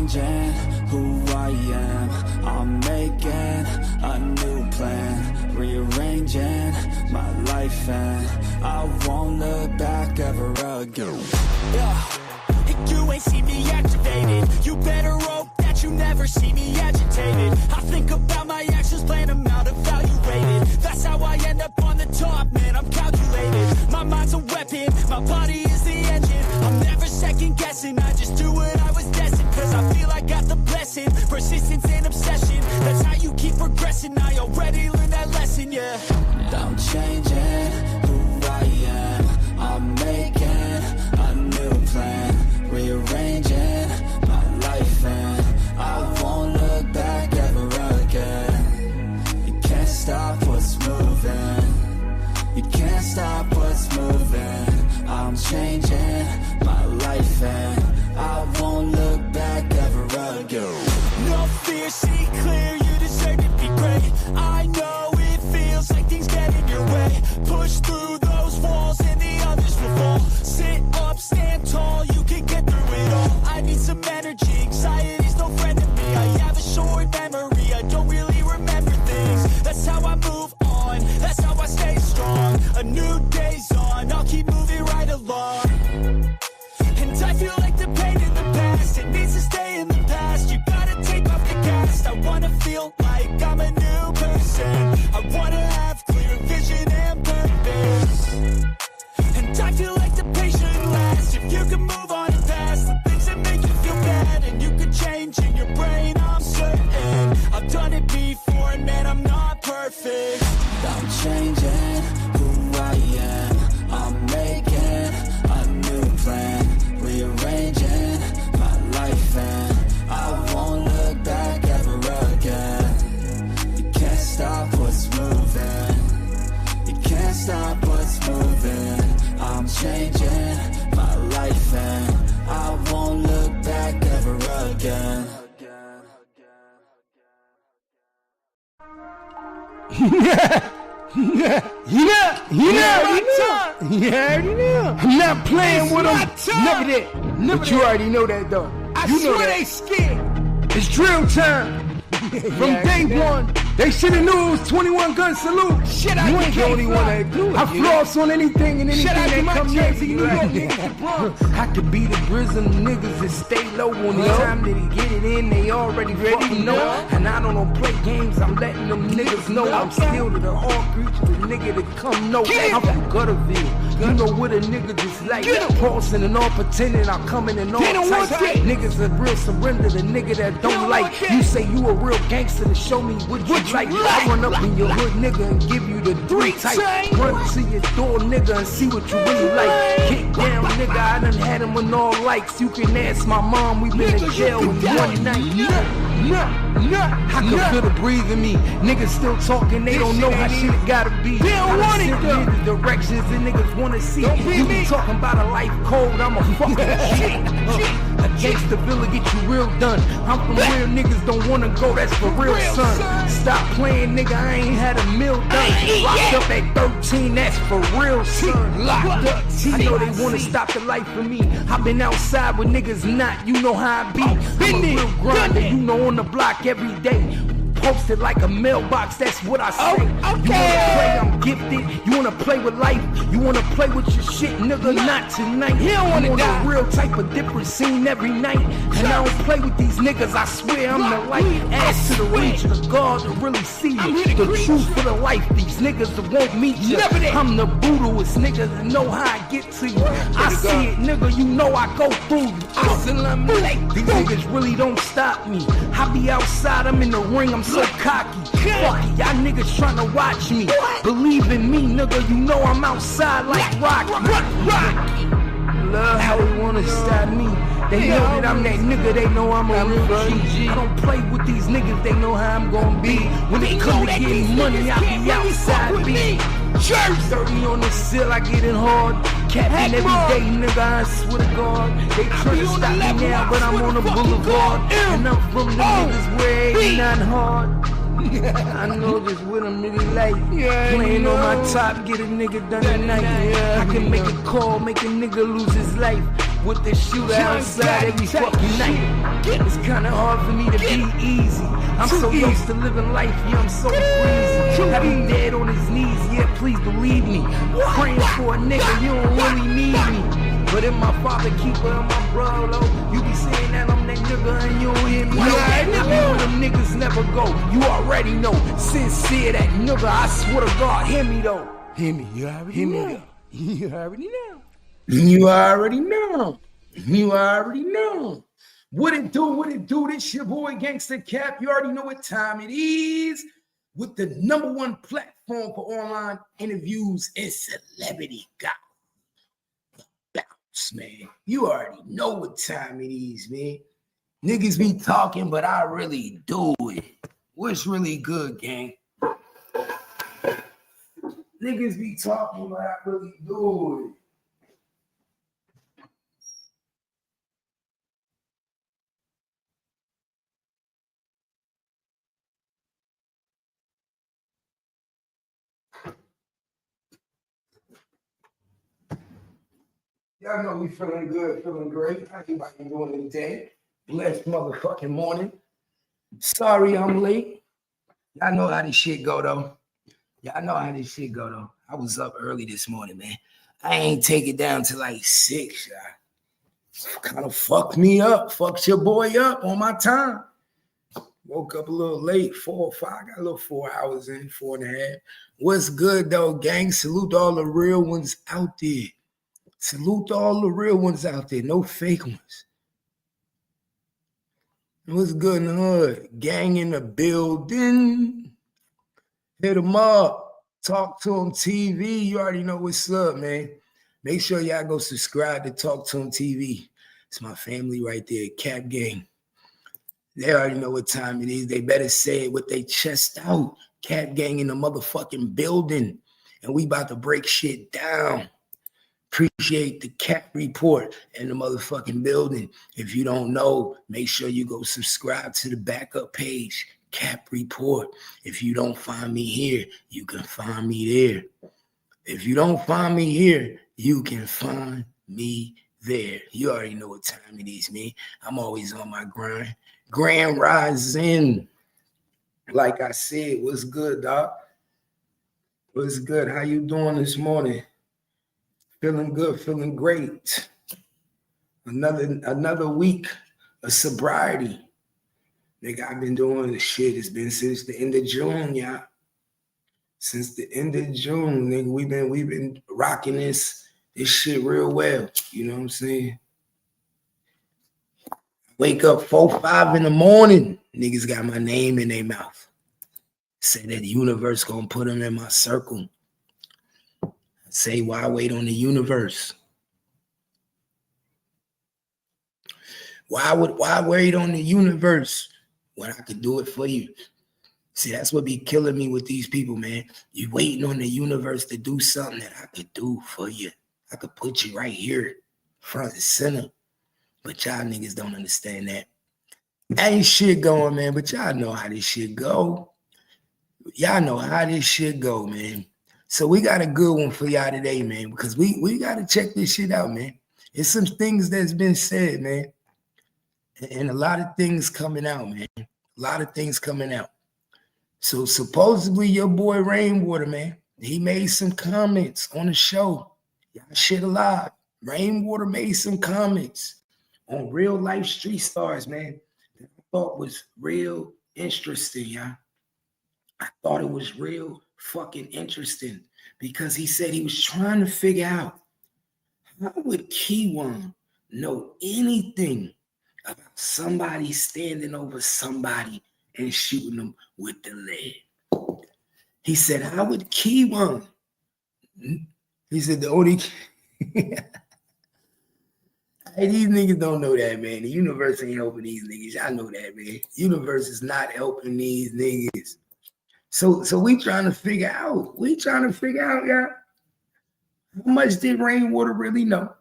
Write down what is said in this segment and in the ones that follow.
changing who I am. I'm making a new plan, rearranging my life, and I won't look back ever again. You ain't see me activated. You better hope that you never see me agitated. I think about my actions, plan them out, evaluated. That's how I end up on the top, man, I'm calculated. My mind's a weapon, my body is the engine. I'm never second guessing, I just do what I was destined. Cause I feel I got the blessing, persistence and obsession. That's how you keep progressing, I already learned that lesson, yeah. I'm changing who I am. I'm making a new plan, rearranging my life, and I won't look back ever again. You can't stop what's moving. You can't stop what's moving. I'm changing my life, and I won't look back ever again. No fear, see clear, you deserve to be great. I know it feels like things get in your way. Push through those walls and the others will fall. Sit up, stand tall, you can get through it all. I need some energy, anxiety's no friend to me. I have a short memory, I don't really remember things. That's how I move on, that's how I stay strong. A new day's on, I'll keep moving right along. And I feel like the pain in the past, it needs to stay in the past. You gotta take off the gas. I wanna feel like I'm a new person. I wanna have clear vision and purpose. And I feel like the pain shouldn't last. If you can move on and past the things that make you feel bad, and you could change in your brain, I'm certain. I've done it before, and man, I'm not perfect. I'm changing who I am. I'm making a new plan, rearranging my life, and I won't look back ever again. You can't stop what's moving. You can't stop what's moving. I'm changing my life, and I won't look back ever again. I'm not playing with them. Never that. But you already know that though. I swear they scared. It's drill time. From day one, they should have knew it was 21 gun salute. Shit, you ain't the only one that do it. I floss on anything and anything that come near to you. I could be the grizzle niggas that stay low on the time that he get it in. They already ready know. And I don't play games. I'm letting them niggas know I'm still to the hard creature, the nigga that come know. I'm from Gutterville. You know what a nigga just like. Pausing and all pretending I'm coming in all types. Niggas that real surrender, the nigga that don't like. You say you a real gangster to show me what you like. I run up in your hood, nigga, and give you the 3 type. Run to your door, nigga, and see what you really like. Kick down, nigga, I done had him on all likes. You can ask my mom, we been in jail with one night. I can feel the breathe in me. Niggas still talking, they don't know how shit gotta be. They don't want it though. The directions the niggas wanna see. You be talking about a life code, I'm a fucking a gangsta villa get you real done. I'm from real niggas don't wanna go, that's for real son. Stop playing, nigga, I ain't had a meal done. Locked up at 13, that's for real son. Locked up. I know they wanna stop the life for me. I've been outside with niggas not, you know how I be. I'm a real grinder, you know on the block every day. Posted like a mailbox, that's what I say. You wanna play, I'm gifted. You wanna play with life, you wanna play with your shit, nigga, not tonight. He don't wanna die. A real type of different scene every night. And I don't play with these niggas, I swear I'm the light. Ask to the reach of the God to really see you. The truth for the life, these niggas that won't meet you. I'm the brutalest nigga that know how I get to you. I see it, nigga, you know I go through you. These niggas really don't stop me. I be outside, I'm in the ring, I'm so cocky. Fuck it, y'all niggas tryna watch me. Believe in me, nigga, you know I'm outside like Rocky. Love how they wanna stop me. They know that I'm that nigga, they know I'm a real G. I don't play with these niggas, they know how I'm gonna be. When they come to getting money, I be outside, B. 30 on the sill, I get it hard. Capping every day, nigga, I swear to God. They try to stop me now, but I'm on the boulevard. And I'm from the niggas where it ain't not hard. I know just what I'm really like. Playing on my top, get a nigga done tonight. I can make a call, make a nigga lose his life. with the shooter outside every fucking night. It's kinda hard for me to be easy. I'm so used to living life, yeah, I'm so breezy. Have him dead on his knees, yeah, please believe me. Praying for a nigga, you don't really need me. But if my father keeper and my brother, you be saying that I'm that nigga and you don't hear me. I be where them niggas never go. You already know. Sincere that nigga, I swear to God, hear me though. Hear me, you already know. You already know. You already know. You already know. What it do, this your boy Gangsta Cap. You already know what time it is. With the #1 platform for online interviews and celebrity gossip. Man, you already know what time it is, man. Niggas be talking, but I really do it. What's really good, gang? Niggas be talking, but I really do it. Y'all know we feeling good, feeling great. How everybody doing today? Blessed motherfucking morning. Sorry I'm late. Y'all know how this shit go, though. I was up early this morning, man. I ain't take it down till like 6, y'all. Kind of fucked me up. Fucked your boy up on my time. Woke up a little late, 4 or 5. Got a little 4 hours in, 4.5. What's good, though, gang? Salute all the real ones out there. Salute all the real ones out there. No fake ones. What's good in the hood? Gang in the building. Hit them up. Talk to them TV. You already know what's up, man. Make sure y'all go subscribe to Talk to them TV. It's my family right there, Cap Gang. They already know what time it is. They better say it with their chest out. Cap Gang in the motherfucking building. And we about to break shit down. Appreciate the Cap Report in the motherfucking building. If you don't know, make sure you go subscribe to the backup page, Cap Report. If you don't find me here, you can find me there. If you don't find me here, you can find me there. You already know what time it is, man. I'm always on my grind. Grand Rising. Like I said, what's good, doc? What's good? How you doing this morning? Feeling good, feeling great. Another week of sobriety. Nigga, I've been doing this shit. It's been since the end of June, y'all. Since the end of June, nigga, we've been rocking this shit real well. You know what I'm saying? Wake up 4, 5 in the morning. Niggas got my name in their mouth. Say that the universe gonna put them in my circle. Say, why wait on the universe? Why wait on the universe when I could do it for you? See, that's what be killing me with these people, man. You waiting on the universe to do something that I could do for you. I could put you right here, front and center. But y'all niggas don't understand that. Ain't shit going, man, but y'all know how this shit go. Y'all know how this shit go, man. So we got a good one for y'all today, man, because we got to check this shit out, man. It's some things that's been said, man. And a lot of things coming out, man. A lot of things coming out. So supposedly your boy Rainwater, man, he made some comments on the show. Y'all shit alive. Rainwater made some comments on real life street stars, man, that I thought was real interesting, y'all. I thought it was real fucking interesting because he said he was trying to figure out how would Keywan know anything about somebody standing over somebody and shooting them with the lead. He said, how would Keywan? He said the only hey, these niggas don't know that, man. The universe ain't helping these niggas. Y'all know that, man. Universe is not helping these niggas. So we trying to figure out. Y'all, how much did Rainwater really know?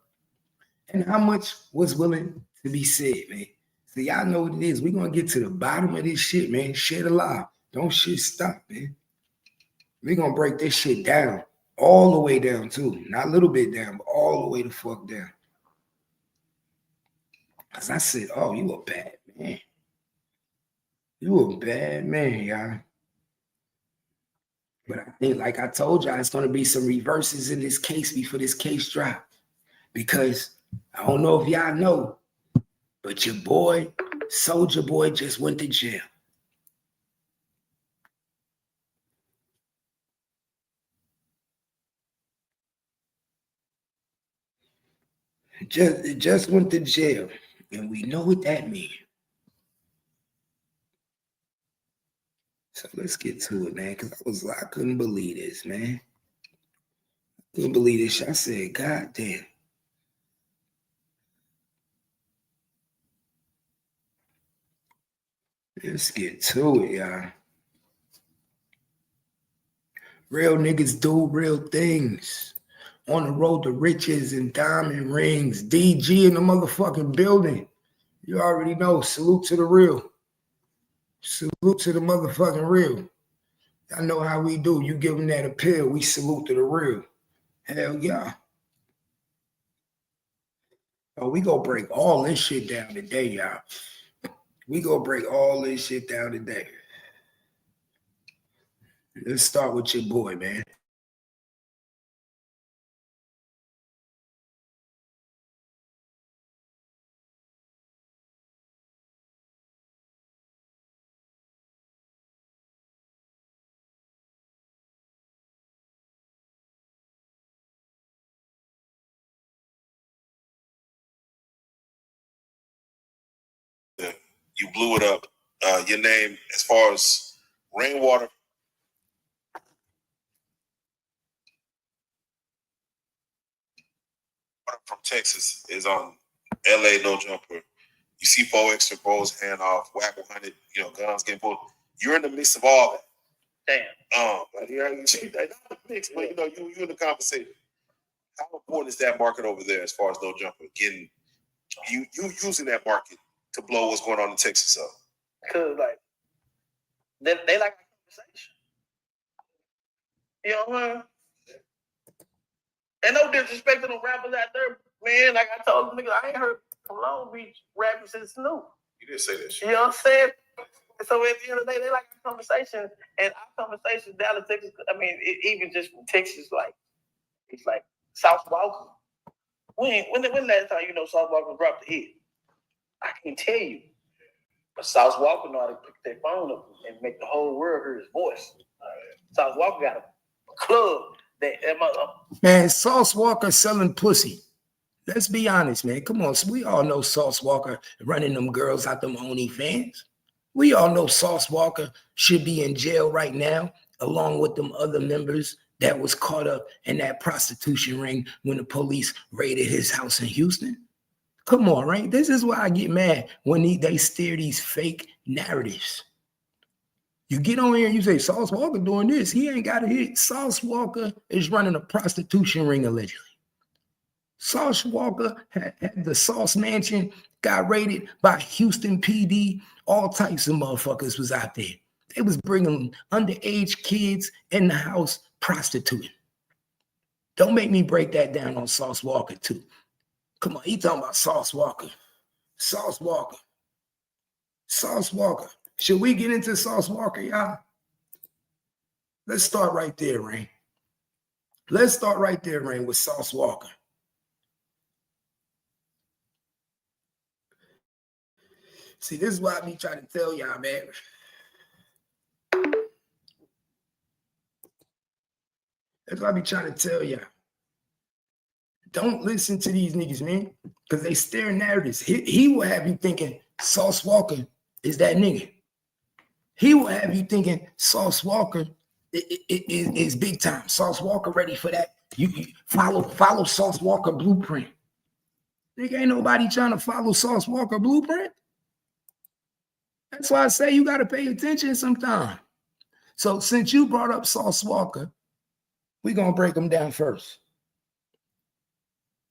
And how much was willing to be said, man? So y'all know what it is. We're going to get to the bottom of this shit, man. Shit alive. Don't shit stop, man. We're going to break this shit down. All the way down, too. Not a little bit down, but all the way the fuck down. Because I said, oh, you a bad man. You a bad man, y'all. But I think, like I told y'all, it's going to be some reverses in this case before this case drop. Because I don't know if y'all know, but your boy, Soldier Boy, just went to jail. Just went to jail. And we know what that means. So let's get to it, man. Because I couldn't believe this, man. I couldn't believe this. I said, God damn. Let's get to it, y'all. Real niggas do real things. On the road to riches and diamond rings. DG in the motherfucking building. You already know. Salute to the real. Salute to the motherfucking real. I know how we do. You give them that appeal, we salute to the real. Hell yeah. Oh, we gonna break all this shit down today, y'all. We gonna break all this shit down today. Let's start with your boy, man. You blew it up. Your name, as far as Rainwater, from Texas, is on LA No Jumper. You see 4 extra bros, hand off, whack 100, guns getting pulled. You're in the midst of all that. Damn. But here you see that not the mix, but you in the conversation. How important is that market over there as far as No Jumper? Getting you using that market to blow what's going on in Texas up? Because they like a conversation. You know what I mean? And no disrespect to the rappers out there, man. Like I told them, nigga, I ain't heard from Long Beach rapping since Snoop. You didn't say that shit. You know what I'm saying? So at the end of the day, they like a conversation, and our conversation down in Texas. I mean, even just from Texas, it's like Sauce Walka. When last time Sauce Walka dropped the hit? I can't tell you. But Sauce Walka know how to pick their phone up and make the whole world hear his voice. Sauce Walka got a club that man, Sauce Walka selling pussy. Let's be honest, man. Come on, we all know Sauce Walka running them girls out them OnlyFans. We all know Sauce Walka should be in jail right now, along with them other members that was caught up in that prostitution ring when the police raided his house in Houston. Come on, right? This is why I get mad when they steer these fake narratives. You get on here and you say, Sauce Walka doing this. He ain't got a hit. Sauce Walka is running a prostitution ring, allegedly. Sauce Walka had the Sauce Mansion, got raided by Houston PD. All types of motherfuckers was out there. They was bringing underage kids in the house prostituting. Don't make me break that down on Sauce Walka, too. Come on, he talking about Sauce Walka. Sauce Walka. Sauce Walka. Should we get into Sauce Walka, y'all? Let's start right there, Rain. Let's start right there, Rain, with Sauce Walka. See, this is why I be trying to tell y'all, man. That's why I be trying to tell y'all. Don't listen to these niggas, man, because they stare narratives. He will have you thinking Sauce Walka is that nigga. He will have you thinking Sauce Walka is big time. Sauce Walka ready for that. You follow Sauce Walka blueprint. Nigga, ain't nobody trying to follow Sauce Walka blueprint. That's why I say you got to pay attention sometime. So since you brought up Sauce Walka, we're going to break them down first.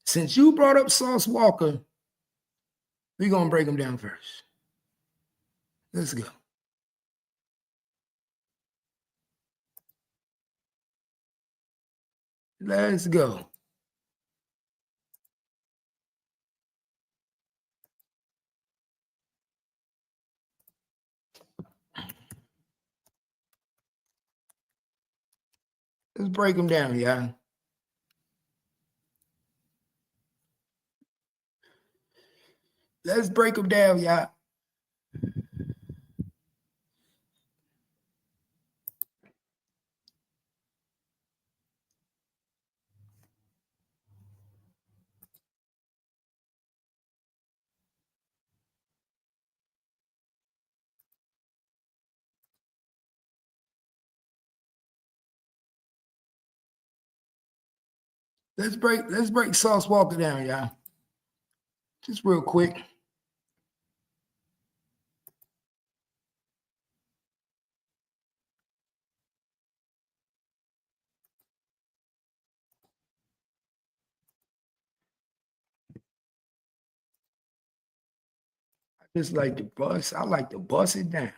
Since you brought up Sauce Walka, we're going to break them down first. Let's go. Let's go. Let's break them down, y'all. Let's break them down, y'all. Let's break Sauce Walka down, y'all. Just real quick. I just like to bust. I like to bust it down.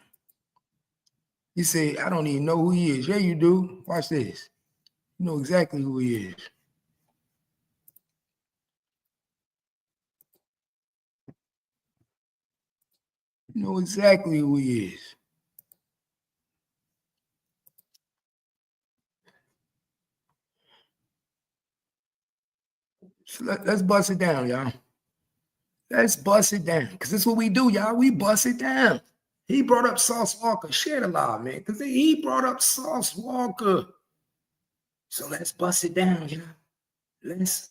You say, I don't even know who he is. Yeah, you do. Watch this. You know exactly who he is. You know exactly who he is. So let's bust it down, y'all. Let's bust it down. Because that's what we do, y'all. We bust it down. He brought up Sauce Walka. Share the live, man. Because he brought up Sauce Walka. So let's bust it down, y'all. Let's.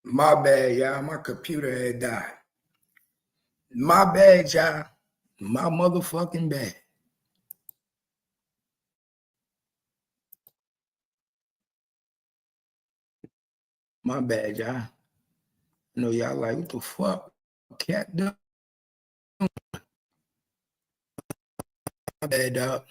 My bad, y'all. My computer had died. My bad, y'all. My motherfucking bad. My bad, y'all. I know y'all like, what the fuck? Cat done. My bad, dog.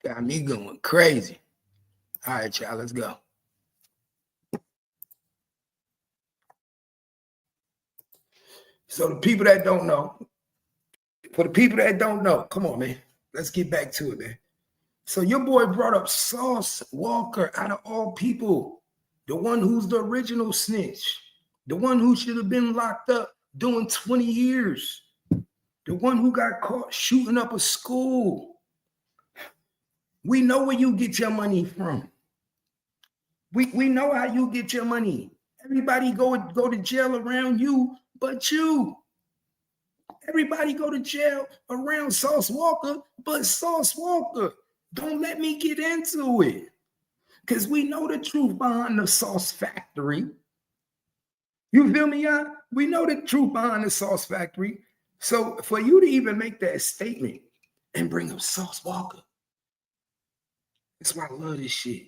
Got me going crazy. All right, y'all, let's go. So the people that don't know, for the people that don't know, come on, man. Let's get back to it, man. So your boy brought up Sauce Walka out of all people, the one who's the original snitch, the one who should have been locked up doing 20 years, the one who got caught shooting up a school. We know where you get your money from. We know how you get your money. Everybody go to jail around you, but you. Everybody go to jail around Sauce Walka, but Sauce Walka. Don't let me get into it. Because we know the truth behind the sauce factory. You feel me, y'all? We know the truth behind the sauce factory. So for you to even make that statement and bring up Sauce Walka, that's why I love this shit.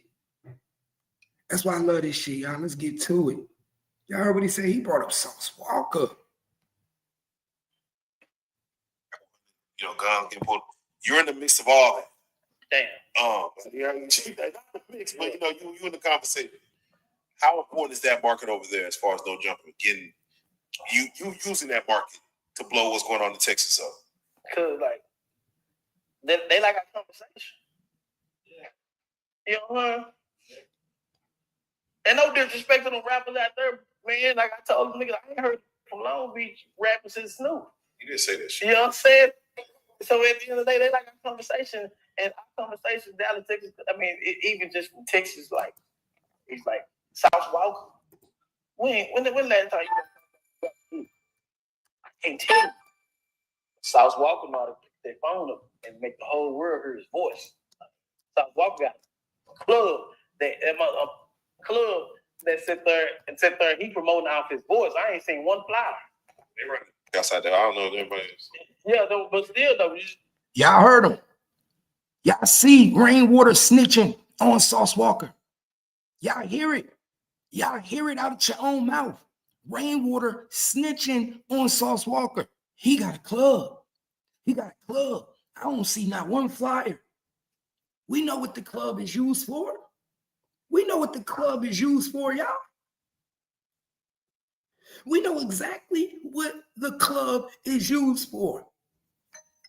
That's why I love this shit, y'all. Let's get to it. Y'all heard what he said? He brought up Sauce Walka. You know, guns get pulled. You're in the midst of all that. Damn. Yeah, not the mix, but you know, you in the conversation. How important is that market over there as far as No Jumper? Getting you using that market to blow what's going on in Texas up? Cause like they like our conversation. Yeah. You know, and no disrespect to the rappers out there, man. Like I told them, niggas, I ain't heard from Long Beach rapping since Snoop. You didn't say that shit. You know what I'm saying? So at the end of the day, they like our conversation, and our conversation, Dallas, Texas. I mean, even just from Texas, like it's like Sauce Walka. When last time you? I can't tell you. Sauce Walka know how to pick their phone up and make the whole world hear his voice. Sauce Walka got a club that sit there and he promoting off his voice. I ain't seen one flyer. They running outside there. I don't know if everybody is. Yeah, but still though. Y'all heard him. Y'all see Rainwater snitching on Sauce Walka. Y'all hear it. Y'all hear it out of your own mouth. Rainwater snitching on Sauce Walka. He got a club. He got a club. I don't see not one flyer. We know what the club is used for. We know what the club is used for, y'all. We know exactly what the club is used for.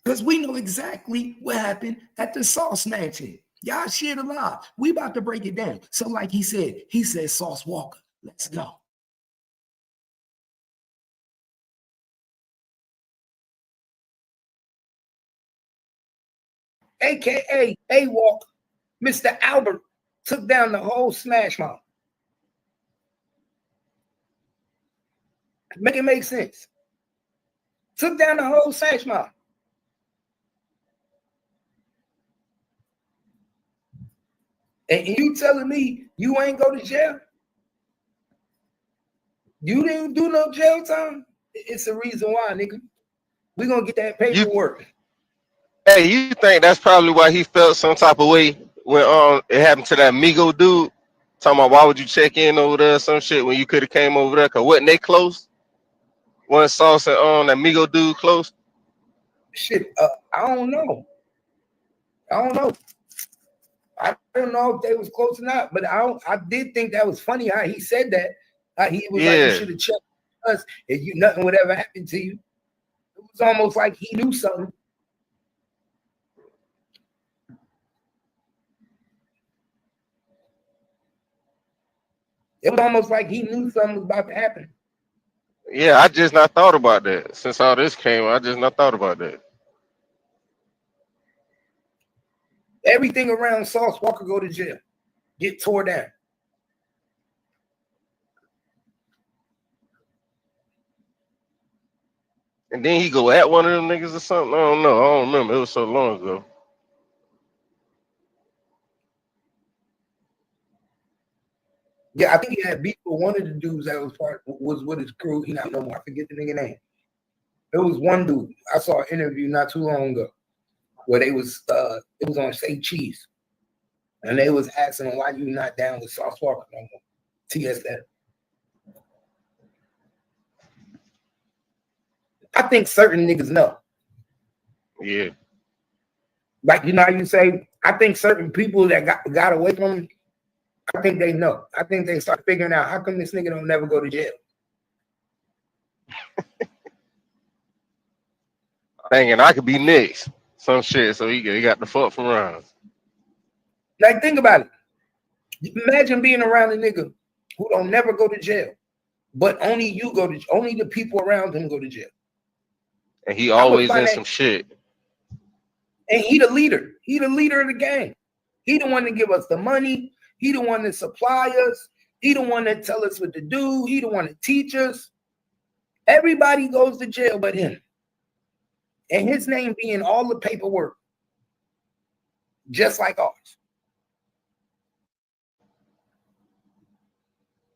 Because we know exactly what happened at the Sauce Mansion. Y'all shit alive. We about to break it down. So like he said Sauce Walka. Let's go. AKA A-Walk, Mr. Albert took down the whole Smash Mouth. Make it make sense. Took down the whole Smash Mouth. And you telling me you ain't go to jail? You didn't do no jail time? It's the reason why, nigga. We're going to get that paperwork. Hey, you think that's probably why he felt some type of way when it happened to that Migo dude? Talking about why would you check in over there or some shit when you could have came over there? Cause wasn't they close? Wasn't Sauce and that Migo dude close? Shit, I don't know. I don't know if they was close or not, but I did think that was funny how he said that. He was like, you should have checked us if nothing would ever happen to you. It was almost like he knew something. It was almost like he knew something was about to happen. Yeah, I just not thought about that. Since all this came, I just not thought about that. Everything around Sauce Walka go to jail, get tore down. And then he go at one of them niggas or something. I don't know. I don't remember. It was so long ago. Yeah, I think he had beef with one of the dudes that was with his crew. He not no more. I forget the nigga name. It was one dude. I saw an interview not too long ago where they was it was on Say Cheese. And they was asking him, why you not down with Sauce Walka no more? TSF. I think certain niggas know. Yeah. Like, you know how you say, I think certain people that got away from him, I think they know. I think they start figuring out, how come this nigga don't never go to jail? Thinking I could be next. Some shit. So he got the fuck from around. Like, think about it. Imagine being around a nigga who don't never go to jail, but only the people around him go to jail. And he always in some shit. And he the leader. He the leader of the gang. He the one that give us the money. He the one that supply us. He the one that tell us what to do. He the one that teach us. Everybody goes to jail but him. And his name be in all the paperwork, just like ours.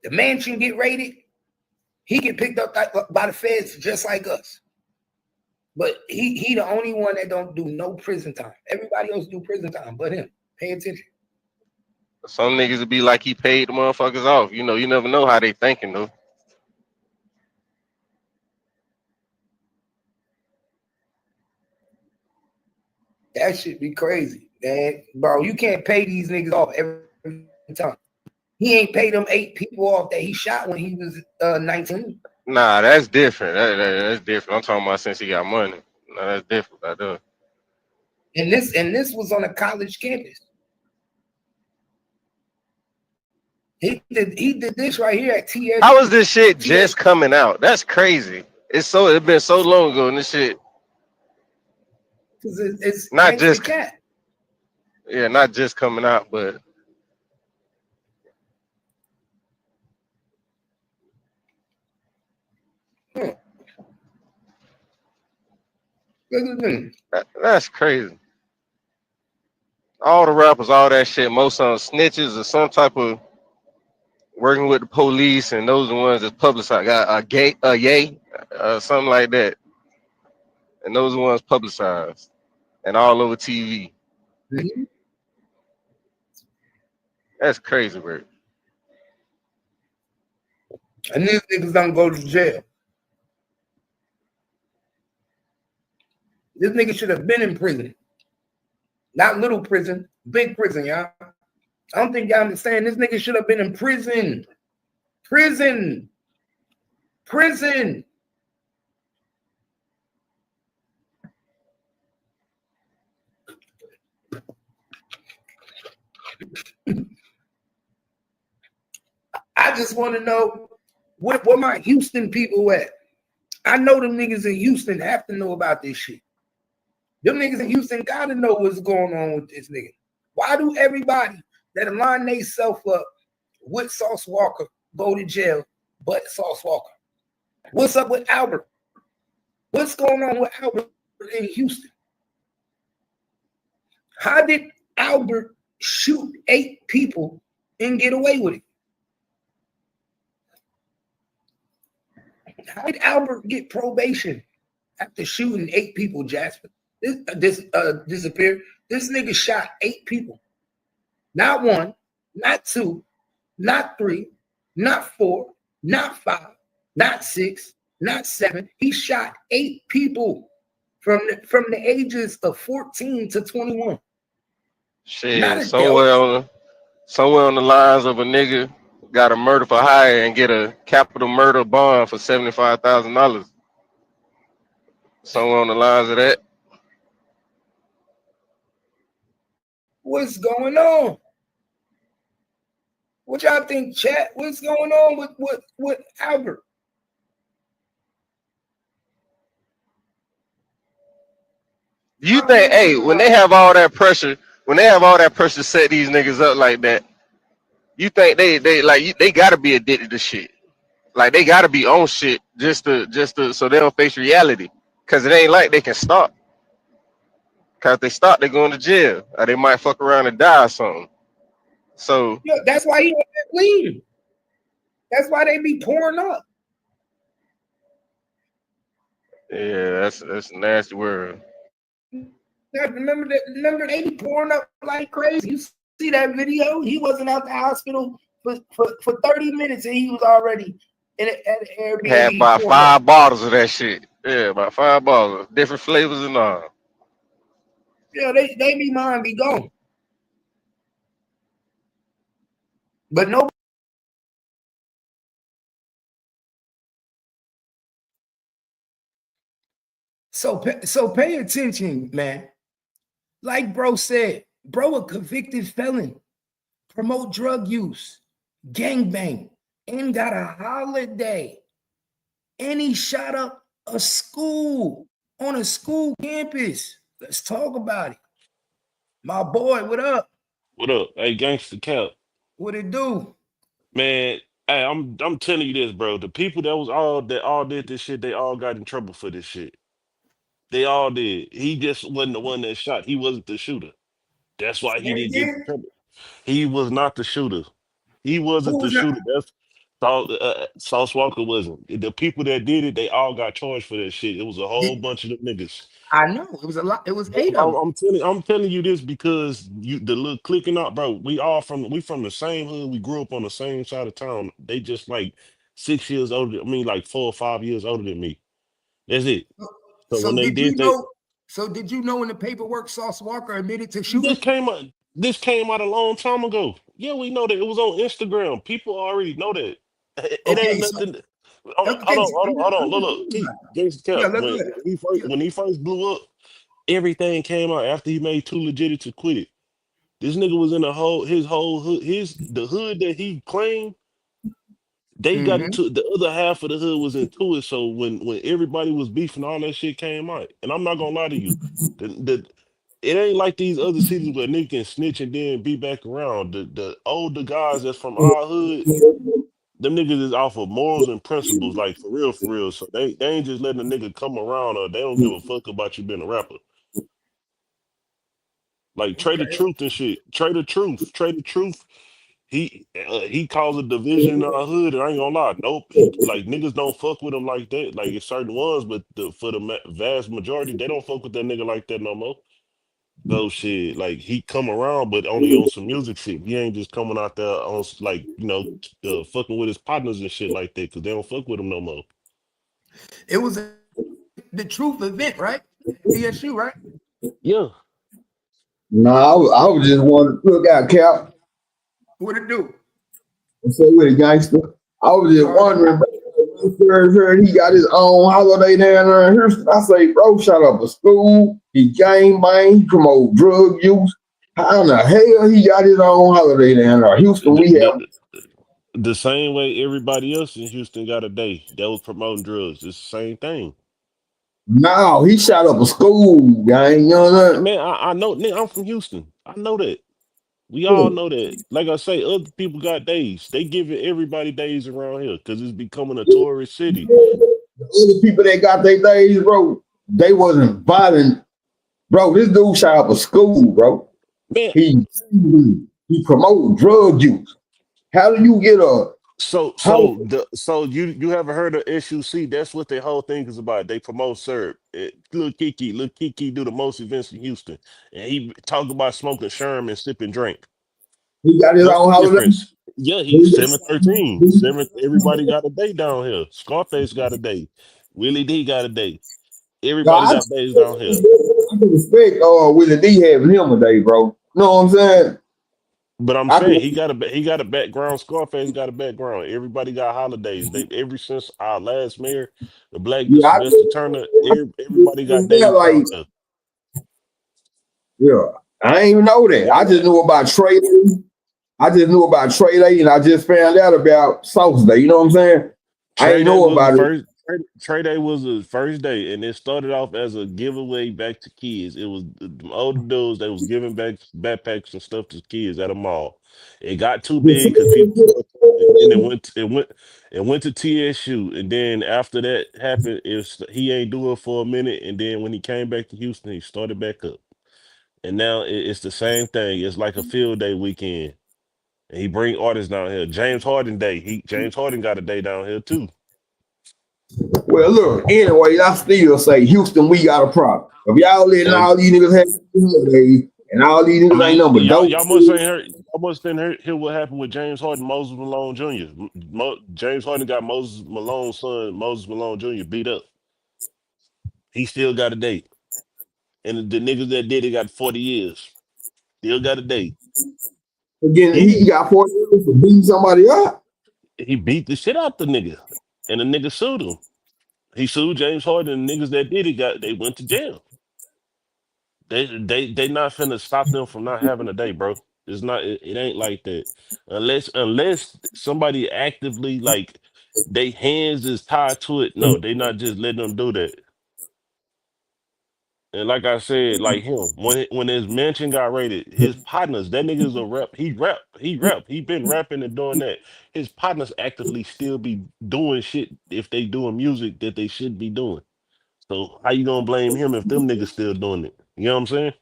The mansion get raided. He get picked up by the feds just like us. But he the only one that don't do no prison time. Everybody else do prison time but him. Pay attention. Some niggas would be like he paid the motherfuckers off. You know, you never know how they thinking though. That shit be crazy, man. Bro, you can't pay these niggas off every time. He ain't paid them 8 people off that he shot when he was 19. Nah, that's different. That's different. I'm talking about since he got money. Nah, that's different. I do. And this was on a college campus. He did this right here at TS. How is this shit just coming out? That's crazy. It's been so long ago and this shit. It's not just cat. Yeah, not just coming out, but that's crazy. All the rappers, all that shit, most of them snitches or some type of working with the police, and those are the ones that's publicized. Got something like that, and those are the ones publicized and all over TV. Mm-hmm. That's crazy, bro. And these niggas don't go to jail. This nigga should have been in prison. Not little prison, big prison, y'all. I don't think y'all understand. This nigga should have been in prison. Prison. Prison. I just want to know where my Houston people at. I know them niggas in Houston have to know about this shit. Them niggas in Houston gotta know what's going on with this nigga. Why do everybody that align themselves up with Sauce Walka go to jail but Sauce Walka? What's up with Albert? What's going on with Albert in Houston? How did Albert shoot 8 people and get away with it? How did Albert get probation after shooting 8 people, Jasper? This disappeared. This nigga shot 8 people. Not 1, not 2, not 3, not 4, not 5, not 6, not 7. He shot 8 people from the ages of 14 to 21. Shit, somewhere on the lines of a nigga got a murder for hire and get a capital murder bond for $75,000. Somewhere on the lines of that. What's going on? What y'all think, chat? What's going on with Albert? You think, hey, when they have all that pressure when they have all that pressure to set these niggas up like that, you think they gotta be addicted to shit. Like they gotta be on shit just to so they don't face reality. Cause it ain't like they can stop. Cause if they stop, they going to jail. Or they might fuck around and die or something. So Yeah, that's why he don't leave. That's why they be pouring up. yeah, that's a nasty word. Remember they be pouring up like crazy. You see that video? He wasn't out the hospital for 30 minutes and he was already at the Airbnb. Had about 5 bottles of that shit. Yeah, about 5 bottles, different flavors and all. Yeah, they be mine be gone. But no. So pay attention, man. Like bro said, bro a convicted felon, promote drug use, gangbang, and got a holiday. And he shot up a school on a school campus. Let's talk about it. My boy, what up? What up? Hey, Gangster Cap. What it do? Man, hey, I'm telling you this, bro. The people that all did this shit, they all got in trouble for this shit. They all did. He just wasn't the one that shot. He wasn't the shooter. That's why he didn't get in trouble. He was not the shooter. He wasn't Who the was that? shooter. That's Sauce Walka wasn't. The people that did it, they all got charged for that shit. It was a whole bunch of them niggas. I know it was a lot. It was 8 of them. I'm telling you this because the little clicking out, bro. We from the same hood. We grew up on the same side of town. They just like 6 years older. I mean, like 4 or 5 years older than me. That's it. So when they did that, so did you know in the paperwork Sauce Walka admitted to shooting? This came out a long time ago. Yeah, we know that it was on Instagram. People already know that. It ain't nothing. Hold on. Look. Keep Gangsta Cap. When he first blew up, everything came out after he made Too Legit to Quit It. This nigga was in his whole hood, the hood that he claimed. They got into the other half of the hood was into it. So when everybody was beefing, all that shit came out. And I'm not gonna lie to you, it ain't like these other cities where nigga can snitch and then be back around. The older guys that's from our hood, them niggas is off of morals and principles, like for real. So they ain't just letting a nigga come around or they don't give a fuck about you being a rapper. Like Trey the Truth and shit. Trey the Truth. He caused a division in our hood, and I ain't gonna lie. Nope. Like niggas don't fuck with him like that. Like it's certain ones, but for the vast majority, they don't fuck with that nigga like that no more. So shit, like he come around, but only on some music shit. He ain't just coming out there on like fucking with his partners and shit like that because they don't fuck with him no more. It was the Truth event, right? DSU, right? Yeah. No, I was just wanting to look out, Cap. What it do? Say with it, gangster. I was just wondering, heard he got his own holiday down there in Houston. I say, bro, shut up a school. He gang bang, he promote drug use. How in the hell he got his own holiday down there? Houston, we have the same way everybody else in Houston got a day that was promoting drugs. It's the same thing. No, he shot up a school, gang. You know that? Man, I know, nigga, I'm from Houston. I know that. We all know that. Like I say, other people got days. They giving everybody days around here because it's becoming a tourist city. The other people that got their days, bro, they wasn't violent. Bro, this dude shot up a school, bro. Man, he promoted drug use. How do you get a So you haven't heard of SUC? That's what the whole thing is about. They promote syrup. Lil Kiki do the most events in Houston, and he talk about smoking sherm and sipping drink. He got his own holiday? Yeah, he's 713. Everybody got a day down here. Scarface got a day. Willie D got a day. Everybody got days down here. I can respect Willie D having him a day, bro. Know what I'm saying? But I'm saying he got a background. Scarface got a background. Everybody got holidays. They ever since our last mayor, the Black Sylvester Turner, everybody got days like, yeah, I ain't even know that. I just knew about Trey Day. And I just found out about Sauce Day. You know what I'm saying? I ain't know about it. Trey Day was the first day, and it started off as a giveaway back to kids. It was the older dudes that was giving back backpacks and stuff to kids at a mall. It got too big because people started, and then it went to TSU, and then after that happened, he ain't do it for a minute, and then when he came back to Houston, he started back up, and now it's the same thing. It's like a field day weekend, and he bring artists down here. James Harden day. James Harden got a day down here too. Well, look, anyway, I still say Houston, we got a problem. If y'all letting And all these niggas have holidays and all these I niggas ain't mean, number dope. y'all must ain't heard. Y'all must ain't hear what happened with James Harden, Moses Malone Jr. James Harden got Moses Malone's son, Moses Malone Jr. beat up. He still got a date, and the niggas that did it got 40 years. Still got a date. Again, He he got 40 years for beating somebody up. he beat the shit out the nigga, and the nigga sued him. He sued James Harden, and the niggas that did it they went to jail. They not finna stop them from not having a day, bro. It's not. It ain't like that. Unless somebody actively like they hands is tied to it. No, they not just letting them do that. And like I said, like him, when his mansion got raided, his partners, that nigga's a rep. He been rapping and doing that. His partners actively still be doing shit if they doing music that they should be doing. So how you gonna blame him if them niggas still doing it? You know what I'm saying?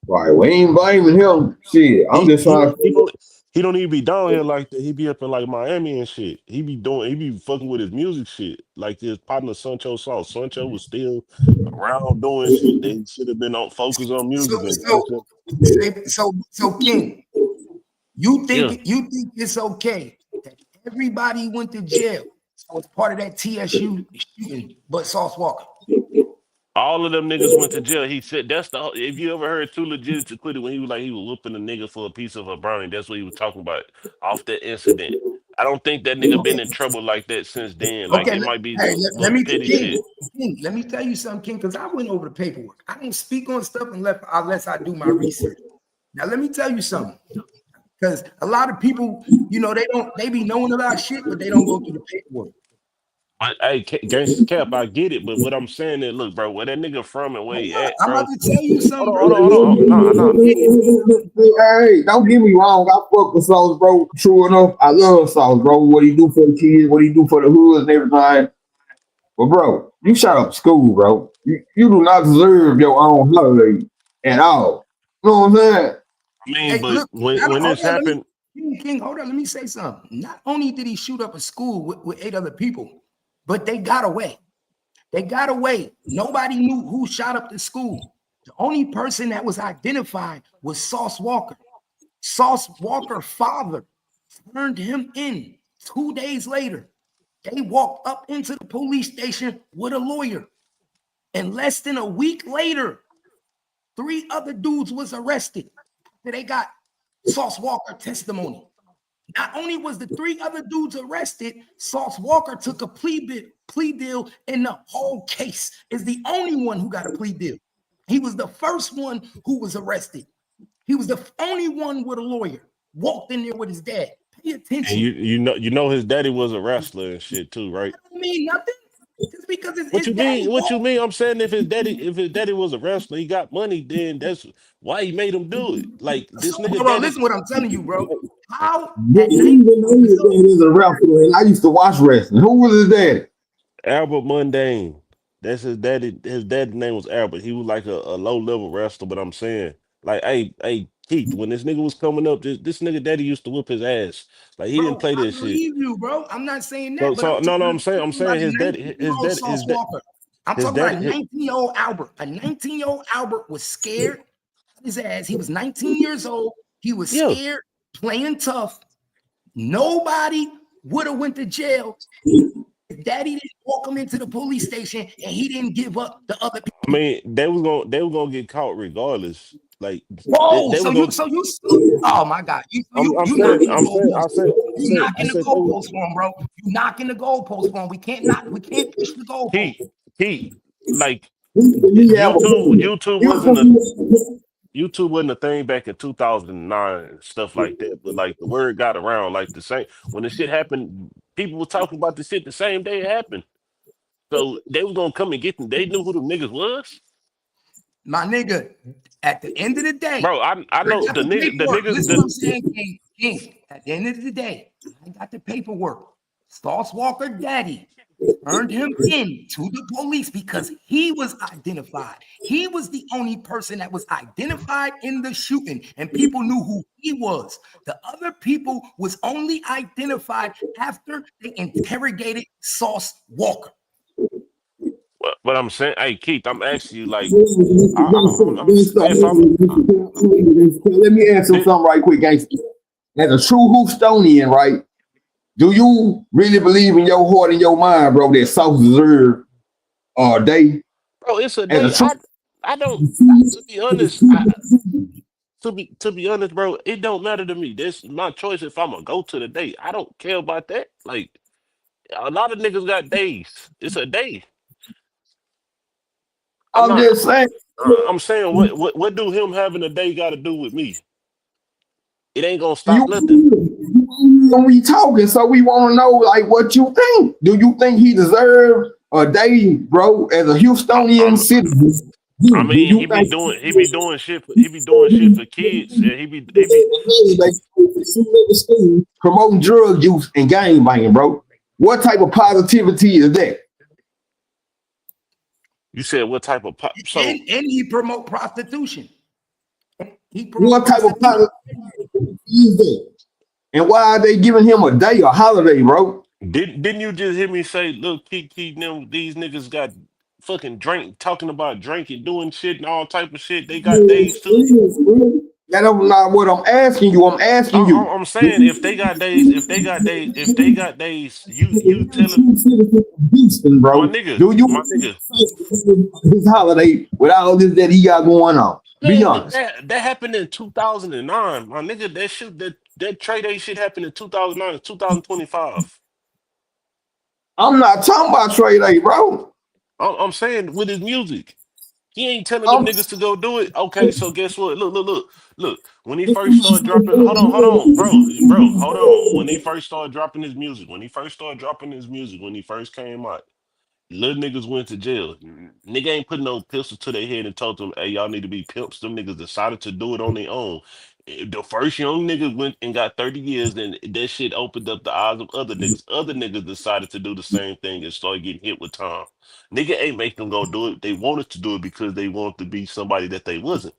Right, we ain't blaming him. Shit, I'm He just he trying don't to. he don't even be down here like that. He be up in like Miami and shit. He be fucking with his music shit. Like his partner Sancho Sauce. Sancho was still around doing shit. They should have been on focus on music So, and so, Sancho. so, King, you Yeah. think it's okay that everybody went to jail? So it's part of that TSU shooting, but Sauce Walker. All of them niggas went to jail. He said that's the if you ever heard Too Legit to Quit It when he was whooping a nigga for a piece of a brownie, that's what he was talking about off that incident. I don't think that nigga been in trouble like that since then. Like Okay, it might be hey, let little me petty King, shit. let me tell you something, King, because I went over the paperwork. I don't speak on stuff unless I do my research. Now let me tell you something, because a lot of people, they be knowing about shit, but they don't go through the paperwork. Hey, Gangsta Cap, I get it, but what I'm saying is, look, bro, where that nigga from and where he at, I'm about bro. to tell you something, bro. Hold on, hold on, hold on. No, no. Hey, don't get me wrong. I fuck with Sauce, bro. True enough, I love Sauce, bro. What he do for the kids, what he do for the hoods and everything. But bro, you shut up school, bro. You do not deserve your own holiday at all. You know what I'm saying? I mean, Hey, but look, when hold this on, happened, King, hold on, let me say something. Not only did he shoot up a school with 8 other people, but they got away. They got away. Nobody knew who shot up the school. The only person that was identified was Sauce Walker. Sauce Walker's father turned him in 2 days later. They walked up into the police station with a lawyer. And less than a week later, 3 other dudes was arrested. They got Sauce Walker testimony. Not only was the 3 other dudes arrested, Sauce Walker took a plea deal, and the whole case is the only one who got a plea deal. He was the first one who was arrested. He was the only one with a lawyer. Walked in there with his dad. Pay and attention. you know his daddy was a wrestler and shit too, right? I don't mean nothing. Just because it's What his you daddy. mean? What you mean? I'm saying if his daddy was a wrestler, he got money, then that's why he made him do it. Like this So, nigga bro, daddy. listen what I'm telling you, bro. How But at he 19 even know years his old, dad is a wrestler, and I used to watch wrestling. Who was his daddy? Albert Mundane. That's his daddy. His daddy name was Albert. He was like a low level wrestler. But I'm saying, like, hey, Keith, when this nigga was coming up, this nigga daddy used to whip his ass. Like he didn't bro, play I this shit. believe you, bro. I'm not saying So that, but so no, I'm I'm talking about saying a his daddy, 19-year-old Sauce Walker. I'm his talking about daddy. a 19-year-old Albert. A 19-year-old Albert was scared of his ass. He was 19 years old. He was Yeah. scared, playing tough. Nobody would have went to jail if daddy didn't walk him into the police station and he didn't give up the other people. I mean, they were gonna get caught regardless. Like Whoa, they so were you, gonna. so you, oh my God, you knocking the goalposts. You I knocking the said they were. goalposts for him, bro. You knocking the goalposts for him. We can't push the goalposts. He like He have YouTube wasn't a a YouTube wasn't a thing back in 2009 and stuff like that. But like the word got around, like the same when the shit happened, People were talking about the shit the same day it happened. So they was gonna come and get them. They knew who the niggas was. My nigga, at the end of the day, bro, I know got the paperwork. niggas, Listen what I'm saying, King. At the end of the day, I got the paperwork. Sauce Walka daddy turned him in to the police because he was identified. He was the only person that was identified in the shooting, and people knew who he was. The other people was only identified after they interrogated Sauce Walka. But I'm saying, hey Keith, I'm asking you like, if I'm Let me ask you this, something right quick, gangster. As a true Houstonian, right? Do you really believe in your heart and your mind, bro, that Sauce deserve a day? bro, it's a As day. a true I don't. To be honest, to be honest, bro, it don't matter to me. This my choice if I'm gonna go to the day. I don't care about that. Like a lot of niggas got days. It's a day. I'm I'm not. just saying. I'm saying what do him having a day got to do with me? It ain't gonna You stop nothing. when we talking, so we want to know like what you think. Do you think he deserves a day, bro, as a Houstonian I'm, citizen? I Do mean, you think he be doing shit for kids, and he be. promoting drug use and gang banging, bro? What type of positivity is that? You said what type of pop? So And he promote prostitution. He promote What type of prostitution. positivity is that? And why are they giving him a day, a holiday, bro? didn't you just hear me say, look, keep them these niggas got fucking drink talking about drinking, doing shit and all type of shit. They got days too. That's not what I'm asking you. I'm asking you. I'm saying if they got days, if they got days, you telling Houston, my bro. nigga, Do you my nigga. his holiday with all this that he got going on? Be Man, honest. that happened in 2009, my nigga. That trade day shit happened in 2009, 2025. I'm not talking about trade A, bro. I'm saying with his music. He ain't telling them I'm niggas to go do it. Okay, so guess what? Look. When he first started dropping, hold on, bro, hold on. When he first started dropping his music, when he first came out, little niggas went to jail. Nigga ain't put no pistol to their head and told them, hey, y'all need to be pimps. Them niggas decided to do it on their own. The first young nigga went and got 30 years, and that shit opened up the eyes of other niggas. Other niggas decided to do the same thing and started getting hit with time. Nigga ain't make them go do it. They wanted to do it because they wanted to be somebody that they wasn't.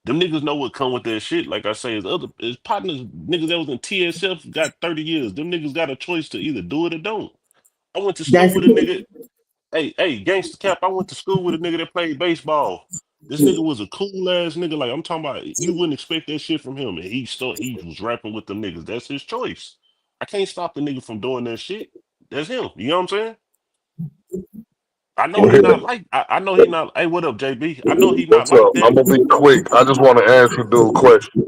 Them niggas know what come with their shit. Like I say, his partners, niggas that was in TSF got 30 years. Them niggas got a choice to either do it or don't. I went to school that's with a nigga. Hey, gangster cap. I went to school with a nigga that played baseball. This nigga was a cool ass nigga. Like I'm talking about, you wouldn't expect that shit from him. And he was rapping with them niggas. That's his choice. I can't stop the nigga from doing that shit. That's him. You know what I'm saying? I know he not like. I know he not. Hey, what up, JB? I know he not What's like up? that. I'm gonna be quick. I just want to ask you dude a question.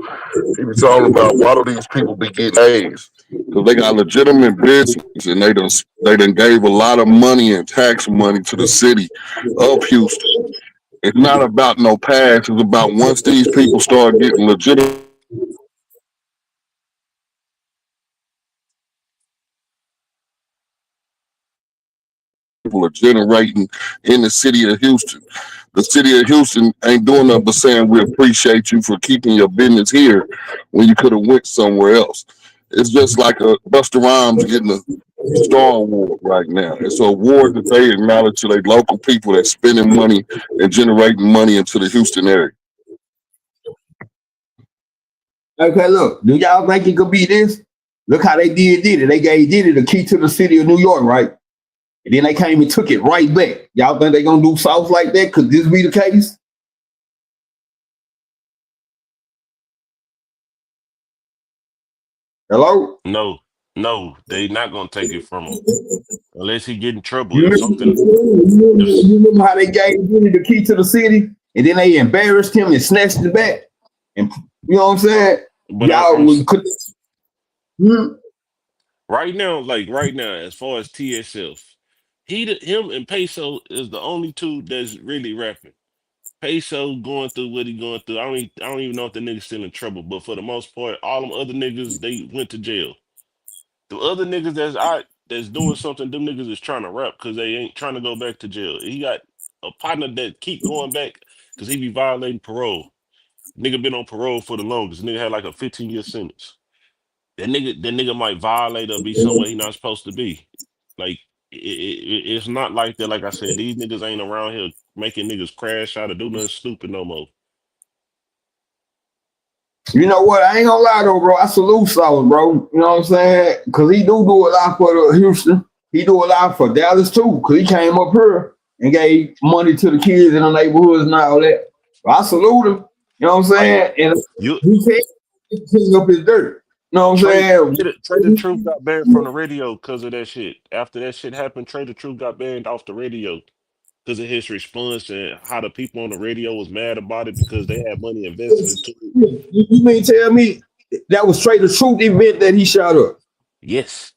He was talking about why do these people be getting A's? Because they got legitimate business and they done gave a lot of money and tax money to the city of Houston. It's not about no past. It's about once these people start getting legitimate people are generating in the city of Houston. The city of Houston ain't doing nothing but saying we appreciate you for keeping your business here when you could have went somewhere else. It's just like a Buster Rhymes getting a Star Award right now. It's an award that they acknowledge to their local people that's spending money and generating money into the Houston area. okay. Look, do y'all think it could be this? Look how they did it. They gave did it the key to the city of New York, right? And then they came and took it right back. Y'all think they gonna do South like that? Could this be the case? Hello? No, they not gonna take it from him unless he get in trouble. You If remember, something, if you remember how they gave Diddy the key to the city and then they embarrassed him and snatched it back? And you know what I'm saying? but Y'all could. Hmm? right now, as far as TSF, him and Peso is the only two that's really rapping. Peso going through what he going through. I don't even know if the nigga's still in trouble, but for the most part, all them other niggas they went to jail. The other niggas that's doing something, them niggas is trying to rap because they ain't trying to go back to jail. He got a partner that keep going back because he be violating parole. Nigga been on parole for the longest. Nigga had like a 15-year sentence. That nigga might violate or be somewhere he not supposed to be. Like it's not like that. Like I said, these niggas ain't around here making niggas crash out or do nothing stupid no more. You know what? I ain't gonna lie though, bro. I salute Sauce, bro. You know what I'm saying? Because he do a lot for the Houston. He do a lot for Dallas too. Because he came up here and gave money to the kids in the neighborhoods and all that. But I salute him. You know what I'm saying? Like And you, he can't clean up his dirt. You know what I'm saying? Trey the Truth got banned from the radio because of that shit. After that shit happened, Trey the Truth got banned off the radio because of his response and how the people on the radio was mad about it because they had money invested into it. You mean tell me that was straight the truth event that he shot up? Yes.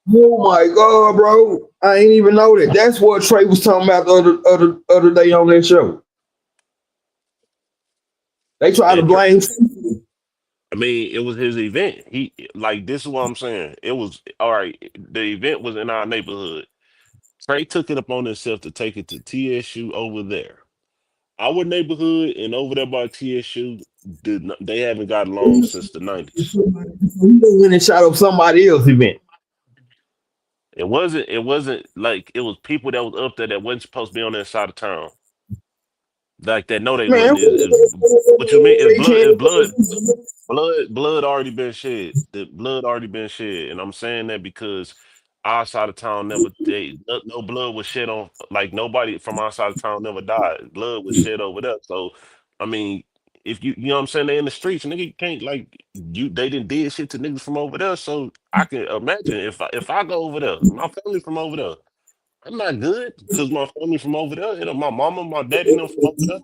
Oh my God, bro. I ain't even know that. That's what Trey was talking about the other day on that show. They try to blame. I mean, it was his event. He like this is what I'm saying. It was all right. The event was in our neighborhood. Trey took it upon himself to take it to TSU over there. Our neighborhood and over there by TSU, they haven't got along since the 90s. He went and shot up somebody else's event. It wasn't like it was people that was up there that wasn't supposed to be on that side of town. Like that, no, they Man, wouldn't. What you mean? Blood already been shed. The blood already been shed, and I'm saying that because our side of town no blood was shed on. Like nobody from our side of town never died. Blood was shed over there. So, I mean, if you know what I'm saying, they in the streets, nigga, you can't they didn't did shit to niggas from over there. So I can imagine if I go over there, my family from over there. I'm not good because my family from over there, my mama, my daddy, them from over there.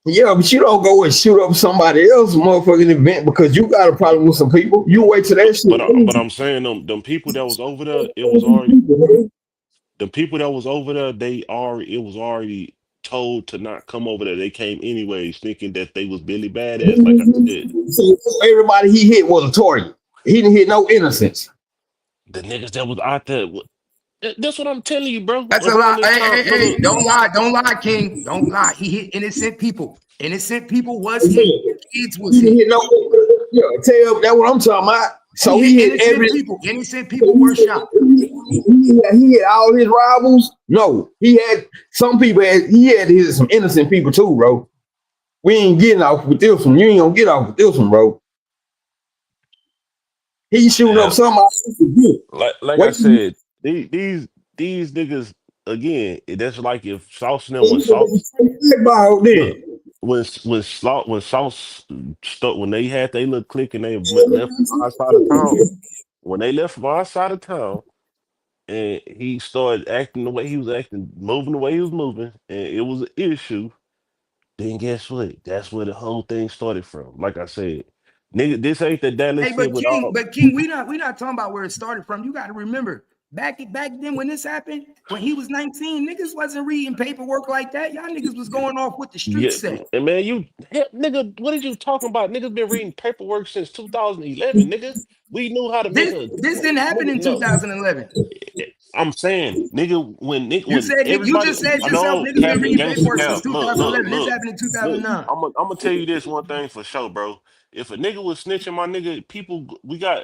Yeah, but you don't go and shoot up somebody else's motherfucking event because you got a problem with some people. You wait till that shit. But I'm saying them people that was over there, it was already the people that was over there. It was already told to not come over there. They came anyways, thinking that they was Billy Badass. Like I said, So everybody he hit was a target. He didn't hit no innocents. the niggas that was out there. That's what I'm telling you, bro. That's a lie. Hey, don't lie, King. Don't lie. He hit innocent people. Innocent people was hit. Kids was hit. Hit no, yeah, tell that's what I'm talking about. So he hit every people. Innocent people were shot. He hit all his rivals. No, he had some people. He had to hit some innocent people too, bro. We ain't getting off with this one. You ain't gonna get off with this one, bro. He shooting up somebody. Like I said, these niggas again. That's like if Sauce and them when they had they little clique and they left from our side of town. When they left from our side of town, and he started acting the way he was acting, moving the way he was moving, and it was an issue. Then guess what? That's where the whole thing started from. Like I said, nigga, this ain't the Dallas Hey, shit but King, we not talking about where it started from. You got to remember back then when this happened, when he was 19, niggas wasn't reading paperwork like that. Y'all niggas was going off what the streets said. And man, nigga, what are you talking about? Niggas been reading paperwork since 2011, nigga. We knew how to make this didn't happen in 2011. I'm saying, nigga, when you just said yourself, niggas been reading paperwork since 2011. This happened in 2009. I'm gonna tell you this one thing for sure, bro. If a nigga was snitching, my nigga,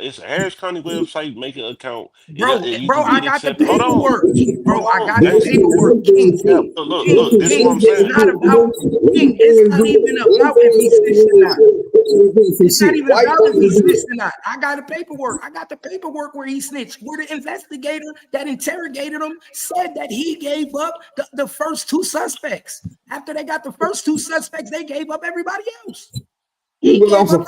it's a Harris County website, make an account. Bro, I got the paperwork. Bro, I got the paperwork. King, look, this is what I'm saying. It's not even about if he snitched or not. It's not even about if he snitched or not. I got the paperwork. I got the paperwork where he snitched, where the investigator that interrogated him said that he gave up the first two suspects. After they got the first two suspects, they gave up everybody else. He was on some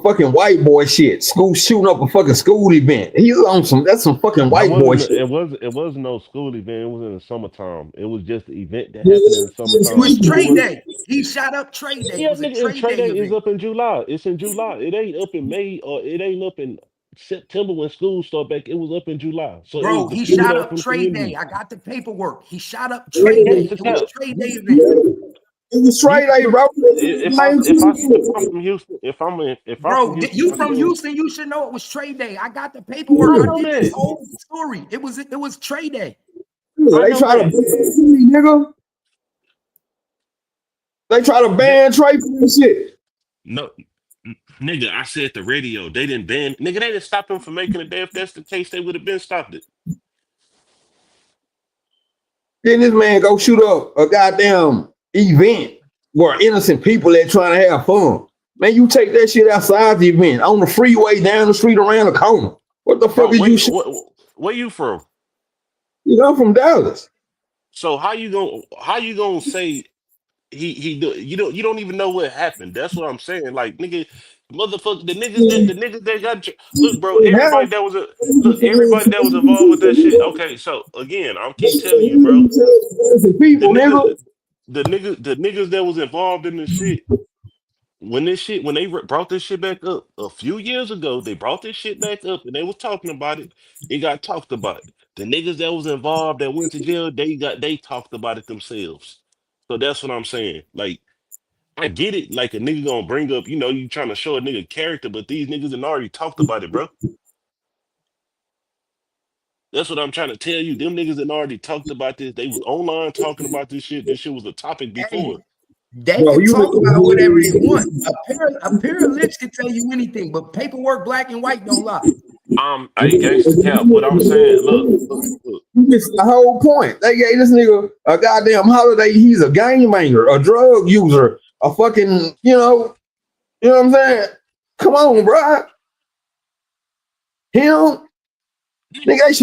fucking white boy shit. School shooting up a fucking school event. He was on that's some fucking white boy shit. It wasn't no school event. It was in the summertime. It was just the event that happened in the summertime. It was Trey Day. He shot up Trey Day. Yeah, nigga, Trey Day is up in July. It's in July. It ain't up in May or it ain't up in September when school start back. It was up in July. So bro, he shot up Trey Day. I got the paperwork. He shot up Trey Day. It was Trey Day event. It was straight A, bro. If I'm from Houston, Bro, you I from said, Houston? You should know it was trade day. I got the I paperwork. I know did this that. whole story. It was trade day. I They know try to that. ban me, nigga. They try to ban Trey for this shit. No, nigga, I said the radio. They didn't ban. Nigga, they didn't stop him from making it. If that's the case, they would have been stopped it. Then this man go shoot up a goddamn event where innocent people that trying to have fun. Man, you take that shit outside the event, on the freeway, down the street, around the corner. What the fuck Bro, is you shooting? where you from? You know, I'm from Dallas. So how you gonna say he do you don't even know what happened? That's what I'm saying. Like nigga, motherfucker, the niggas that got look, bro. Everybody that was involved with that shit. Okay, so again, I'll keep telling you, bro. The People, nigga. niggas, the niggas that was involved in this shit. When they brought this shit back up a few years ago, they brought this shit back up and they was talking about it. It got talked about. The niggas that was involved that went to jail, they talked about it themselves. So that's what I'm saying. Like, I get it. Like a nigga gonna bring up, you trying to show a nigga character, but these niggas had already talked about it, bro. That's what I'm trying to tell you. Them niggas had already talked about this. They was online talking about this shit. This shit was a topic before. Hey, they can talk about whatever they want. A pair of lips can tell you anything, but paperwork, black and white, don't lie. Hey, gangsta cap. What I'm saying, look. It's the whole point. They gave this nigga a goddamn holiday. He's a gangbanger, a drug user, a fucking, you know what I'm saying? Come on, bro. Him, nigga, they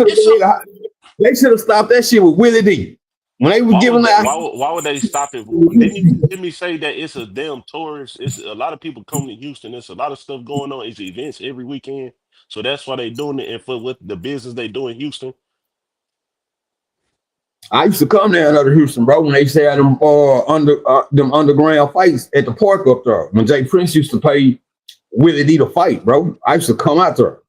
should have stopped that shit with Willie D. When they were giving that, why would they stop it? Didn't you hear me say that it's a damn tourist? It's a lot of people coming to Houston. There's a lot of stuff going on. It's events every weekend, so that's why they doing it. And for what the business they do in Houston, I used to come down to Houston, bro, when they had them them underground fights at the park up there. When Jay Prince used to pay Willie D to fight, bro. I used to come out there.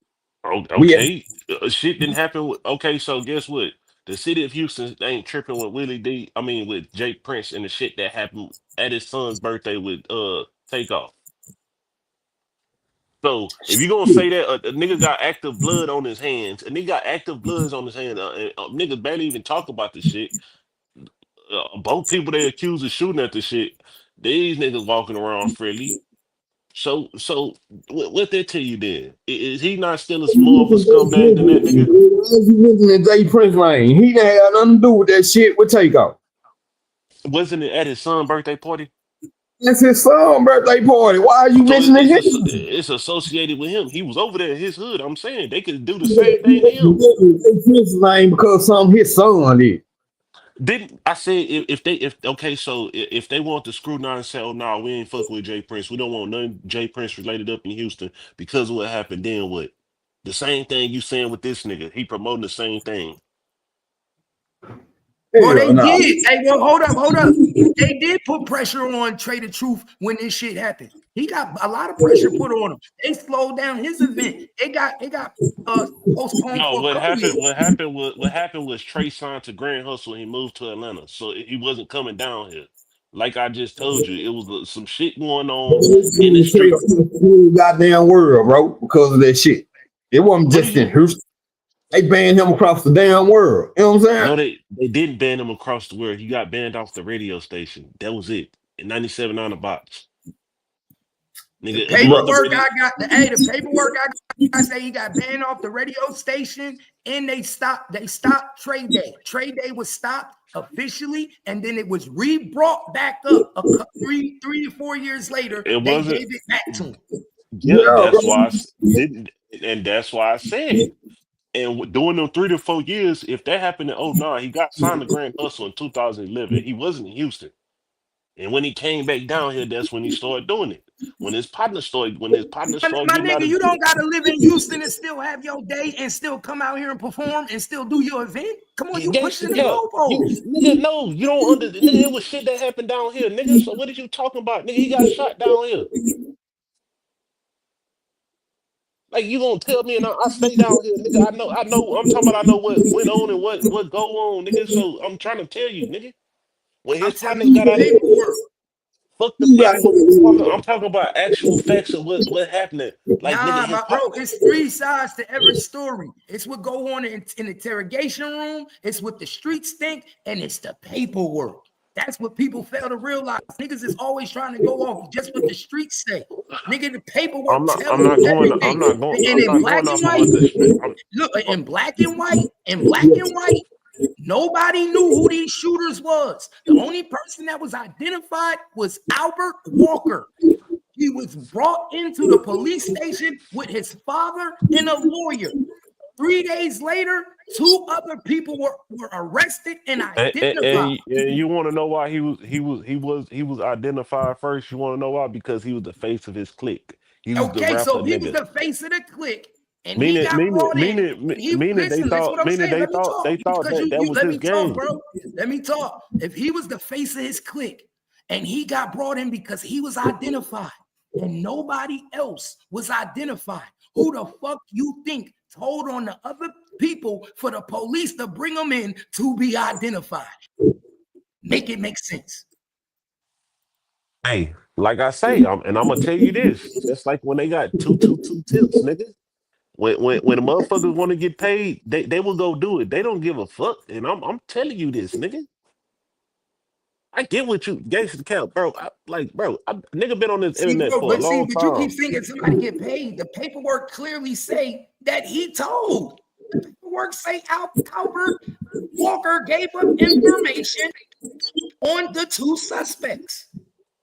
Okay, shit didn't happen. Okay, so guess what? The city of Houston ain't tripping with Willie D. I mean, with Jay Prince and the shit that happened at his son's birthday with Takeoff. So if you gonna say that a nigga got active blood on his hands, a nigga got active bloods on his hands, niggas barely even talk about this shit. Both people they accused of shooting at the shit, these niggas walking around freely. So what that tell you then? Is he not still as more of a scumbag than that nigga? You mentioning Jay Prince Lane. He didn't have nothing to do with that shit with Takeoff. Wasn't it at his son's birthday party? That's his son's birthday party. Why are you mentioning him? It's associated with him. He was over there in his hood. I'm saying they could do the same thing to him. Jay Prince Lane because his son did. Didn't I say if they want to screw down and say, oh no, we ain't fucking with Jay Prince. We don't want none Jay Prince related up in Houston because of what happened, then what? The same thing you saying with this nigga. He promoting the same thing. Well, they did. Hey, well, hold up. They did put pressure on Trey the Truth when this shit happened. He got a lot of pressure put on him. They slowed down his event. It got postponed. No, what happened was Trey signed to Grand Hustle and he moved to Atlanta. So he wasn't coming down here. Like I just told you, it was some shit going on in the street. Goddamn world, bro, because of that shit. It wasn't just in Houston. They banned him across the damn world. You know what I'm saying? No, they didn't ban him across the world. He got banned off the radio station. That was it. In 97 on the box. Nigga, the paperwork the paperwork I say he got banned off the radio station and they stopped Trade Day. Trade Day was stopped officially and then it was brought back up 3 to 4 years later. They gave it back to him. Yeah, that's why I said. And during them 3 to 4 years, if that happened in 2009, he got signed to Grand Hustle in 2011. He wasn't in Houston. And when he came back down here, that's when he started doing it. When his partner started my nigga, you don't gotta live in Houston and still have your day and still come out here and perform and still do your event. Come on, you pushing the goalposts. Nigga, no, you don't nigga, it was shit that happened down here, nigga. So what are you talking about? Nigga, he got shot down here. Like you gonna tell me and I stay down here, nigga. I know, I'm talking about I know what went on and what go on, nigga. So I'm trying to tell you, nigga. When his partner got out of Fuck the You got paperwork. I'm talking about actual facts of what happened. Like nigga, Nah, his my bro, pop. it's three sides to every story. It's what go on in the interrogation room, it's what the streets think, and it's the paperwork. That's what people fail to realize. Niggas is always trying to go off just what the streets say. Nigga, the paperwork tells I'm you not going. everything. And I'm in not black going and off of white, what the street. look, I'm, in black and white, nobody knew who these shooters was. The only person that was identified was Albert Walker. He was brought into the police station with his father and a lawyer. 3 days later, two other people were arrested and identified. and you want to know why he was identified first. You want to know why? Because he was the face of his clique. He was the Okay, rapper so he was nigga. the face of the clique, and he got brought in. And he listen what I'm saying. Let me talk they thought because that that you was let his me talk, game. bro. Let me talk. If he was the face of his clique, and he got brought in because he was identified, and nobody else was identified, who the fuck you think told on the other people for the police to bring them in to be identified? Make it make sense. Hey, like I say, and I'm gonna tell you this. Just like when they got two tips, nigga. When the motherfuckers want to get paid, they will go do it. They don't give a fuck. And I'm telling you this, nigga. I get what you gangster count, bro. Nigga been on this See, internet bro, for a but long you keep time. thinking somebody get paid. The paperwork clearly say that he told. The paperwork say Albert Walker gave up information on the two suspects.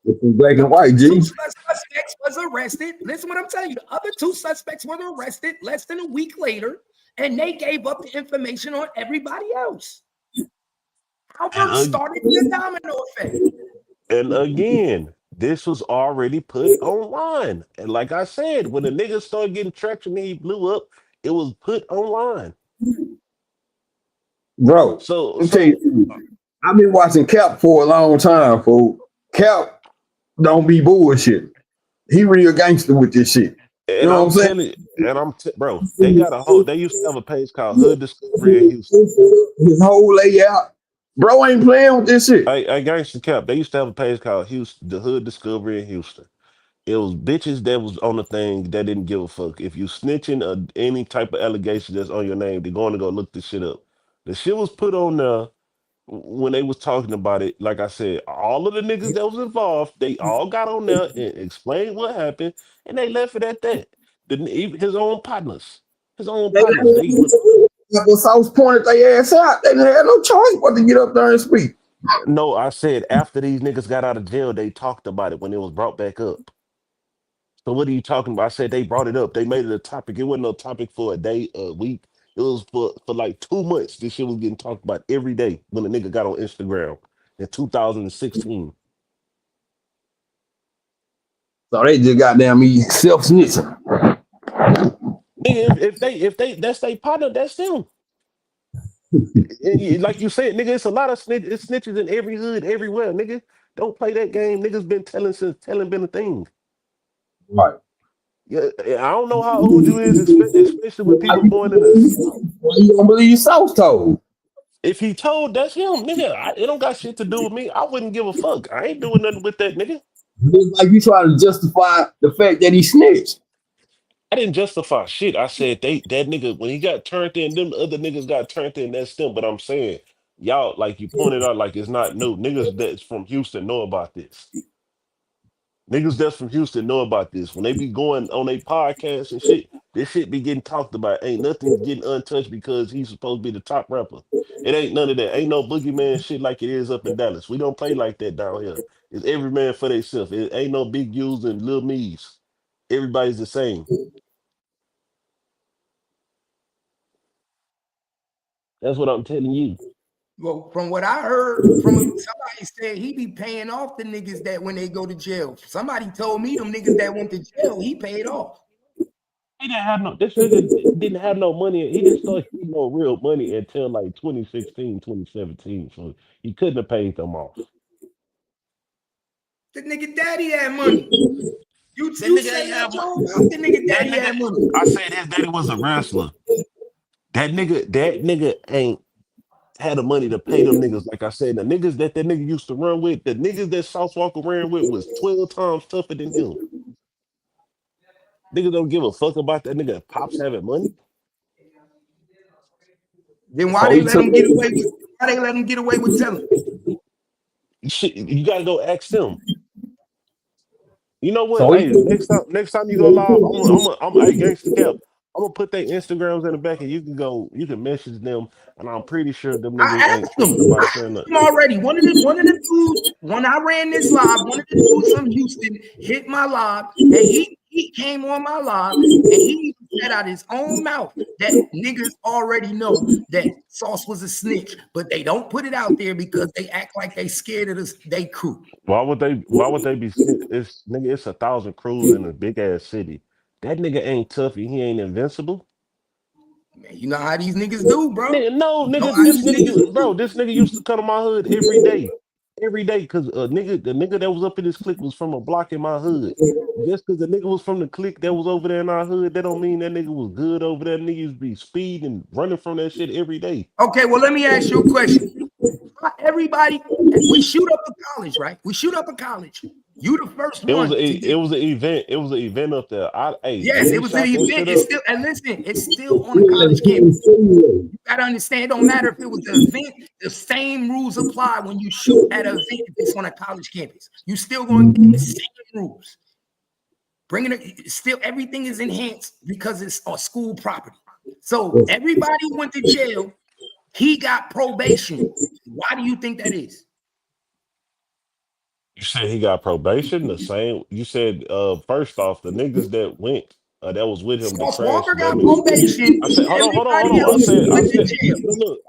It's in black and white, Two G. suspects was arrested. Listen what I'm telling you. The other two suspects were arrested less than a week later, and they gave up the information on everybody else. Albert And, started the domino effect. and again, this was already put online. And like I said, when the nigga started getting traction and he blew up, it was put online. Bro, So let me tell so you, I've been watching Cap for a long time, fool. Cap don't be bullshit. He real gangster with this shit. You and know I'm what I'm telling you, bro, they got a whole. They used to have a page called Hood Discovery in Houston. His whole layout. Bro ain't playing with this shit. I gangster cap. They used to have a page called Houston, the Hood Discovery in Houston. It was bitches that was on the thing that didn't give a fuck. If you snitching or any type of allegation that's on your name, they're going to go look this shit up. The shit was put on there when they was talking about it. Like I said, all of the niggas that was involved, they all got on there and explained what happened, and they left it at that. Even his own partners, They they would. the South pointed their ass out. They didn't have no choice but to get up there and speak. No, I said after these niggas got out of jail, they talked about it when it was brought back up. So what are you talking about? I said they brought it up. They made it a topic. It wasn't no topic for a day, a week. It was for like 2 months. This shit was getting talked about every day when the nigga got on Instagram in 2016. So they just goddamn me self snitching. Nigga, if they that's their partner, that's them. Like you said, nigga, it's a lot of it's snitches in every hood, everywhere. Nigga, don't play that game. Niggas been telling since telling been a thing. Right. Yeah, I don't know how old you is, especially with Why people born in the. you don't believe South told? If he told, that's him, nigga. It don't got shit to do with me. I wouldn't give a fuck. I ain't doing nothing with that, nigga. It's like you trying to justify the fact that he snitched. I didn't justify shit. I said that nigga when he got turned in, them other niggas got turned in. That's them. But I'm saying, y'all, like you pointed out, like it's not new. Niggas that's from Houston know about this. Niggas that's from Houston know about this. When they be going on their podcasts and shit, this shit be getting talked about. Ain't nothing getting untouched because he's supposed to be the top rapper. It ain't none of that. Ain't no boogeyman shit like it is up in Dallas. We don't play like that down here. It's every man for themselves. It ain't no big U's and little me's. Everybody's the same. That's what I'm telling you. Well, from what I heard from somebody said he be paying off the niggas that when they go to jail. Somebody told me them niggas that went to jail, he paid off. He didn't have no, this nigga didn't have no money. He didn't start getting no real money until like 2016, 2017. So he couldn't have paid them off. The nigga daddy had money. You That nigga said ain't that have your money. mouth, the nigga That daddy nigga, had money. I said his daddy was a wrestler. That nigga ain't. had the money to pay them niggas. Like I said, the niggas that nigga used to run with, the niggas that Sauce Walka ran with was 12 times tougher than him. Niggas don't give a fuck about that nigga Pops having money. Then why they let him get away with? Why they let him get away with telling? Shit, you gotta go ask them. You know what? So Hey, next time you go live, hey, Gangsta Cap. I'm gonna put their Instagrams in the back, and you can message them, and I'm pretty sure them niggas I ain't asked them. tripping about I saying asked nothing. them already. One of the dudes, when I ran this live, one of the dudes from Houston hit my live, and he came on my live, and he said out his own mouth that niggas already know that Sauce was a snitch, but they don't put it out there because they act like they scared of they crew. Why would they be? It's 1,000 crews in a big ass city. That nigga ain't tough and he ain't invincible. Man, you know how these niggas do, bro. Nigga, no, You know nigga, how these niggas do. this nigga used to come to my hood every day. Every day, cause the nigga that was up in this clique was from a block in my hood. Just cause the nigga was from the clique that was over there in our hood, that don't mean that nigga was good over there. Nigga used to be speeding, running from that shit every day. Okay, well, let me ask you a question. Everybody, we shoot up a college, right? We shoot up a college. You the first It was one to get. it was an event. It was an event up there. Yes, When it we was an shot that event. shit It's up, still, and listen, it's still on a college campus. You gotta understand, it don't matter if it was an event, the same rules apply when you shoot at an event if it's on a college campus. You still gonna get the same rules. Bringing it, still everything is enhanced because it's on school property. So everybody who went to jail, he got probation. Why do you think that is? you said he got probation. The same. You said first off, the niggas that went that was with him to Sauce crash Walker that got nigga. probation. I said, hold Everybody on. else went to jail. Look,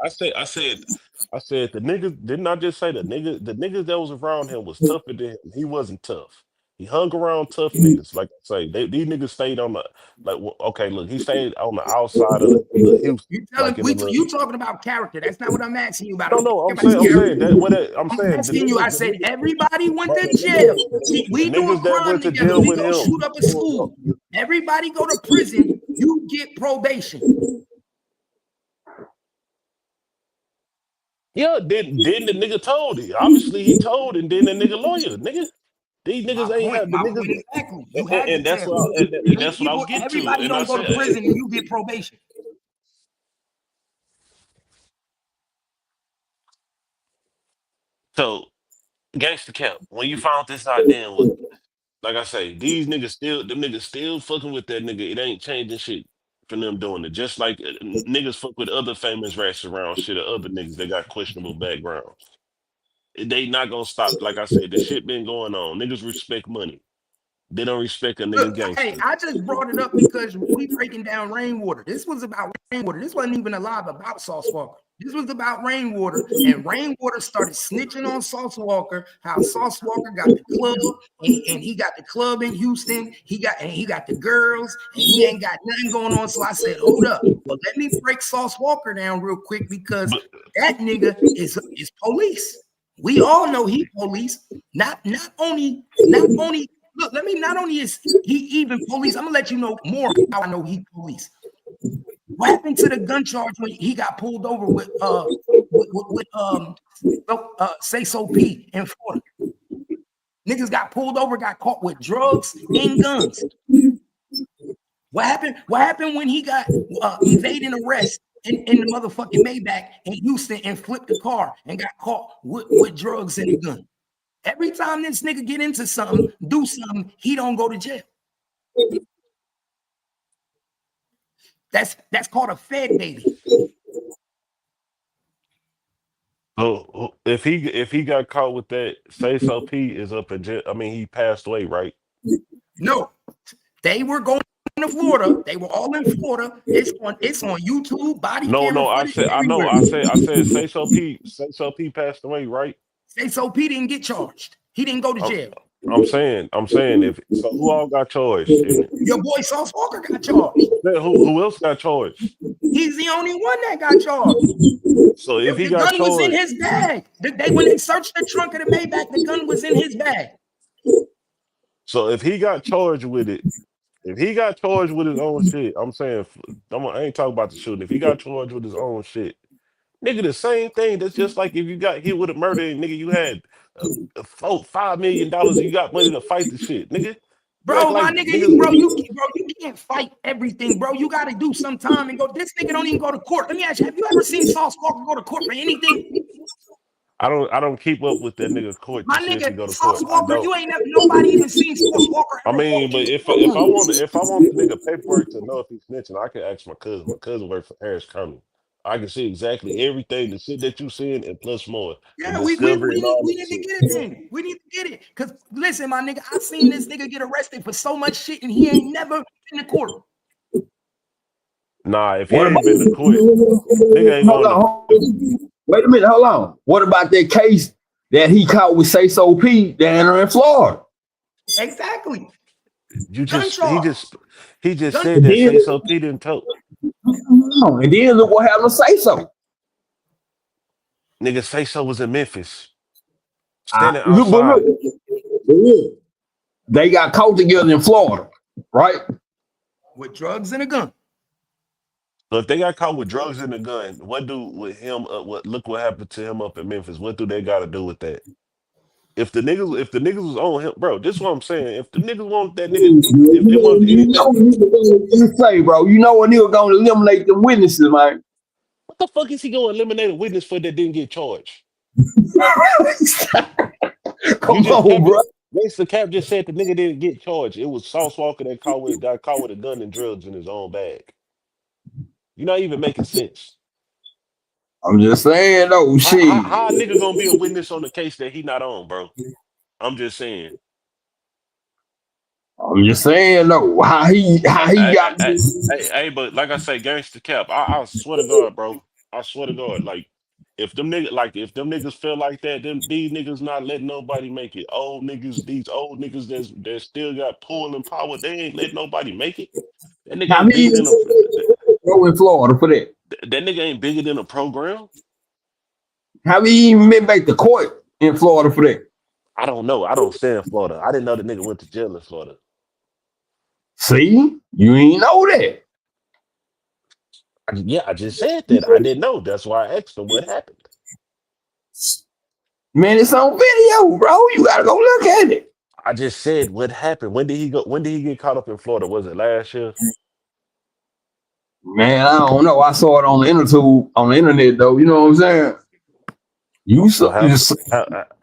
I said the niggas. Didn't I just say the niggas that was around him was tougher than him? He wasn't tough. He hung around tough niggas. Like I say, these niggas stayed on the okay. Look, he stayed on the outside of the Houston, You tell him like in the little. you talking about character. That's not what I'm asking you about. I No, don't no, care about his I'm character. saying that what I'm I'm saying asking you. I the said niggas, everybody went bro, to jail. the We do a niggas that crime went to together. jail We with go him. shoot up a school. Everybody go to prison. You get probation. Yeah, then the nigga told it. Obviously he told, and then the nigga lawyer, nigga. These niggas ain't have the My niggas, point exactly. You had to and that's tell. what and that's what I was getting to. Everybody And I don't go said, to prison and you get probation. so gangster cap. When you found this out, then what? Like I say, them niggas still fucking with that nigga. It ain't changing shit for them doing it. Just like niggas fuck with other famous rats around shit or other niggas that got questionable backgrounds. They not gonna stop. Like I said, the shit been going on. Niggas respect money. They don't respect a nigga Look, hey, gangster. I just brought it up because we breaking down rainwater. This was about rainwater. This wasn't even a live about Sauce Walker. This was about rainwater, and rainwater started snitching on Sauce Walker. How Sauce Walker got the club, and he got the club in Houston. He got the girls, and he ain't got nothing going on. So I said, hold up, but let me break Sauce Walker down real quick because But that nigga is police. We all know he police. Not only. Look, let me not only is he even police, I'm gonna let you know more how I know he police. What happened to the gun charge when he got pulled over with Say So P in Florida? Niggas got pulled over, got caught with drugs and guns. What happened? What happened when he got evading arrest in the motherfucking Maybach in Houston and flipped the car and got caught with drugs and a gun? Every time this nigga get into something, do something, he don't go to jail. That's called a Fed baby. so if he got caught with that, say so P is up in jail. I mean, he passed away, right? No, they were going to Florida. They were all in Florida. It's on YouTube, body No, camera no, footage I know, everywhere. I said say so P passed away, right? Say So P didn't get charged. He didn't go to I'm, jail. I'm saying if so, who all got charged in it? Your boy Sauce Walker got charged. Then who else got charged? He's the only one that got charged. So if he The got gun was in charged, his bag. When they searched the trunk of the Maybach, the gun was in his bag. so if he got charged with it, if he got charged with his own shit, I'm saying I ain't talking about the shooting. If he got charged with his own shit, Nigga, the same thing. That's just like if you got hit with a murder and nigga, you had $5 million, you got money to fight the shit, nigga. You act Bro, my like nigga, niggas. you can't fight everything, bro. You got to do some time and go. This nigga don't even go to court. Let me ask you, have you ever seen Sauce Walka go to court for anything? I don't keep up with that nigga court to My see if he nigga, go to Sauce court. I Walka, don't. you ain't never, nobody even seen Sauce Walker I ever mean, but fucking. if I want the nigga paperwork to know if he's snitching, I can ask my cousin. My cousin works for Harris County. I can see exactly everything, the shit that you seeing, and plus more. The Yeah, discovery and all we that need to shit. get it then. We need to get it. Cause listen, my nigga, I seen this nigga get arrested for so much shit and he ain't never been to court. Nah, if he What about? ain't been to court, nigga ain't Hold going to. on. Wait a minute. Hold on. What about that case that he caught with Say So P down there in Florida? Exactly. You Gun just charge. he just Gun. said And that then, say so P didn't talk. and then look what happened to Say So. Nigga say so was in Memphis. Standing But outside. look, they got caught together in Florida, right? With drugs and a gun. So if they got caught with drugs and a gun, what do with him what look what happened to him up in Memphis? What do they gotta do with that? If the niggas was on him, bro, this is what I'm saying. If the niggas want that nigga, if they want You anything, know what you say, bro. You know a nigga gonna eliminate the witnesses, man. what the fuck is he gonna eliminate a witness for that didn't get charged? You Come just on, kept bro. it. Gangsta Cap just said the nigga didn't get charged. It was Sauce Walker that got caught with a gun and drugs in his own bag. You're not even making sense. I'm just saying, though, shit. How a nigga gonna be a witness on the case that he not on, bro? I'm just saying. I'm just saying, though, how he Hey, got hey, this. but like I say, Gangsta Cap, I swear to God, bro. I swear to God, like if them niggas feel like that, them these niggas not letting nobody make it. These old niggas that still got pull and power, they ain't letting nobody make it. That nigga How ain't many bigger than go in Florida for that? that nigga ain't bigger than a program. How many even been back to court in Florida for that? I don't know. I don't stay in Florida. I didn't know the nigga went to jail in Florida. See, you ain't know that. Yeah, I just said that. I didn't know. That's why I asked him what happened. Man, it's on video, bro. You gotta go look at it. I just said what happened. When did he go? When did he get caught up in Florida? Was it last year? Man, I don't know. I saw it on the internet though. You know what I'm saying? You So saw, you saw,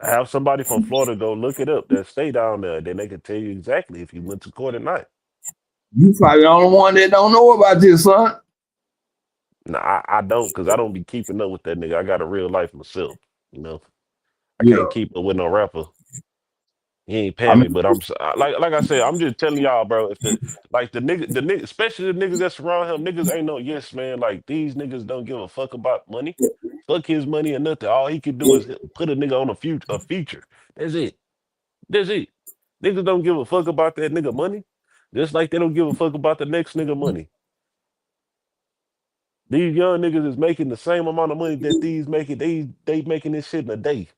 have somebody from Florida go look it up that stay down there. Then they can tell you exactly if you went to court or not. you probably the only one that don't know about this, son. No, I don't because I don't be keeping up with that nigga. I got a real life myself. You know, I Yeah. can't keep up with no rapper. He ain't I paying me, mean, but like I said, I'm just telling y'all, bro. If the nigga, especially the niggas that surround him, niggas ain't no yes man. Like these niggas don't give a fuck about money, fuck his money or nothing. All he can do is put a nigga on a feature. That's it. That's it. Niggas don't give a fuck about that nigga money, just like they don't give a fuck about the next nigga money. These young niggas is making the same amount of money that these making. They making this shit in a day.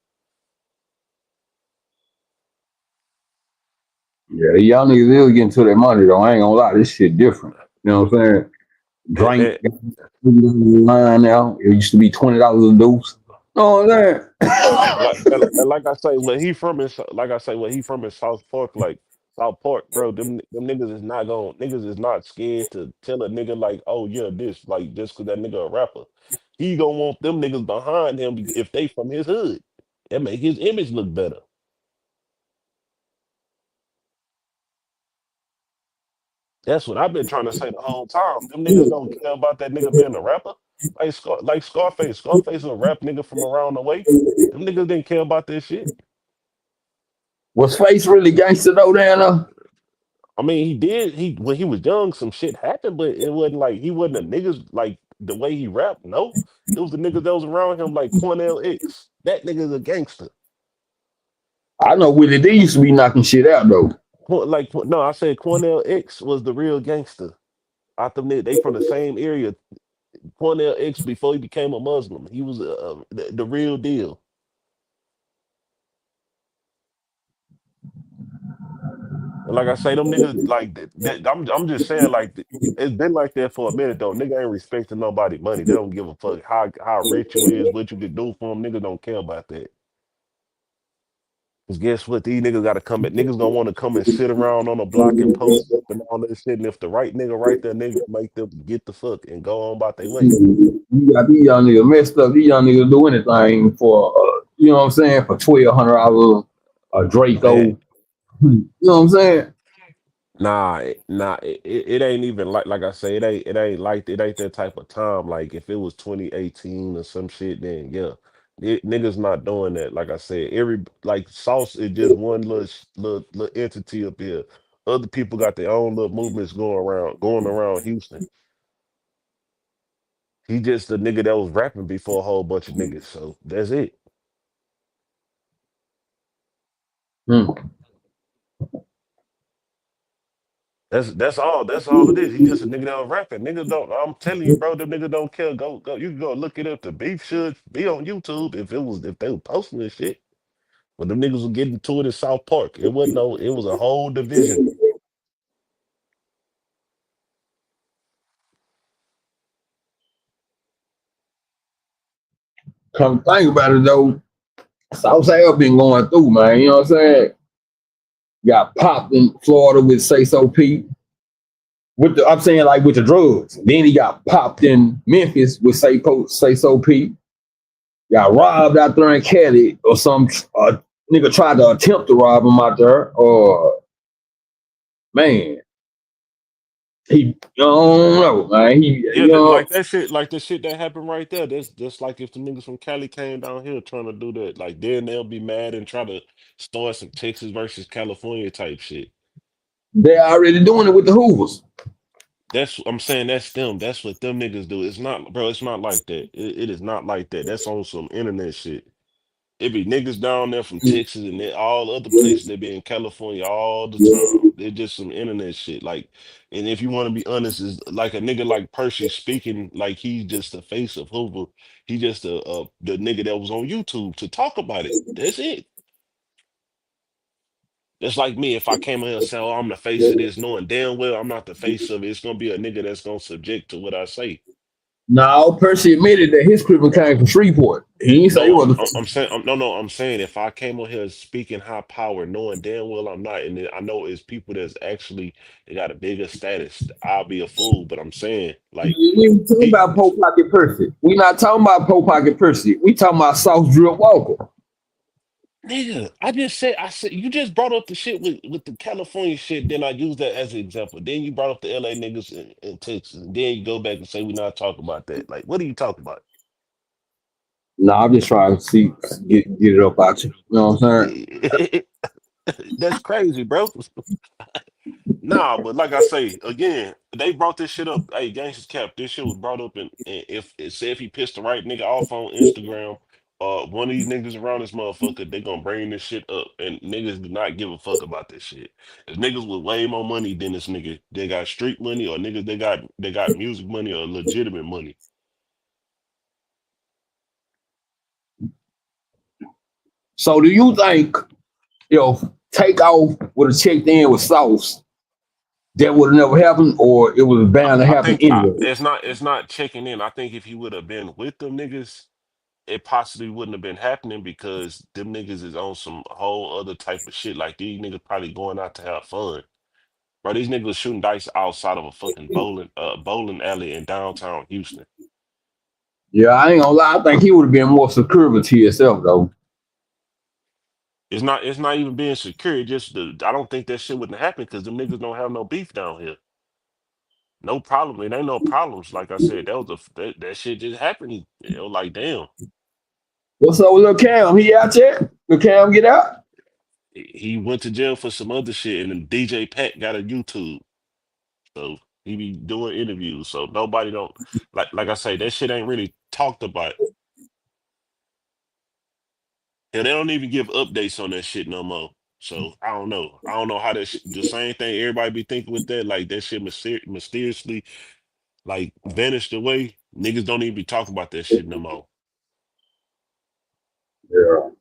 yeah, y'all niggas will get into their money though. I ain't gonna lie, this shit different. You know what I'm saying? And, Drink and, line now. It used to be $20 a deuce. You know what I'm saying? and like I say, where he from is like I say, where he from is South Park, like South Park, bro. Them niggas is not going. Niggas is not scared to tell a nigga like, oh yeah, this like just cause that nigga a rapper. He gonna want them niggas behind him if they from his hood. That make his image look better. That's what I've been trying to say the whole time. Them niggas don't care about that nigga being a rapper. Like Scarface. Scarface is a rap nigga from around the way. Them niggas didn't care about that shit. Was Face really gangster though, down there? I mean, he did. He when he was young, some shit happened, but it wasn't like he wasn't a niggas like the way he rapped. No, it was the niggas that was around him, like Cornell X. That nigga's a gangster. I know Willie D used to be knocking shit out though. No, I said Cornell X was the real gangster. Out them they from the same area. Cornell X before he became a Muslim, he was the real deal. like I say, them niggas like that, I'm just saying like it's been like that for a minute though. Nigga ain't respecting nobody money. They don't give a fuck how rich you is, what you can do for them. Niggas don't care about that. Cause guess what? These niggas gotta come at niggas gonna want to come and sit around on the block and post up and all that shit. And if the right nigga right there, nigga make them get the fuck and go on about their way. You got these young niggas messed up. These young niggas do anything for, you know what I'm saying, for $1,200 a Man, Draco. You know what I'm saying? It ain't even like I say, it ain't that type of time. Like if it was 2018 or some shit, then yeah. Niggas not doing that. Like I said, every like Sauce is just one little entity up here. Other people got their own little movements going around Houston. He just the nigga that was rapping before a whole bunch of niggas. So that's it. Hmm. That's all. That's all it is. He just a nigga that was rapping. Niggas don't. I'm telling you, bro. Them niggas don't care. Go. You can go look it up. The beef should be on YouTube if they were posting this shit. But them niggas were getting to it in South Park. It wasn't no. It was a whole division. Come think about it though, Southside been going through, man. You know what I'm saying? Got popped in Florida with Say So Pete. I'm saying like with the drugs. Then he got popped in Memphis with Say So Pete. Got robbed out there in Cali or some nigga tried to attempt to rob him out there. Or man, I don't know, man. Yeah, like that shit, like the shit that happened right there. That's just like if the niggas from Cali came down here trying to do that. Like then they'll be mad and try to start some Texas versus California type shit. They already doing it with the Hoovers. I'm saying that's them. That's what them niggas do. It's not, bro. It's not like that. It is not like that. That's on some internet shit. It be niggas down there from Texas and then all other places that be in California all the time. They're just some internet shit. Like, and if you want to be honest, is like a nigga like Percy speaking like he's just the face of Hoover. He just the nigga that was on YouTube to talk about it. That's it. That's like me if I came in here and said, "Oh, I'm the face of this," knowing damn well I'm not the face of it. It's gonna be a nigga that's gonna subject to what I say. Now Percy admitted that his crib came from Shreveport. He didn't say he No, was I'm saying no, I'm saying if I came on here speaking high power, knowing damn well I'm not, and then I know it's people that's actually they got a bigger status, I'll be a fool. But I'm saying like we ain't talking he, about Poe Pocket Percy. We not talking about Poe Pocket Percy. We talking about Sauce Walka. nigga, I said you just brought up the shit with the California shit, then I used that as an example. Then you brought up the LA niggas in Texas, and then you go back and say we not talking about that. Like, what are you talking about? No, I'm just trying to get it up out you. You know what I'm saying? That's crazy, bro. Nah, but like I say again, they brought this shit up. Hey, Gangsta's Cap, this shit was brought up, and if it said if he pissed the right nigga off on Instagram, one of these niggas around this motherfucker, they gonna bring this shit up, and niggas do not give a fuck about this shit. There's niggas with way more money than this nigga. They got street money, or niggas they got music money or legitimate money. So do you think Takeoff would have checked in with Sauce, that would have never happened, or it was bound to I happen think anyway? it's not checking in. I think if he would have been with them niggas, it possibly wouldn't have been happening because them niggas is on some whole other type of shit. Like these niggas probably going out to have fun. Bro, these niggas shooting dice outside of a fucking bowling alley in downtown Houston. Yeah, I ain't gonna lie. I think he would have been more secure to himself though. It's not even being secure. I don't think that shit wouldn't happen because them niggas don't have no beef down here. No problem. It ain't no problems. Like I said, that shit just happened. It was like damn. What's up with Lil Cam? He out there? Lil Cam get out? He went to jail for some other shit, and then DJ Pat got a YouTube. So he be doing interviews. So nobody don't like I say, that shit ain't really talked about. And they don't even give updates on that shit no more. So I don't know. I don't know how the same thing everybody be thinking with that, like that shit mysteriously like vanished away. Niggas don't even be talking about that shit no more. Yeah.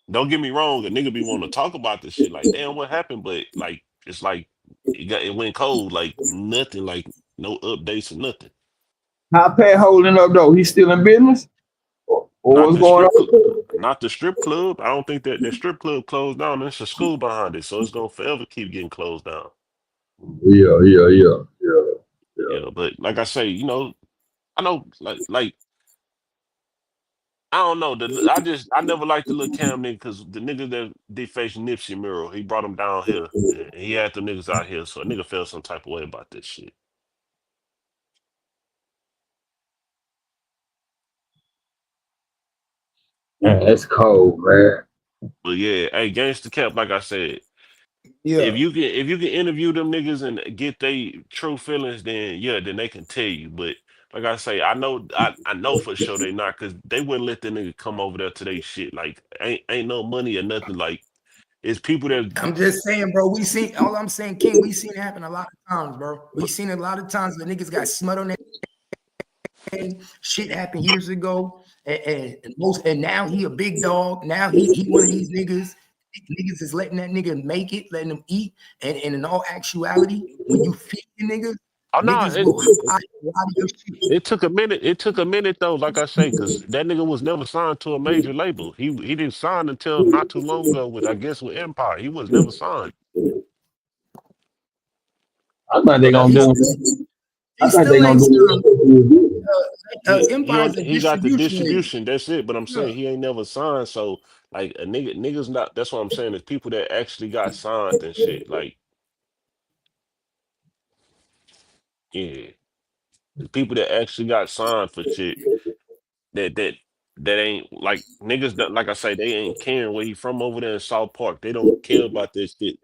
Don't get me wrong, a nigga be wanting to talk about this shit like damn what happened, but like it's like it went cold, like nothing, like no updates or nothing. How Pat holding up though? He's still in business? Or Not what's the going strip, on? not the strip club. I don't think that the strip club closed down. There's a school behind it, so it's gonna forever keep getting closed down. Yeah. Yeah, but like I say, I know, like I don't know. I never liked the little Cam nigga because the nigga that defaced Nipsey mural, he brought him down here. And he had them niggas out here, so a nigga felt some type of way about this shit. Man, that's cold, man. But yeah, hey, Gangsta Cap, like I said, Yeah. if you can interview them niggas and get their true feelings, then yeah, then they can tell you. But like I say, I know for sure they not, because they wouldn't let the nigga come over there to they shit. Like ain't no money or nothing. Like it's people that I'm just saying, bro. All I'm saying, King, we seen it happen a lot of times, bro. We seen it a lot of times the niggas got smut on their shit happened years ago. And now he a big dog. Now he one of these niggas. Niggas is letting that nigga make it, letting him eat. And in all actuality, when you feed the niggas, oh no, niggas will hide your shit. it took a minute. It took a minute though, like I say, because that nigga was never signed to a major label. He didn't sign until not too long ago with Empire. He was never signed. I thought they gonna do it. He still ain't signed. Empire's a He got the distribution. distribution. That's it. But I'm saying he ain't never signed. So like a niggas not. That's what I'm saying. Is people that actually got signed and shit. Like yeah, the people that actually got signed for shit. That ain't like niggas that, like I say, they ain't caring where he from over there in South Park. They don't care about this shit.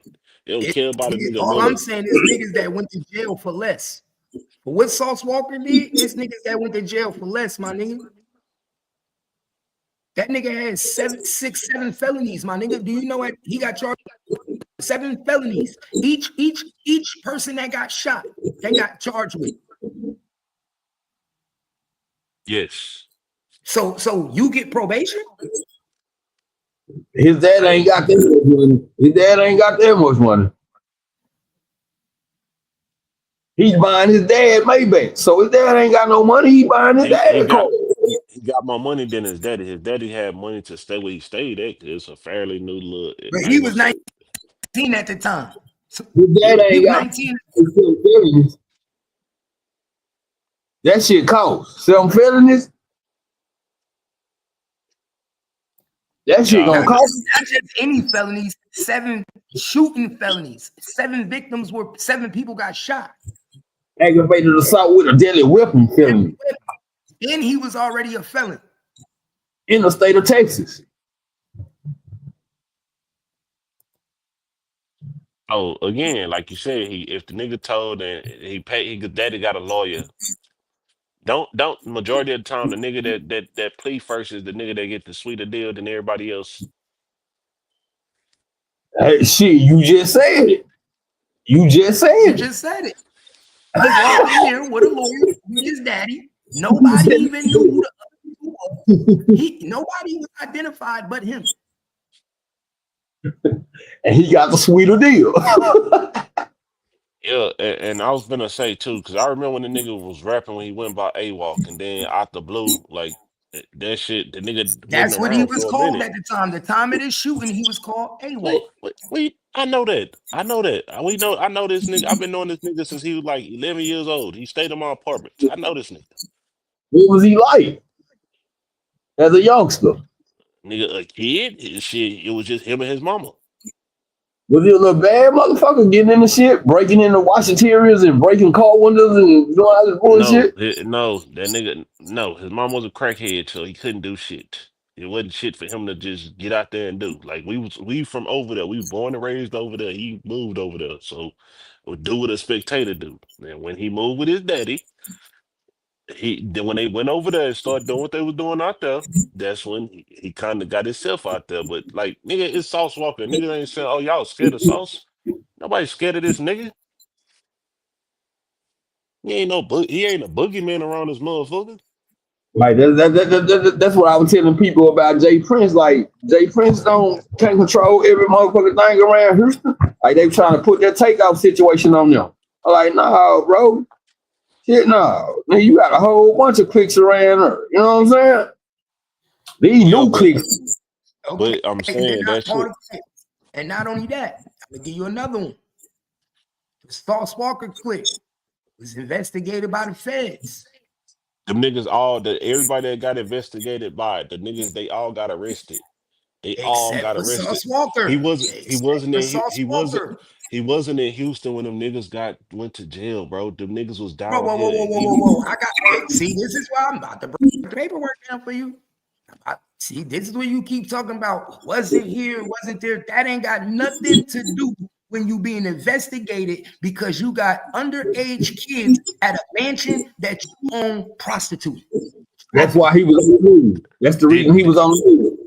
They don't care about a nigga All money. I'm saying is niggas that went to jail for less. But what Sauce Walka did, it's niggas that went to jail for less, my nigga. That nigga had 7 felonies, my nigga. Do you know what he got charged? 7 felonies. Each person that got shot, they got charged with. Yes. So you get probation? His dad ain't got that much money. His dad ain't got that much money. He's buying his dad Maybach. So his dad ain't got no money. He buying his dad car. He got more money than his daddy. His daddy had money to stay where he stayed at. It's a fairly new look. But he was 19 at the time. So his dad ain't got 19. That shit costs. 7 felonies. That shit gonna cost. Not just any felonies, 7 shooting felonies. 7 victims were 7 people got shot. Aggravated assault with a deadly weapon felony. And he was already a felon. In the state of Texas. Oh, again, like you said, if the nigga told and he paid, his daddy got a lawyer. Don't majority of the time the nigga that plea first is the nigga that get the sweeter deal than everybody else. Hey, shit, you just said it. You just said it. He walked in here with a lawyer, with his daddy. Nobody even knew who the other was. Nobody was identified but him. And he got the sweeter deal. Yeah, and I was gonna say too, because I remember when the nigga was rapping when he went by A-Walk, and then out the blue, like that shit, the nigga. That's what he was called at the time. The time of his shooting, he was called A-Walk. I know that. I know this nigga. I've been knowing this nigga since he was like 11 years old. He stayed in my apartment. I know this nigga. What was he like as a youngster? Nigga, a kid? Shit, it was just him and his mama. Was he a little bad motherfucker getting in the shit, breaking into wash interiors and breaking car windows and doing all this bullshit? No, that nigga, no. His mom was a crackhead, so he couldn't do shit. It wasn't shit for him to just get out there and do. Like we from over there. We born and raised over there. He moved over there, so we'll do what a spectator do. And when he moved with his daddy, when they went over there and started doing what they was doing out there, that's when he kind of got himself out there. But like, nigga, it's Sauce Walka. Nigga ain't saying, "Oh, y'all scared of Sauce." Nobody's scared of this nigga. He ain't a boogeyman around this motherfucker. Like that's what I was telling people about Jay Prince. Like Jay Prince can't control every motherfucking thing around Houston. Like they were trying to put that takeoff situation on them. I'm like, no, bro. Shit, no. Man, you got a whole bunch of clicks around her. You know what I'm saying? These Yeah, new clicks. Okay, but I'm and they're saying not that part shit. of it. And not only that, I'm gonna give you another one. The Sauce Walka clique was investigated by the feds. Them niggas all everybody that got investigated by it, the niggas they all got arrested. They all Except got for arrested. Sauce Walker. He Except wasn't for in Sauce Walker. he wasn't in Houston when them niggas went to jail, bro. Them niggas was Whoa, down whoa, whoa, here whoa, and whoa, he whoa, was whoa. See, this is why I'm about to break the paperwork down for you. See, this is what you keep talking about. Wasn't here, wasn't there. That ain't got nothing to do when you being investigated because you got underage kids at a mansion that you own prostituting. That's why he was on the news. That's the reason he did, was on the news.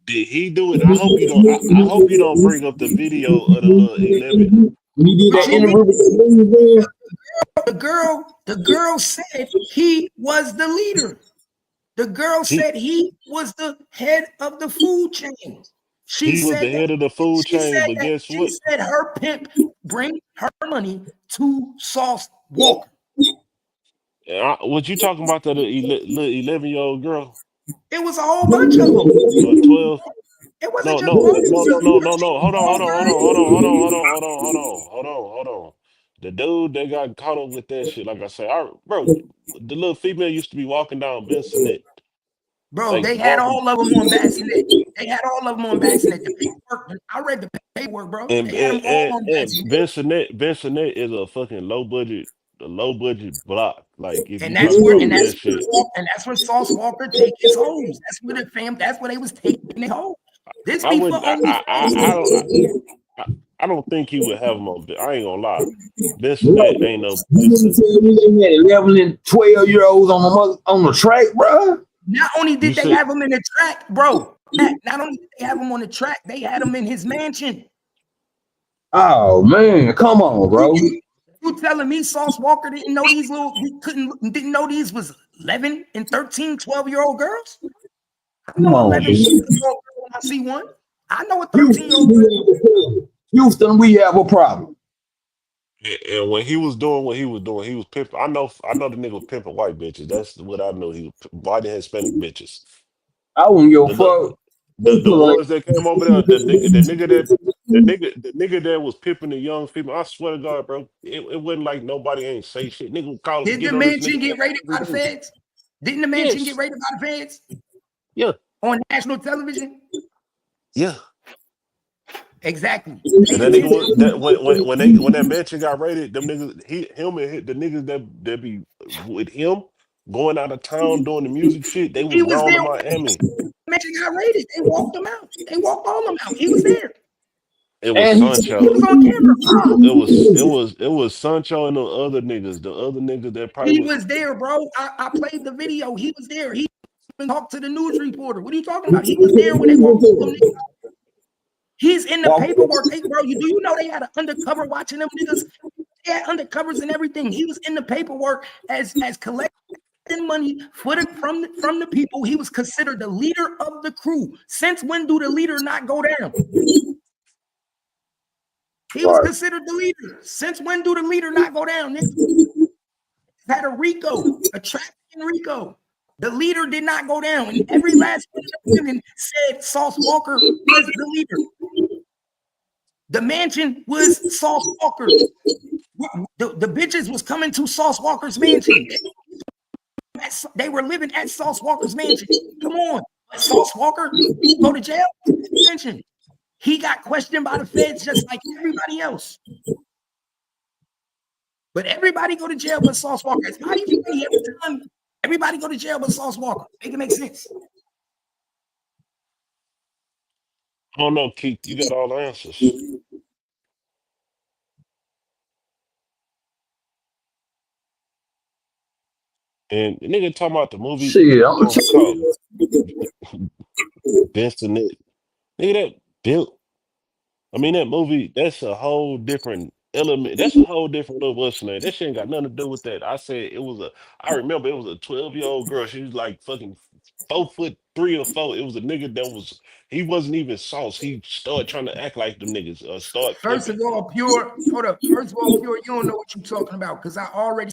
did he do it? I hope you don't I hope you don't bring up the video of the little 11. When he did What that you mean? interview with the news, The girl said he was the leader. The girl He said he was the head of the food chain. She he was said the that head of the food chain, but guess she what? said her pimp bring her money to Sauce Walker. Was you talking about the little 11-year-old girl It was a whole bunch of them. or 12? It wasn't No, just no, one. It no, was no, a no, no, bunch no. of Hold on, hold small on, hold on, girls. hold on, hold on, hold on, hold on, hold on, hold on, hold on. The dude that got caught up with that shit, like I said, bro, the little female used to be walking down Bensonet, Bro, like they had walking, all of them on Bassinet. They had all of them on Bassinet. The paperwork, I read the paperwork, bro. and They had them all on and Bassinet. Bensonet is a fucking low budget block. Like if you And that's talking where about that shit, Sauce Walker take his hoes. That's where that's where they was taking their hoes. This I before wouldn't, I don't, OnlyFans. I, I don't think he would have them on. I ain't gonna lie, Bensonet bro, ain't no you place mean to. to tell me they had 11 and 12-year-olds on the track, bro? Not only You did they said have him in the track, bro. Not only did they have him on the track, they had him in his mansion. Oh man, come on, bro. You telling me Sauce Walker didn't know these didn't know these was 11 and 13, 12-year-old girls? I Come know on, 11 dude. year old girl when I see one. I know a 13-year-old. Houston, we have a problem. Houston, we have a problem. and when he was doing what he was doing, he was pimping. I know the nigga was pimping white bitches. That's what I know. He was white and Hispanic bitches. I wouldn't give a The the fuck. He the put like, ones that came over there, the nigga that was pimping the young female. I swear to God, bro, it wasn't like nobody ain't say shit. Nigga would call Did the get on this mansion nigga get raided every by the day. feds? Didn't the mansion get Yes, raided by the feds yeah, on national television? yeah. Exactly. And Pay that nigga attention. was that when that mansion got raided, them niggas the niggas that be with him going out of town doing the music shit, they He was was gone to there Miami. when the mansion got raided. They walked them out. They walked all them out. He was there. It was and he said, He Sancho. was on camera. It was Sancho and the other niggas that probably He was. was there, bro. I played the video. He was there. He even talked to the news reporter. What are you talking about? He was there when they walked them niggas. He's in the walk, paperwork. Hey, bro, do you know they had an undercover watching them niggas? They had undercovers and everything. He was in the paperwork as collecting money from the people. He was considered the leader of the crew. Since when do the leader not go down? He was right. considered the leader. Since when do the leader not go down? Nigga? Had a RICO, a trafficking RICO. The leader did not go down. And every last one of the women said Sauce Walker was the leader. The mansion was Sauce Walker's. The bitches was coming to Sauce Walker's mansion. They were living at Sauce Walker's mansion. Come on. Sauce Walker go to jail? Attention. He got questioned by the feds just like everybody else. But everybody go to jail but Sauce Walker. It's not even funny every time. Everybody go to jail but Sauce Walker. Make it make sense. I don't know, Keith. You got all the answers. And the nigga talking about the movie Shit, I'm gonna called Benson. Nigga, that built. I mean, that movie, that's a whole different element. That's a whole different little what's name. That shit ain't got nothing to do with that. I remember it was a 12-year-old girl. She was like fucking 4 foot 3 or 4. It was a nigga that he wasn't even Sauce. He started trying to act like them niggas. Start First pimping. of all, Pure, hold up. First of all, Pure, you don't know what you're talking about because I already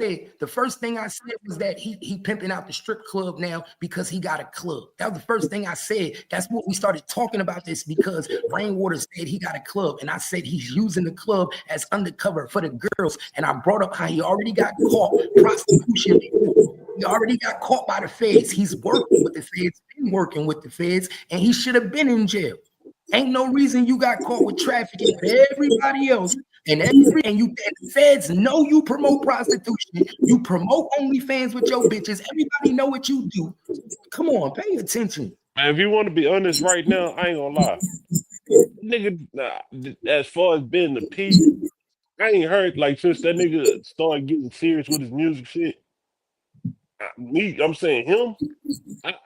said the first thing I said was that he pimping out the strip club now because he got a club. That was the first thing I said. That's what we started talking about this because Rainwater said he got a club, and I said he's using the club as undercover for the girls. And I brought up how he already got caught prostitution before. He already got caught by the feds. He's working with the feds, been working with the feds, and he should have been in jail. Ain't no reason you got caught with trafficking with everybody else. And the feds know you promote prostitution. You promote OnlyFans with your bitches. Everybody know what you do. Come on, pay attention. Man, if you want to be honest right now, I ain't gonna lie. Nigga, as far as being the P, I ain't heard like since that nigga started getting serious with his music shit. I'm saying him.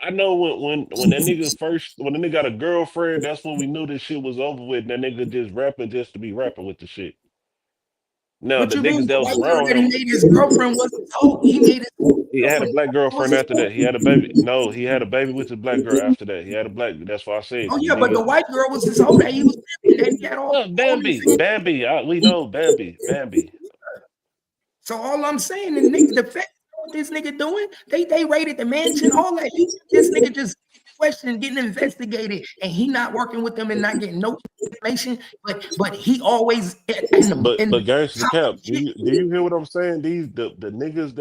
I know when that nigga when the nigga got a girlfriend, that's when we knew this shit was over with. And that nigga just rapping just to be rapping with the shit. Now What the you mean? niggas The that was white girl around that he him, made his girlfriend wasn't told. He made his he had a girlfriend. black girlfriend after that. He had a baby. No, he had a baby with his black girl after that. He had a black. That's why I said Oh the yeah, but the nigga. white girl was his hoe that he was pimping. That he had all Bambi, these. Bambi. We know Bambi. So all I'm saying, the fact what this nigga doing, they raided the mansion, all that. This nigga just questioned, getting investigated, and he not working with them and not getting no information. But he always But gangster top cap, of do shit. you hear what I'm saying? The niggas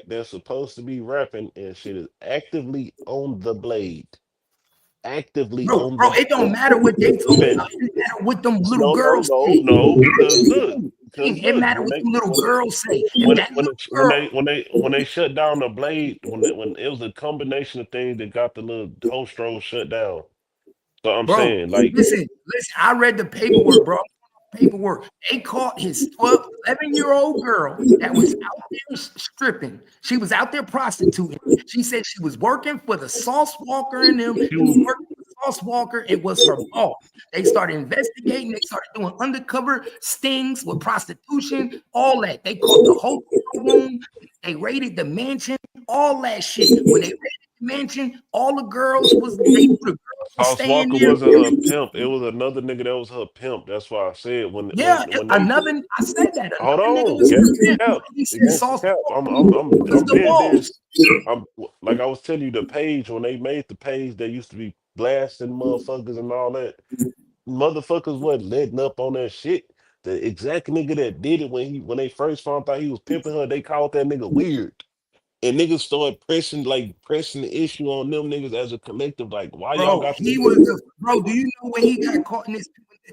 that's supposed to be rapping and shit is actively on the blade. Actively Bro, on the it don't matter what they talking pimping. about. It matter what them little No, no, girls no, say. no, because look, It matter what them little girls say. If that little girl, when they shut down the blade, when it was a combination of things that got the little host road shut down. So I'm bro, saying, like, listen, I read the paperwork, bro. Paperwork. They caught his 11-year-old girl that was out there stripping. She was out there prostituting. She said she was working for the Sauce Walker and them. She was working for Sauce Walker. It was her boss. They started investigating. They started doing undercover stings with prostitution, all that. They caught the whole room. They raided the mansion, all that shit. When they raided the mansion, all the girls they knew the girls was Sauce staying Walka there. wasn't her pimp. It was another nigga that was her pimp. That's why I said Yeah, when they another. I said that hold another nigga on, was gangster him. cap, He said gangster Sauce cap. was I'm the being boss. this. I'm like I was telling you the page when they made the page that used to be blasting motherfuckers and all that. Motherfuckers wasn't letting up on that shit. The exact nigga that did it when they first found out he was pimping her, they called that nigga weird. And niggas started pressing the issue on them niggas as a collective. Like, why y'all Bro, got he the was the bro. Do you know when he got caught in this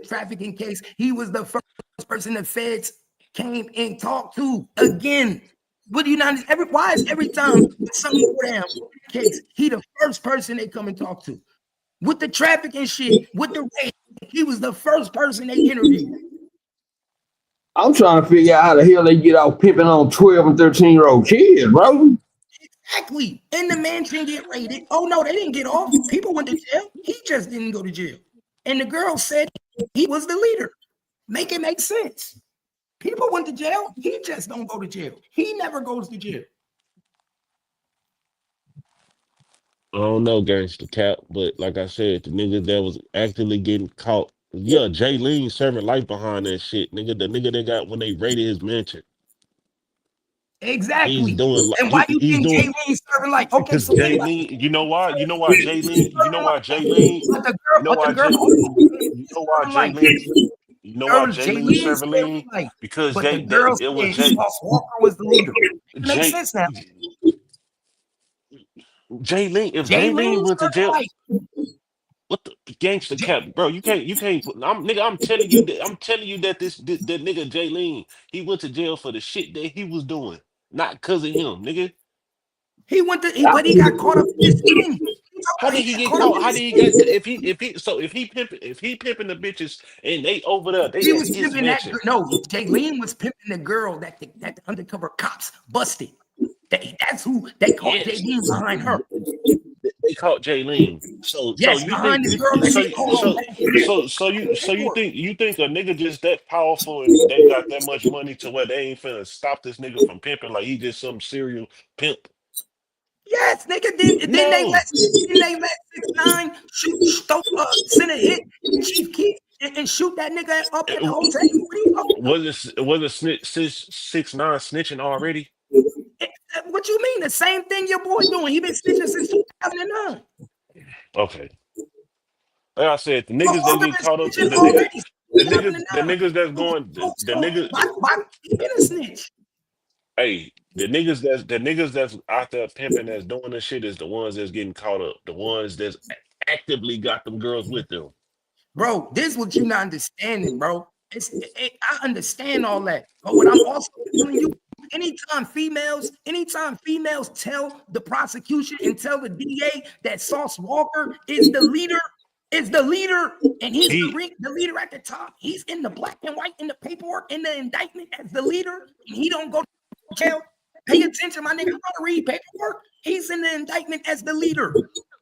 trafficking case? He was the first person the feds came and talked to again. What do you not? Why is every time something go down case, he the first person they come and talk to with the trafficking shit, with the rape? He was the first person they interviewed. I'm trying to figure out how the hell they get out pimping on 12 and 13-year-old kids, bro. Exactly. And the mansion get raided. Oh no, they didn't get off. People went to jail. He just didn't go to jail. And the girl said he was the leader. Make it make sense. People went to jail. He just don't go to jail. He never goes to jail. I don't know, gangster cap, but like I said, the nigga that was actively getting caught. Yeah, Jay Lean serving life behind that shit, nigga. The nigga that got when they raided his mansion. He's Exactly. doing And why you he's think doing Jay Lean serving like, okay, because so think Jay about Lean. You know why? Jay Lean. but You know why Jay. You know why serving Jay like Lean. You know why Jay Jay Lean Lean serving serving lean like, because but the Jay that girl it was said Jay Sauce Walker was the leader. It makes Jay sense now. Jay Lean. If Jay Jay Lean Lean went to serving jail, like what the gangster cap, bro? You can't put. I'm telling you that that nigga Jay Lean, he went to jail for the shit that he was doing, not cause of him, nigga. but he got caught up in this thing. How did He he got get caught up caught? in How this did he thing. get? If he pimping the bitches and they over there, He they at was his pimping that mansion. girl. No, Jay Lean was pimping the girl that the undercover cops busted. That's who they caught Jay Yes, Lean behind her. they caught Jay Lean. So Yes, you think behind this girl that they called on you think a nigga just that powerful and they got that much money to where they ain't finna stop this nigga from pimping like he just some serial pimp? ass nigga. Then they let 6ix9ine send a hit to Chief Keef and shoot that nigga up at the hotel. What are you talking about? Was it 6ix9ine snitching already? What you mean? The same thing your boy doing. He been snitching since 2009. Okay. Like I said, the niggas that get caught up, the niggas that's going, the niggas. Why he been a snitch? Hey, the niggas that's out there pimping that's doing this shit is the ones that's getting caught up. The ones that's actively got them girls with them. Bro, this is what you're not understanding, bro. I understand all that. But what I'm also telling you, anytime females tell the prosecution and tell the DA that Sauce Walka is the leader, and he's the leader at the top. He's in the black and white in the paperwork, in the indictment as the leader, and he don't go to jail. Pay attention, my nigga. I gotta read paperwork. He's in the indictment as the leader.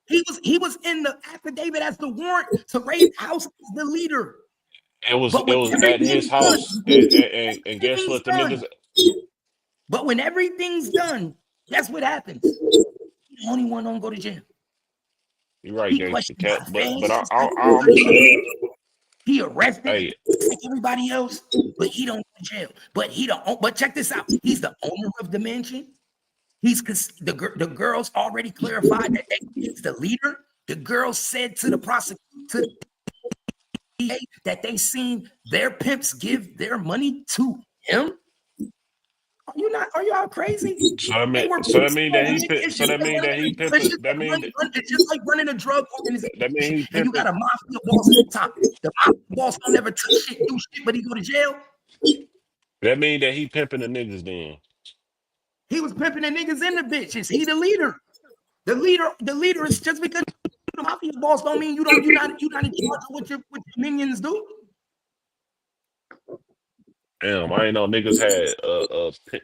He was in the affidavit as the warrant to raid the house as the leader. It was at his house. And guess what? The niggas. But when everything's done, guess what happens? The only one don't go to jail. You're right, gangster cat. But I'm saying he arrested like everybody else, but he don't go to jail. But check this out. He's the owner of the mansion. The girls already clarified that he's the leader. The girls said to the prosecutor that they seen their pimps give their money to him. Are you all crazy? That mean that he pimping. It's just like running a drug organization. That mean he pimping. And you got a mafia boss at the top. The mafia boss don't never touch shit, do shit, but he go to jail. That mean that he pimping the niggas then. He was pimping the niggas in the bitches. He the leader. The leader is just because the mafia boss don't mean you're not in charge of what your minions do. Damn, I ain't know niggas had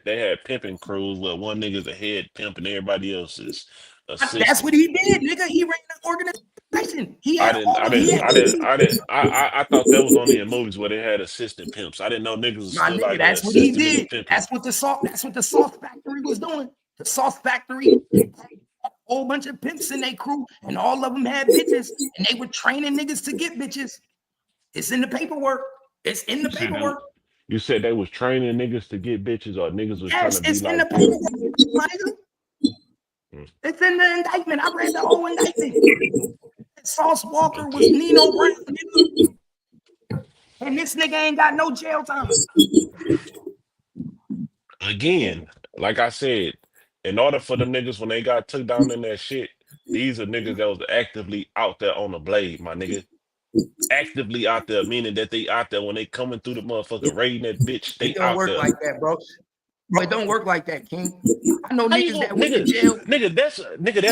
they had pimping crews where one nigga's a head pimp and everybody else is assistant. That's what he did, nigga. He ran the organization. I thought that was only in movies where they had assistant pimps. I didn't know niggas was still like that's what he did. That's what the Sauce Factory was doing. The Sauce Factory had a whole bunch of pimps in their crew, and all of them had bitches, and they were training niggas to get bitches. It's in the paperwork. It's in the paperwork. You said they was training niggas to get bitches, or niggas was trying to be it's like. In the paperwork. It's in the indictment. I read the whole indictment. Sauce Walka was Nino Brown, and this nigga ain't got no jail time. Again, like I said, in order for them niggas when they got took down in that shit, these are niggas that was actively out there on the blade, my nigga. Actively out there, meaning that they out there when they coming through the motherfucker raiding that bitch. They it don't out work there. Like that, bro. It don't work like that, King. I know niggas that went to jail. That's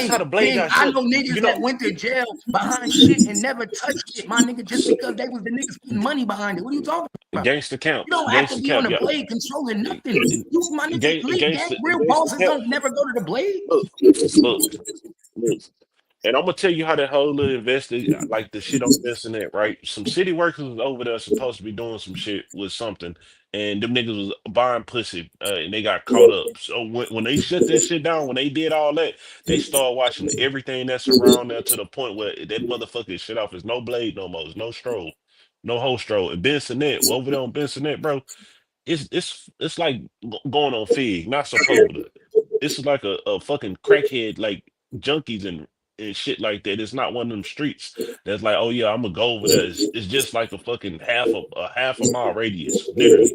how the blade got I know niggas that went to jail behind shit and never touched it, my nigga, just because they was the niggas putting money behind it. What are you talking about? Gangster count. You don't have to be on the blade controlling nothing. You, my nigga, real bosses don't never go to the blade. Look. And I'm gonna tell you how that whole little invested, like the shit on this and that, right? Some city workers was over there supposed to be doing some shit with something, and them niggas was buying pussy, and they got caught up. So when they shut that shit down, when they did all that, they started watching everything that's around there to the point where that motherfucker shit off. There's no blade no more. There's no stroll, no whole stroll. And Bensonette, over there on Bensonette, bro, it's like going on Fig, not supposed to. This is like a fucking crackhead, like junkies and shit like that. It's not one of them streets that's like, oh yeah, I'm gonna go over there. It's just like a fucking half a mile radius, literally.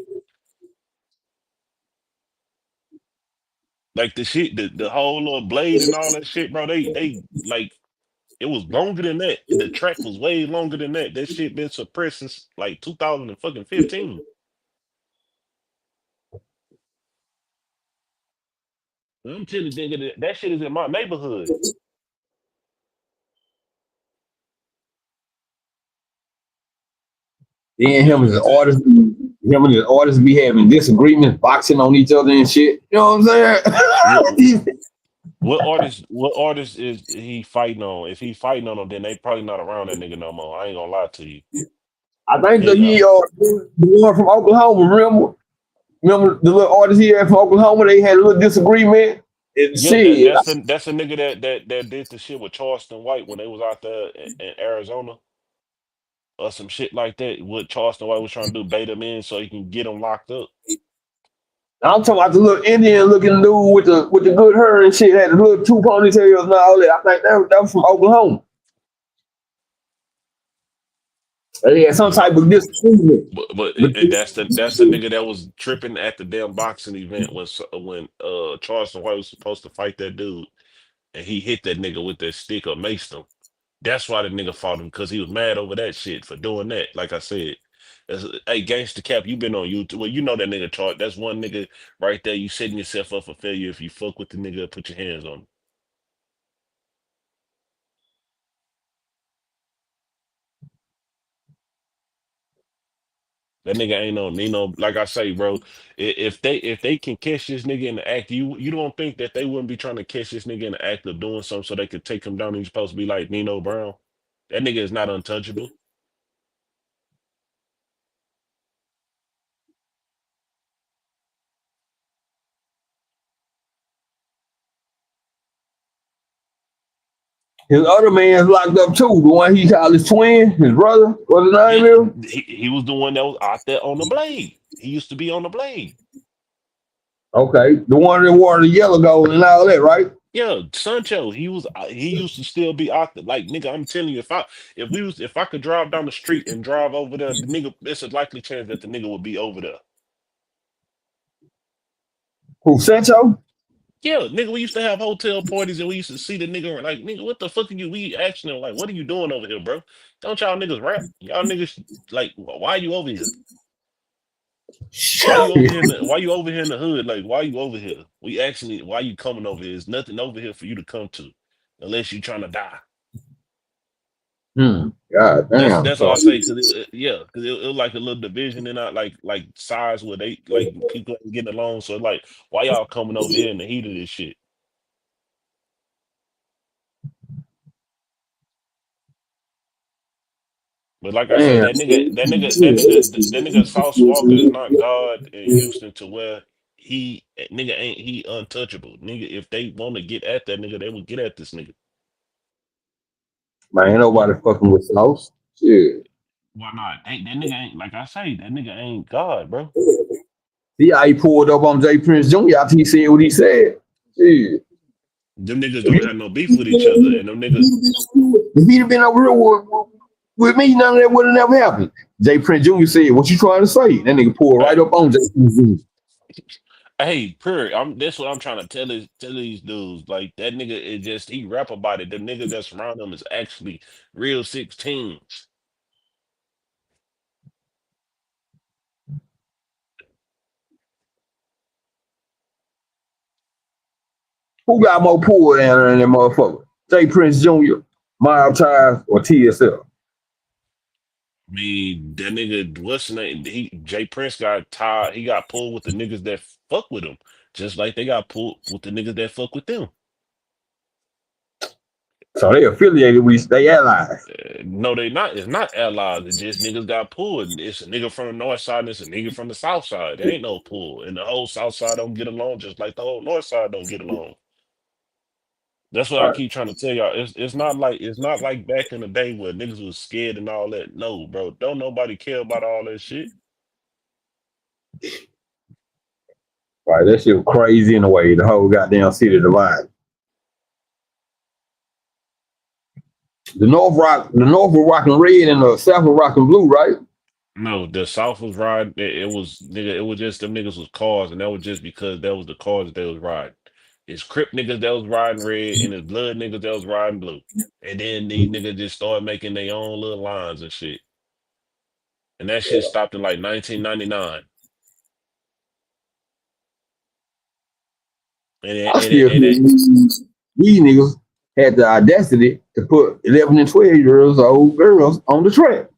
Like the shit, the whole little blade and all that shit, bro. They like it was longer than that. The track was way longer than that. That shit been suppressed since like 2015. I'm telling you, nigga, that shit is in my neighborhood. Then him and his artists be having disagreements, boxing on each other and shit. You know what I'm saying? What artist is he fighting on? If he fighting on them, then they probably not around that nigga no more. I ain't gonna lie to you. I think the one from Oklahoma, remember the little artist here from Oklahoma, they had a little disagreement. Shit, that's a nigga that did the shit with Charleston White when they was out there in Arizona or some shit like that. What Charleston White was trying to do, bait him in so he can get him locked up. I'm talking about the little Indian looking dude with the good hair and shit, had the little two ponytails and all that. I think that was from Oklahoma. They had some type of disagreement. But But that's the nigga that was tripping at the damn boxing event when Charleston White was supposed to fight that dude and he hit that nigga with that stick or maced him. That's why the nigga fought him because he was mad over that shit for doing that. Like I said, hey, Gangsta Cap, you been on YouTube. Well, you know that nigga chart. That's one nigga right there. You setting yourself up for failure if you fuck with the nigga. Put your hands on him. That nigga ain't no Nino. Like I say, bro, if they can catch this nigga in the act, you don't think that they wouldn't be trying to catch this nigga in the act of doing something so they could take him down and he's supposed to be like Nino Brown? That nigga is not untouchable. his other man's locked up too. The one he called his twin, his brother. What's his name is? He was the one that was out there on the blade. He used to be on the blade. Okay, the one that wore the yellow gold and all that, right? Yeah, Sancho. He used to still be out there. Like nigga, I'm telling you, if I could drive down the street and drive over there, the nigga, it's a likely chance that the nigga would be over there. Who, Sancho? Yeah, nigga, we used to have hotel parties and we used to see the nigga like, nigga, what the fuck are you? We asking him like, what are you doing over here, bro? Don't y'all niggas rap? Y'all niggas like, why are you over here? Why you over here? Why you over here in the hood? Like, why you over here? We actually, why you coming over here? There's nothing over here for you to come to, unless you trying to die. God damn. That's all I say. Cause because it was like a little division in our like size where they like people ain't getting along. So like, why y'all coming over here in the heat of this shit? But like I say, that nigga Sauce Walka is not God in Houston to where he untouchable. Nigga, if they want to get at that nigga, they would get at this nigga. Man, ain't nobody fucking with Sauce. Shit. Why not? That nigga ain't, like I say, that nigga ain't God, bro. See how he pulled up on J. Prince Jr. after he said what he said. Shit. Them niggas don't have no beef with each other, and them niggas. If he'd have been over here with me, none of that would have never happened. J. Prince Jr. said, "What you trying to say?" That nigga pulled right up on J. Prince Jr. Hey, that's what I'm trying to tell these dudes. Like that nigga is just he rap about it. The niggas that's around him is actually real 16s. Who got more pull down there than that motherfucker? J. Prince Jr., Mild Ties, or TSL? I mean, that nigga, what's his name? Jay Prince got tied. He got pulled with the niggas that fuck with him, just like they got pulled with the niggas that fuck with them. So they affiliated with they allies. No, they not. It's not allies. It's just niggas got pulled. It's a nigga from the north side and it's a nigga from the south side. There ain't no pull. And the whole south side don't get along just like the whole north side don't get along. That's what I keep trying to tell y'all. It's not like back in the day where niggas was scared and all that. No, bro. Don't nobody care about all that shit. Right, that shit was crazy in a way. The whole goddamn city divided. The North was rocking red and the South was rocking blue, right? No, the South was riding. It was nigga. It was just them niggas was cars, and that was just because that was the cars that they was riding. It's Crip niggas that was riding red, and it's Blood niggas that was riding blue. And then these niggas just started making their own little lines and shit. And that shit stopped in like 1999. These niggas had the audacity to put 11 and 12-year-olds old girls on the track.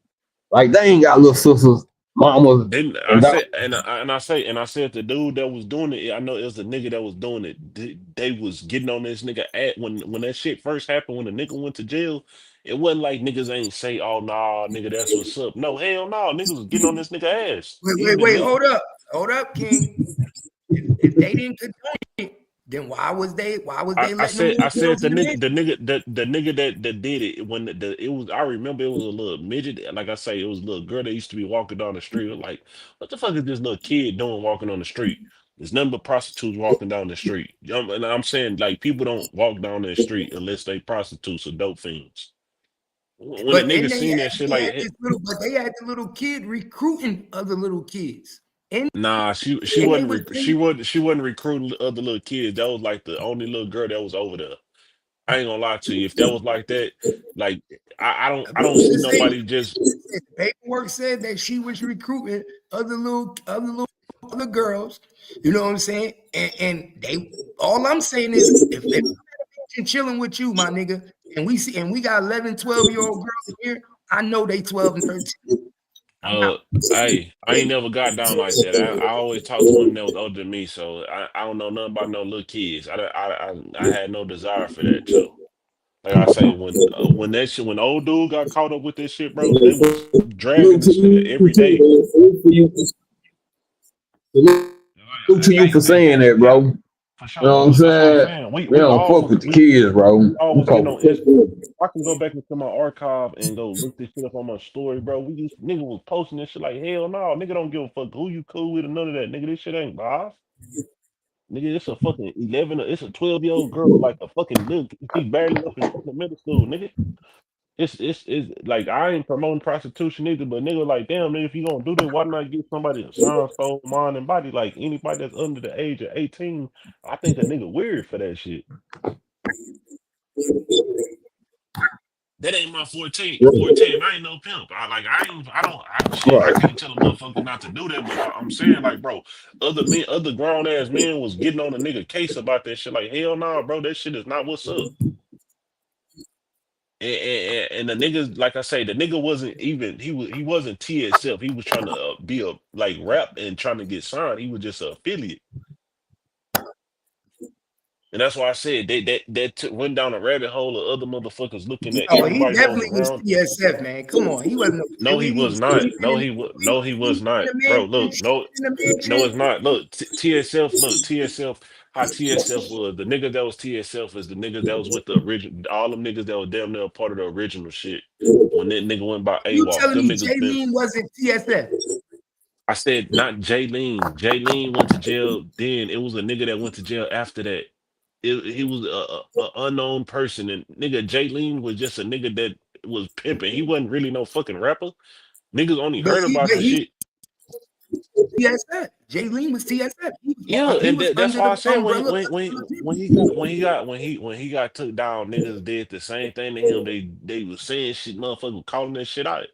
Like they ain't got little sisters, mamas. Then I said the dude that was doing it, I know it was the nigga that was doing it. They was getting on this nigga at when that shit first happened, when the nigga went to jail. It wasn't like niggas ain't say, "Oh nah, nigga, that's what's up." No, hell no, niggas was getting on this nigga ass. Wait, hold up, King. If they didn't condone it, Then why was they I letting them little said girls in the mix? the nigga that did it when it was, I remember it was a little midget, like I say, it was a little girl that used to be walking down the street. It was like, what the fuck is this little kid doing walking on the street? There's nothing but prostitutes walking down the street. And I'm saying, like, people don't walk down the street unless they prostitutes or dope fiends. When a But then nigga seen that shit, like, they had the little kid recruiting other little kids. And nah, and they was she wasn't recruiting the other little kids. That was like the only little girl that was over there. I ain't gonna lie to you. If that was like that, like, I don't see nobody just. the paperwork said that she was recruiting other girls. You know what I'm saying? And they, all I'm saying is, if and chilling with you, my nigga, and we got 11, 12-year-old girls here, I know they 12 and 13. Hey, I ain't never got down like that. I always talked to women that was older than me, so I don't know nothing about no little kids. I had no desire for that. So, like I say, when old dude got caught up with this shit, bro, they was dragging this nigga every day. Salute to you for saying that, bro. For You sure. know what I'm That's what I'm saying? saying. We don't fuck with the kids, bro. Always getting on Instagram. I can go back into my archive and go look this shit up on my story, bro. Nigga was posting this shit like, hell no, nigga don't give a fuck who you cool with or none of that. Nigga, this shit ain't live. Nigga, it's a fucking 11, it's a 12-year-old girl, like a fucking little, she barely up in fucking middle school, nigga. It's like, I ain't promoting prostitution either, but nigga, like, damn, nigga, if you gonna do that, why not get somebody a sound, soul, mind, and body? Like, anybody that's under the age of 18, I think a nigga weird for that shit. That ain't my 14. I ain't no pimp. I can't tell a motherfucker not to do that, but I'm saying, like, bro, other grown ass men was getting on a nigga case about that shit. Like, hell no, bro, that shit is not what's up. And the niggas, like I say, the nigga wasn't even, he wasn't TSF. He was trying to be a, like, rap and trying to get signed. He was just an affiliate. And that's why I said went down a rabbit hole of other motherfuckers looking at Oh, he everybody that was definitely was around. TSF, man. Come on, he wasn't. No, he was not. No, he was not. Bro, look, no, it's not. Look, TSF, how TSF was. The nigga that was TSF is the nigga that was with the original, all them niggas that were damn near part of the original shit. When that nigga went by You AWOL, telling them me niggas been. Jaylene wasn't TSF? I said not Jaylene. Jaylene went to jail. Then it was a nigga that went to jail after that. He was a unknown person, and nigga Jaylene was just a nigga that was pimping. He wasn't really no fucking rapper. Niggas only But heard about the shit. TSF. Jaylene was TSF. Yeah, He and was that's under why the I said umbrella. when he got took down, niggas did the same thing to him. They was saying shit, motherfucker, calling that shit out.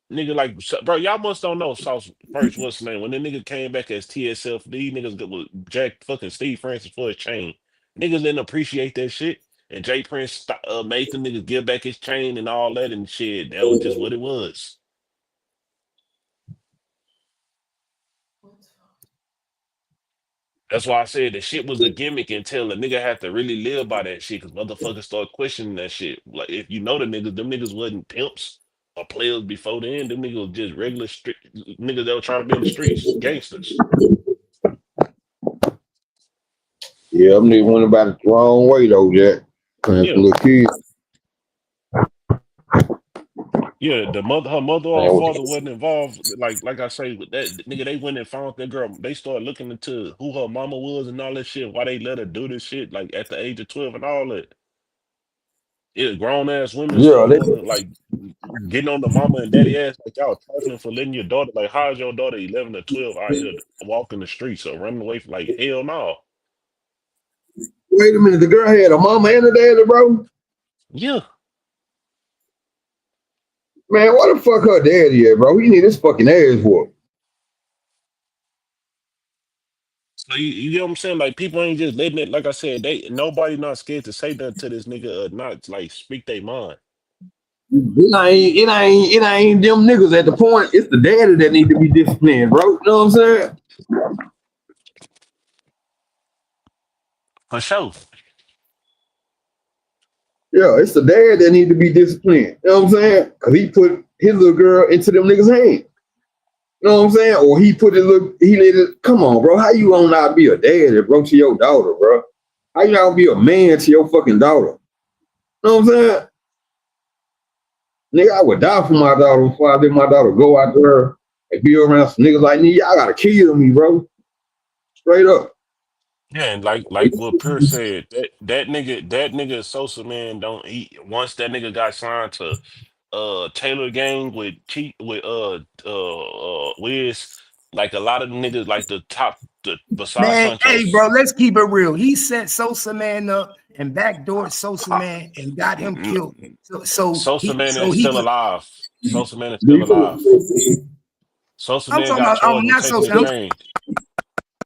Nigga, like, bro, y'all must don't know Sauce first. What's his name? When the nigga came back as TSF, these niggas with Jack fucking Steve Francis for his chain. Niggas didn't appreciate that shit, and Jay Prince made the niggas give back his chain and all that and shit. That was just what it was. That's why I said the shit was a gimmick until a nigga had to really live by that shit, because motherfuckers start questioning that shit. Like, if you know the niggas, them niggas wasn't pimps or players before then. Them niggas was just regular street niggas that were trying to be in the streets, gangsters. Yeah, them niggas went about it the wrong way though, Jack. Playing some Yeah, little kids. yeah. Her mother or father wasn't involved. Like I say, with that nigga, they went and found that girl. They started looking into who her mama was and all that shit. Why they let her do this shit, like at the age of 12 and all that. Yeah, grown ass women Yeah, start wanting to, like, getting on the mama and daddy ass, like, y'all trifling for letting your daughter, like, how's your daughter 11 or 12 out here walking the streets or running away from, like, hell no. wait a minute, the girl had a mama and a daddy, bro. Yeah. Man, why the fuck her daddy at, bro? He need his fucking ass whooped. So you get what I'm saying? Like, people ain't just letting it, like I said, nobody not scared to say nothing to this nigga or not, like, speak their mind. It ain't them niggas at the point. It's the daddy that need to be disciplined, bro. You know what I'm saying? For sure. Yeah, it's the dad that need to be disciplined. You know what I'm saying? Because he put his little girl into them niggas' hands. You You know what I'm saying? Or he put it look he let it come on, bro. How you gonna not be a dad, bro, to your daughter, bro? How you not gonna be a man to your fucking daughter? You know what I'm saying? Nigga, I would die for my daughter before I let my daughter go out there and be around some niggas like me. Y'all gotta kill me, bro. Straight up. Yeah, and like what Pierce said, that nigga Sosa man don't eat. Once that nigga got signed to Taylor Gang with Wiz, like a lot of the niggas like the Versailles Man, hey, bro, Hunchos. let's keep it real. He set Sosa man up and backdoored Sosa man and got him killed. Sosa man is He still could. alive. Sosa man is still alive. Sosa I'm man talking got about charged with not taking Sosa. the I'm chain.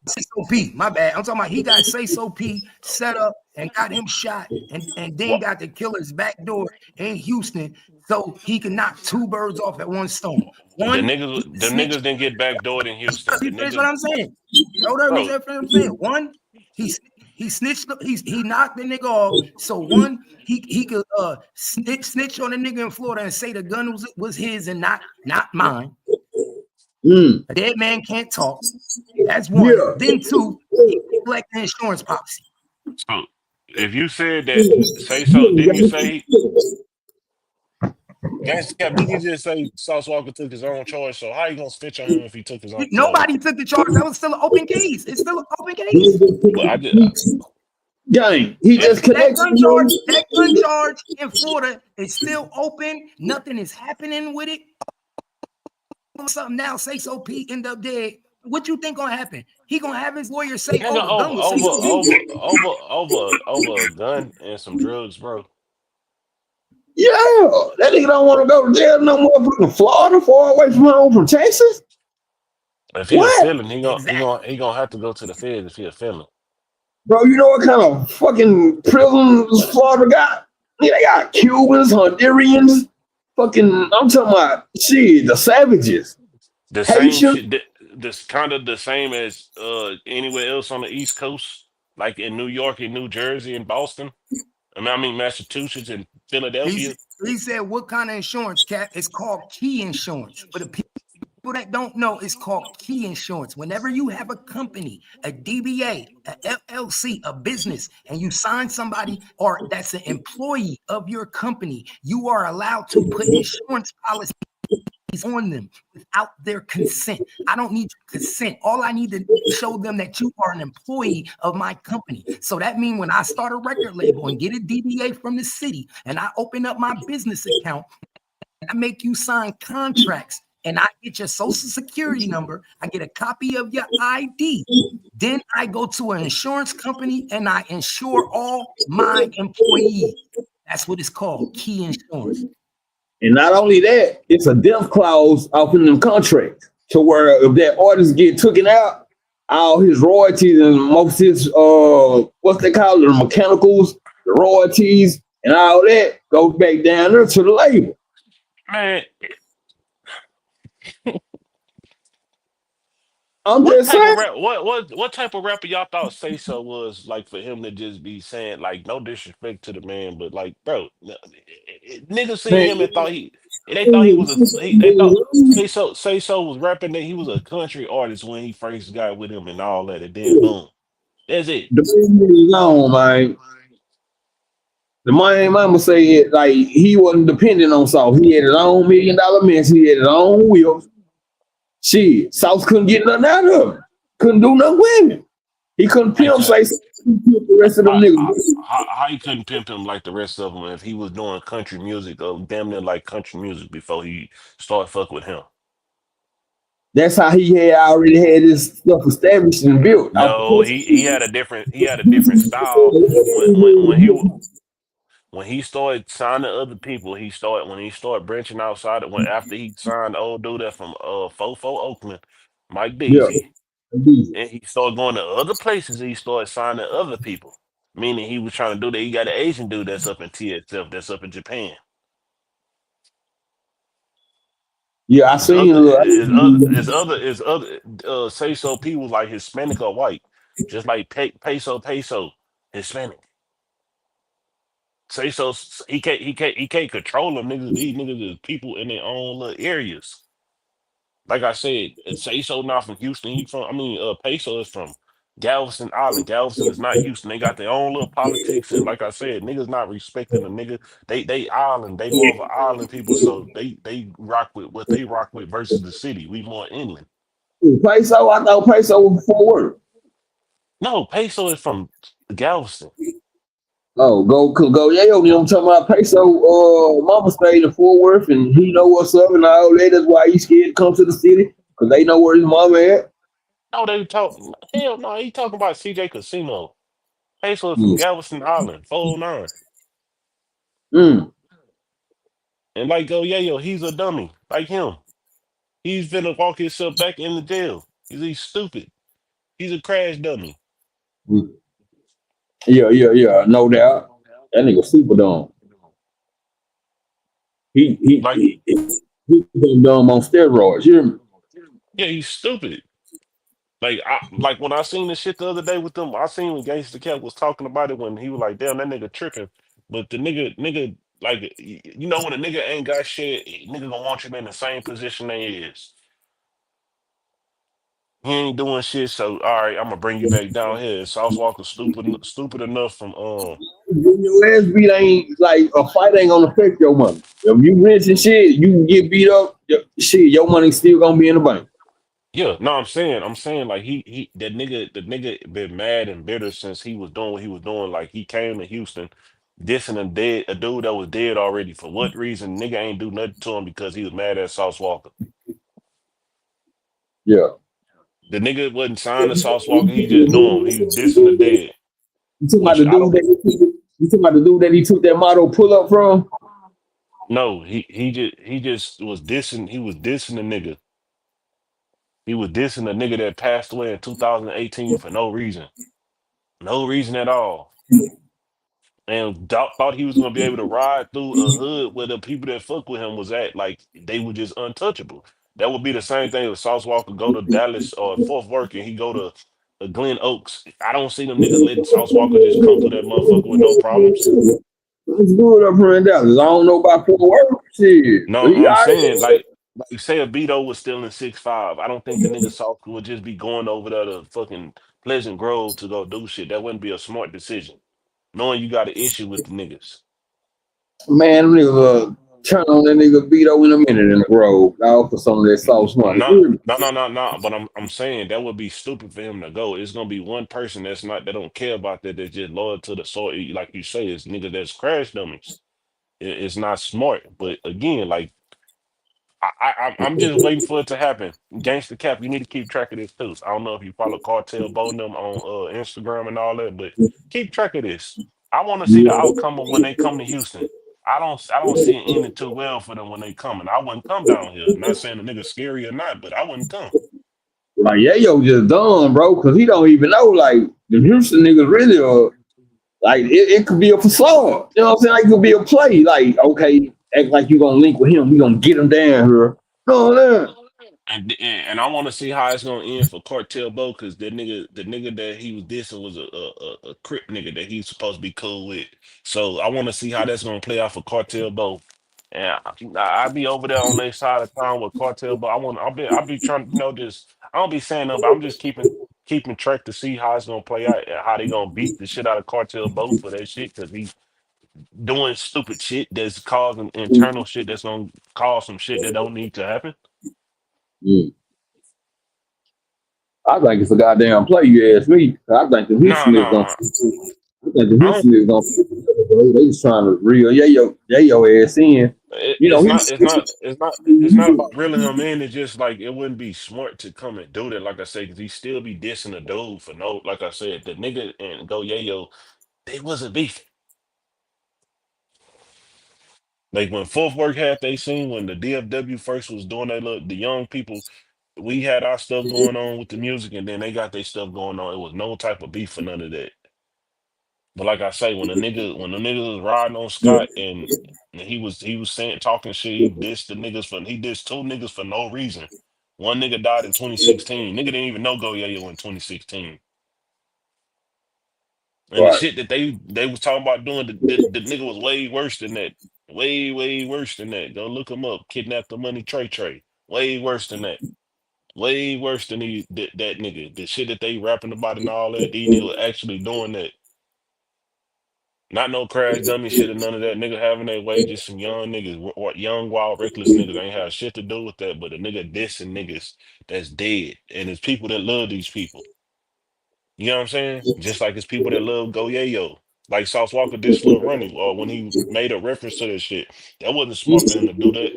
Say So P. My bad. I'm talking about he got Say So P set up and got him shot and then What got the killer's back door in Houston so he can knock two birds off at one stone. the One, he niggas the snitched. niggas didn't get backdoored in Houston. The Let me finish what nigga, I'm saying. Hold on, let me bro, finish what I'm saying. One, he snitched. He knocked the nigga off. So one, he could snitch on the nigga in Florida and say the gun was his and not mine. Mm. A dead man can't talk. That's one. Yeah. Then two, he collect the insurance policy. so if you said that, say so, didn't you say Gangsta Cap, didn't you just say Sauce Walker took his own charge? So how you gonna snitch on him if he took his own charge? Nobody took the charge. That was still an open case. It's still an open case. But I just Gang, he if just connected, bro. That gun charge in Florida is still open. Nothing is happening with it. Something now, Say So P end up dead. What you think gonna happen? He gonna have his lawyer say, nigga "Oh, the gun was Say So P." over a gun and some drugs, bro. Yeah. That nigga don't want to go to jail no more from Florida, far away from home from Texas. If he a What? felon, Exactly. he gonna have to go to the feds if he a felon. Bro, you know what kind of fucking prisons Florida got? Yeah, they got Cubans, Hondurans, fucking, I'm talking about, shit, the savages. The same Haitians. shit. This kind of the same as anywhere else on the East Coast, like in New York, and New Jersey, and Boston. I mean Massachusetts and Philadelphia. He said, "What kind of insurance, Cat? It's called key insurance." For the people that don't know, it's called key insurance. Whenever you have a company, a DBA, a LLC, a business, and you sign somebody or that's an employee of your company, you are allowed to put insurance policies on them without their consent. I don't need your consent. All I need to show them that you are an employee of my company. So that means when I start a record label and get a DBA from the city and I open up my business account, I make you sign contracts and I get your social security number, I get a copy of your ID. Then I go to an insurance company and I insure all my employees. That's what it's called, key insurance. And not only that, it's a death clause off in them contracts. To where if that artist get taken out, all his royalties and most of his what they call it, the mechanicals, the royalties, and all that goes back down there to the label. Man, I'm what just type of saying. rap? What type of rapper y'all thought Say So was like for him to just be saying like no disrespect to the man, but like bro, niggas seen Man, him and thought they thought he was they thought Say So was rapping that he was a country artist when he first got with him and all that, and then boom, that's it. the man is on, man. The mama say it like he wasn't dependent on Sauce. He had his own $1 million mansion. He had his own wheels. Shit, Sauce couldn't get nothing out of him. Couldn't do nothing with him. He couldn't I pimp tell say the rest of them niggas. how he couldn't pimp him like the rest of them if he was doing country music or damn near like country music before he started fuck with him. That's how he had already had his stuff established and built. No, he had a different style when he started signing other people. When he started branching outside when after he signed the old dude that from Fofo Oakland, Mike Yeah. Deasy, and he started going to other places. He started signing other people, meaning he was trying to do that. He got an Asian dude that's up in TSF, that's up in Japan. Yeah, I His seen other, a little. his other, Say So P was like Hispanic or white, just like Peso, Hispanic. Say So he can't control them niggas. These niggas is people in their own little areas. Like I said, Peso not from Houston. He from, I mean, Peso is from Galveston Island. Galveston is not Houston. They got their own little politics, and like I said, niggas not respecting the nigga. They island. They more of an island people, so they rock with what they rock with versus the city. We more inland. Peso, I thought Peso was before work. No, Peso is from Galveston. Oh, go, yeah, yo, you know what I'm talking about? Peso, mama stayed in Fort Worth and he know what's up and all that. That's why he's scared to come to the city because they know where his mama at. No, they talk. Hell no, he talking about CJ Casino. Peso is from Mm. Galveston Island, 409. Mm. And like go, yeah, yo, he's a dummy like him. He's finna walk himself back in the jail. He's stupid. He's a crash dummy. Mm. Yeah, no doubt. That nigga super dumb. He he Like, he, he dumb on steroids. You hear me? yeah, he's stupid. Like when I seen this shit the other day with them, I seen when Gangsta Cat was talking about it when he was like, damn, that nigga tripping. But the nigga, like, you know when a nigga ain't got shit, nigga gonna want you in the same position they is. He ain't doing shit, so all right, I'm gonna bring you back down here. Sauce Walka stupid enough from When your ass beat ain't like a fight ain't gonna affect your money. If you rich and shit, you can get beat up. Shit, your money still gonna be in the bank. yeah, no, I'm saying like he the nigga been mad and bitter since he was doing what he was doing. Like he came to Houston, dissing a dude that was dead already. For what reason? Nigga ain't do nothing to him because he was mad at Sauce Walka. Yeah. The nigga wasn't signed to Sauce Walka. He just knew him. He was dissing the dead, You talking about which the I dude don't that you talking about the dude that he took that model pull up from? know. He just was dissing. He was dissing the nigga. He was dissing the nigga that passed away in 2018 for no reason. No reason at all. And thought he was gonna be able to ride through a hood where the people that fuck with him was at, like they were just untouchable. That would be the same thing if Sauce Walker go to Dallas or Fort Worth and he go to Glen Oaks. I don't see them niggas letting Sauce Walker just come through that motherfucker with no problems. It's good up here in Dallas. I don't know about Fort Worth. Shit. No, He I'm all saying right. like say if Beto was still in 6'5", I don't think the nigga Sauce would just be going over there to fucking Pleasant Grove to go do shit. That wouldn't be a smart decision, knowing you got an issue with the niggas. Man, them niggas turn on that nigga Beto in a minute in the grove, dog, for some of that sauce money. No, no. But I'm saying that would be stupid for him to go. It's gonna be one person that's not that don't care about that. That's just loyal to the soil. Like you say, it's niggas that's crash dummies. It's not smart. But again, like I'm just waiting for it to happen. Gangsta Cap, you need to keep track of this too. I don't know if you follow Cartel Bo and them on Instagram and all that, but keep track of this. I want to see the outcome of when they come to Houston. I don't see it ending too well for them when they come, and I wouldn't come down here. Not saying the nigga scary or not, but I wouldn't come. Like, yeah, yo, just done, bro, because he don't even know, like, the Houston niggas really are, like, it could be a facade. You know what I'm saying? Like, it could be a play. Like, okay, act like you going to link with him. We going to get him down here. No, no. And I want to see how it's gonna end for Cartel Bo because the nigga that he was dissing was a Crip nigga that he's supposed to be cool with. So I want to see how that's gonna play out for Cartel Bo. And I be over there on their side of town with Cartel Bo. I'll be trying, just I don't be saying nothing, but I'm just keeping track to see how it's gonna play out and how they gonna beat the shit out of Cartel Bo for that shit because he's doing stupid shit that's causing internal shit that's gonna cause some shit that don't need to happen. Mm. I think it's a goddamn play, you ask me. I think the No, Houston is going no. to. I think the I don't. Houston is going to. They just trying to reel Yayo ass in. You know, It's not. he's. It's not. It's not. It's not about reeling him in. It's just like it wouldn't be smart to come and do that. Like I said, because he still be dissing the dude for no. Like I said, the nigga and Go Yayo, they wasn't beefing. Like when Fourth Work had they seen when the DFW first was doing they look the young people. We had our stuff going on with the music, and then they got their stuff going on. It was no type of beef for none of that. But like I say, when the nigga was riding on Scott and he was saying talking shit, he dissed two niggas for no reason. One nigga died in 2016. Nigga didn't even know Go Yayo in 2016. And the Right. shit that they was talking about doing, the nigga was way worse than that. Way, way worse than that. Go look him up. Kidnap the money Trey Trey. Way worse than that. Way worse than that nigga. The shit that they rapping about and all that. These niggas actually doing that. Not no crash dummy shit or none of that. Nigga having their way, just some young niggas, young, wild, reckless niggas. Ain't have shit to do with that, but a nigga dissing niggas that's dead. And it's people that love these people. You know what I'm saying? Just like it's people that love Go Yayo. Like Sauce Walka dissed Lil Running, or when he made a reference to that shit. That wasn't smart for him to do that.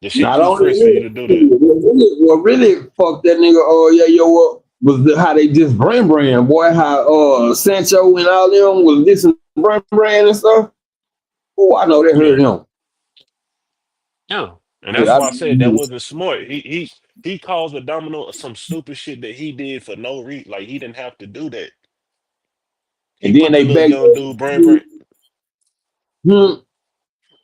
The shit Not too only fresh for you to do that. what really fucked that nigga yeah yo up was how they just brand boy, how Sancho and all them was dissing brand and stuff. Oh, I know they Yeah. heard him. Yeah. And that's Yeah, why I said that wasn't smart. He caused a domino of some stupid shit that he did for no reason. Like he didn't have to do that. He and then put the they little back. young dude Brand. Hmm,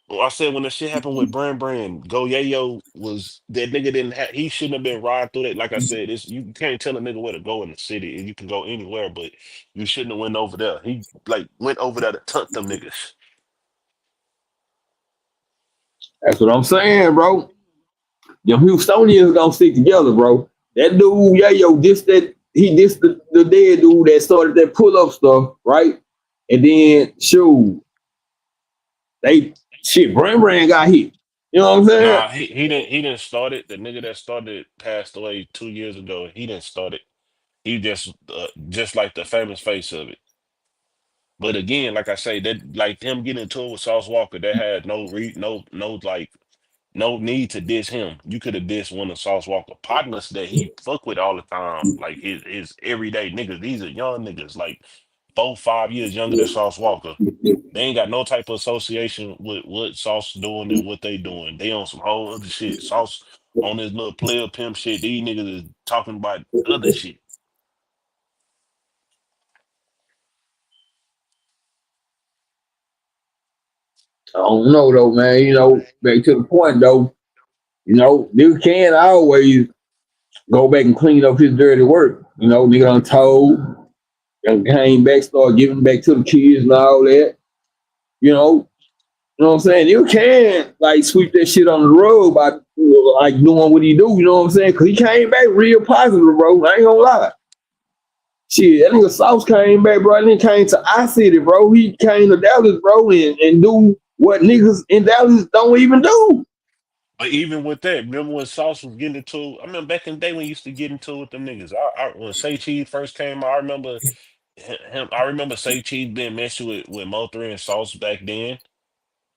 Well, I said when the shit happened with Brand, Go Yayo was that nigga didn't have he shouldn't have been riding through that. Like I said, it's you can't tell a nigga where to go in the city and you can go anywhere, but you shouldn't have went over there. He like went over there to tuck them niggas. that's what I'm saying, bro. Them Houstonians gonna stick together, bro. That dude, yeah, yo, this the dead dude that started that pull up stuff, right? And then shoot, they Brand got hit. You know what I'm saying? Nah, he didn't start it. The nigga that started it passed away 2 years ago. He didn't start it. He just like the famous face of it. But again, like I say, that like him getting into it with Sauce Walka, that had no like no need to diss him. You could have dissed one of Sauce Walka partners that he fuck with all the time, like his everyday niggas. These are young niggas, like 4, 5 years younger than Sauce Walka. They ain't got no type of association with what Sauce doing and what they doing. They on some whole other shit. Sauce on this little player pimp shit. These niggas is talking about other shit. I don't know though, man. You know, back to the point though. You know, nigga can always go back and clean up his dirty work. You know, nigga done told, and came back, start giving back to the kids and all that. You know what I'm saying? You can like sweep that shit on the road by like doing what he do. You know what I'm saying? Because he came back real positive, bro. I ain't gonna lie. Shit, that nigga Sauce came back, bro. And then came to I City, bro. He came to Dallas, bro, and do what niggas in Dallas don't even do. But even with that, remember when Sauce was getting into? I remember back in the day when he used to get into it with them niggas. When Say Cheese first came out, I remember him. I remember Say Cheese being messy with Mo3 and Sauce back then.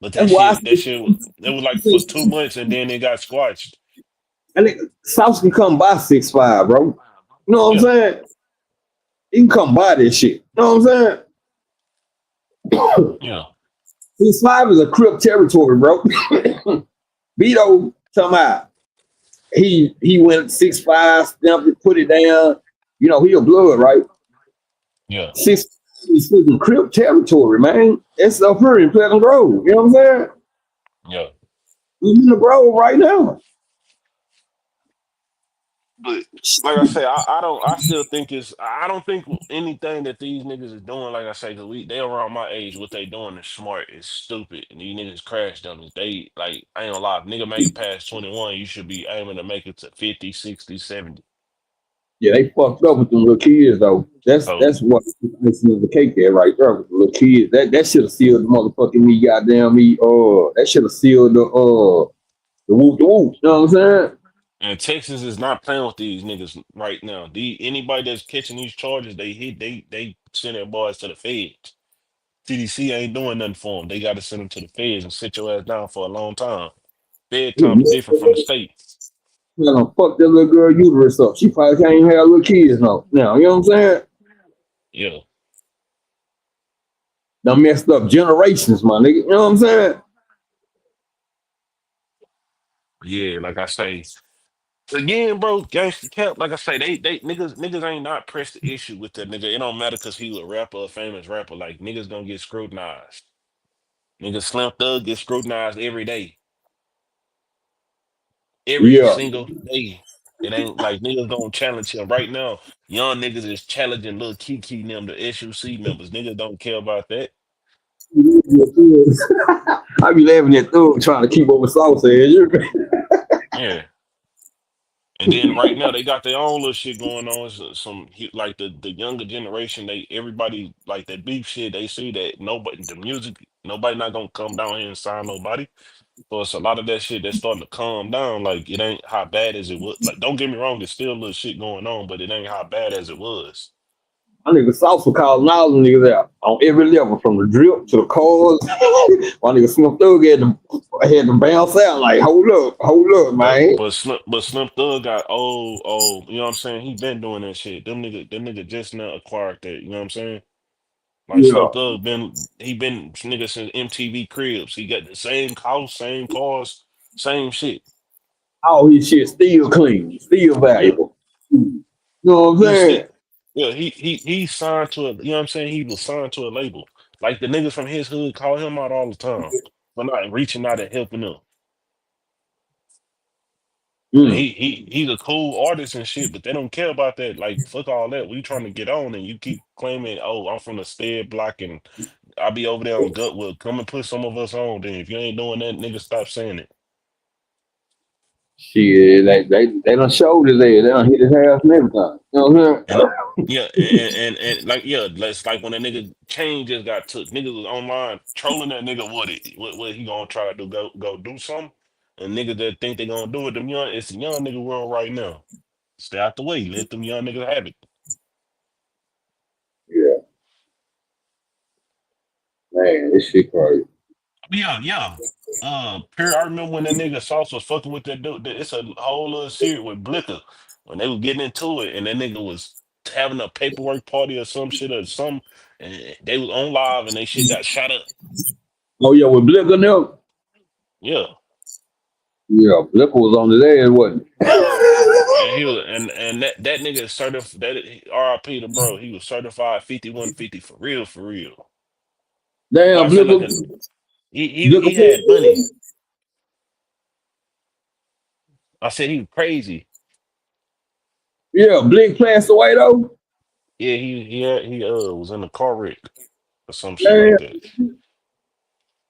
But That's why it was like for 2 months and then it got squashed. I think Sauce can come by 6'5", bro. You know what I'm Yeah, saying? He can come by this shit. You know what I'm saying? yeah, 6'5" is a Crip territory, bro. Vito, talking about he went 6'5", stamped it, put it down. You know, he a blood, right? yeah, Six is fucking Crip territory, man. It's up here in Pleasant Grove. You know what I'm saying? yeah. We in the Grove right now. But like I say, I don't. I still think it's. I don't think anything that these niggas is doing. Like I say, cause they around my age. What they doing is smart. It's stupid. And these niggas crash dummies. They like. I ain't gonna lie. If nigga make it past 21, you should be aiming to make it to 50, 60, 70. Yeah, they fucked up with them little kids though. So That's what this is the cake there right there with the little kids. That should have sealed the motherfucking me, goddamn me. That should have sealed the whoop the whoop. You know what I'm saying? and Texas is not playing with these niggas right now. Anybody that's catching these charges, they send their boys to the feds. CDC ain't doing nothing for them. They got to send them to the feds and sit your ass down for a long time. Fed time is different from the state. You know, fuck that little girl uterus up. She probably can't even have little kids now. You know what I'm saying? Yeah. Done messed up generations, my nigga. You know what I'm saying? Yeah, like I say. Again, bro, gangster cap, like I say, they niggas ain't not pressed the issue with that nigga. It don't matter cause he a rapper, a famous rapper. Like niggas gonna get scrutinized. Niggas Slim Thug get scrutinized every day. Every Yeah. single day. It ain't like niggas gonna challenge him right now. Young niggas is challenging little Kiki and them, the SUC members. Niggas don't care about that. I be laughing at Thug trying to keep up with Sauce. Yeah. And then right now they got their own little shit going on. Like the younger generation, everybody like that beef shit. They see that nobody the music, nobody not gonna come down here and sign nobody. So it's a lot of that shit that's starting to calm down. Like it ain't how bad as it was. Like don't get me wrong, there's still a little shit going on, but it ain't how bad as it was. My nigga Sauce was calling all the niggas out on every level, from the drip to the cars. My nigga Snoop Dogg had to bounce out like, hold up, man. But Slim Thug got you know what I'm saying? He been doing that shit. Them nigga just now acquired that. You know what I'm saying? Like Slim Yeah, Thug been nigga since MTV Cribs. He got the same house, same cars, same shit. all his shit still clean, still Yeah, valuable. You know what I'm he was still saying? yeah he signed to a you know what I'm saying. He was signed to a label. Like the niggas from his hood call him out all the time for not reaching out and helping them. And Mm. he's a cool artist and shit, but they don't care about that. Like fuck all that. We trying to get on, and you keep claiming, oh, I'm from the stead block and I'll be over there on Gutwood. Come and put some of us on. Then if you ain't doing that, nigga, stop saying it. Shit, they done showed his ass. They done hit his ass and everything. You know what I'm And saying? yeah, and like yeah, that's like when that nigga chain just got took. Niggas was online trolling that nigga. What he gonna try to do? Go do something? And niggas that think they gonna do it, it's a young nigga world right now. Stay out the way. Let them young niggas have it. Yeah, man, this shit crazy. Yeah, yeah. I remember when that nigga Sauce was fucking with that dude. It's a whole other series with Blicker when they was getting into it, and that nigga was having a paperwork party or some shit or some, and they was on live and they shit got shot up. Oh yeah, with Blicker now. Yeah, Yeah, Blicker was on his ass, wasn't and he was and that nigga is certified. That RIP to bro, he was certified 5150 for real, for real. he? Well, I Damn, said Blicker. like Blicker. he had money. I said he was crazy. Yeah, Blick passed away though. Yeah, he was in a car wreck or some shit like Damn, that.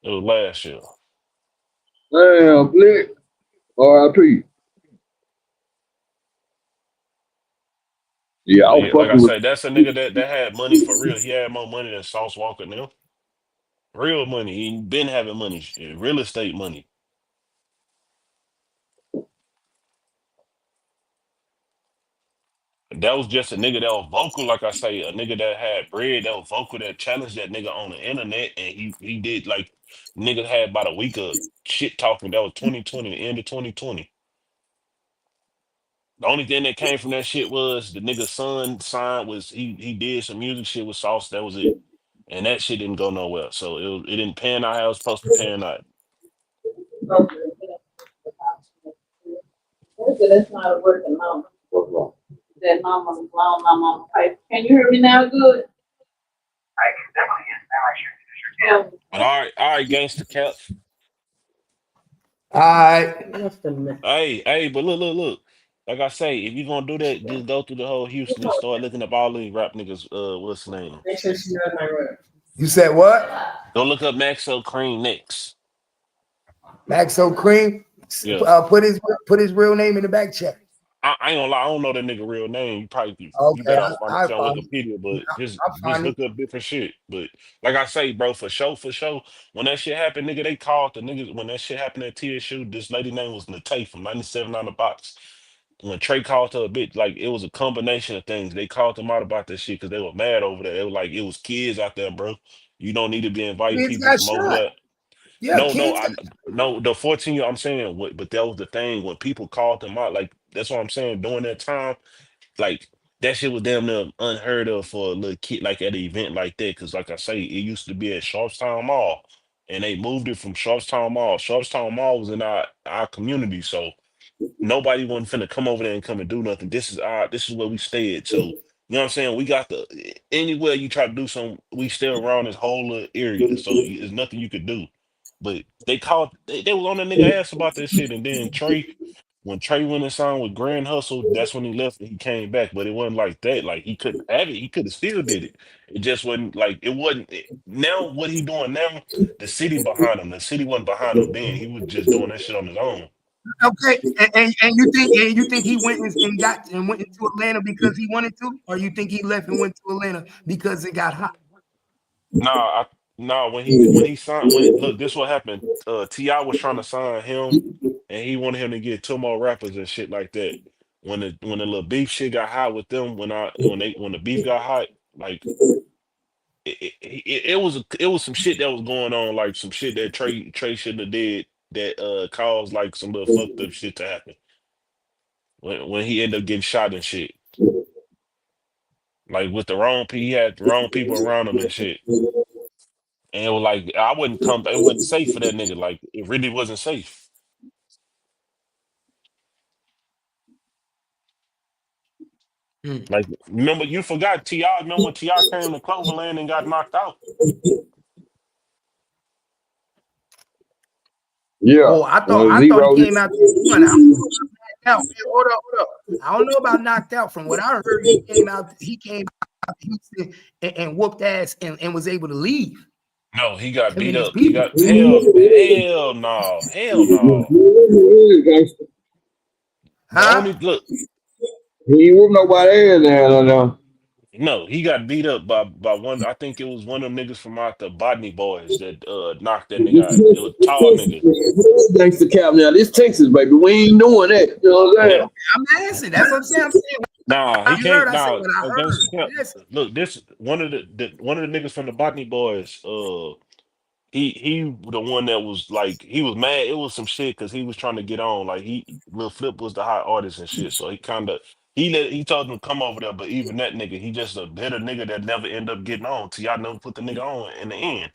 It was last year. damn, Blick. R.I.P. Yeah, I But was yeah, like I fucking with. say, that's a nigga that had money for real. He had more money than Sauce Walka now. Real money. He been having money, shit, real estate money. That was just a nigga that was vocal, like I say, a nigga that had bread, that was vocal, that challenged that nigga on the internet, and he did like nigga had about a week of shit talking. That was 2020, the end of 2020. The only thing that came from that shit was the nigga's son signed was he did some music shit with Sauce. That was it, and that shit didn't go nowhere. So it didn't pan out how it was supposed to pan out. That's not a working mama. That mama's long, my mama pipe. Can you hear me now? Good. But all right, gangster cap. All right. Hey, but look. Like I say, if you gonna do that, just go through the whole Houston and start looking up all these rap niggas. What's the name? Make sure she knows my room. You said what? Go look up Maxo Cream next. Maxo Cream. Yeah. Put his real name in the back check. I ain't gonna lie, I don't know that nigga real name. You Okay, better off find I it on find it. Wikipedia, but I'll just find it. look up different shit. But like I say, bro, for sure, when that shit happened, nigga, they called the niggas when that shit happened at TSU. This lady name was Natay from 97 on the box. When Trey called her a bitch, like it was a combination of things. They called them out about that shit because they were mad over there. They were like, it was kids out there, bro. You don't need to be inviting Kids people got from over shot. there. Yeah, No, kids got no, the 14 year, I'm saying, but that was the thing when people called them out, like that's what I'm saying. During that time, like that shit was damn near unheard of for a little kid, like at an event like that. Cause like I say, it used to be at Sharpstown Mall, and they moved it from Sharpstown Mall. Sharpstown Mall was in our community, so nobody wasn't finna come over there and come and do nothing. This is where we stayed. So you know what I'm saying? We got anywhere you try to do something, we stay around this whole little area. So there's nothing you could do. But they was on that nigga ass about that shit. And then when Trey went and signed with Grand Hustle, that's when he left and he came back. But it wasn't like that. Like he couldn't have it. He could have still did it. It just wasn't like it wasn't now what he doing now, the city behind him. The city wasn't behind him then. He was just doing that shit on his own. Okay, and you think he went and went into Atlanta because he wanted to, or you think he left and went to Atlanta because it got hot? Nah, when he signed, look, this what happened. T.I. was trying to sign him, and he wanted him to get two more rappers and shit like that. When the little beef shit got hot with them, when the beef got hot, like it was some shit that was going on, like some shit that Trey shouldn't have did that caused like some little fucked up shit to happen. When he ended up getting shot and shit, like with the wrong people, he had the wrong people around him and shit. And it was like it wasn't safe for that nigga. Like it really wasn't safe. Like remember you forgot T.I. Remember when T.I. came to Cloverland and got knocked out? Yeah. Oh, I thought he came out to one. Hold up. I don't know about knocked out. From what I heard, he came out to Houston and whooped ass and was able to leave. No, he got Him beat and his up. He people. got hell no. The only Huh? look, He ain't whoop nobody ass down no. no, he got beat up by one. I think it was one of them niggas from out the Botany Boys that knocked that nigga out. It was a tall nigga. Gangsta cap now. This Texas, baby. We ain't doing that. You know what I'm Yeah. saying? I'm asking. That's what I'm saying. Nah, he You can't. heard? I said Nah, what I against heard. him. Yes. Look, this one of the niggas from the Botany Boys. He the one that was like he was mad. It was some shit because he was trying to get on. Like Lil Flip was the hot artist and shit. So he told him to come over there. But even that nigga, he just a bitter nigga that never end up getting on. Till y'all never put the nigga on in the end.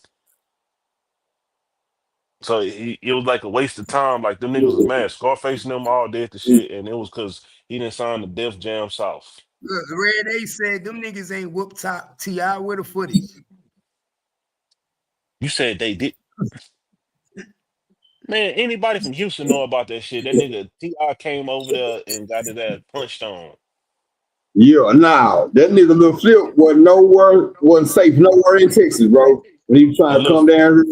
So it was like a waste of time. Like them niggas was mad. Scarface and them all did the shit, and it was because he didn't sign the Def Jam South. Look, Red A said them niggas ain't whoop top T.I. with the footage. You said they did. Man, anybody from Houston know about that shit. That nigga T.I. came over there and got his ass punched on. Yeah, now that nigga Lil Flip wasn't safe nowhere in Texas, bro. When he was But trying to look, come down here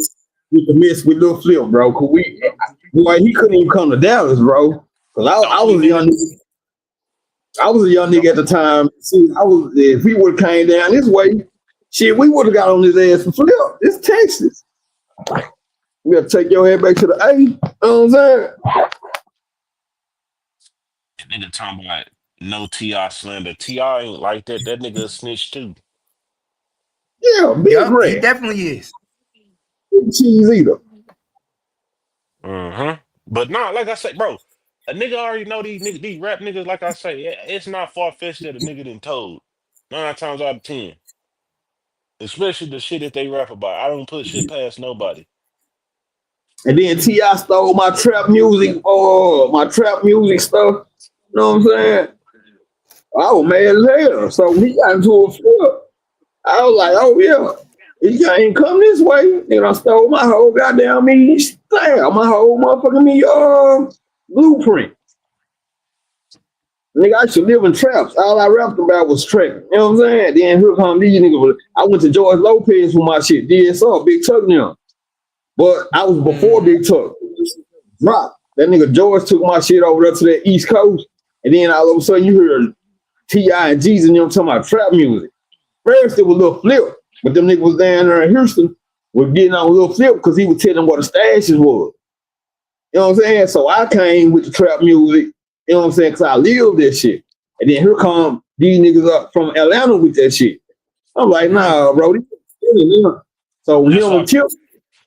with the mess with Lil Flip, bro. Boy, he couldn't even come to Dallas, bro. Cause the I only was a young nigga, nigga. I was a young nigga at the time. See, if he would have came down this way, shit, we would have got on his ass for Flip. It's Texas. We gotta take your head back to the A. You know what I'm saying? that nigga talking about no T.I. slander. T.I. ain't like that. That nigga a snitch too. Yeah, big Yup, he red. definitely is. Cheese eater. But nah, like I said, bro, a nigga already know these rap niggas. Like I say, it's not far fetched that a nigga done told 9 times out of 10. Especially the shit that they rap about. I don't put shit past nobody. And then T.I. stole my trap music stuff. You know what I'm saying? I was mad as hell. So when he got into a flip, I was like, oh yeah, he ain't come this way. And I stole my whole goddamn my whole motherfucking blueprint. Nigga, I should live in traps. All I rapped about was trap. You know what I'm saying? Then here come these niggas. I went to George Lopez for my shit. DSR, Big Tuck now. But I was before Big Tuck. Drop. That nigga George took my shit over there to the East Coast. And then all of a sudden you heard T.I. and Jeezy and them talking about trap music. First it was Lil Flip. But them niggas was down there in Houston was getting on Lil Flip because he was telling them what the stashes was. You know what I'm saying? So I came with the trap music, you know what I'm saying? Because I lived that shit. And then here come these niggas up from Atlanta with that shit. I'm like, nah, bro. So That's him why and Tip,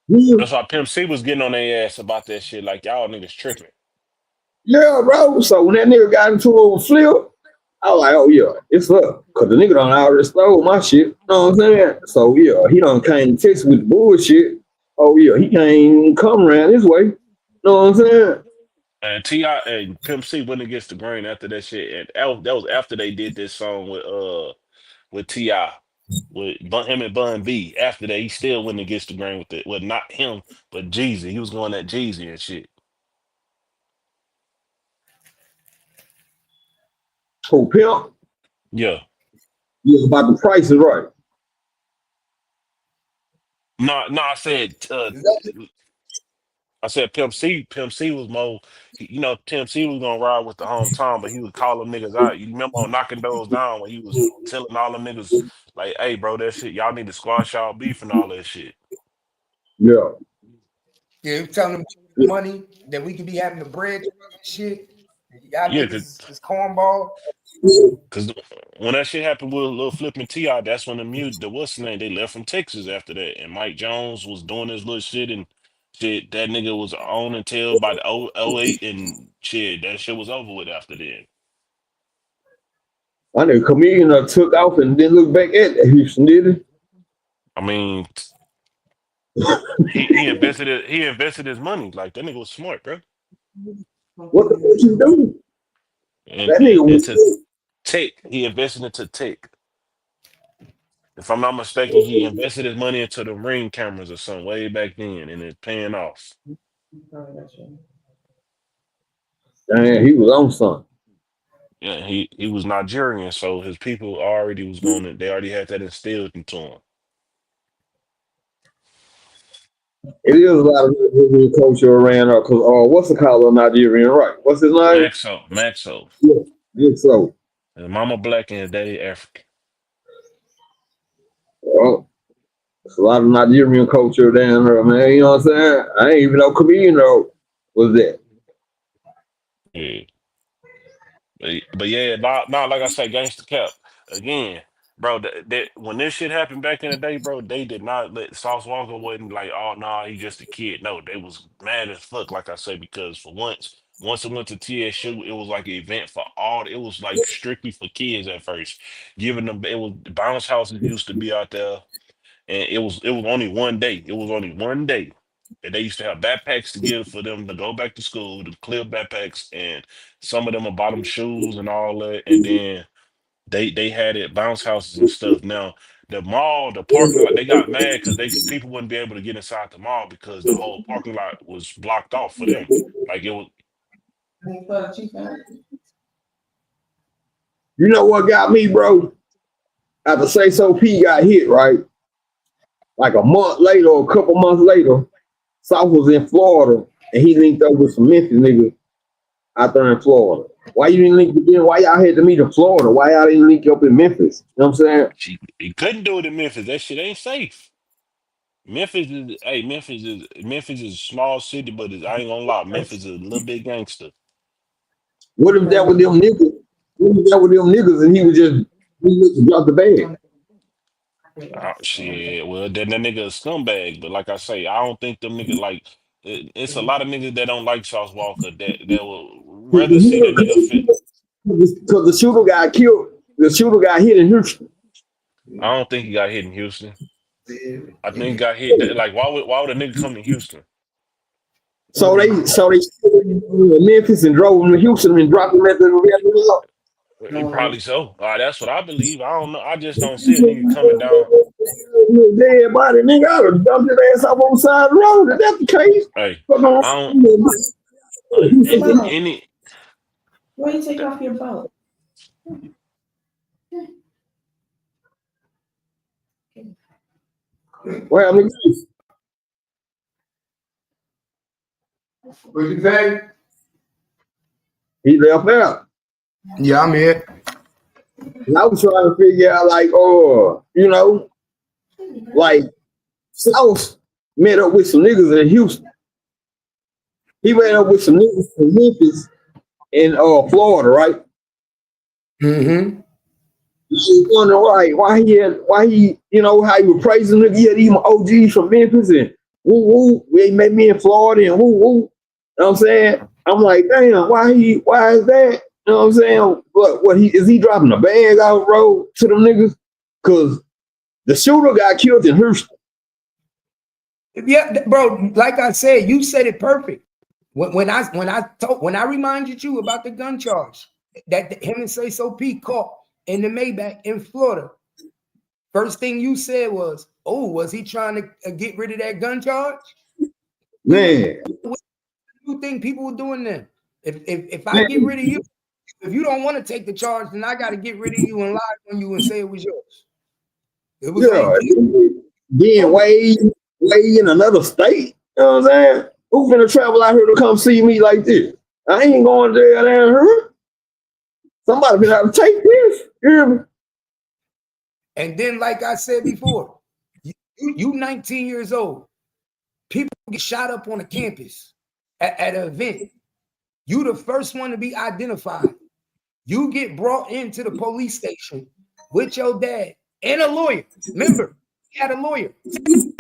that's why Pimp C was getting on their ass about that shit. Like y'all niggas tripping. yeah, bro. So when that nigga got into it with Flip, I was like, oh yeah, it's up. Cause the nigga done already stole my shit. You know what I'm saying? So yeah, he done came to Texas with the bullshit. Oh yeah, he can't come around this way. You know what I'm saying? And T.I. and Pimp C went against the grain after that shit. And that was after they did this song with T.I. with him and Bun B. After that, he still went against the grain with it. Well, not him, but Jeezy. He was going at Jeezy and shit. Oh, Pimp. Yeah. Yeah, about the price is right. No, I said I said Pimp C. Pimp C was more, you know, Pimp C was gonna ride with the hometown, but he would call them niggas out. You remember on Knocking Doors Down when he was telling all them niggas like, "Hey, bro, that shit, y'all need to squash y'all beef and all that shit." Yeah. Yeah, telling them money that we could be having the bread and shit. Y'all Yeah, niggas is cornball. cause when that shit happened with Lil Flip and T.I., that's when the what's his name, they left from Texas after that, and Mike Jones was doing his little shit and shit. That nigga was on until by the 08 and shit. That shit was over with after that. I know comedian took off and didn't look back at Houston, did he? I mean, he invested his money. Like that nigga was smart, bro. What the fuck you doing? And That nigga into was tech, he invested into tech. If I'm not mistaken, he invested his money into the Ring cameras or something way back then, and it's paying off. damn, he was on something. Yeah, he was Nigerian, so his people already was going to, they already had that instilled into him. It is a lot of Nigerian culture around because what's the color of Nigerian, right? What's his name? Maxo. Yeah, yeah, so His mama black and his daddy African. it's a lot of Nigerian culture down there, man. You know what I'm saying? I ain't even know comedian was that. Yeah. But yeah, not like I say, gangster cap again, bro. That when this shit happened back in the day, bro, they did not let Sauce Walka wasn't like, oh nah, he just a kid. No, they was mad as fuck, like I said, because for once it went to TSU, it was like an event for all. It was like strictly for kids at first, giving them. It was bounce houses used to be out there, and it was only one day. It was only one day. And they used to have backpacks to give for them to go back to school, to clear backpacks, and some of them would buy them shoes and all that. And then they had it bounce houses and stuff. Now the mall, the parking lot, they got mad because people wouldn't be able to get inside the mall because the whole parking lot was blocked off for them. Like it was. You know what got me, bro? After Say So P got hit, right? Like a month later or a couple months later, South was in Florida and he linked up with some Memphis niggas out there in Florida. Why you didn't link again? Why y'all had to meet in Florida? Why y'all didn't link up in Memphis? You know what I'm saying? He couldn't do it in Memphis. That shit ain't safe. Memphis is a small city, but I ain't gonna lie, Memphis is a little bit gangster. What if that with them niggas? What if that with them niggas and he was just drop the bag? Shit, well, then that nigga a scumbag. But like I say, I don't think them niggas like. It's a lot of niggas that don't like Sauce Walka that will rather see that nigga fit. Because the shooter got killed. The shooter got hit in Houston. I don't think he got hit in Houston. I think he got hit. Like, why would a nigga come to Houston? So they Memphis and drove him to Houston and dropped him at the Probably so. That's what I believe. I don't know. I just don't see a nigga coming down. Dead body, nigga. I would have dumped his ass up on the side of the road. Is that the case? Hey, I don't. any. Why you take off your belt? Well, nigga. What you say? He left out. Yeah, I'm here. And I was trying to figure out, like, you know, like, South met up with some niggas in Houston. He met up with some niggas from Memphis in Florida, right? Mm-hmm. I was wondering, why he, you know, how he was praising niggas. He had even OGs from Memphis and woo woo. They met me in Florida and woo woo. You know what I'm saying? I'm like, damn, why is that? You know what I'm saying? What he dropping a bag out the road to them niggas? Cause the shooter got killed in Houston. Yeah, bro. Like I said, you said it perfect. When I reminded you about the gun charge that him and Say So P caught in the Maybach in Florida, first thing you said was, "Oh, was he trying to get rid of that gun charge?" Man, what do you think people were doing then? If I get rid of you, if you don't want to take the charge, then I got to get rid of you and lie on you and say it was yours. It was yeah. Then way in another state. You know what I'm saying? Who finna travel out here to come see me like this? I ain't going there and her. Somebody finna have to take this. You hear me? And then, like I said before, you 19 years old. People get shot up on a campus at an event. You the first one to be identified. You get brought into the police station with your dad and a lawyer. Remember, he had a lawyer. I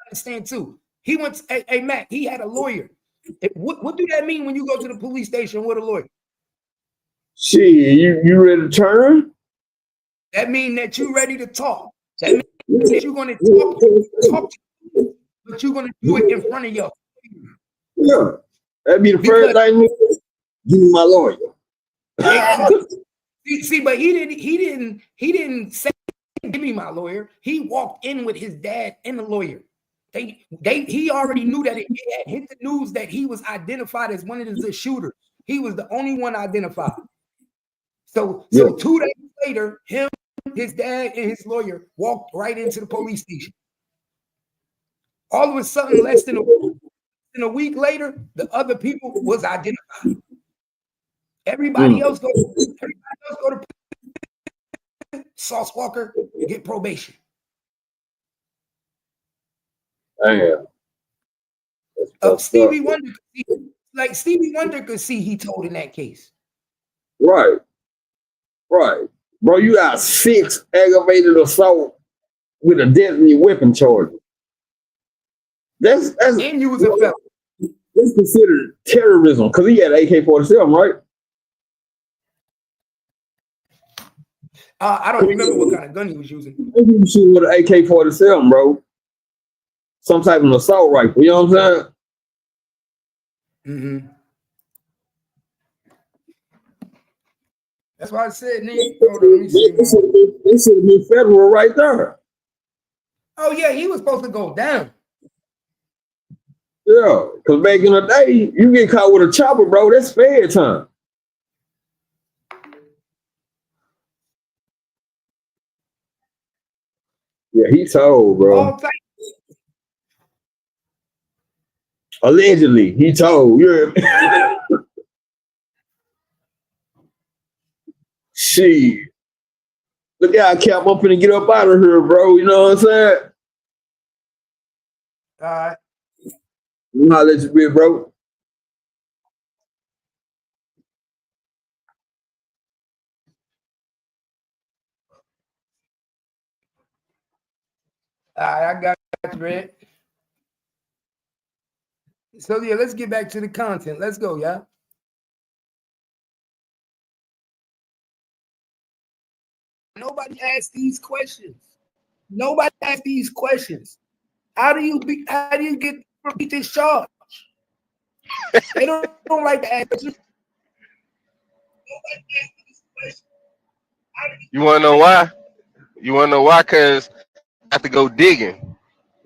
understand too. He went, hey Mac, he had a lawyer. What do that mean when you go to the police station with a lawyer? Shit, you ready to turn? That means that you're ready to talk. That means that you're going to talk to you, but you're going to do it in front of your. Yeah, that'd be the first thing. Give me my lawyer. See, but he didn't say give me my lawyer. He walked in with his dad and the lawyer. He already knew that it had hit the news that he was identified as one of the shooters. He was the only one identified. So 2 days later, him, his dad, and his lawyer walked right into the police station. All of a sudden, less than a week later, the other people was identified. Everybody else go to Sauce Walka, get probation. Damn. Stevie Wonder could see he told in that case. Right. Bro, you got 6 aggravated assault with a deadly weapon charge. That's and you was a felon. That's considered terrorism because he had AK-47, right? I don't remember what kind of gun he was using. He was shooting with an AK-47, bro. Some type of assault rifle. You know what I'm saying? Mm-hmm. That's why I said, nigga. Hold on, let me see. This should have been federal right there. Oh yeah, he was supposed to go down. Yeah, because back in the day, you get caught with a chopper, bro. That's fair time. Yeah, he told, bro. Allegedly, he told. Yeah. Shit. Look how I kept up and get up out of here, bro. You know what I'm saying? All right. You know how let you be, bro. All right, I got you, Red. So yeah, let's get back to the content. Let's go, y'all. Nobody asked these questions. Nobody asked these questions. How do you get repeat this charge? They don't like to ask questions. You want to know why? You want to know why? Because I have to go digging.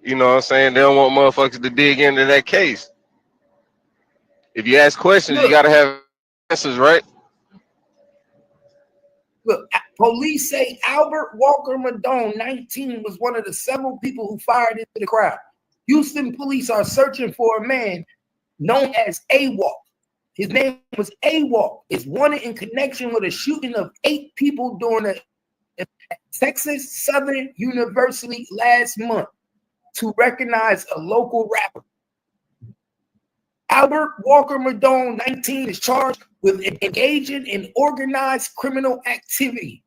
You know what I'm saying? They don't want motherfuckers to dig into that case. If you ask questions, you got to have answers, right? Look, police say Albert Walker Madone, 19, was one of the several people who fired into the crowd. Houston police are searching for a man known as AWOC. His name was AWOC. It's wanted in connection with a shooting of 8 people during a Texas Southern University last month to recognize a local rapper. Albert Walker Madone, 19, is charged with engaging in organized criminal activity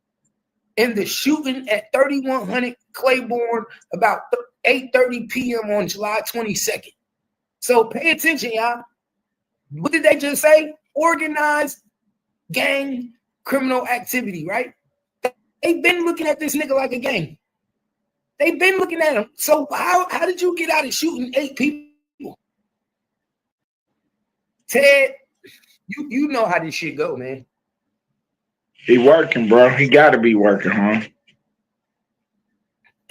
in the shooting at 3100 Claiborne about 8:30 p.m. on July 22nd. So pay attention, y'all. What did they just say? Organized gang criminal activity, right? They've been looking at this nigga like a gang. They've been looking at him. So how did you get out of shooting 8 people? Ted, you know how this shit go, man. He working, bro. He got to be working, huh?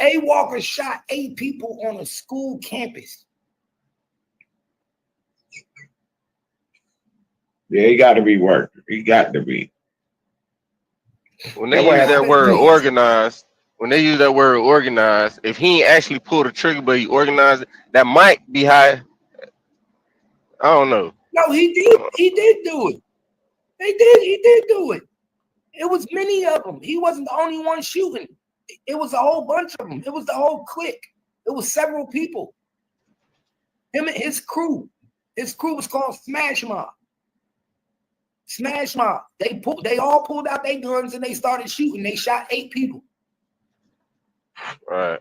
A Walker shot 8 people on a school campus. Yeah, he got to be working. He got to be. When they use that word organized, if he ain't actually pulled the trigger, but he organized it, that might be how I don't know. No, he did. He did do it. He did do it. It was many of them. He wasn't the only one shooting. It was a whole bunch of them. It was the whole clique. It was several people. Him and his crew. His crew was called Smash Mob. Smash Mob. They all pulled out their guns and they started shooting. They shot 8 people. Right.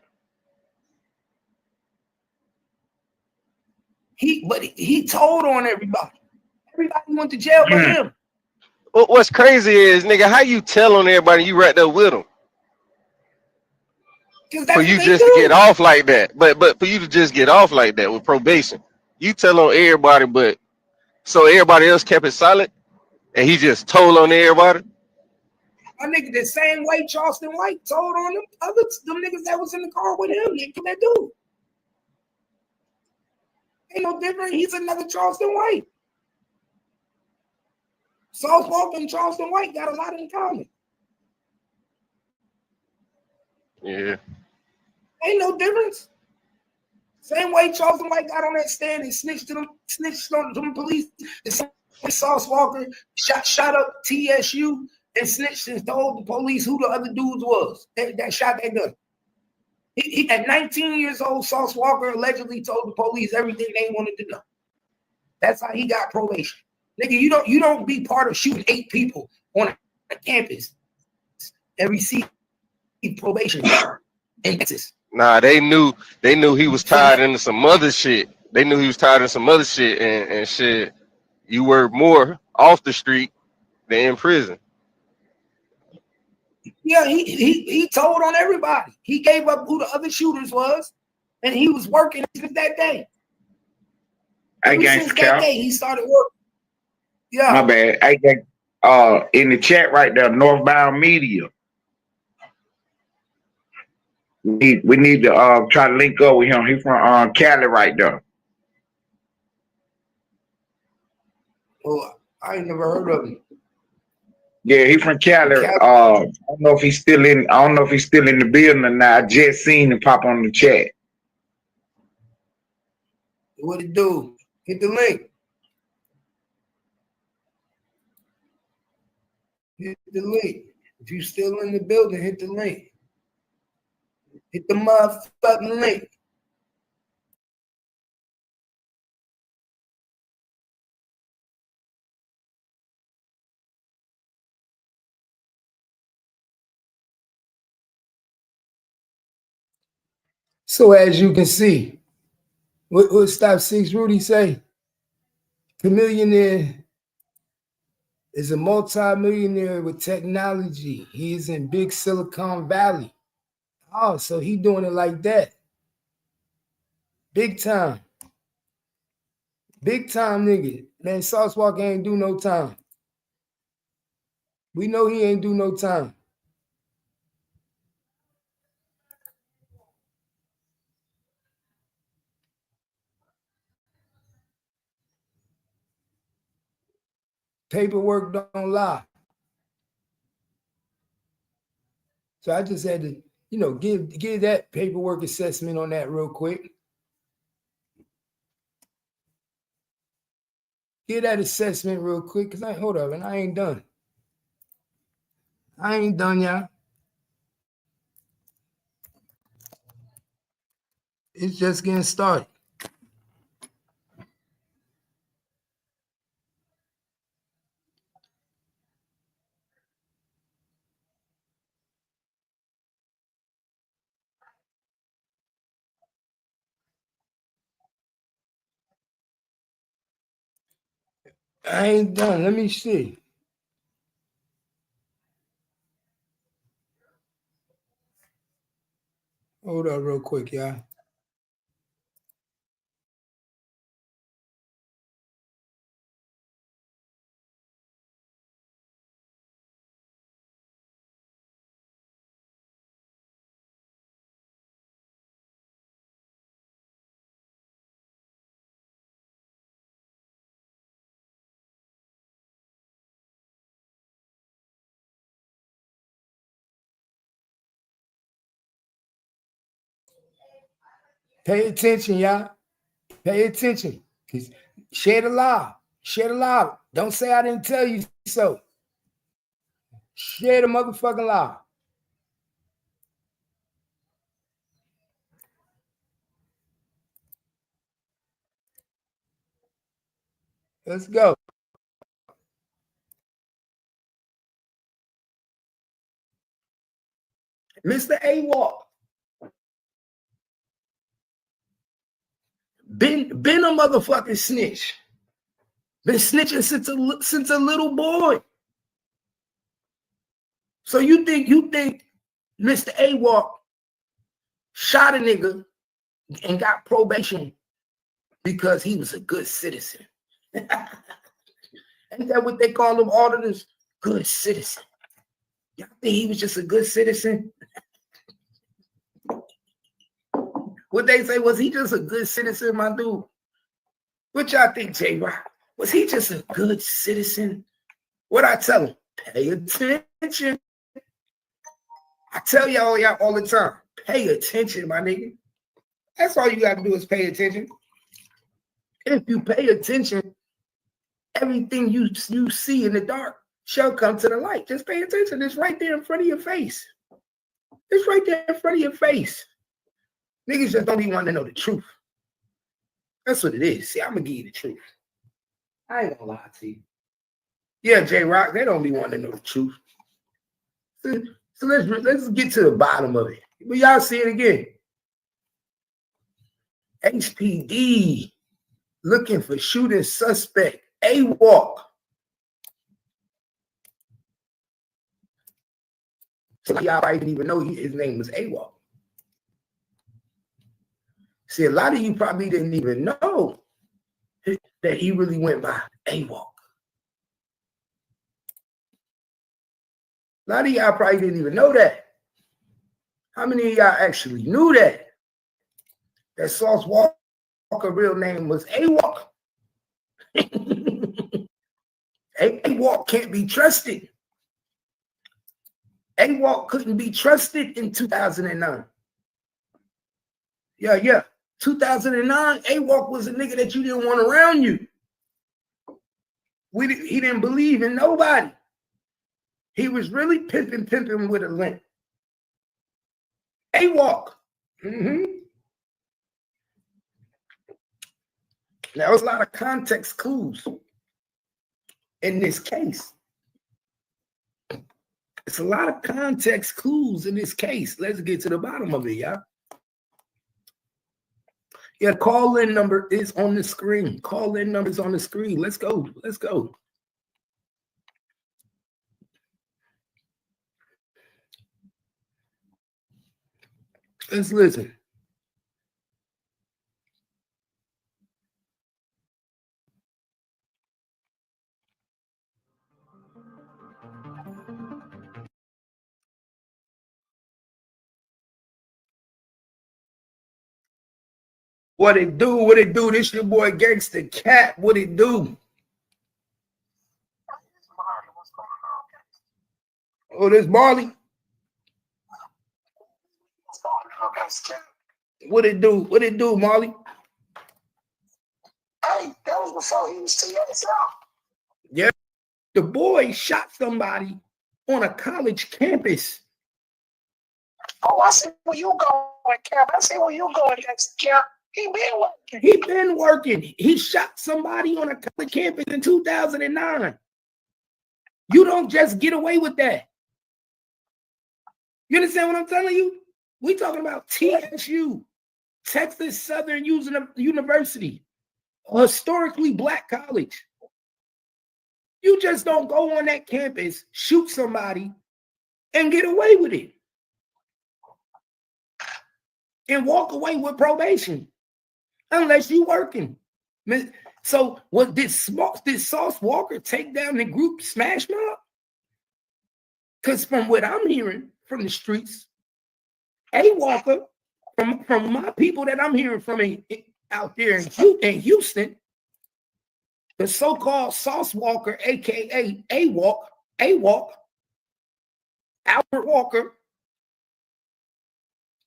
He told on everybody. Everybody went to jail but him. What's crazy is, nigga, how you tell on everybody you right there with them? For you just to get off like that. But for you to just get off like that with probation, you tell on everybody, but so everybody else kept it silent, and he just told on everybody. My nigga, the same way Charleston White told on them niggas that was in the car with him. They that dude. Ain't no different. He's another Charleston White. Sauce Walka and Charleston White got a lot in common. Yeah. Ain't no difference. Same way Charleston White got on that stand and snitched on them police. The same way Sauce Walka shot up TSU and snitched and told the police who the other dudes was that shot that gun. He at 19 years old, Sauce Walka allegedly told the police everything they wanted to know. That's how he got probation. Nigga, you don't be part of shooting 8 people on a campus and receive probation in Texas. Nah, they knew he was tied into some other shit. They knew he was tied into some other shit and shit. You were more off the street than in prison. Yeah, he told on everybody. He gave up who the other shooters was, and he was working since that day. Since that day, he started working. Yeah. My bad. I got in the chat right there, Northbound Media. We need to try to link up with him. He's from Cali right there. Oh, I ain't never heard of him. Yeah, he's from Cali. I don't know if he's still in. I don't know if he's still in the building or not. I just seen him pop on the chat. What it do? Hit the link. Hit the link. If you still in the building, hit the link. Hit the motherfucking link. So as you can see, what Stop 6 Rudy say? Chameleonaire is a multi-millionaire with technology. He is in big Silicon Valley. Oh, so he doing it like that. Big time. Big time nigga. Man, Sauce Walka ain't do no time. We know he ain't do no time. Paperwork don't lie. So I just had to, give that paperwork assessment on that real quick. Give that assessment real quick, because hold up, and I ain't done. I ain't done, y'all. It's just getting started. I ain't done. Let me see. Hold up real quick, y'all. Pay attention, y'all. Pay attention. Because Share the love. Share the love. Don't say I didn't tell you so. Share the motherfucking love. Let's go. Mr. A-Walk. Been a motherfucking snitch. Been snitching since a little boy. So you think Mr. A-Walk shot a nigga and got probation because he was a good citizen? Ain't that what they call them auditors? Good citizen. Y'all think he was just a good citizen? What they say, was he just a good citizen, my dude? What y'all think, J-Rock? Was he just a good citizen? What I tell him? Pay attention. I tell y'all all the time, pay attention, my nigga. That's all you got to do is pay attention. If you pay attention, everything you see in the dark shall come to the light. Just pay attention. It's right there in front of your face. It's right there in front of your face. Niggas just don't even want to know the truth. That's what it is. See, I'm going to give you the truth. I ain't going to lie to you. Yeah, J-Rock, they don't be wanting to know the truth. So let's get to the bottom of it. But y'all see it again. HPD looking for shooting suspect. A-Walk. So y'all might didn't even know his name was A-Walk. See, a lot of you probably didn't even know that he really went by A-Walk. A lot of y'all probably didn't even know that. How many of y'all actually knew that? That Sauce Walka real name was A-Walk. A-Walk can't be trusted. A-Walk couldn't be trusted in 2009. Yeah. 2009, A-Walk was a nigga that you didn't want around you. He didn't believe in nobody. He was really pimping with a limp. A-Walk. There was a lot of context clues in this case. It's a lot of context clues in this case. Let's get to the bottom of it, y'all. Yeah, call-in number is on the screen. Call-in number is on the screen. Let's go. Let's go. Let's listen. What it do? What it do? This your boy Gangsta Cat. What it do? Oh, this Marley. What it do? What it do, Marley? Hey, that was before he was TSL. Yeah. The boy shot somebody on a college campus. Oh, I see where you going, Cap. I see where you going, Cap. He been working. He been working. He shot somebody on a college campus in 2009. You don't just get away with that. You understand what I'm telling you? We talking about TSU, Texas Southern University, a historically black college. You just don't go on that campus, shoot somebody, and get away with it. And walk away with probation. Unless you working. So what did Sauce Walka take down the group Smash Mob? Because from what I'm hearing from the streets, A-Walka, from my people that I'm hearing from out there in Houston, the so-called Sauce Walka, aka A-Walk, Albert Walker,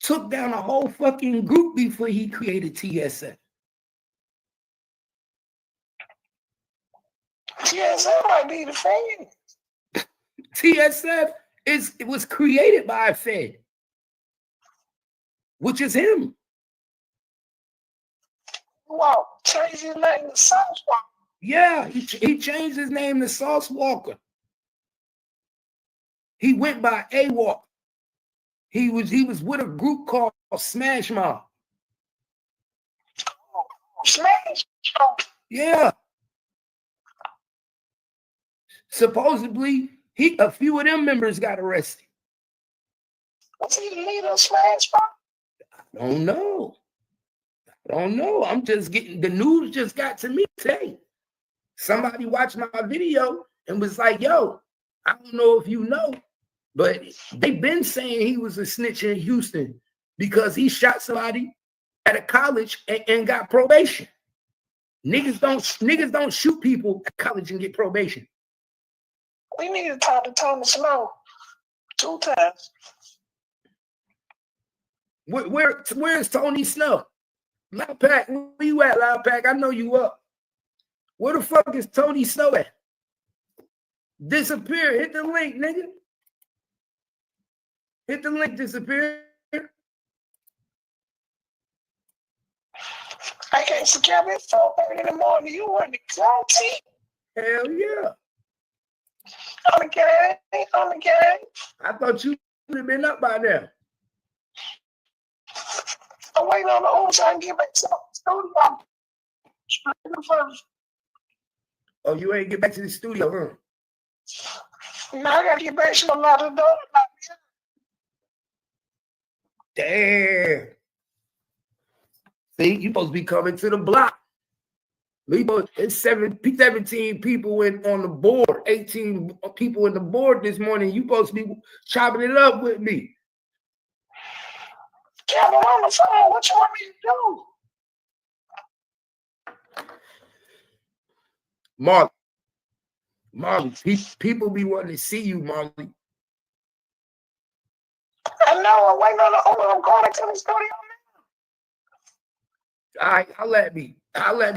took down a whole fucking group before he created TSA. TSF might be the Fed. TSF it was created by a Fed, which is him. Wow, change his name to Sauce Walka. Yeah, he changed his name to Sauce Walka. He went by AWOC. He was with a group called Smash Mouth. Smash Mouth. Yeah. Supposedly, a few of them members got arrested. Was he the leader of Smash Mouth? I don't know. I'm just getting, the news just got to me today. Somebody watched my video and was like, yo, I don't know if you know, but they've been saying he was a snitch in Houston because he shot somebody at a college and got probation. Niggas don't shoot people at college and get probation. We need to talk to Tony Snow 2 times. Where's Tony Snow? Loud Pack, where you at, Loud Pack? I know you up. Where the fuck is Tony Snow at? Disappear. Hit the link, nigga. Hit the link, disappear. I can't secure me at 4:30 in the morning. You want to go, T? Hell yeah. On the game. I thought you would have been up by now. I'm waiting on the Uber so I can get back to the studio. Oh, you ain't get back to the studio, huh? Now I gotta get back to a lot of doors. Damn. See, you supposed to be coming to the block. It's 17 people on the board, 18 people in the board this morning. You supposed to be chopping it up with me. Kevin, on the phone, what you want me to do? Marley, people be wanting to see you, Marley. I know, I'm waiting on the Uber. I'm going to the studio now. All right, I'll let me,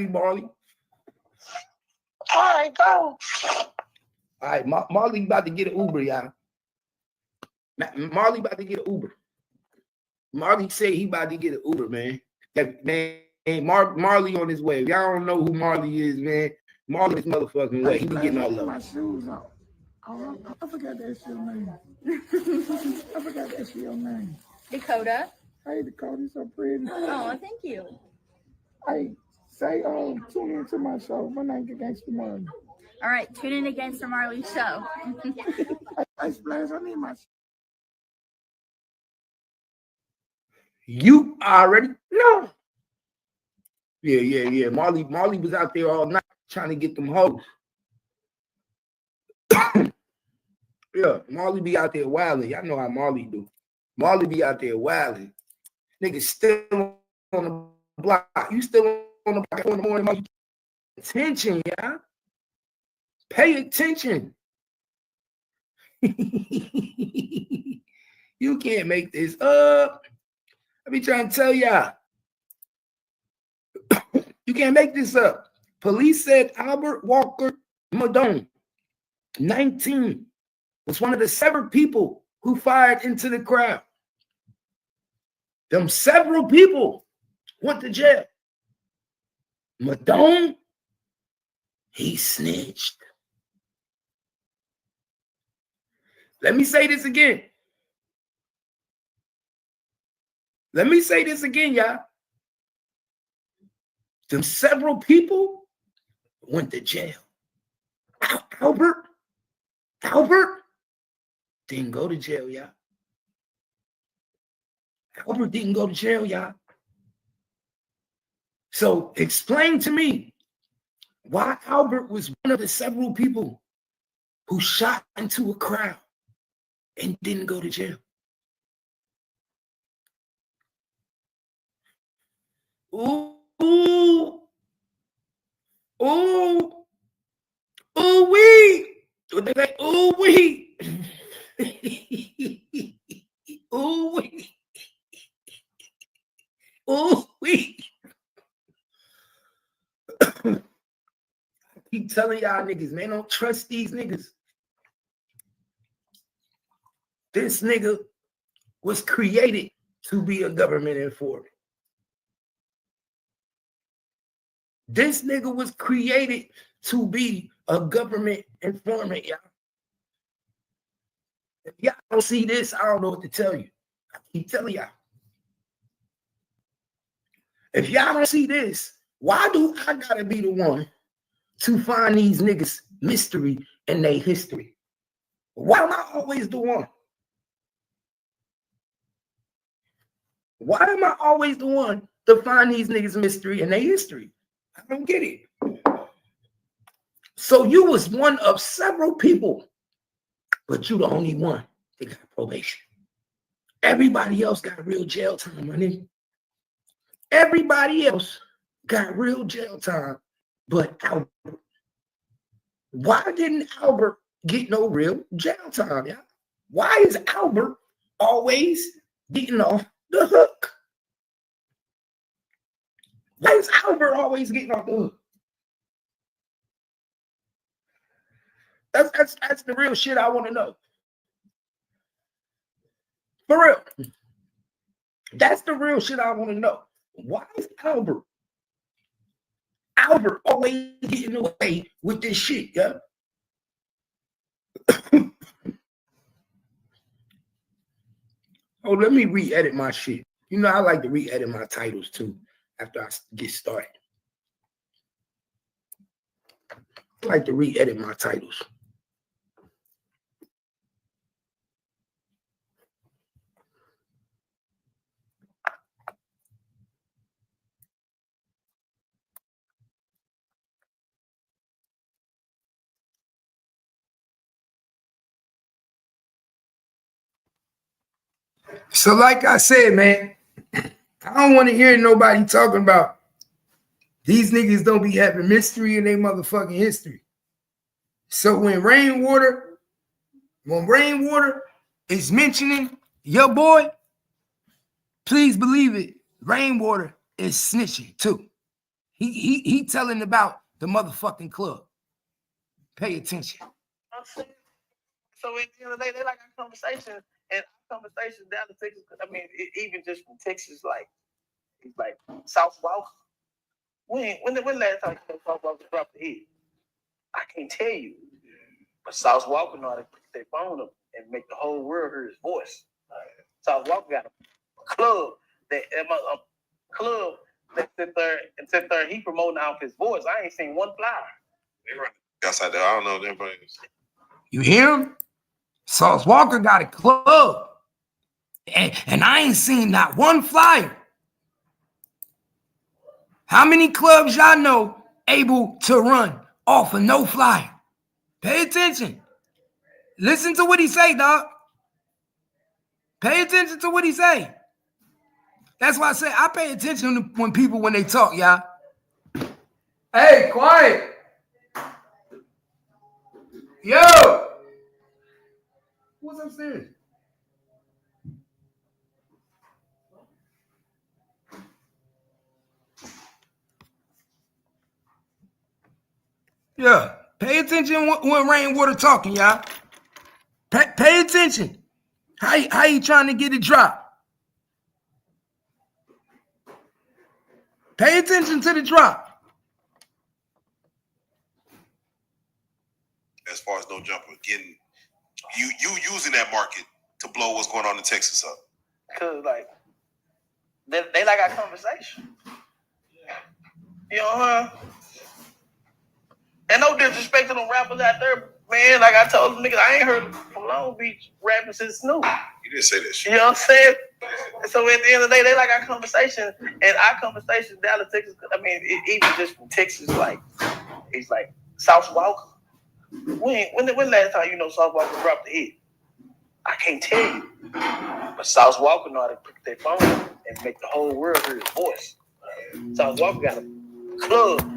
Marley. All right, go. All right, Marley about to get an Uber, y'all. Marley about to get an Uber. Marley said he about to get an Uber, man. Marley on his way. If y'all don't know who Marley is, man, Marley is motherfucking way. He be getting all love. My shoes on. Oh, I forgot that's your name. I forgot that's your name. Dakota. Hey, Dakota, you're so pretty. Oh, thank you. Hey, say, tune into my show. My name is Gangsta Marley. All right, tune in to Gangsta Marley's show. Hey, Splash, I need my. You already know. Yeah. Marley was out there all night trying to get them hoes. Yeah, Marley be out there wilding. Y'all know how Marley do. Marley be out there wilding. Niggas still on the block. You still on the block in the morning. Attention, y'all. Pay attention. You can't make this up. I be trying to tell y'all. You can't make this up. Police said Albert Walker Madone, 19, was one of the several people who fired into the crowd. Them several people went to jail. Madone, he snitched. Let me say this again. Y'all. Them several people went to jail. Albert didn't go to jail, y'all. Albert didn't go to jail, y'all. So explain to me why Albert was one of the several people who shot into a crowd and didn't go to jail. Ooh, wee. What they say? Ooh, wee. Ooh, wee. Ooh, wee. keep telling y'all niggas, man, don't trust these niggas. This nigga was created to be a government informant. This nigga was created to be a government informant, y'all. If y'all don't see this, I don't know what to tell you. I keep telling y'all. If y'all don't see this, why do I gotta be the one to find these niggas mystery in their history? Why am I always the one? Why am I always the one to find these niggas mystery in their history? I don't get it. So you was one of several people, but you the only one that got probation. Everybody else got real jail time, my nigga. Everybody else got real jail time, but Albert. Why didn't Albert get no real jail time, y'all? Why is Albert always getting off the hook? Why is Albert always getting off the hook? That's the real shit I want to know. For real. That's the real shit I want to know. Why is Albert always getting away with this shit, yeah? Oh, let me re-edit my shit. You know, I like to re-edit my titles too after I get started. I like to re-edit my titles. So like I said, man, I don't want to hear nobody talking about these niggas don't be having mystery in their motherfucking history. So when Rainwater is mentioning your boy, please believe it, Rainwater is snitching too. He telling about the motherfucking club. Pay attention. So at the end of the day, they like our conversation, and our conversation down to Texas. I mean, even just from Texas, like it's like Sauce Walka. When last time Sauce Walka dropped the hit? I can't tell you, but Sauce Walka know how to pick their phone up and make the whole world hear his voice. Sauce Walka got a club that sit there. He promoting off his voice. I ain't seen one flyer. They run outside there. I don't know them players. You hear him? Sauce Walka got a club, and I ain't seen not one flyer. How many clubs y'all know able to run off of no flyer? Pay attention. Listen to what he say, dog. Pay attention to what he say. That's why I say I pay attention when they talk, y'all. Hey, quiet. Yo. What's upstairs? Yeah. Pay attention when Rainwater talking, y'all. Pay attention. How you trying to get it dropped? Pay attention to the drop. As far as no jumper, getting you using that market to blow what's going on in Texas up. Cause like they like our conversation. You know, huh? And no disrespect to them rappers out there, man. Like I told them niggas, I ain't heard from Long Beach rapping since Snoop. You didn't say that shit. You know what I'm saying? So at the end of the day, they like our conversation, and our conversation down to Texas. I mean, even just from Texas, like it's like Sauce Walka. When last time you know Sauce Walka dropped the hit? I can't tell you, but Sauce Walka know how to pick their phone and make the whole world hear his voice. Sauce Walka got a club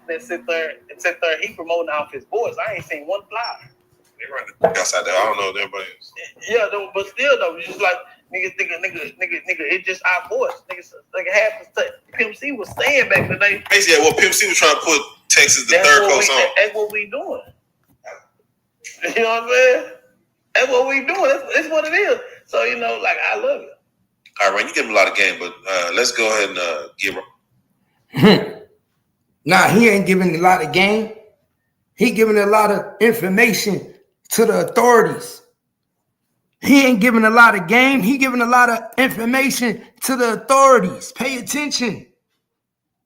that sit there. He promoting off his voice. I ain't seen one flyer. They run outside there. I don't know them players. Yeah, but still though, it's just like nigga. It's just our voice. Niggas like half the Pimp C was saying back in the day. Basically, what Pimp C was trying to put Texas the third coast on. That's what we doing. You know what I'm saying? That's what we doing. That's what it is. So, you know, like, I love it. All right, Ray, you give him a lot of game, but let's go ahead and give him. Nah, he ain't giving a lot of game. He giving a lot of information to the authorities. He ain't giving a lot of game. He giving a lot of information to the authorities. Pay attention.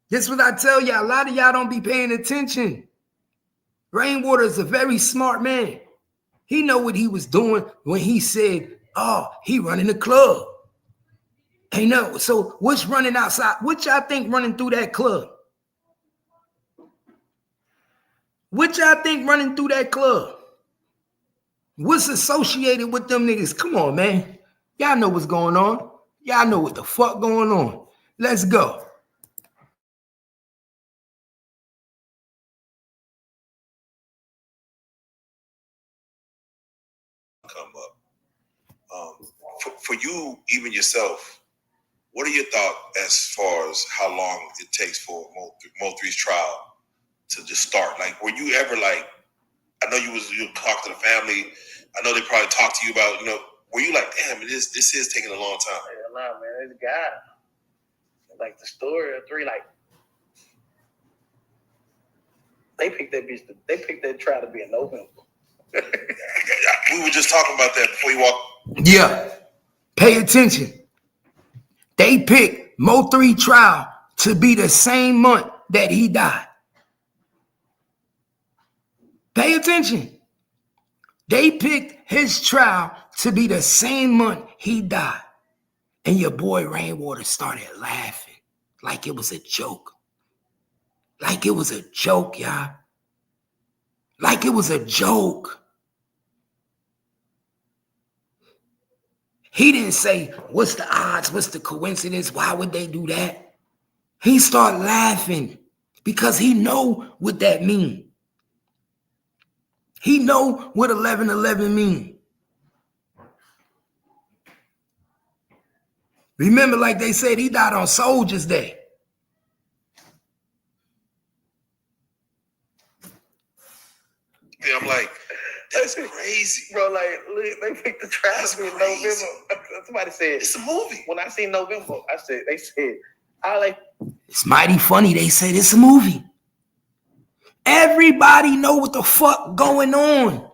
This is what I tell y'all. A lot of y'all don't be paying attention. Rainwater is a very smart man. He know what he was doing when he said, oh, he running the club. Hey, no. So what's running outside? What y'all think running through that club? What y'all think running through that club? What's associated with them niggas? Come on, man. Y'all know what's going on. Y'all know what the fuck going on. Let's go. Come up. For you, even yourself, what are your thoughts as far as how long it takes for Mo3's trial to just start? Like, were you ever like, I know you talk to the family. I know they probably talked to you about, you know, were you like, damn, this is taking a long time? Nah, man, this guy, like the story of 3, like, they picked that trial to be in November. We were just talking about that before you walked. Yeah. Pay attention. They picked Mo3 trial to be the same month that he died. Pay attention. They picked his trial to be the same month he died. And your boy Rainwater started laughing like it was a joke. Like it was a joke, y'all. Like it was a joke. He didn't say, what's the odds? What's the coincidence? Why would they do that? He started laughing because he know what that mean. He know what 11/11 mean. Remember, like they said, he died on Soldiers Day. Yeah, I'm like, that's crazy. Bro, like, they picked the trial to be in November. Somebody said, it's a movie. When I seen November, they said, it's mighty funny. They said it's a movie. Everybody know what the fuck going on.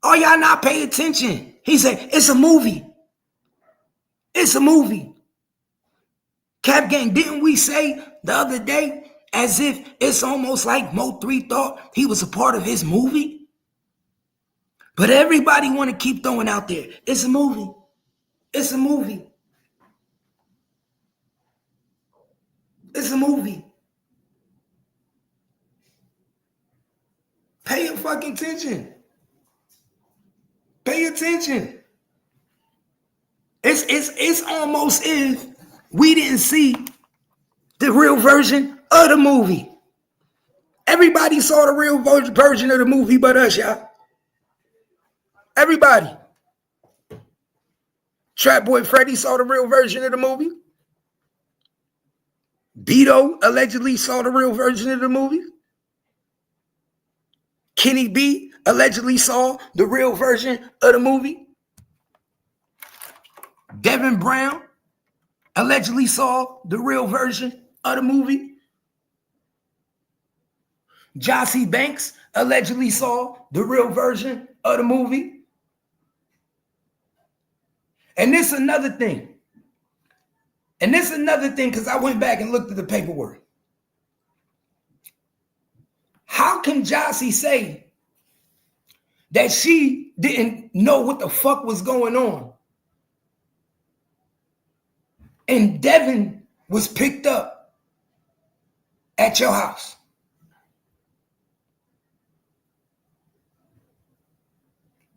Oh, y'all not pay attention. He said, it's a movie. It's a movie. Cap Gang, didn't we say the other day as if it's almost like Mo3 thought he was a part of his movie? But everybody want to keep throwing out there, it's a movie. It's a movie. It's a movie. Pay your fucking attention. Pay attention. It's almost if we didn't see the real version of the movie. Everybody saw the real version of the movie but us, y'all. Everybody. Trap Boy Freddy saw the real version of the movie. Beto allegedly saw the real version of the movie. Kenny B allegedly saw the real version of the movie. Devin Brown allegedly saw the real version of the movie. Jossie Banks allegedly saw the real version of the movie. And this is another thing. Because I went back and looked at the paperwork. How can Jossie say that she didn't know what the fuck was going on? And Devin was picked up at your house.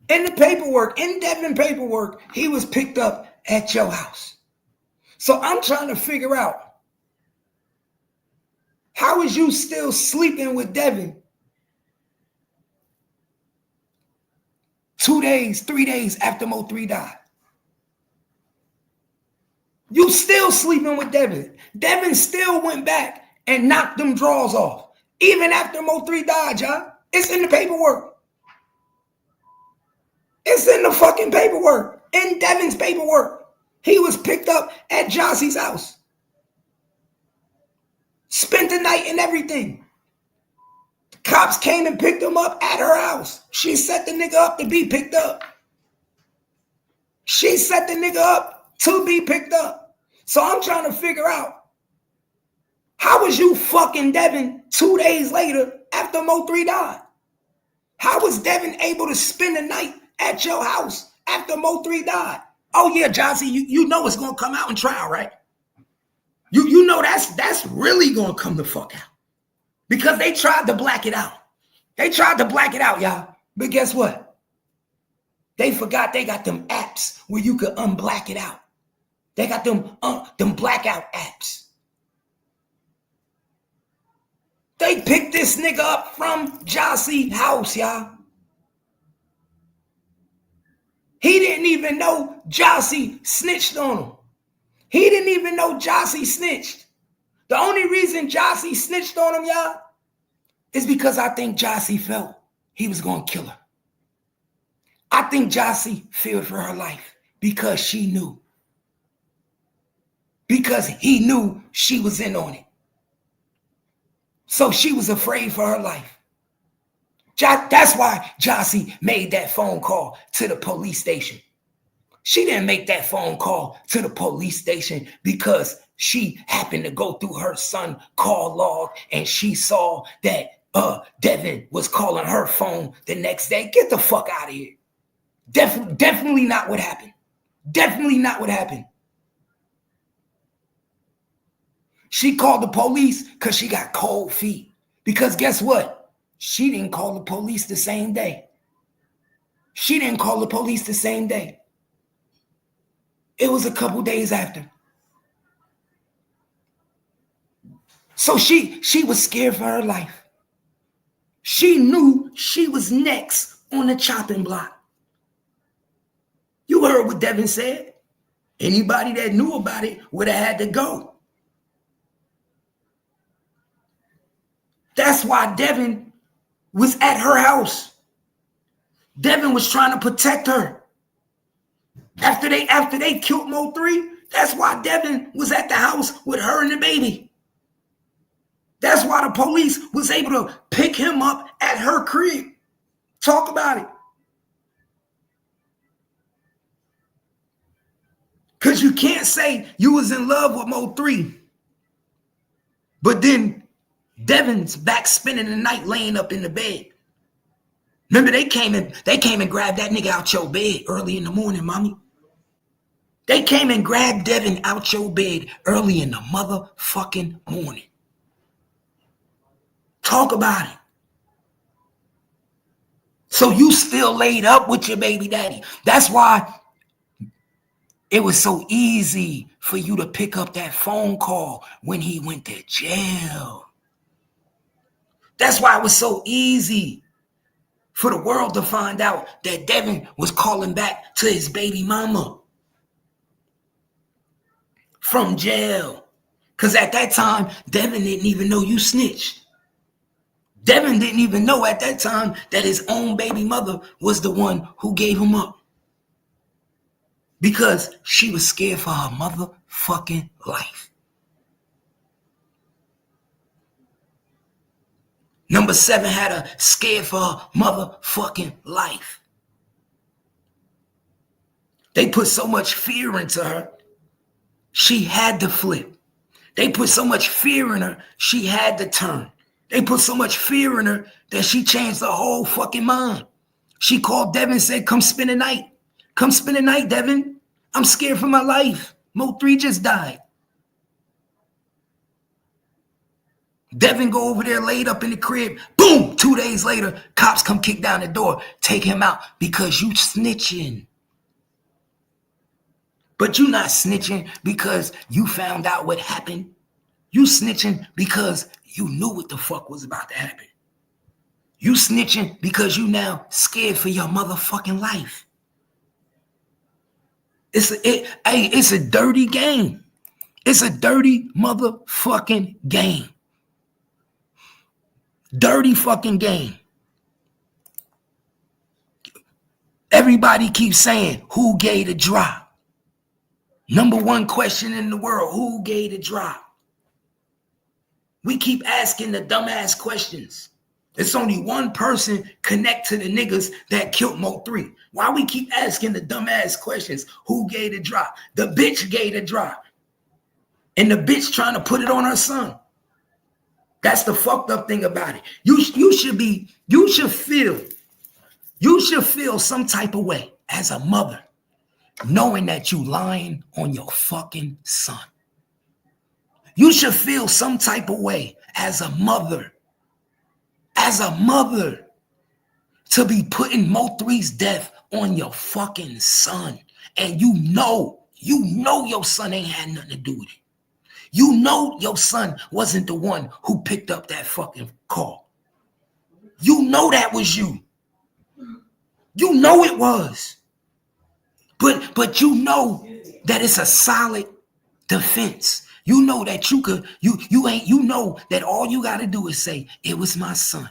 In the paperwork, in Devin paperwork, he was picked up at your house. So I'm trying to figure out, how is you still sleeping with Devin 2 days, 3 days after Mo3 died? You still sleeping with Devin. Devin still went back and knocked them drawers off. Even after Mo3 died, y'all. It's in the paperwork. It's in the fucking paperwork. In Devin's paperwork. He was picked up at Jossie's house. Spent the night and everything. Cops came and picked him up at her house. She set the nigga up to be picked up. She set the nigga up to be picked up. So I'm trying to figure out, how was you fucking Devin 2 days later after Mo3 died? How was Devin able to spend the night at your house after Mo3 died? Oh yeah, Jossie, you know it's gonna come out in trial, right? You know that's really gonna come the fuck out. Because they tried to black it out. They tried to black it out, y'all. But guess what? They forgot they got them apps where you could unblack it out. They got them blackout apps. They picked this nigga up from Jossie's house, y'all. He didn't even know Jossie snitched on him. He didn't even know Jossie snitched. The only reason Jossie snitched on him, y'all, is because I think Jossie felt he was going to kill her. I think Jossie feared for her life because she knew. Because he knew she was in on it. So she was afraid for her life. That's why Jossie made that phone call to the police station. She didn't make that phone call to the police station because she happened to go through her son's call log and she saw that Devin was calling her phone the next day. Get the fuck out of here. Definitely not what happened. Definitely not what happened. She called the police because she got cold feet. Because guess what? She didn't call the police the same day. She didn't call the police the same day. It was a couple days after. So she was scared for her life. She knew she was next on the chopping block. You heard what Devin said. Anybody that knew about it would have had to go. That's why Devin was at her house. Devin was trying to protect her. After they killed Mo3, that's why Devin was at the house with her and the baby. That's why the police was able to pick him up at her crib. Talk about it. Because you can't say you was in love with Mo3, but then Devin's back spending the night laying up in the bed. Remember, they came and grabbed that nigga out your bed early in the morning, mommy. They came and grabbed Devin out your bed early in the motherfucking morning. Talk about it. So you still laid up with your baby daddy. That's why it was so easy for you to pick up that phone call when he went to jail. That's why it was so easy for the world to find out that Devin was calling back to his baby mama from jail. Because at that time, Devin didn't even know you snitched. Devin didn't even know at that time that his own baby mother was the one who gave him up. Because she was scared for her motherfucking life. Number 7 had her scared for her motherfucking life. They put so much fear into her, she had to flip. They put so much fear in her, she had to turn. They put so much fear in her that she changed her whole fucking mind. She called Devin and said, come spend the night. Come spend the night, Devin. I'm scared for my life. Mo3 just died. Devin go over there laid up in the crib. Boom! 2 days later, cops come kick down the door. Take him out because you snitching. But you not snitching because you found out what happened. You snitching because you knew what the fuck was about to happen. You snitching because you now scared for your motherfucking life. It's a dirty game. It's a dirty motherfucking game. Dirty fucking game. Everybody keeps saying, who gave the drop? Number one question in the world, who gave the drop? We keep asking the dumbass questions. It's only one person connect to the niggas that killed Mo3. Why we keep asking the dumbass questions? Who gave the drop? The bitch gave the drop. And the bitch trying to put it on her son. That's the fucked up thing about it. You should feel some type of way as a mother, knowing that you lying on your fucking son. You should feel some type of way as a mother, to be putting Mo3's death on your fucking son. And you know your son ain't had nothing to do with it. You know your son wasn't the one who picked up that fucking call. You know that was you. You know it was. But you know that it's a solid defense. You know that you know that all you got to do is say, it was my son.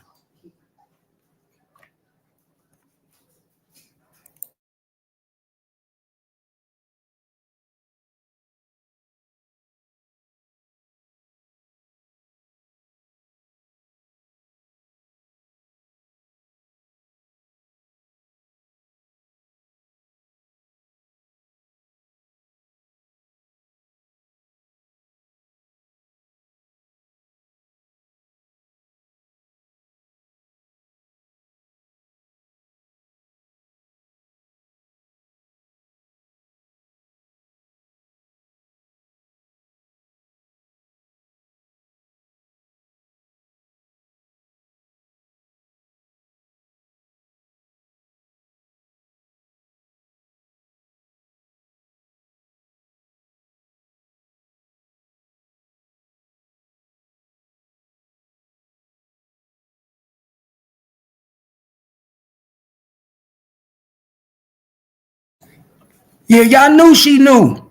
Yeah, y'all knew she knew.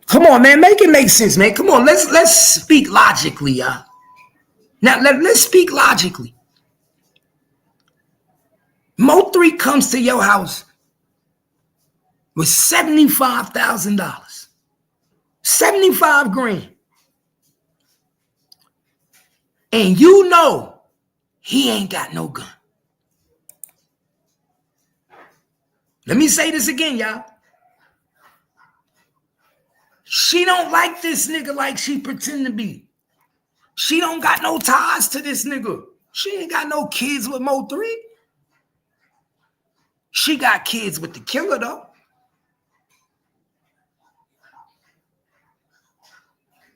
Come on, man, make it make sense, man. Come on, let's speak logically, y'all. Now let's speak logically. Mo3 comes to your house with $75,000, 75 grand, and you know he ain't got no gun. Let me say this again, y'all. She don't like this nigga like she pretend to be. She don't got no ties to this nigga. She ain't got no kids with Mo3. She got kids with the killer, though.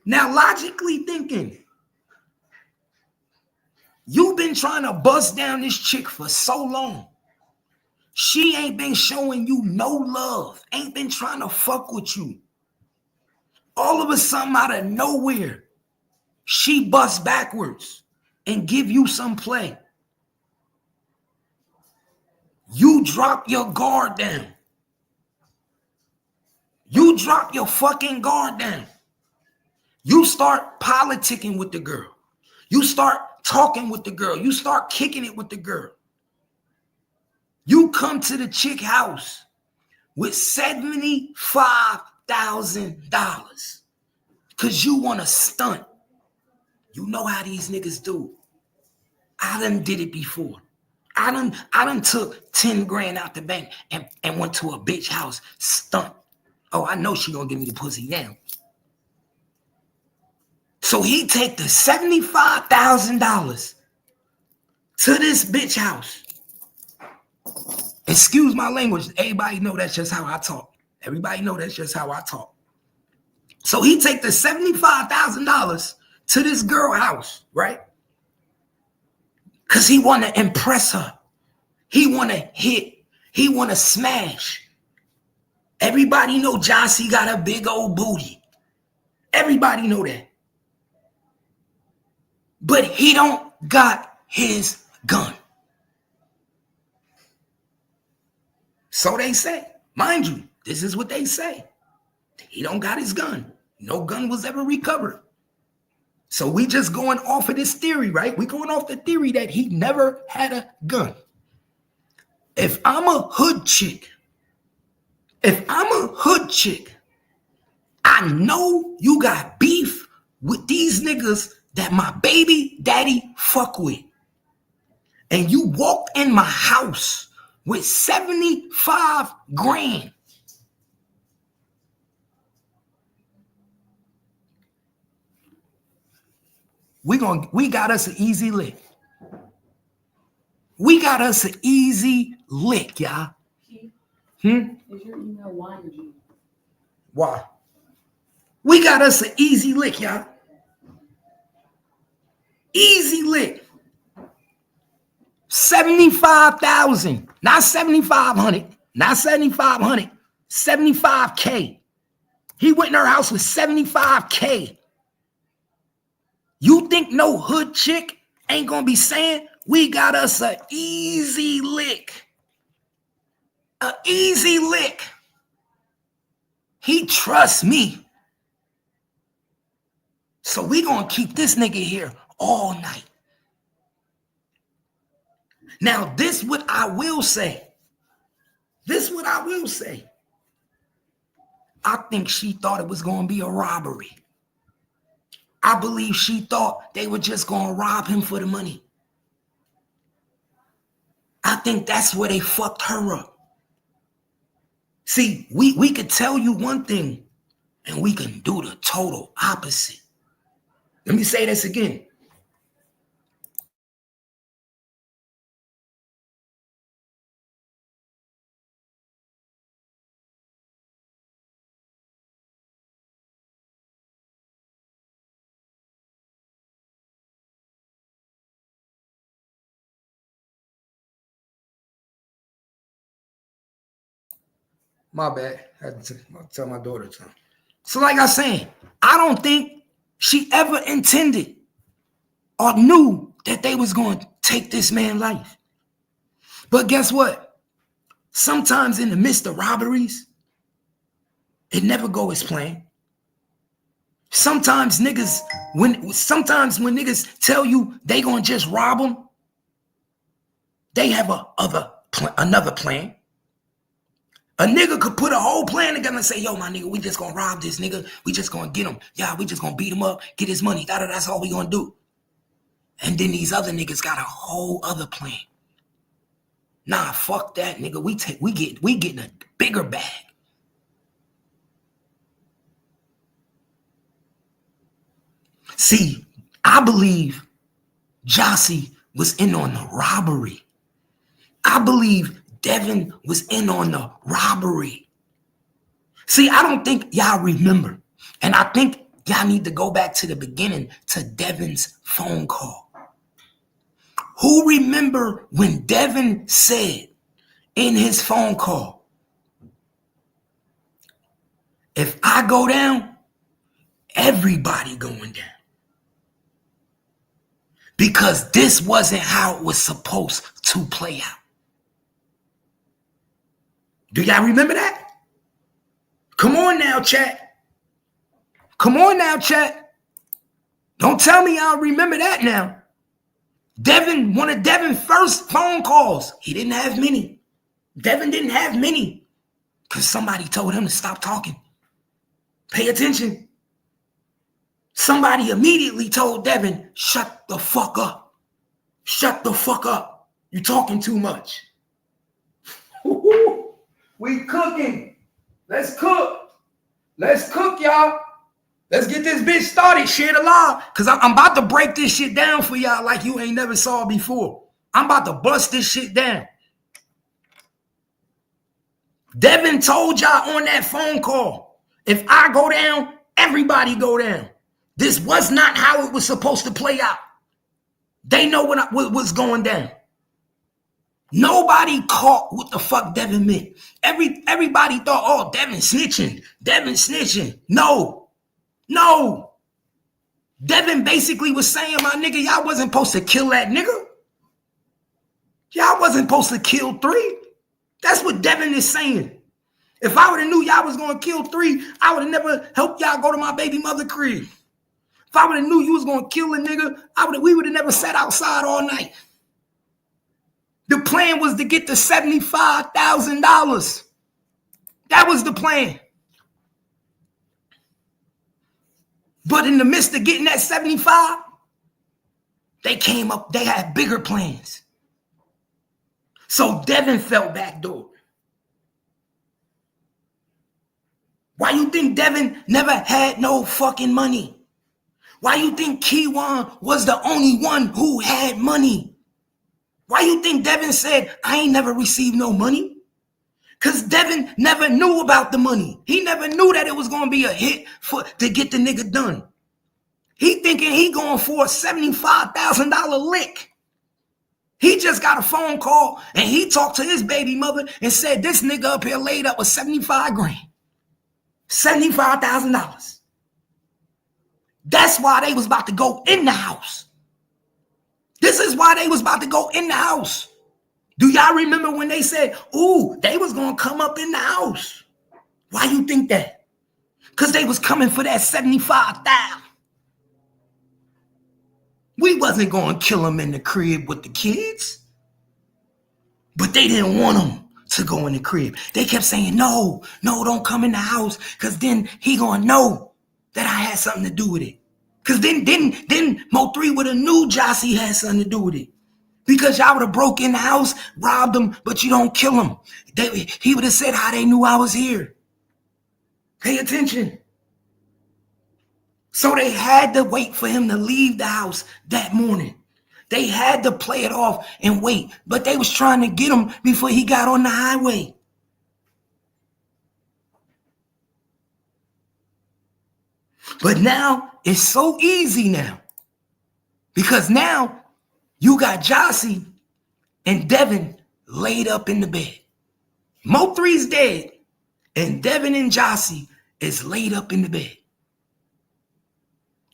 Now, logically thinking, you've been trying to bust down this chick for so long. She ain't been showing you no love, ain't been trying to fuck with you. All of a sudden, out of nowhere, she busts backwards and give you some play. You drop your guard down. You drop your fucking guard down. You start politicking with the girl. You start talking with the girl. You start kicking it with the girl. You come to the chick house with $75,000 because you want to stunt. You know how these niggas do. I done did it before. I done took 10 grand out the bank and went to a bitch house, stunt. Oh, I know she gonna give me the pussy now. So he take the $75,000 to this bitch house. Excuse my language. Everybody know that's just how I talk. Everybody know that's just how I talk. So he take the $75,000 to this girl house, right? Because he want to impress her. He want to hit. He want to smash. Everybody know Jossie got a big old booty. Everybody know that. But he don't got his gun. So they say. Mind you, this is what they say. He don't got his gun. No gun was ever recovered. So we just going off of this theory, right? We going off the theory that he never had a gun. If I'm a hood chick, I know you got beef with these niggas that my baby daddy fuck with. And you walked in my house with 75 grand. We got us an easy lick. We got us an easy lick, y'all. Is your email Y or G? Why? We got us an easy lick, y'all. Easy lick. 75,000, not 7,500, not 7,500, 75K. He went in her house with 75K. You think no hood chick ain't gonna be saying, we got us an easy lick? An easy lick. He trusts me. So we gonna keep this nigga here all night. Now, this what I will say. I think she thought it was gonna be a robbery. I believe she thought they were just gonna rob him for the money. I think that's where they fucked her up. See, we could tell you one thing and we can do the total opposite. Let me say this again. My bad. I had to tell my daughter something. So like I was saying, I don't think she ever intended or knew that they was going to take this man's life. But guess what? Sometimes in the midst of robberies, it never go as planned. Sometimes when niggas tell you they gonna just rob them, they have another plan. A nigga could put a whole plan together and say, yo, my nigga, we just gonna rob this nigga. We just gonna get him. Yeah, we just gonna beat him up, get his money. That's all we gonna do. And then these other niggas got a whole other plan. Nah, fuck that, nigga. We getting a bigger bag. See, I believe Jossie was in on the robbery. I believe Devin was in on the robbery. See, I don't think y'all remember. And I think y'all need to go back to the beginning to Devin's phone call. Who remember when Devin said in his phone call, if I go down, everybody going down? Because this wasn't how it was supposed to play out. Do y'all remember that? Come on now, chat. Come on now, chat. Don't tell me y'all remember that now. Devin, one of Devin's first phone calls, he didn't have many. Devin didn't have many because somebody told him to stop talking. Pay attention. Somebody immediately told Devin, shut the fuck up. Shut the fuck up. You talking too much. We cooking. Let's cook. Let's cook, y'all. Let's get this bitch started. Share the live. Because I'm about to break this shit down for y'all like you ain't never saw before. I'm about to bust this shit down. Devin told y'all on that phone call, if I go down, everybody go down. This was not how it was supposed to play out. They know what was going down. Nobody caught what the fuck Devin meant. Everybody thought, oh, Devin snitching. Devin snitching. No. Devin basically was saying, my nigga, y'all wasn't supposed to kill that nigga. Y'all wasn't supposed to kill 3. That's what Devin is saying. If I would have knew y'all was gonna kill 3, I would have never helped y'all go to my baby mother crib. If I would have knew you was gonna kill a nigga, we would have never sat outside all night. The plan was to get the $75,000. That was the plan. But in the midst of getting that 75, they came up, they had bigger plans. So Devin felt backdoored. Why you think Devin never had no fucking money? Why you think Keywan was the only one who had money? Why you think Devin said, I ain't never received no money? Because Devin never knew about the money. He never knew that it was going to be a hit to get the nigga done. He thinking he going for a $75,000 lick. He just got a phone call and he talked to his baby mother and said, this nigga up here laid up with 75 grand. $75,000. That's why they was about to go in the house. This is why they was about to go in the house. Do y'all remember when they said, ooh, they was going to come up in the house? Why you think that? Because they was coming for that 75,000. We wasn't going to kill them in the crib with the kids. But they didn't want them to go in the crib. They kept saying, no, don't come in the house, because then he going to know that I had something to do with it. Because then Mo3 would have knew Jossie had something to do with it. Because y'all would have broke in the house, robbed him, but you don't kill him. He would have said how they knew I was here. Pay attention. So they had to wait for him to leave the house that morning. They had to play it off and wait, but they was trying to get him before he got on the highway. But now it's so easy now, because now you got Jossie and Devin laid up in the bed. Mo3's dead, and Devin and Jossie is laid up in the bed.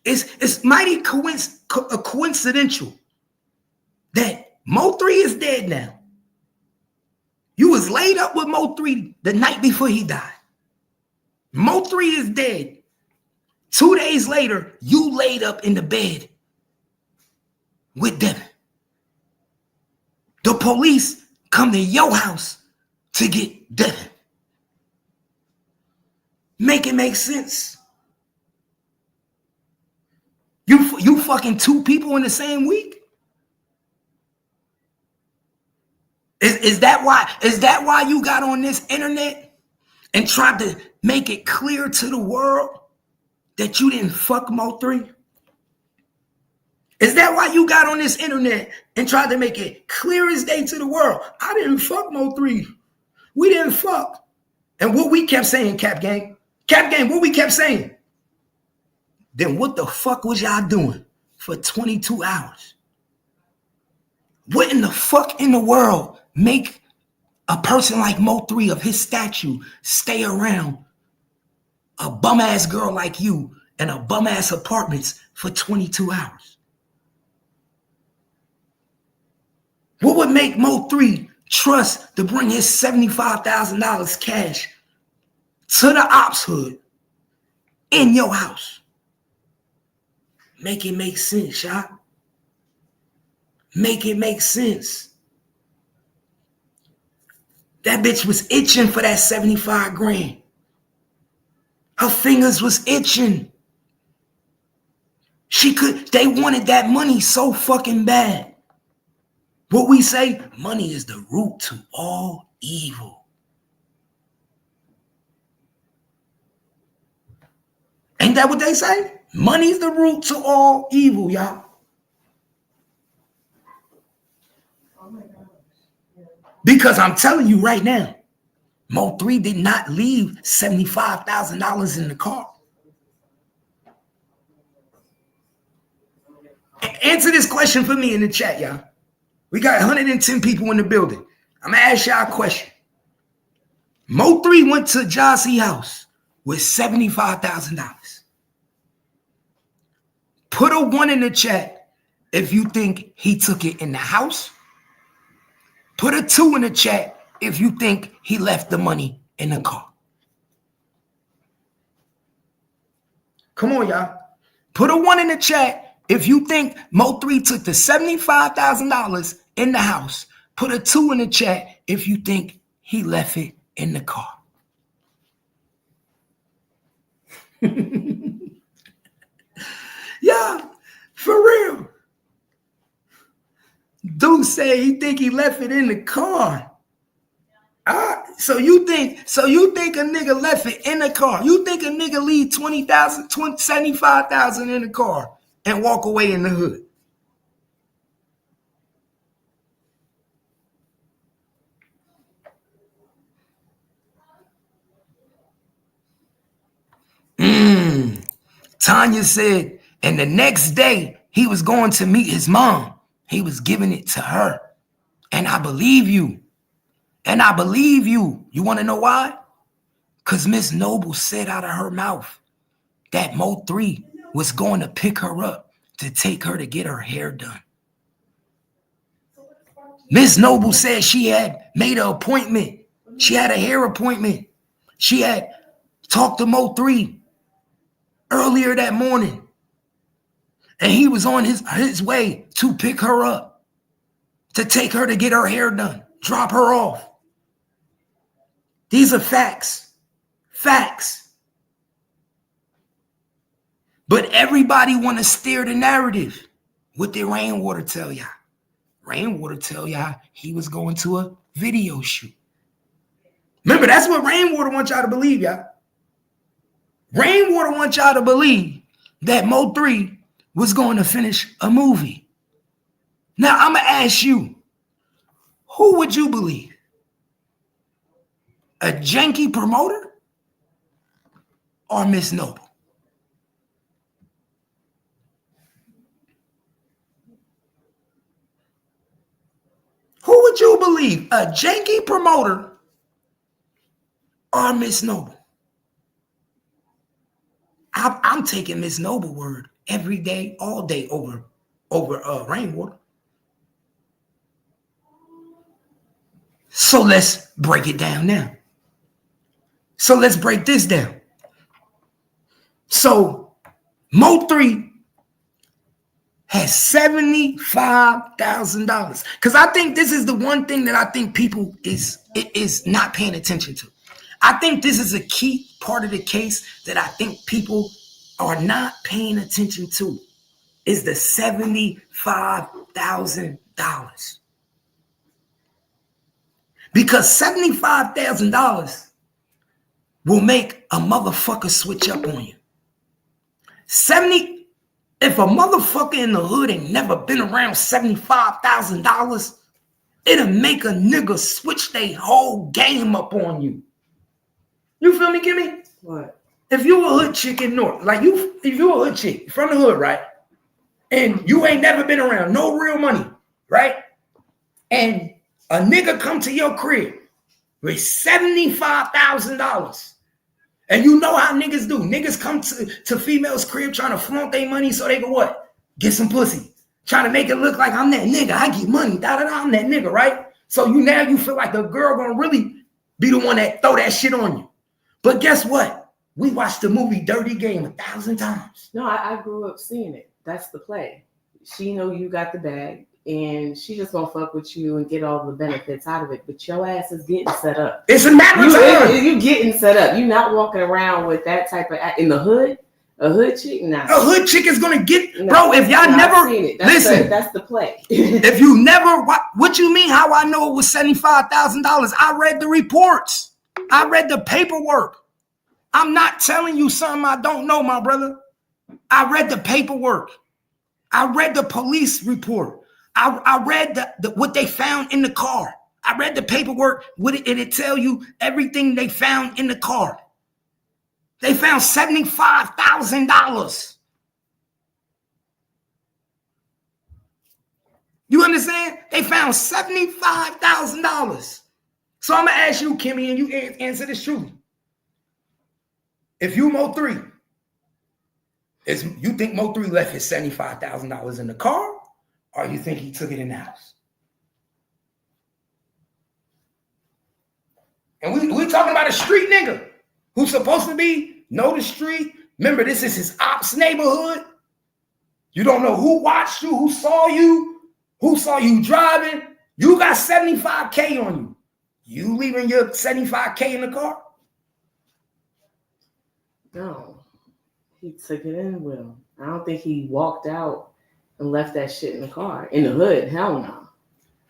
It's mighty coincidental that Mo3 is dead now. You was laid up with Mo3 the night before he died. Mo3 is dead. 2 days later, you laid up in the bed with Devin. The police come to your house to get Devin. Make it make sense. You fucking 2 people in the same week? Is that why you got on this internet and tried to make it clear to the world that you didn't fuck Mo3? Is that why you got on this internet and tried to make it clear as day to the world? I didn't fuck Mo3. We didn't fuck. And what we kept saying, Cap Gang, what we kept saying? Then what the fuck was y'all doing for 22 hours? What in the fuck in the world make a person like Mo3 of his stature stay around a bum-ass girl like you in a bum-ass apartments for 22 hours? What would make Mo3 trust to bring his $75,000 cash to the ops hood in your house? Make it make sense, y'all. Make it make sense. That bitch was itching for that 75 grand. Her fingers was itching. They wanted that money so fucking bad. What we say, money is the root to all evil. Ain't that what they say? Money's the root to all evil, y'all. Because I'm telling you right now, Mo3 did not leave $75,000 in the car. Answer this question for me in the chat, y'all. We got 110 people in the building. I'm going to ask y'all a question. Mo3 went to Jossie's house with $75,000. Put a 1 in the chat if you think he took it in the house. Put a 2 in the chat if you think he left the money in the car. Come on, y'all. Put a 1 in the chat if you think Mo3 took the $75,000 in the house. Put a 2 in the chat if you think he left it in the car. Yeah, for real. Dude said he think he left it in the car. So you think a nigga left it in the car? You think a nigga leave 20,000, 75,000 in the car and walk away in the hood? Tanya said, and the next day he was going to meet his mom. He was giving it to her. And I believe you. And I believe you. You want to know why? Because Miss Noble said out of her mouth that Mo3 was going to pick her up to take her to get her hair done. Miss Noble said she had made an appointment. She had a hair appointment. She had talked to Mo3 earlier that morning. And he was on his way to pick her up, to take her to get her hair done, drop her off. These are facts. Facts. But everybody want to steer the narrative. What did Rainwater tell y'all? Rainwater tell y'all he was going to a video shoot. Remember, that's what Rainwater wants y'all to believe, y'all. Rainwater wants y'all to believe that Mo3 was going to finish a movie. Now, I'm going to ask you, who would you believe? A janky promoter or Miss Noble? Who would you believe? A janky promoter or Miss Noble? I'm taking Miss Noble word every day, all day over Rainwater. So let's break it down now. So let's break this down. So Mo3 has $75,000. Because I think this is the one thing that I think people is not paying attention to. I think this is a key part of the case that I think people are not paying attention to, is the $75,000. Because $75,000 will make a motherfucker switch up on you. If a motherfucker in the hood ain't never been around $75,000, it'll make a nigga switch their whole game up on you. You feel me, Kimmy? What? If you a hood chick in North, if you a hood chick from the hood, right? And you ain't never been around no real money, right? And a nigga come to your crib with $75,000. And you know how niggas do. Niggas come to females' crib trying to flaunt their money so they can what? Get some pussy. Trying to make it look like I'm that nigga. I get money. I'm that nigga, right? So you feel like the girl gonna really be the one that throw that shit on you. But guess what? We watched the movie Dirty Game 1,000 times. No, I grew up seeing it. That's the play. She know you got the bag, and she just gonna fuck with you and get all the benefits out of it. But your ass is getting set up. It's a matter of time. You getting set up. You not walking around with that type of in the hood. A hood chick, nah. A hood chick is gonna get, bro. If y'all never listen, that's the play. If you never, what you mean? How I know it was $75,000? I read the reports. I read the paperwork. I'm not telling you something I don't know, my brother. I read the paperwork. I read the police report. I read what they found in the car. I read the paperwork. It'll tell you everything they found in the car. They found $75,000. You understand? They found $75,000. So I'm going to ask you, Kimmy, and you answer this truly. If you Mo3, you think Mo3 left his $75,000 in the car, or you think he took it in the house? And we talking about a street nigga who's supposed to know the street, Remember, this is his ops neighborhood. You don't know who watched you, who saw you driving. You got 75K on you. You leaving your 75K in the car? No. He took it in with him. I don't think he walked out and left that shit in the car. In the hood, hell no.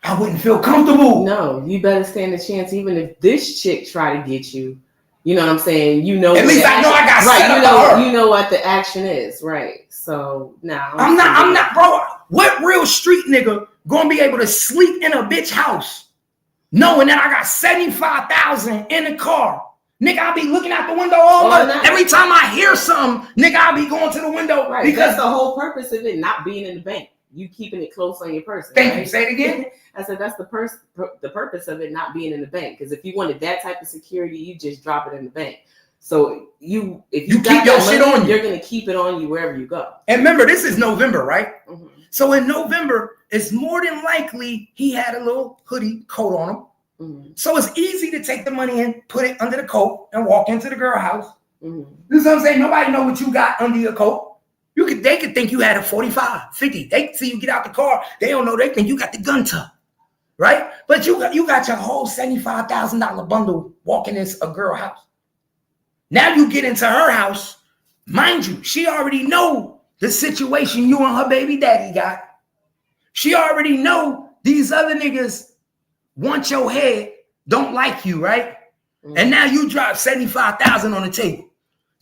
I wouldn't feel comfortable. No, you better stand a chance even if this chick try to get you. You know what I'm saying? You know. At least I know I got right. set up her. You know what the action is, right? So now I'm not, bro. What real street nigga gonna be able to sleep in a bitch house knowing that I got 75,000 in the car? Nigga, I'll be looking out the window all night. Every time I hear something, nigga, I'll be going to the window. Right. Because the whole purpose of it not being in the bank. You keeping it close on your person. Thank you. Say it again. I said that's the purpose of it not being in the bank. Because if you wanted that type of security, you just drop it in the bank. So if you keep your shit on you, you're gonna keep it on you wherever you go. And remember, this is November, right? Mm-hmm. So in November, it's more than likely he had a little hoodie coat on him. Mm-hmm. So it's easy to take the money and put it under the coat and walk into the girl house. Mm-hmm. You know what I'm saying? Nobody know what you got under your coat. They could think you had a 45, 50. They see you get out the car. They don't know. They think you got the gun tuck, right? But you got your whole $75,000 bundle walking in a girl house. Now you get into her house. Mind you, she already know the situation you and her baby daddy got. She already know these other niggas want your head, don't like you, right? Mm-hmm. And now you drop 75,000 on the table.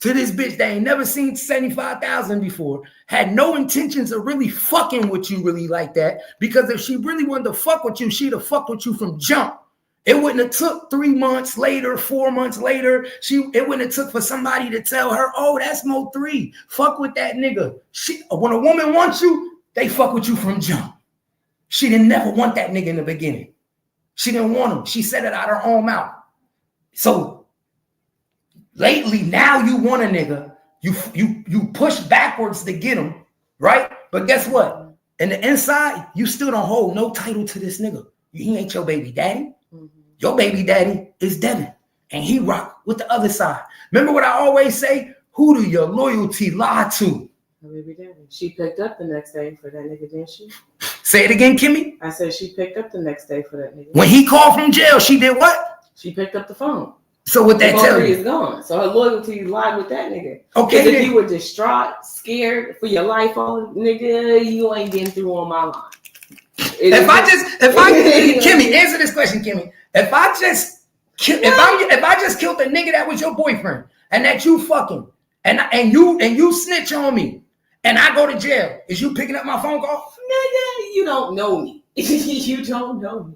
To this bitch that ain't never seen 75,000 before, had no intentions of really fucking with you really like that. Because if she really wanted to fuck with you, she'd have fucked with you from jump. It wouldn't have took 3 months later, 4 months later. It wouldn't have took for somebody to tell her, oh, that's Mo 3. Fuck with that nigga. When a woman wants you, they fuck with you from jump. She didn't never want that nigga in the beginning. She didn't want him. She said it out her own mouth. So lately, now you want a nigga, you push backwards to get him, right? But guess what? In the inside, you still don't hold no title to this nigga. He ain't your baby daddy. Mm-hmm. Your baby daddy is Devin, and he rock with the other side. Remember what I always say? Who do your loyalty lie to? My baby daddy. She picked up the next day for that nigga, didn't she? Say it again, Kimmy. I said she picked up the next day for that nigga. When he called from jail, she did what? She picked up the phone. So what that tell you? Is gone. So her loyalty lied with that nigga. Okay. If you were distraught, scared for your life, nigga, you ain't getting through on my line. Kimmy, answer this question, Kimmy. If I just killed the nigga that was your boyfriend and that you fucking and you snitch on me and I go to jail, is you picking up my phone call? Nigga, you don't know me. You don't know me.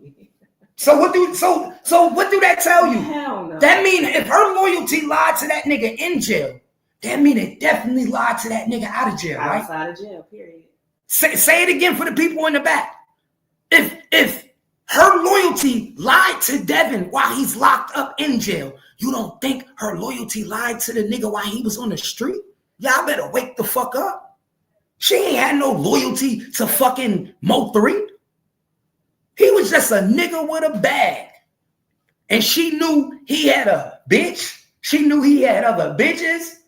So what do that tell you? Hell no. That mean if her loyalty lied to that nigga in jail, that mean it definitely lied to that nigga out of jail, right? Outside of jail, period. Say it again for the people in the back. If her loyalty lied to Devin while he's locked up in jail, you don't think her loyalty lied to the nigga while he was on the street? Y'all better wake the fuck up. She ain't had no loyalty to fucking Mo 3. He was just a nigga with a bag. And she knew he had a bitch. She knew he had other bitches.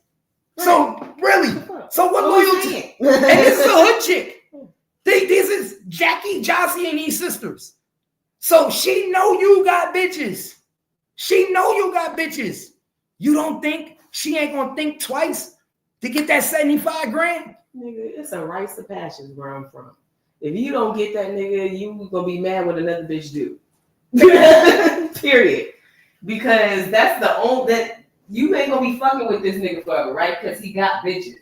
Right. So really, so what loyalty? And this is a hood chick. This is Jackie, Jossie, and these sisters. So she know you got bitches. She know you got bitches. You don't think she ain't gonna think twice to get that 75 grand? Nigga, it's a rites of passion where I'm from. If you don't get that nigga, you gonna be mad what another bitch do. Period. Because that's the only that you ain't gonna be fucking with this nigga forever, right? Because he got bitches.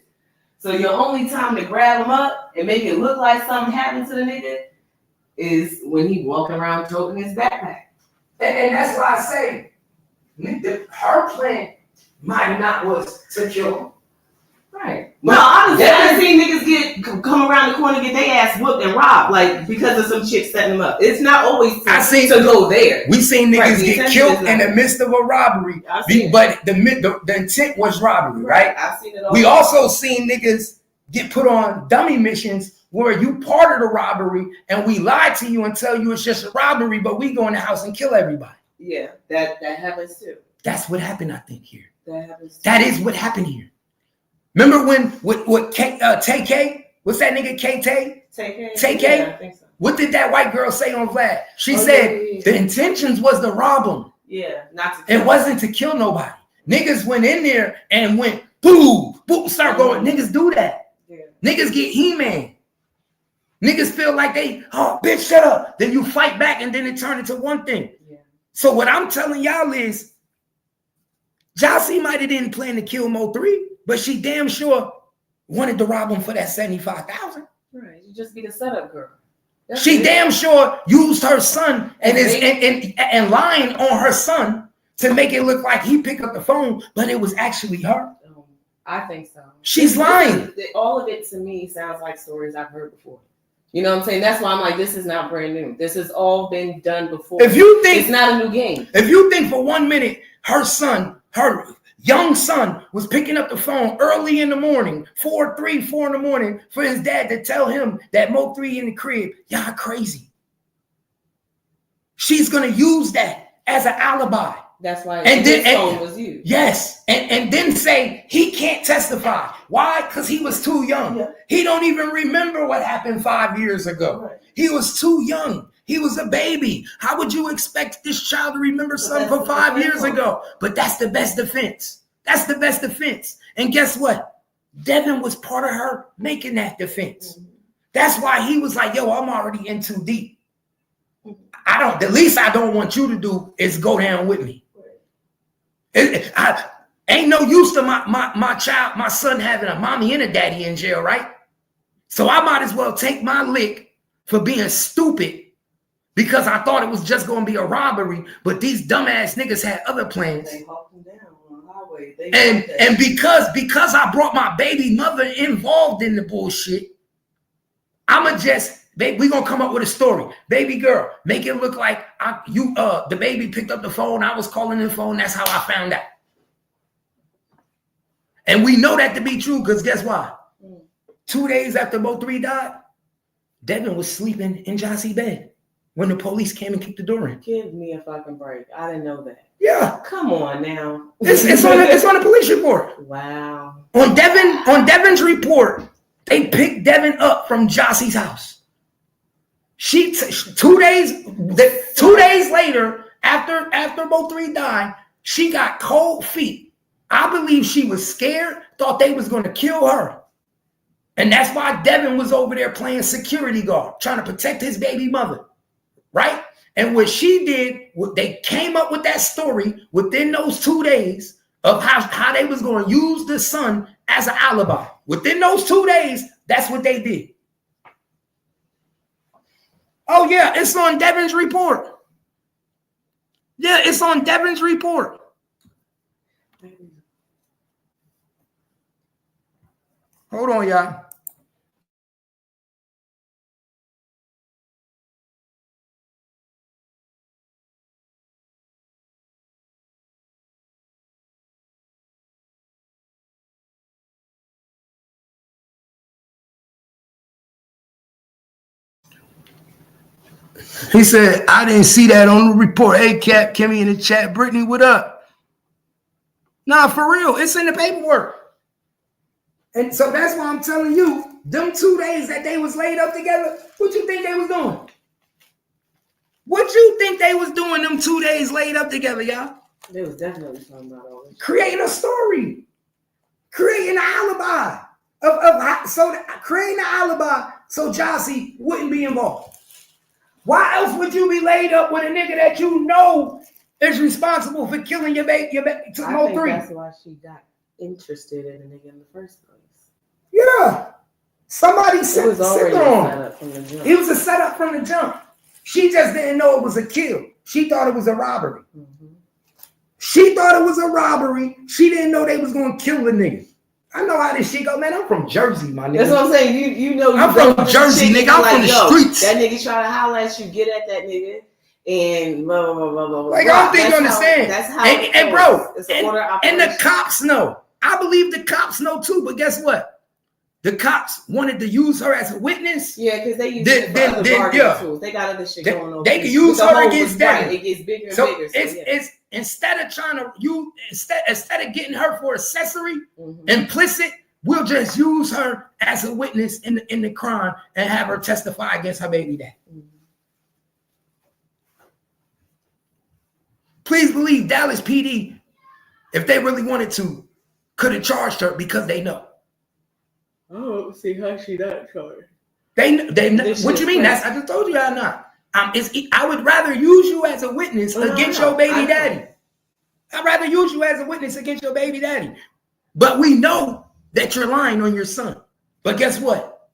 So your only time to grab him up and make it look like something happened to the nigga is when he walking around toting his backpack. And that's why I say her plan might not was to kill him. Right. No, honestly, I've seen niggas come around the corner, get their ass whooped and robbed, like because of some chick setting them up. It's not always to go there. We seen niggas get killed in the midst of a robbery, but the intent was robbery, right? I've seen it all. We also seen niggas get put on dummy missions where you part of the robbery and we lie to you and tell you it's just a robbery, but we go in the house and kill everybody. Yeah, that happens too. That's what happened, I think, here. That happens too. That is what happened here. Remember when what TK? What's that nigga KT? TK? Yeah, I think so. What did that white girl say on Vlad? She said the intentions was to rob him. Yeah, not to kill. It wasn't to kill nobody. Niggas went in there and went boom, boom, start going. Niggas do that. Yeah. Niggas get He-Man. Niggas feel like they, oh, bitch, shut up. Then you fight back and then it turned into one thing. Yeah. So what I'm telling y'all is, Jossie might have didn't plan to kill Mo3, but she damn sure wanted to rob him for that $75,000. Right, you just be the setup girl. She damn sure used her son and lying on her son to make it look like he picked up the phone, but it was actually her. I think so. She's lying. All of it to me sounds like stories I've heard before. You know what I'm saying? That's why I'm like, this is not brand new. This has all been done before. If you think it's not a new game. If you think for 1 minute her young son was picking up the phone early in the morning, 4 in the morning, for his dad to tell him that Mo3 in the crib, y'all crazy. She's gonna use that as an alibi. That's why his phone was used. Yes, and then say he can't testify. Why? Because he was too young. Yeah. He don't even remember what happened 5 years ago. Right. He was too young. He was a baby. How would you expect this child to remember something from 5 years ago? But that's the best defense. That's the best defense. And guess what? Devin was part of her making that defense. Mm-hmm. That's why he was like, yo, I'm already in too deep. The least I don't want you to do is go down with me. Ain't no use to my son having a mommy and a daddy in jail, right? So I might as well take my lick for being stupid because I thought it was just going to be a robbery, but these dumbass niggas had other plans. They hawked him down on the highway. And because I brought my baby mother involved in the bullshit, we gonna come up with a story. Baby girl, make it look like the baby picked up the phone. I was calling the phone. That's how I found out. And we know that to be true because guess why? 2 days after Mo3 died, Devin was sleeping in Jossie's bed when the police came and kicked the door in. Give me a fucking break. I didn't know that. Yeah. Come on now. It's on the police report. Wow. On Devin's report, they picked Devin up from Jossie's house. 2 days later, after Mo3 died, she got cold feet. I believe she was scared, thought they was going to kill her. And that's why Devin was over there playing security guard, trying to protect his baby mother, right? And what she did, they came up with that story within those 2 days of how they was going to use the son as an alibi. Within those 2 days, that's what they did. Oh, yeah, it's on Devin's report. Yeah, it's on Devin's report. Hold on, y'all. He said, I didn't see that on the report. Hey, Cap, Kimmy in the chat. Brittany, what up? Nah, for real. It's in the paperwork. And so that's why I'm telling you, them 2 days that they was laid up together, what you think they was doing? What you think they was doing them 2 days laid up together, y'all? They was definitely talking about all this. Creating a story. Creating an alibi. Creating an alibi so Jossie wouldn't be involved. Why else would you be laid up with a nigga that you know is responsible for killing your baby to Mo3? That's why she got interested in a nigga in the first place. Yeah. Somebody set it was already on. A setup from the jump. It was a setup from the jump. She just didn't know it was a kill. She thought it was a robbery. Mm-hmm. She thought it was a robbery. She didn't know they was going to kill the nigga. I know how this shit go, man. I'm from Jersey, my nigga. That's what I'm saying. You know, I'm from Jersey, nigga. I'm from the streets. That nigga trying to holler at you, get at that nigga, and blah, blah, blah, blah, like, I don't think you understand. That's how and bro, it's an order and the cops know. I believe the cops know too, but guess what? The cops wanted to use her as a witness. Yeah, because they use other tools. They got other shit going on. They can use her against them. It gets bigger and bigger. It's instead of trying to instead of getting her for accessory, implicit, we'll just use her as a witness in the crime and have her testify against her baby daddy. Please believe Dallas PD, if they really wanted to, could have charged her because they know. I don't see how she not charged. They what you mean? That's I just told you I'm not. I would rather use you as a witness against your baby daddy. I'd rather use you as a witness against your baby daddy. But we know that you're lying on your son. But guess what?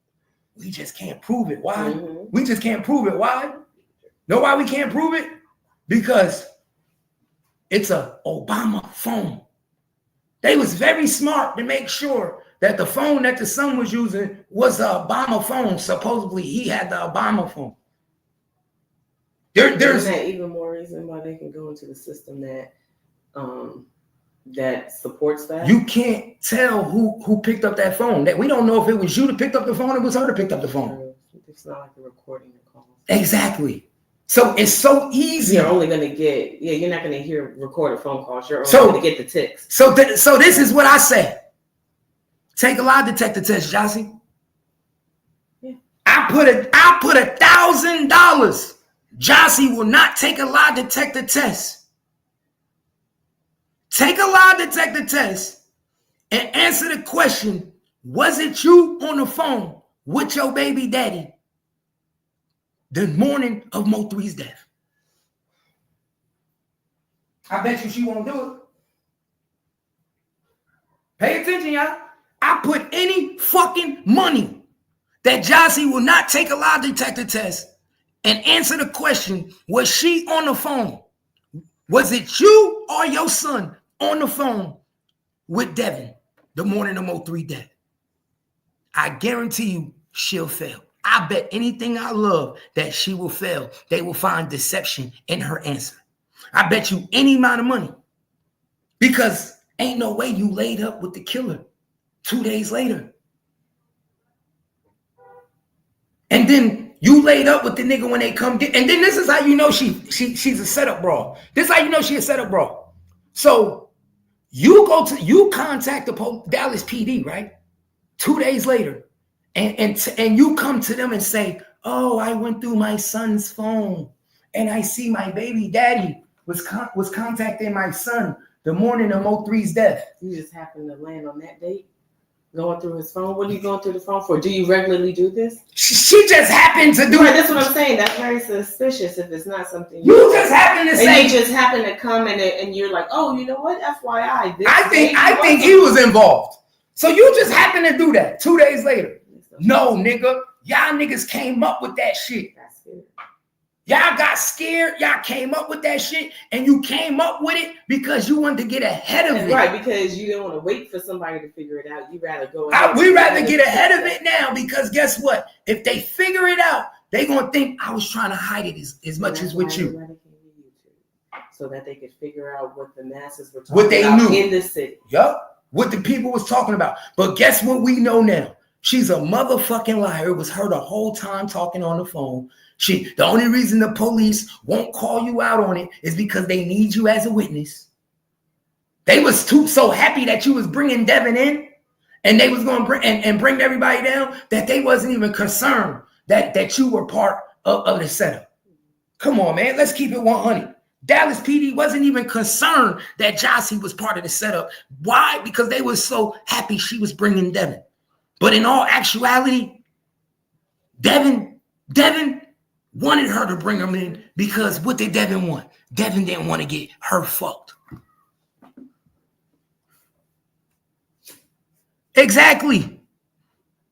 We just can't prove it. Why? Mm-hmm. We just can't prove it. Why? Know why we can't prove it? Because it's a Obama phone. They was very smart to make sure that the phone that the son was using was the Obama phone. Supposedly he had the Obama phone. There's even more reason why they can go into the system that that supports that. You can't tell who picked up that phone. That we don't know if it was you that picked up the phone or it was her that picked up the phone. It's not like a recording of calls. Exactly. So it's so easy. You're only going to get, you're not going to hear recorded phone calls. You're only going to get the text. So this is what I say. Take a lie detector test, Jossie. Yeah. I put $1,000. Jossie will not take a lie detector test. Take a lie detector test and answer the question, was it you on the phone with your baby daddy the morning of Mo3's death? I bet you she won't do it. Pay attention, y'all. I put any fucking money that Jossie will not take a lie detector test and answer the question, was she on the phone? Was it you or your son on the phone with Devin the morning of Mo3 death? I guarantee you she'll fail. I bet anything I love that she will fail. They will find deception in her answer. I bet you any amount of money. Because ain't no way you laid up with the killer 2 days later. And then you laid up with the nigga when they come get. And then this is how you know she's a setup bra. This is how you know she's a setup bra. So you contact the Dallas PD, right? 2 days later. And you come to them and say, oh, I went through my son's phone and I see my baby daddy was contacting my son the morning of Mo3's death. You just happened to land on that date, going through his phone. What are you going through the phone for? Do you regularly do this? She just happened to do it. That's what I'm saying. That's very suspicious if it's not something you just happen to say. You just happen to come and you're like, oh, you know what? FYI. I think he was involved. So you just happen to do that 2 days later. No, nigga. Y'all niggas came up with that shit. Y'all got scared. Y'all came up with that shit. And you came up with it because you wanted to get ahead of it. Right, because you don't want to wait for somebody to figure it out. You rather go ahead. We rather get ahead of it now because guess what? If they figure it out, they going to think I was trying to hide it as much as with you. So that they could figure out what the masses were talking about in the city. Yup. What the people was talking about. But guess what we know now? She's a motherfucking liar. It was her the whole time talking on the phone. The only reason the police won't call you out on it is because they need you as a witness. They was so happy that you was bringing Devin in and they was going to bring everybody down that they wasn't even concerned that you were part of the setup. Come on, man. Let's keep it 100. Dallas PD wasn't even concerned that Jossie was part of the setup. Why? Because they were so happy she was bringing Devin. But in all actuality, Devin wanted her to bring him in because what did Devin want? Devin didn't want to get her fucked. Exactly.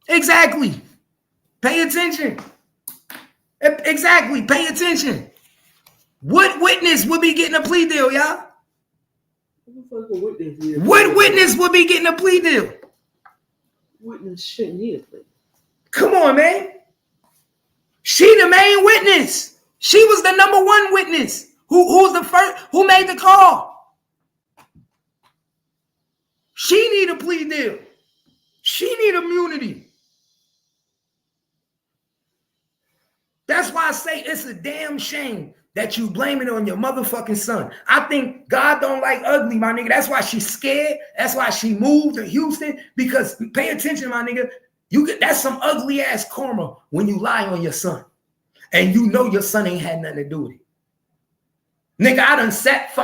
Pay attention. Exactly. Pay attention. What witness would be getting a plea deal, y'all? What witness would be getting a plea deal? Witness shouldn't need a plea. Come on, man. She the main witness. She was the number one witness. Who's the first? Who made the call? She need a plea deal. She need immunity. That's why I say it's a damn shame that you blame it on your motherfucking son. I think God don't like ugly, my nigga. That's why she's scared. That's why she moved to Houston. Because pay attention, my nigga. That's some ugly ass karma when you lie on your son. And you know your son ain't had nothing to do with it. Nigga, I done sat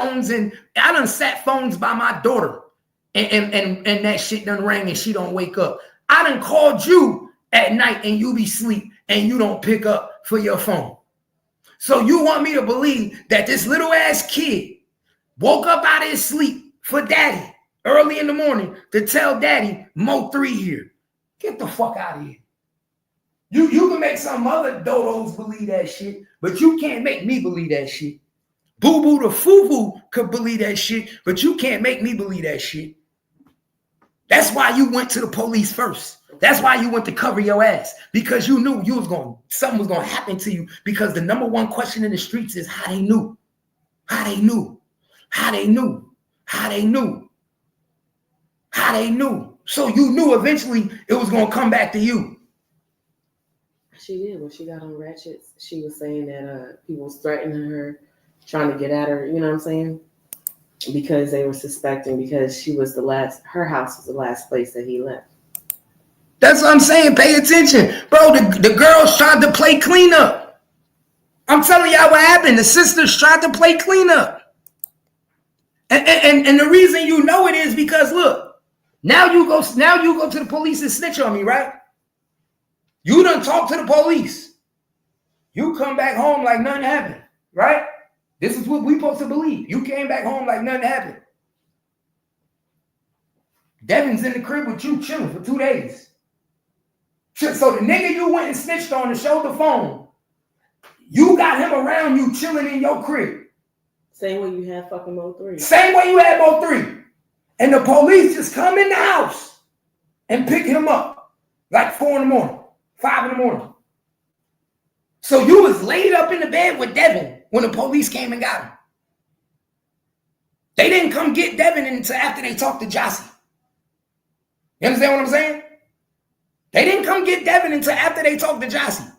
phones by my daughter and that shit done rang and she don't wake up. I done called you at night and you be asleep and you don't pick up for your phone. So you want me to believe that this little ass kid woke up out of his sleep for daddy early in the morning to tell daddy Mo 3 here. Get the fuck out of here. You can make some other dodos believe that shit, but you can't make me believe that shit. Boo Boo the Foo could believe that shit, but you can't make me believe that shit. That's why you went to the police first. That's why you went to cover your ass, because you knew something was gonna happen to you. Because the number one question in the streets is how they knew, how they knew, how they knew, how they knew, how they knew. So you knew eventually it was gonna come back to you. She did. When she got on Ratchets, she was saying that people was threatening her, trying to get at her, you know what I'm saying? Because they were suspecting, because she was her house was the last place that he left. That's what I'm saying. Pay attention. Bro, the girls tried to play cleanup. I'm telling y'all what happened. The sisters tried to play cleanup. And the reason you know it is because look, now you go to the police and snitch on me, right? You done talk to the police. You come back home like nothing happened, right? This is what we supposed to believe. You came back home like nothing happened. Devin's in the crib with you chilling for 2 days. So the nigga you went and snitched on and showed the phone, you got him around you chilling in your crib. Same way you had fucking Mo 3. Same way you had Mo 3. And the police just come in the house and pick him up like 4 in the morning, 5 in the morning. So you was laid up in the bed with Devin when the police came and got him. They didn't come get Devin until after they talked to Jossie. You understand what I'm saying? They didn't come get Devin until after they talked to Jossie.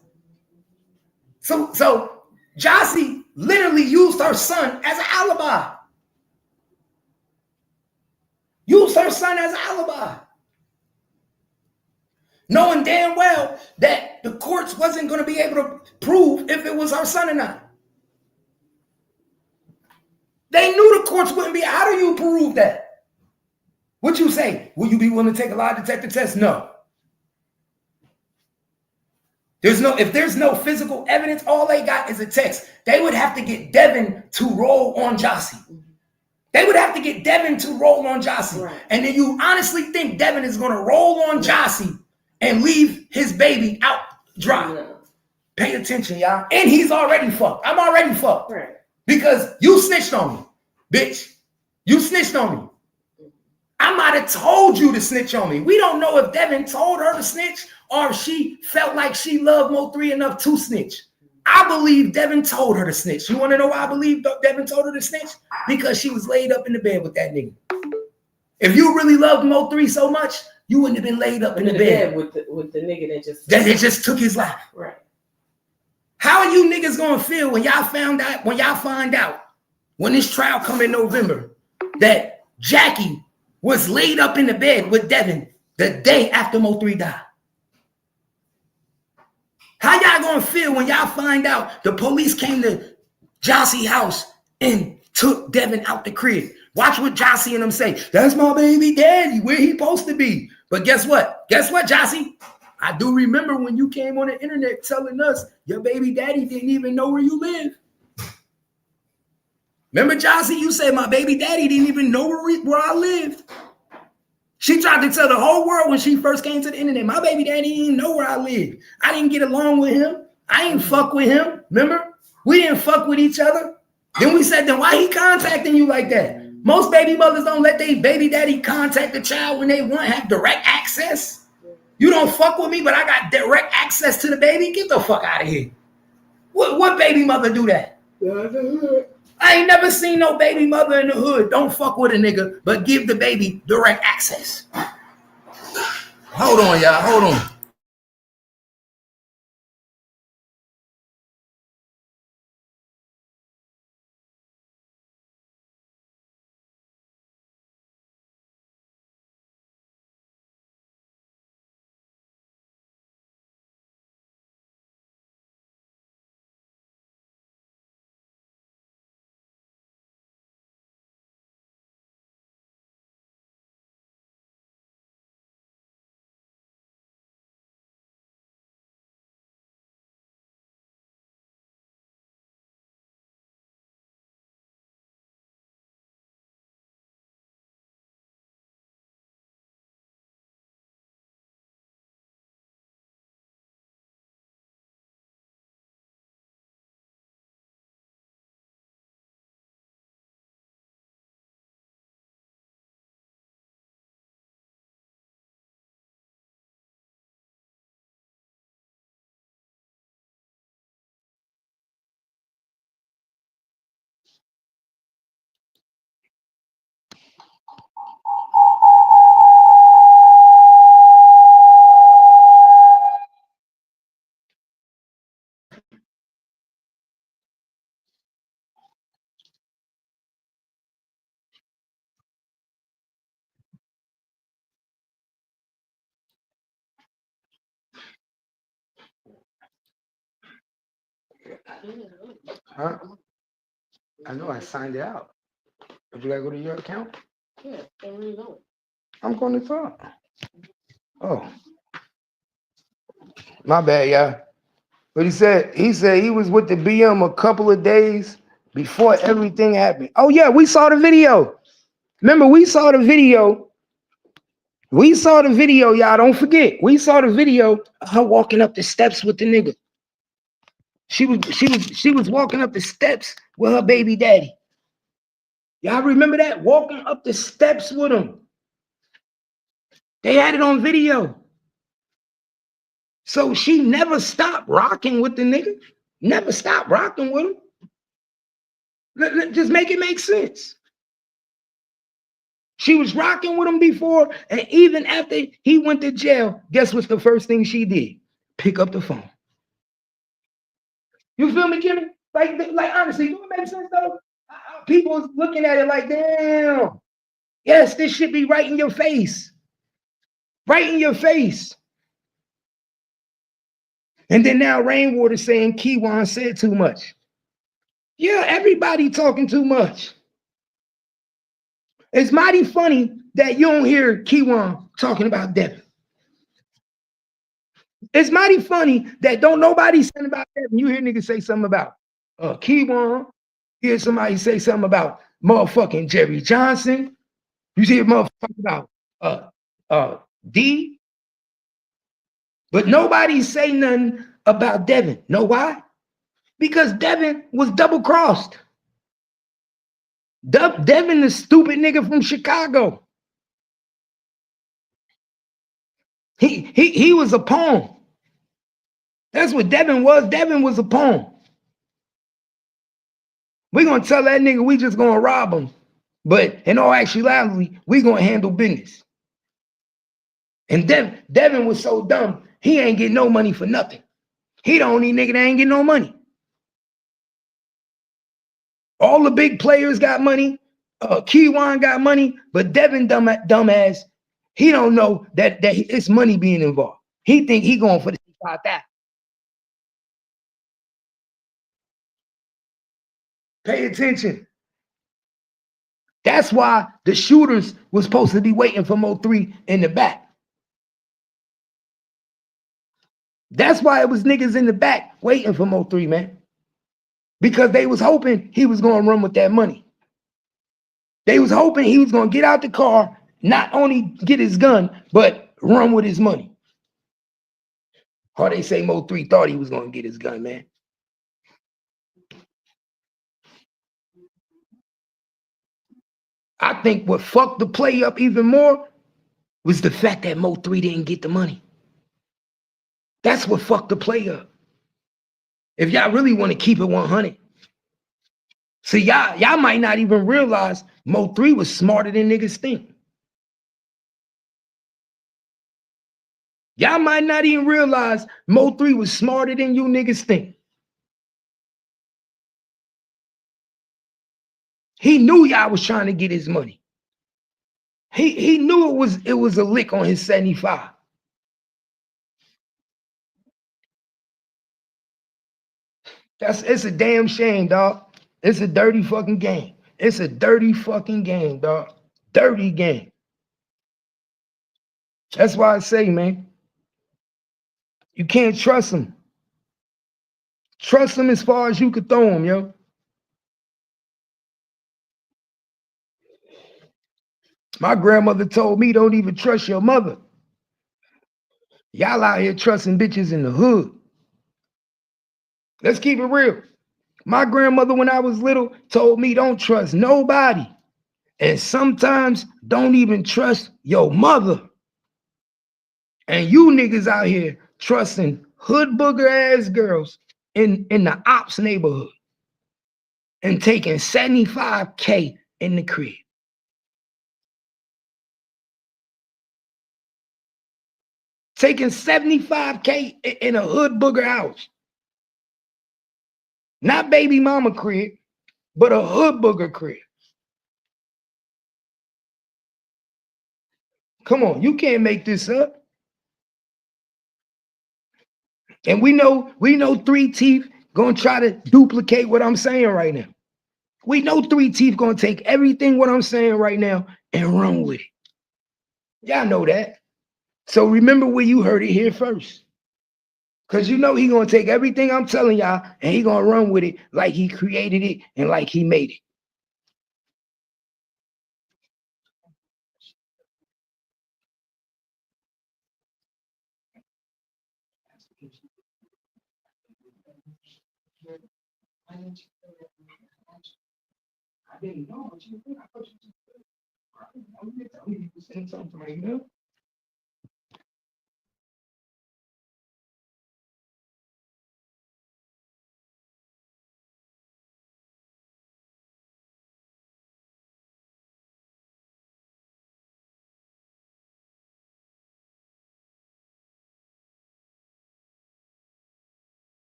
So Jossie literally used her son as an alibi. Used her son as an alibi. Knowing damn well that the courts wasn't going to be able to prove if it was her son or not. They knew the courts wouldn't be. How do you prove that? What you say? Will you be willing to take a lie detector test? No. If there's no physical evidence, all they got is a text. They would have to get Devin to roll on Jossie. They would have to get Devin to roll on Jossie. Right. And then you honestly think Devin is going to roll on Jossie and leave his baby out dry. Yeah. Pay attention, y'all. And he's already fucked. I'm already fucked. Right. Because you snitched on me, bitch. You snitched on me. I might have told you to snitch on me. We don't know if Devin told her to snitch or if she felt like she loved Mo 3 enough to snitch. I believe Devin told her to snitch. You want to know why I believe Devin told her to snitch? Because she was laid up in the bed with that nigga. If you really loved Mo 3 so much, you wouldn't have been laid up in the bed with the nigga that just took his life. Right. How are you niggas gonna feel when y'all find out when this trial come in November that Jackie was laid up in the bed with Devin the day after Mo 3 died? How y'all gonna feel when y'all find out the police came to Jossie's house and took Devin out the crib? Watch what Jossie and them say. That's my baby daddy, where he supposed to be. But guess what? Guess what, Jossie? I do remember when you came on the internet telling us your baby daddy didn't even know where you live. Remember, Jossie, you said my baby daddy didn't even know where I lived. She tried to tell the whole world when she first came to the internet, my baby daddy didn't even know where I lived. I didn't get along with him. I didn't fuck with him. Remember? We didn't fuck with each other. Then we said, then why he contacting you like that? Most baby mothers don't let their baby daddy contact the child when they want, have direct access. You don't fuck with me, but I got direct access to the baby? Get the fuck out of here. What baby mother do that? I ain't never seen no baby mother in the hood don't fuck with a nigga, but give the baby direct access. Hold on, y'all. Hold on. Huh? I know I signed it out. But you gotta go to your account? Yeah, can't really know. I'm going to talk. Oh. My bad, y'all. But he said he was with the BM a couple of days before everything happened. Oh yeah, we saw the video. Remember, we saw the video. We saw the video, y'all. Don't forget. We saw the video of her walking up the steps with the nigga. She was walking up the steps with her baby daddy. Y'all remember that? Walking up the steps with him. They had it on video. So she never stopped rocking with the nigga. Never stopped rocking with him. Just make it make sense. She was rocking with him before, and even after he went to jail, guess what's the first thing she did? Pick up the phone. You feel me, Kimmy? Like honestly, do it make sense though? People looking at it like, damn. Yes, this should be right in your face. Right in your face. And then now Rainwater saying Keywan said too much. Yeah, everybody talking too much. It's mighty funny that you don't hear Keywan talking about Devin. It's mighty funny that don't nobody say about Devin. You hear niggas say something about Keywan. You hear somebody say something about motherfucking Jerry Johnson. You see a motherfucker about D. But nobody say nothing about Devin. Know why? Because Devin was double crossed. Devin, the stupid nigga from Chicago. He was a pawn. That's what Devin was. Devin was a pawn. We're gonna tell that nigga we just gonna rob him. But in all actuality, we gonna handle business. And Devin was so dumb, he ain't getting no money for nothing. He the only nigga that ain't getting no money. All the big players got money. Keywan got money, but Devin dumbass, he don't know that it's money being involved. He think he going for the about that. Pay attention. That's why the shooters was supposed to be waiting for Mo3 in the back. That's why it was niggas in the back waiting for Mo3, man. Because they was hoping he was going to run with that money. They was hoping he was going to get out the car, not only get his gun, but run with his money. Or they say Mo3 thought he was going to get his gun, man. I think what fucked the play up even more was the fact that Mo3 didn't get the money. That's what fucked the play up. If y'all really want to keep it 100. See, y'all might not even realize Mo3 was smarter than niggas think. Y'all might not even realize Mo3 was smarter than you niggas think. He knew y'all was trying to get his money. He knew it was a lick on his 75. It's a damn shame, dog. It's a dirty fucking game. It's a dirty fucking game, dog. Dirty game. That's why I say, man, you can't trust him. Trust him as far as you could throw him, yo. My grandmother told me, don't even trust your mother. Y'all out here trusting bitches in the hood. Let's keep it real. My grandmother, when I was little, told me don't trust nobody. And sometimes don't even trust your mother. And you niggas out here trusting hood booger ass girls in the ops neighborhood and taking 75K in the crib. Taking 75K in a hood booger house. Not baby mama crib, but a hood booger crib. Come on, you can't make this up. And we know 3 Teeth gonna try to duplicate what I'm saying right now. We know 3 Teeth gonna take everything what I'm saying right now and run with it. Y'all know that. So remember where you heard it here first. Because you know he gonna take everything I'm telling y'all and he gonna run with it like he created it and like he made it. I didn't know, but you think I thought you said something right now.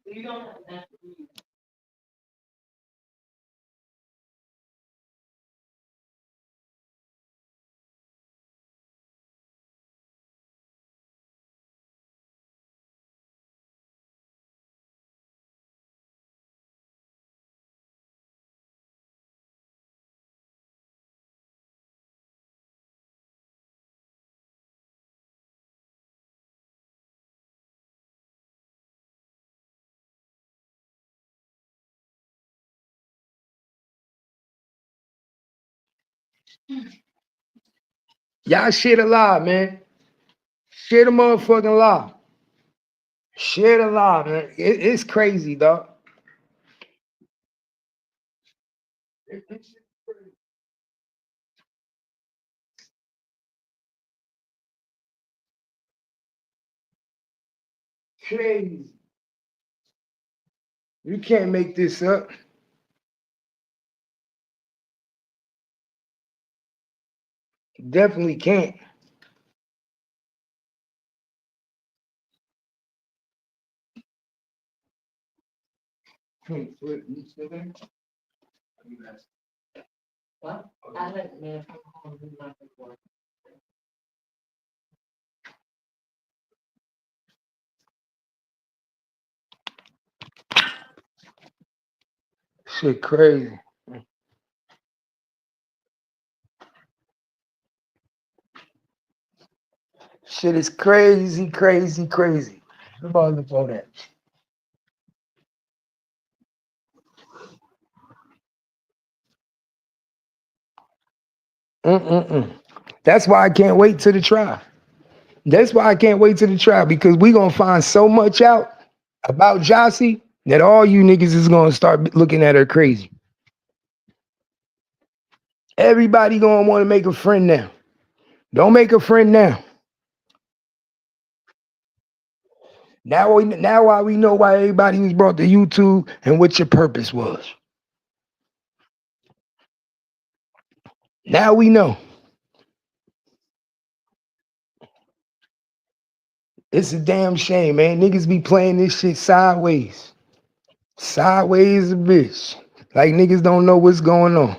You don't have that. Y'all shit alive, man. Share the motherfucking lie. Share the lie, man. It's crazy, dog. Crazy. You can't make this up. Definitely can't. What? I let man come home and do my work. Shit crazy. Shit is crazy, crazy, crazy. Come on, look on that. That's why I can't wait to the trial. That's why I can't wait to the trial because we gonna find so much out about Jossie that all you niggas is gonna start looking at her crazy. Everybody gonna want to make a friend now. Don't make a friend now. Now why we know why everybody was brought to YouTube and what your purpose was. Now we know. It's a damn shame, man. Niggas be playing this shit sideways. Sideways a bitch. Like niggas don't know what's going on.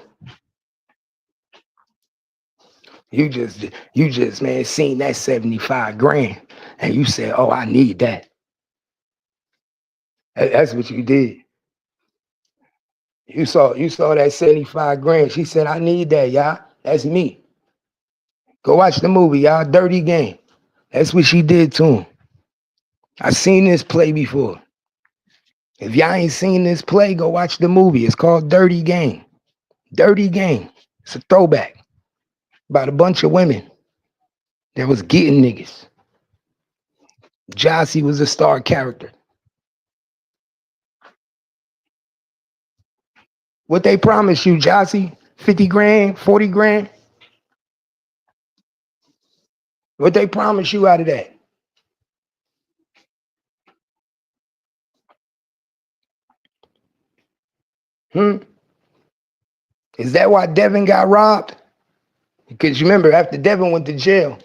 You just, man, seen that 75 grand and you said, oh, I need that. That's what you did. You saw that 75 grand. She said, I need that, y'all. That's me. Go watch the movie, y'all. Dirty Game. That's what she did to him. I seen this play before. If y'all ain't seen this play, go watch the movie. It's called Dirty Game. Dirty Game. It's a throwback about a bunch of women that was getting niggas. Jossie was a star character. What they promised you, Jossie? 50 grand, 40 grand? What they promised you out of that? Is that why Devin got robbed? Because you remember, after Devin went to jail,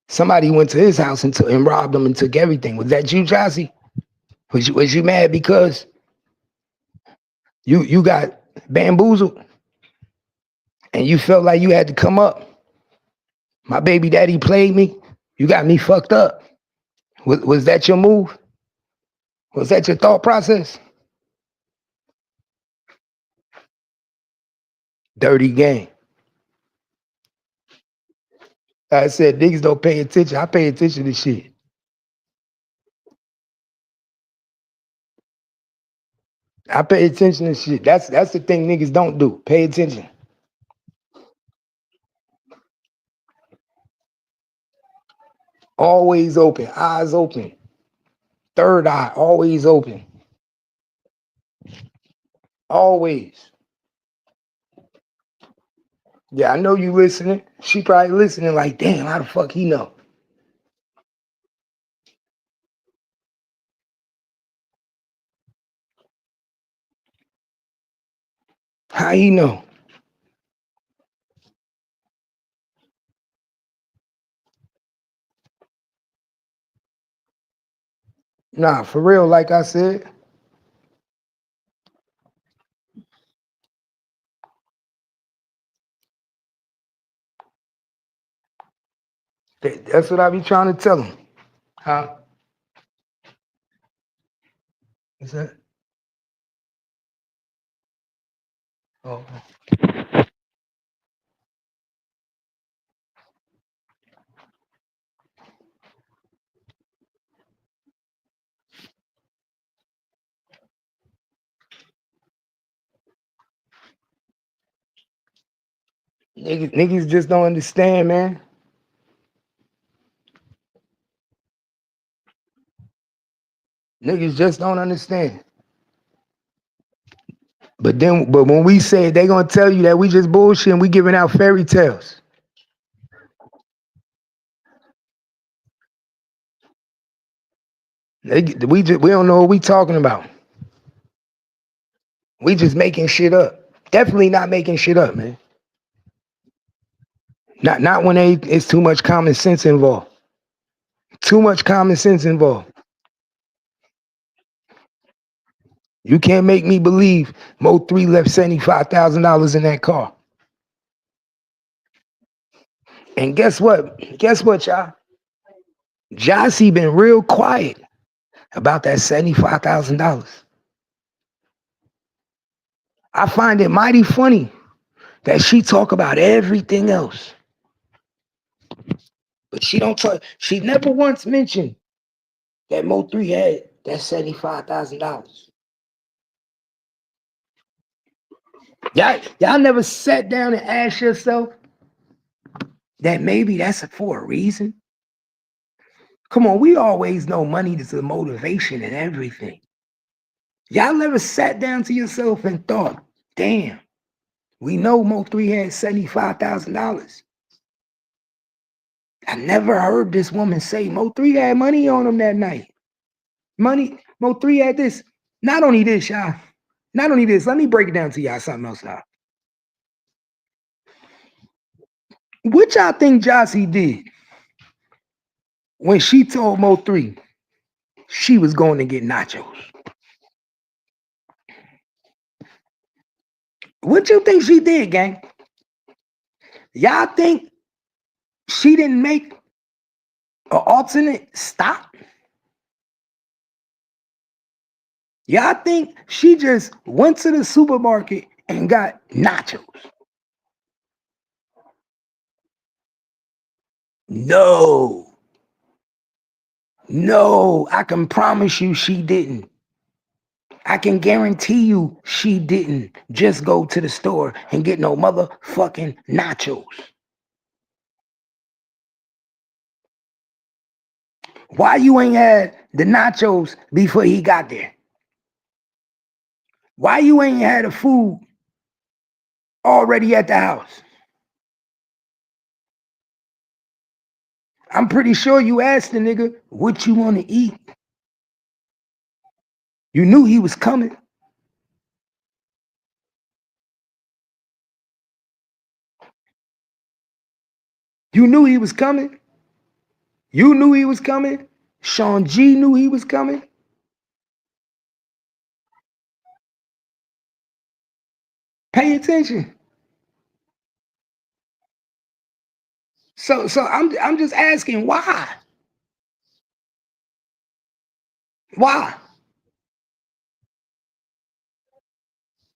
somebody went to his house and robbed him and took everything. Was that you, Jossie? Was you mad because you got bamboozled and you felt like you had to come up? My baby daddy played me. You got me fucked up. Was that your move? Was that your thought process? Dirty game. I said, niggas don't pay attention. I pay attention to shit. I pay attention to shit. That's the thing niggas don't do. Pay attention. Always open. Eyes open. Third eye, always open. Always. Yeah, I know you listening. She probably listening like, damn, how the fuck he know? How he know? Nah, for real, like I said. That's what I be trying to tell him. Huh? What's that? Oh. Niggas just don't understand, man. Niggas just don't understand. But when we say it, they gonna tell you that we just bullshit and we giving out fairy tales. We don't know what we talking about. We just making shit up. Definitely not making shit up, man. Not when it's too much common sense involved. Too much common sense involved. You can't make me believe Mo3 left $75,000 in that car. And guess what? Guess what, y'all? Jossie been real quiet about that $75,000. I find it mighty funny that she talk about everything else. But she don't talk. She never once mentioned that Mo3 had that $75,000. Y'all never sat down and asked yourself that maybe that's for a reason? Come on, we always know money is a motivation and everything. Y'all never sat down to yourself and thought, damn, we know Mo3 had $75,000. I never heard this woman say Mo3 had money on him that night. Mo3 had this. Not only this, y'all. Not only this, let me break it down to y'all something else now. What y'all think Jossie did when she told Mo3 she was going to get nachos? What you think she did, gang? Y'all think she didn't make an alternate stop? Y'all think she just went to the supermarket and got nachos? No, I can promise you she didn't. I can guarantee you she didn't just go to the store and get no motherfucking nachos. Why you ain't had the nachos before he got there? Why you ain't had the food already at the house. I'm pretty sure you asked the nigga, what you want to eat? You knew he was coming. You knew he was coming. You knew he was coming. Sean G knew he was coming. Pay attention. So I'm just asking why? Why?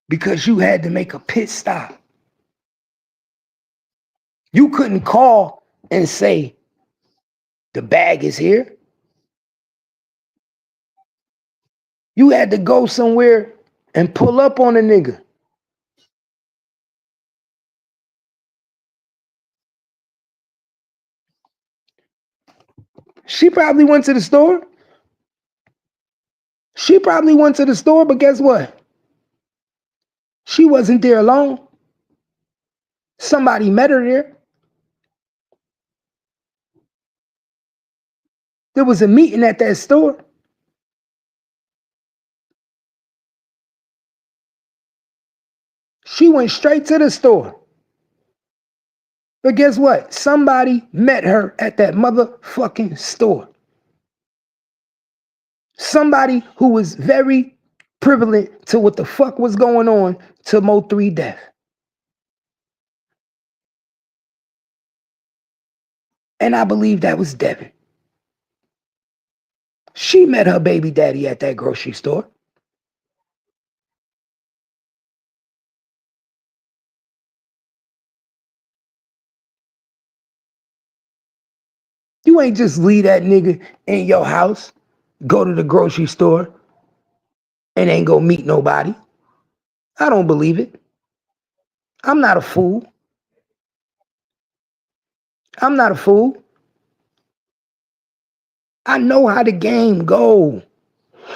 Because you had to make a pit stop. You couldn't call and say the bag is here. You had to go somewhere and pull up on a nigga. She probably went to the store. She probably went to the store, but guess what? She wasn't there alone. Somebody met her there. There was a meeting at that store. She went straight to the store. But guess what? Somebody met her at that motherfucking store. Somebody who was very prevalent to what the fuck was going on to Mo3 death. And I believe that was Devin. She met her baby daddy at that grocery store. You ain't just leave that nigga in your house, go to the grocery store, and ain't go meet nobody. I don't believe it. I'm not a fool. I'm not a fool. I know how the game go.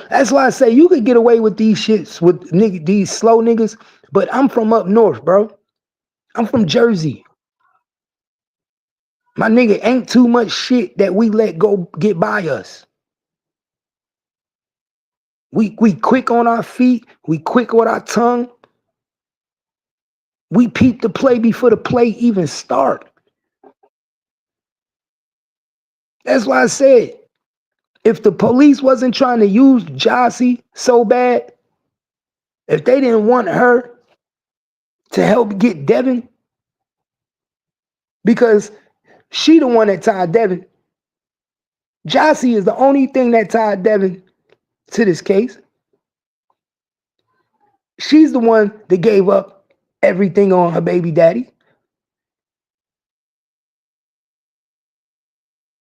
That's why I say you could get away with these shits with these slow niggas, but I'm from up north, bro. I'm from Jersey. My nigga, ain't too much shit that we let go get by us. We quick on our feet. We quick with our tongue. We peep the play before the play even start. That's why I said, if the police wasn't trying to use Jossie so bad, if they didn't want her to help get Devin, because she the one that tied Devin. Jossie is the only thing that tied Devin to this case. She's the one that gave up everything on her baby daddy.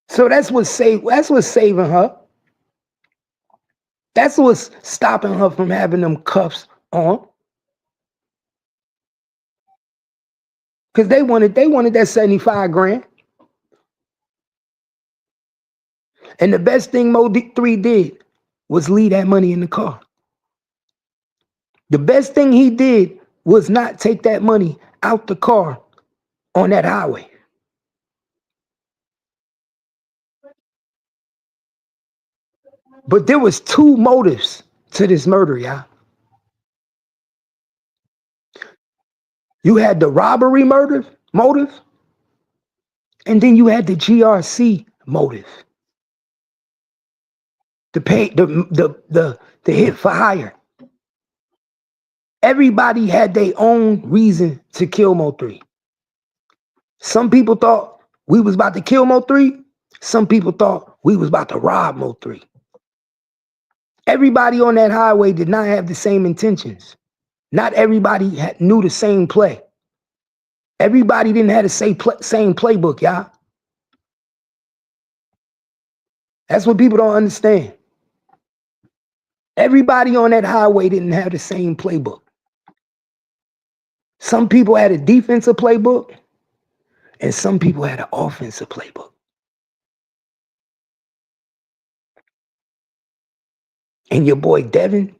So that's what's saving her. That's what's stopping her from having them cuffs on. Because they wanted that 75 grand. And the best thing Mo3 did was leave that money in the car. The best thing he did was not take that money out the car on that highway. But there was two motives to this murder, y'all. You had the robbery motive, and then you had the GRC motive. To pay the hit for hire. Everybody had their own reason to kill Mo3. Some people thought we was about to kill Mo3. Some people thought we was about to rob Mo3. Everybody on that highway did not have the same intentions. Not everybody knew the same play. Everybody didn't have the same playbook, y'all. That's what people don't understand. Everybody on that highway didn't have the same playbook. Some people had a defensive playbook, and some people had an offensive playbook. And your boy Devin,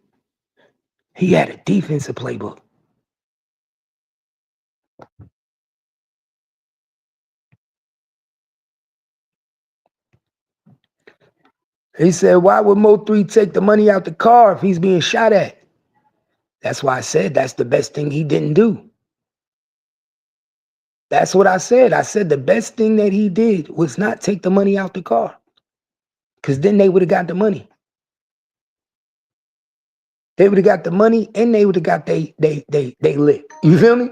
he had a defensive playbook. He said, why would Mo3 take the money out the car if he's being shot at? That's why I said that's the best thing he didn't do. That's what I said. I said the best thing that he did was not take the money out the car. Because then they would have got the money. They would have got the money and they would have got they lick. You feel me?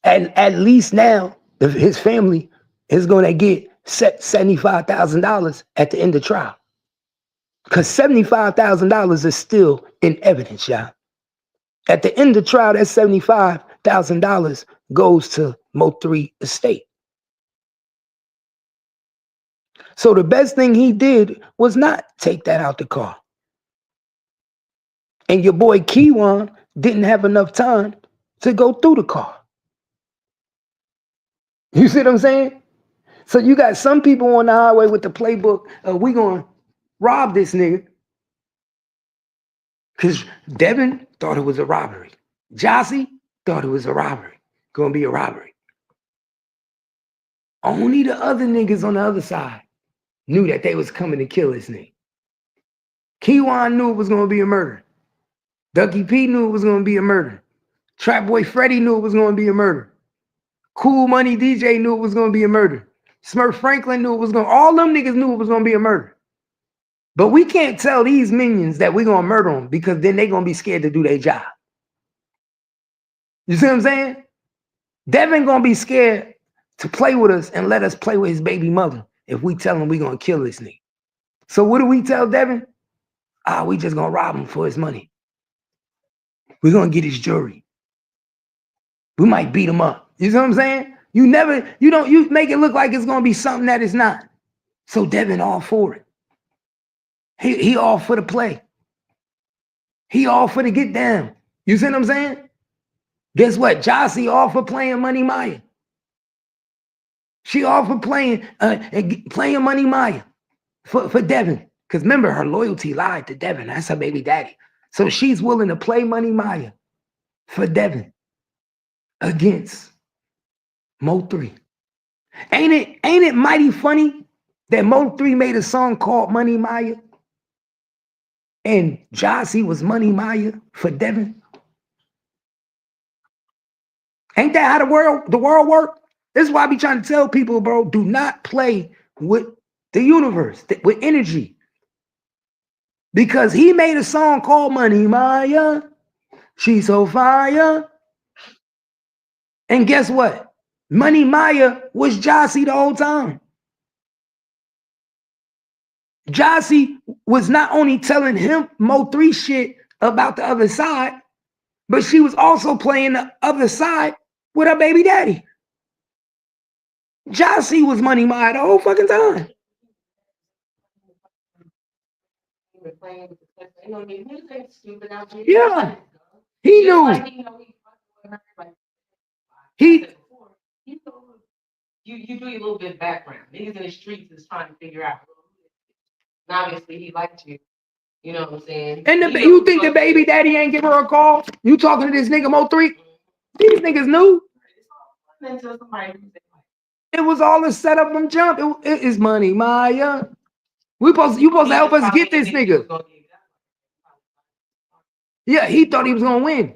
At least now, his family is going to get $75,000 at the end of trial. Because $75,000 is still in evidence, y'all. At the end of trial, that $75,000 goes to Mo3 estate. So the best thing he did was not take that out the car. And your boy Keywan didn't have enough time to go through the car. You see what I'm saying? So you got some people on the highway with the playbook, we gonna rob this nigga. Because Devin thought it was a robbery. Jossie thought it was a robbery. Gonna be a robbery. Only the other niggas on the other side knew that they was coming to kill this nigga. Keywan knew it was gonna be a murder. Ducky P knew it was gonna be a murder. Trap Boy Freddy knew it was gonna be a murder. Cool Money DJ knew it was gonna be a murder. Smurf Franklin knew it was gonna, all them niggas knew it was gonna be a murder. But we can't tell these minions that we're gonna murder them because then they're gonna be scared to do their job. You see what I'm saying? Devin gonna be scared to play with us and let us play with his baby mother if we tell him we're gonna kill this nigga. So what do we tell Devin? We just gonna rob him for his money. We're gonna get his jewelry. We might beat him up. You see what I'm saying? You make it look like it's gonna be something that it's not. So Devin all for it. He all for the play. He all for the get down. You see what I'm saying? Guess what? Jossie all for playing Money Maya. She all for playing Money Maya for Devin. Because remember, her loyalty lied to Devin. That's her baby daddy. So she's willing to play Money Maya for Devin against Mo3. Ain't it mighty funny that Mo3 made a song called Money Maya and Jossie was Money Maya for Devin? Ain't that how the world work? This is why I be trying to tell people, bro, do not play with the universe, with energy. Because he made a song called Money Maya. She's so fire. And guess what? Money Maya was Jossie the whole time. Jossie was not only telling him Mo3 shit about the other side, but she was also playing the other side with her baby daddy. Jossie was Money Maya the whole fucking time. Yeah. He knew. You do a little bit of background. Niggas in the streets is trying to figure out. And obviously he liked you. You know what I'm saying? And you think the baby daddy ain't give her a call? You talking to this nigga Mo3? These niggas knew. It was all a setup from jump. It is Money Maya. You supposed to help us get this nigga. Yeah, he thought he was gonna win.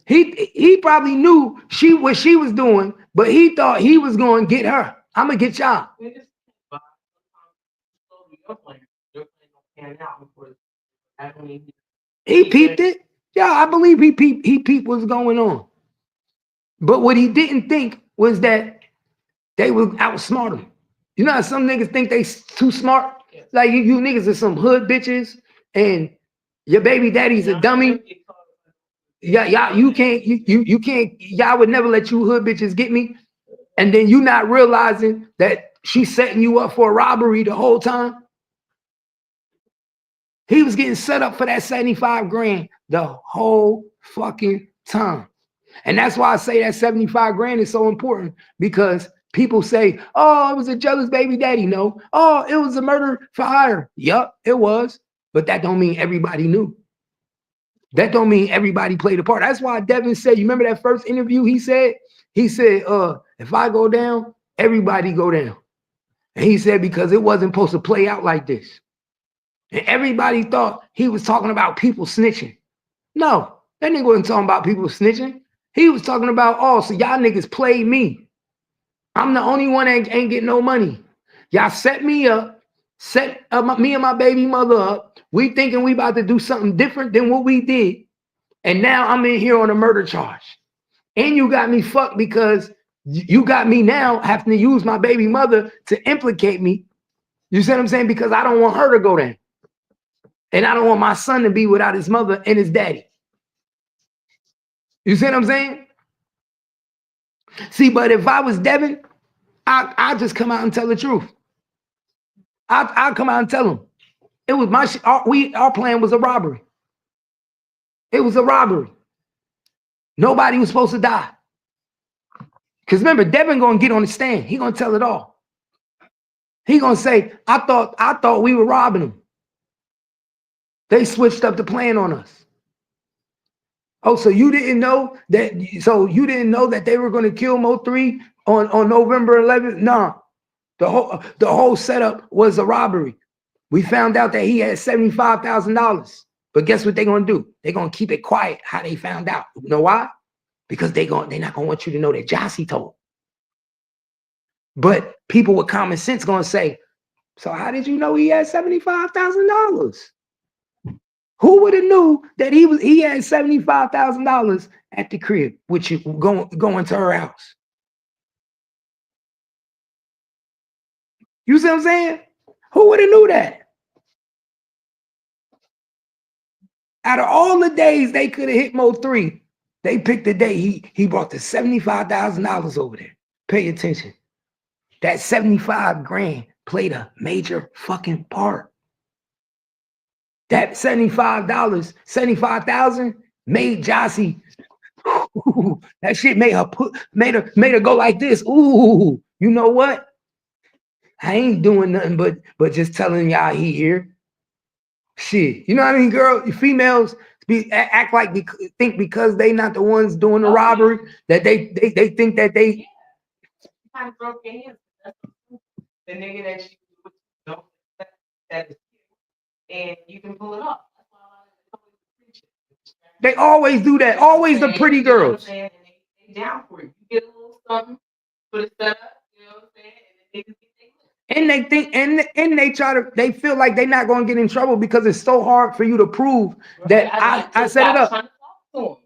He probably knew what she was doing, but he thought he was gonna get her. I'm gonna get y'all. He peeped it. Yeah, I believe he peeped what's going on. But what he didn't think was that they would outsmart him. You know how some niggas think they too smart? Like you niggas are some hood bitches and your baby daddy's a dummy. Yeah, you can't, y'all would never let you hood bitches get me. And then you not realizing that she's setting you up for a robbery the whole time. He was getting set up for that 75 grand the whole fucking time. And that's why I say that 75 grand is so important, because people say, oh, it was a jealous baby daddy. No. Oh, it was a murder for hire. Yup, it was. But that don't mean everybody knew. That don't mean everybody played a part. That's why Devin said, you remember that first interview he said, if I go down, everybody go down. And he said, because it wasn't supposed to play out like this. And everybody thought he was talking about people snitching. No, that nigga wasn't talking about people snitching. He was talking about, oh, so y'all niggas played me. I'm the only one that ain't getting no money. Y'all set me up, me and my baby mother up. We thinking we about to do something different than what we did. And now I'm in here on a murder charge. And you got me fucked because you got me now having to use my baby mother to implicate me. You see what I'm saying? Because I don't want her to go down. And I don't want my son to be without his mother and his daddy. You see what I'm saying? See, but if I was Devin, I'd just come out and tell the truth. I'd come out and tell him. It was my shit. Our plan was a robbery. It was a robbery. Nobody was supposed to die. Because remember, Devin gonna get on the stand. He gonna tell it all. He gonna say, I thought we were robbing them. They switched up the plan on us. Oh, so you didn't know that? So you didn't know that they were going to kill Mo3 on November 11th? No, the whole setup was a robbery. We found out that he had $75,000. But guess what they're going to do? They're going to keep it quiet how they found out. You know why? Because they're not going to want you to know that Jossie told. But people with common sense going to say, so how did you know he had $75,000? Who would have knew that he had $75,000 at the crib with you going to her house? You see what I'm saying? Who would have knew that? Out of all the days they could have hit Mo3, they picked the day he brought the $75,000 over there. Pay attention. That 75 grand played a major fucking part. That $75,000 made Jossie. That shit made her go like this. Ooh, you know what? I ain't doing nothing but just telling y'all he here. Shit, you know what I mean, girl? Females act like think because they not the ones doing the robbery that they think that they. Kind of broke your hands. The nigga that you don't that is, and you can pull it off. They always do that. Always the pretty girls. You know what I'm saying? And they down for it. You get a little something for the setup. You know what I'm saying? And the niggas get and they think, and they feel like they're not going to get in trouble because it's so hard for you to prove that I set it up.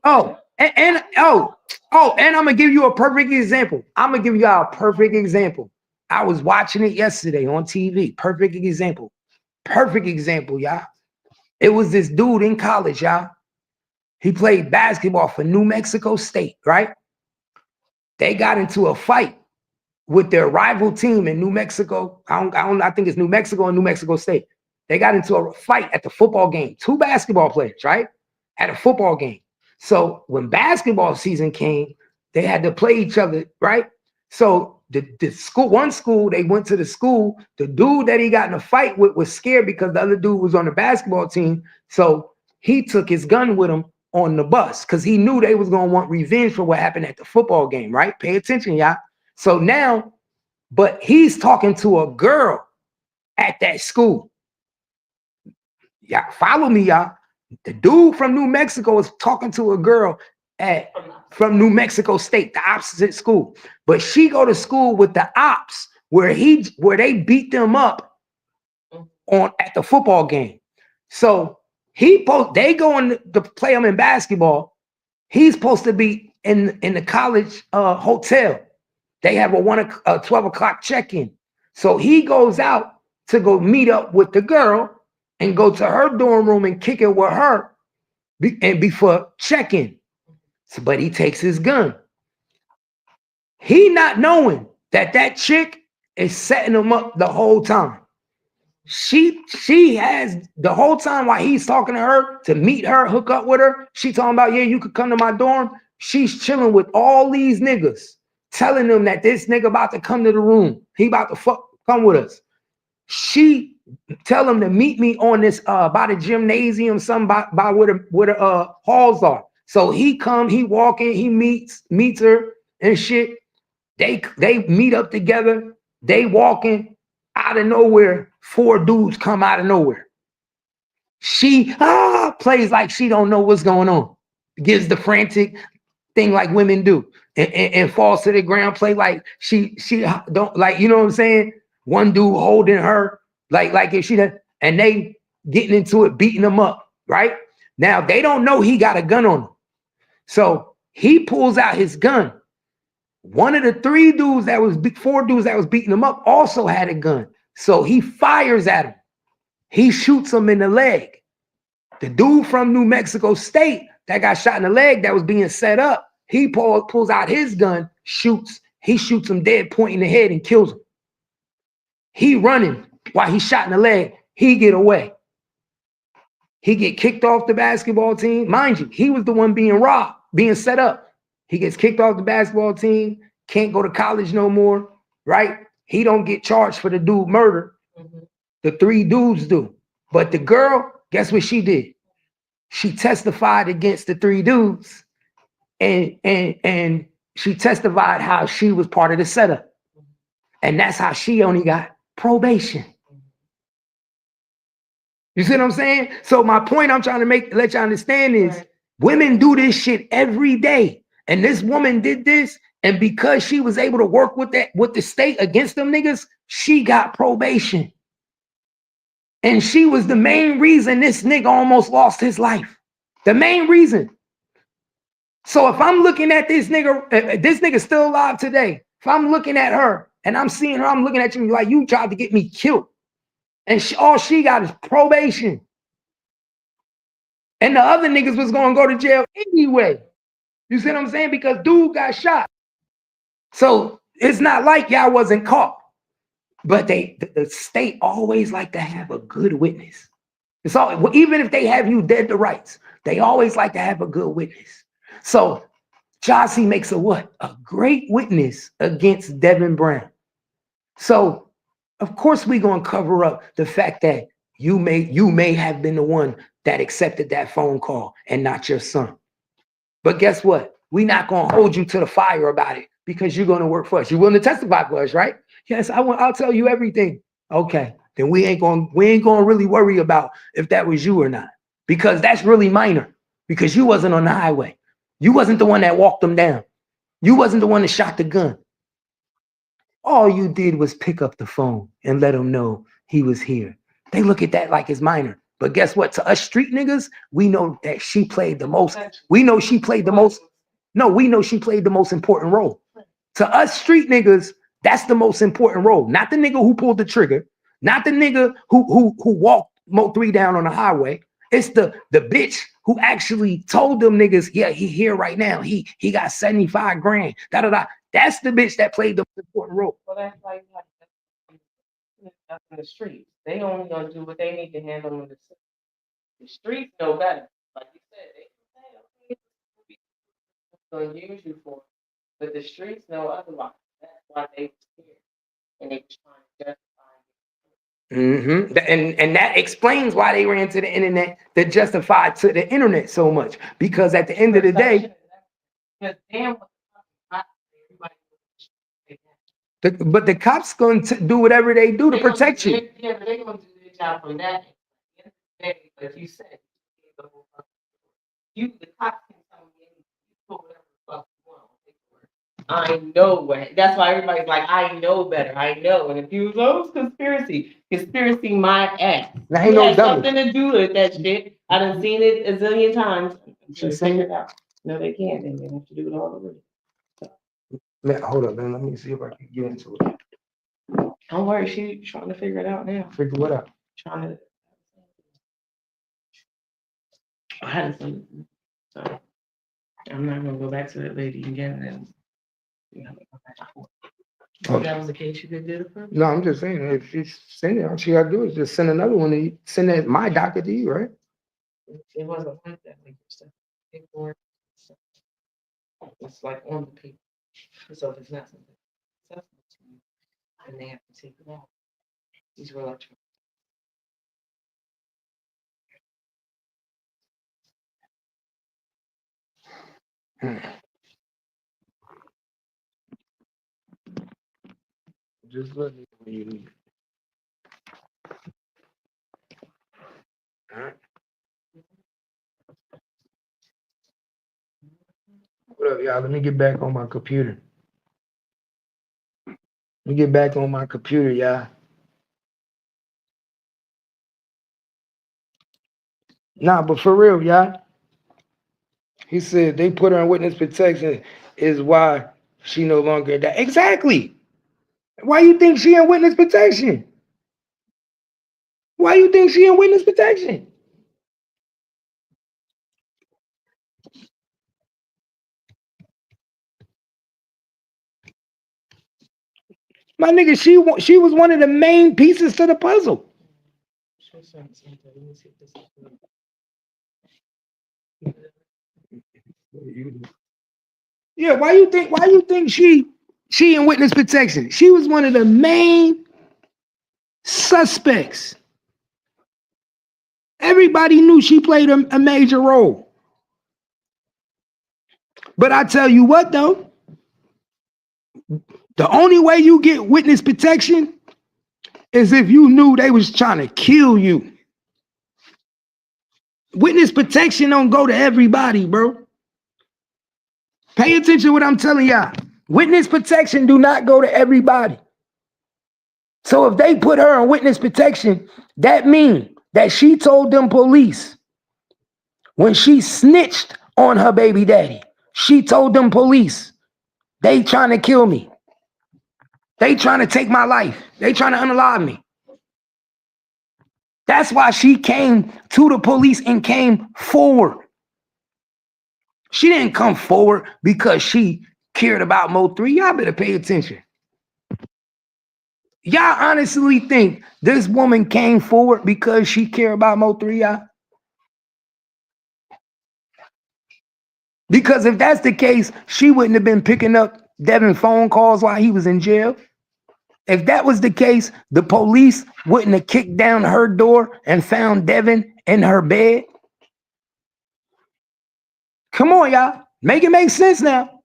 Oh, and I'm gonna give you a perfect example. I'm gonna give y'all a perfect example. I was watching it yesterday on TV. Perfect example. Perfect example, y'all. It was this dude in college, y'all. He played basketball for New Mexico State, right? They got into a fight with their rival team in New Mexico. I think it's New Mexico and New Mexico State. They got into a fight at the football game. Two basketball players, right? At a football game. So when basketball season came, they had to play each other, right? So the school, they went to the school. The dude that he got in a fight with was scared because the other dude was on the basketball team. So he took his gun with him on the bus because he knew they was going to want revenge for what happened at the football game, right? Pay attention, y'all. So now, but he's talking to a girl at that school. Yeah, follow me, y'all. The dude from New Mexico is talking to a girl from New Mexico State, the opposite school. But she go to school with the ops where they beat them up at the football game. So they going to play him in basketball. He's supposed to be in the college hotel. They have a 12 o'clock check-in. So he goes out to go meet up with the girl and go to her dorm room and kick it with her and before check-in. So, but he takes his gun. He not knowing that chick is setting him up the whole time. She has the whole time while he's talking to her to meet her, hook up with her. She talking about, yeah, you could come to my dorm. She's chilling with all these niggas, telling them that this nigga about to come to the room. He about to come with us. She tell him to meet me on this by the gymnasium, some by where the halls are. So he walking, he meets her and shit. They meet up together. They walking out of nowhere. 4 dudes come out of nowhere. She plays like she don't know what's going on. Gives the frantic thing like women do, and falls to the ground. Play like she don't, like, you know what I'm saying. One dude holding her like if she done, and they getting into it, beating him up. Right now they don't know he got a gun on him, so he pulls out his gun. One of the 4 dudes that was beating him up also had a gun, so he fires at him. He shoots him in the leg. The dude from New Mexico State that got shot in the leg that was being set up, he pulls out his gun, he shoots him dead, point in the head, and kills him. He running while he's shot in the leg. He get away. He get kicked off the basketball team. Mind you, he was the one being robbed, being set up. He gets kicked off the basketball team, can't go to college no more, right? He don't get charged for the dude murder. The 3 dudes do. But the girl, guess what she did? She testified against the 3 dudes, and she testified how she was part of the setup. And that's how she only got probation. You see what I'm saying? So my point I'm trying to let you understand is women do this shit every day. And this woman did this, and because she was able to work with the state against them niggas, she got probation. And she was the main reason this nigga almost lost his life. The main reason. So if I'm looking at this nigga's still alive today. If I'm looking at her and I'm seeing her, I'm looking at you like you tried to get me killed. And all she got is probation. And the other niggas was going to go to jail anyway. You see what I'm saying? Because dude got shot. So it's not like y'all wasn't caught. But the state always like to have a good witness. It's all, even if they have you dead to rights, they always like to have a good witness. So Jossie makes a what? A great witness against Devin Brown. So of course we're gonna cover up the fact that you may have been the one that accepted that phone call and not your son. But guess what? We're not gonna hold you to the fire about it because you're gonna work for us. You're willing to testify for us, right? Yes, I'll tell you everything. Okay, then we ain't gonna really worry about if that was you or not, because that's really minor, because you wasn't on the highway. You wasn't the one that walked them down. You wasn't the one that shot the gun. All you did was pick up the phone and let them know he was here. They look at that like it's minor. But guess what? To us street niggas, we know that she played the most. We know she played the most. No, we know she played the most important role. To us street niggas, that's the most important role. Not the nigga who pulled the trigger. Not the nigga who walked Mo3 down on the highway. It's the bitch who actually told them niggas, yeah, he here right now. He got 75 grand. Da da da. That's the bitch that played the important role. Well, that's like in the streets. They only gonna do what they need to handle in the streets. Know better. Like you said, they gonna use you for it. But the streets know otherwise. That's why they was here. And they was trying to justify And that explains why they ran to the internet to justify to the internet so much. Because at the end of the day, but the cops going to do whatever they do to protect you. Yeah, but they're gonna do their job on that. But you said the cops can tell me you put whatever the fuck you want. I know what. That's why everybody's like, I know better. I know. And if you was conspiracy my ass. Now, You had something to do with that shit. I done seen it a zillion times. Just figure it out. No, they can't. They have to do it all over. Man, hold up, man. Let me see if I can get into it. Don't worry, she's trying to figure it out now. Figure what out? Trying to. I had to. So I'm not gonna go back to that lady again. And if that was the case, you could do it for me? No, I'm just saying, if she's sending it, all she got to do is just send another one to you. Send that my docket to you, right? It wasn't like that. Like stuff. It's like on the paper. So if it's not something accessible to you, then they have to take it out. These were electronic. Just let me know when you leave. All right. What up, y'all? Let me get back on my computer. Let me get back on my computer, y'all. Nah, but for real, y'all. He said they put her on witness protection is why she no longer that. Exactly. Why you think she in witness protection? Why you think she in witness protection? My nigga, she was one of the main pieces to the puzzle. Yeah, why you think she in witness protection? She was one of the main suspects. Everybody knew she played a major role. But I tell you what though, the only way you get witness protection is if you knew they was trying to kill you. Witness protection don't go to everybody, bro. Pay attention to what I'm telling y'all. Witness protection do not go to everybody. So if they put her on witness protection, that means that she told them police when she snitched on her baby daddy, she told them police, they trying to kill me. They trying to take my life. They trying to unalive me. That's why she came to the police and came forward. She didn't come forward because she cared about Mo3. Y'all better pay attention. Y'all honestly think this woman came forward because she cared about Mo3, y'all? Because if that's the case, she wouldn't have been picking up Devin phone calls while he was in jail. If that was the case, the police wouldn't have kicked down her door and found Devin in her bed. Come on, y'all. Make it make sense now.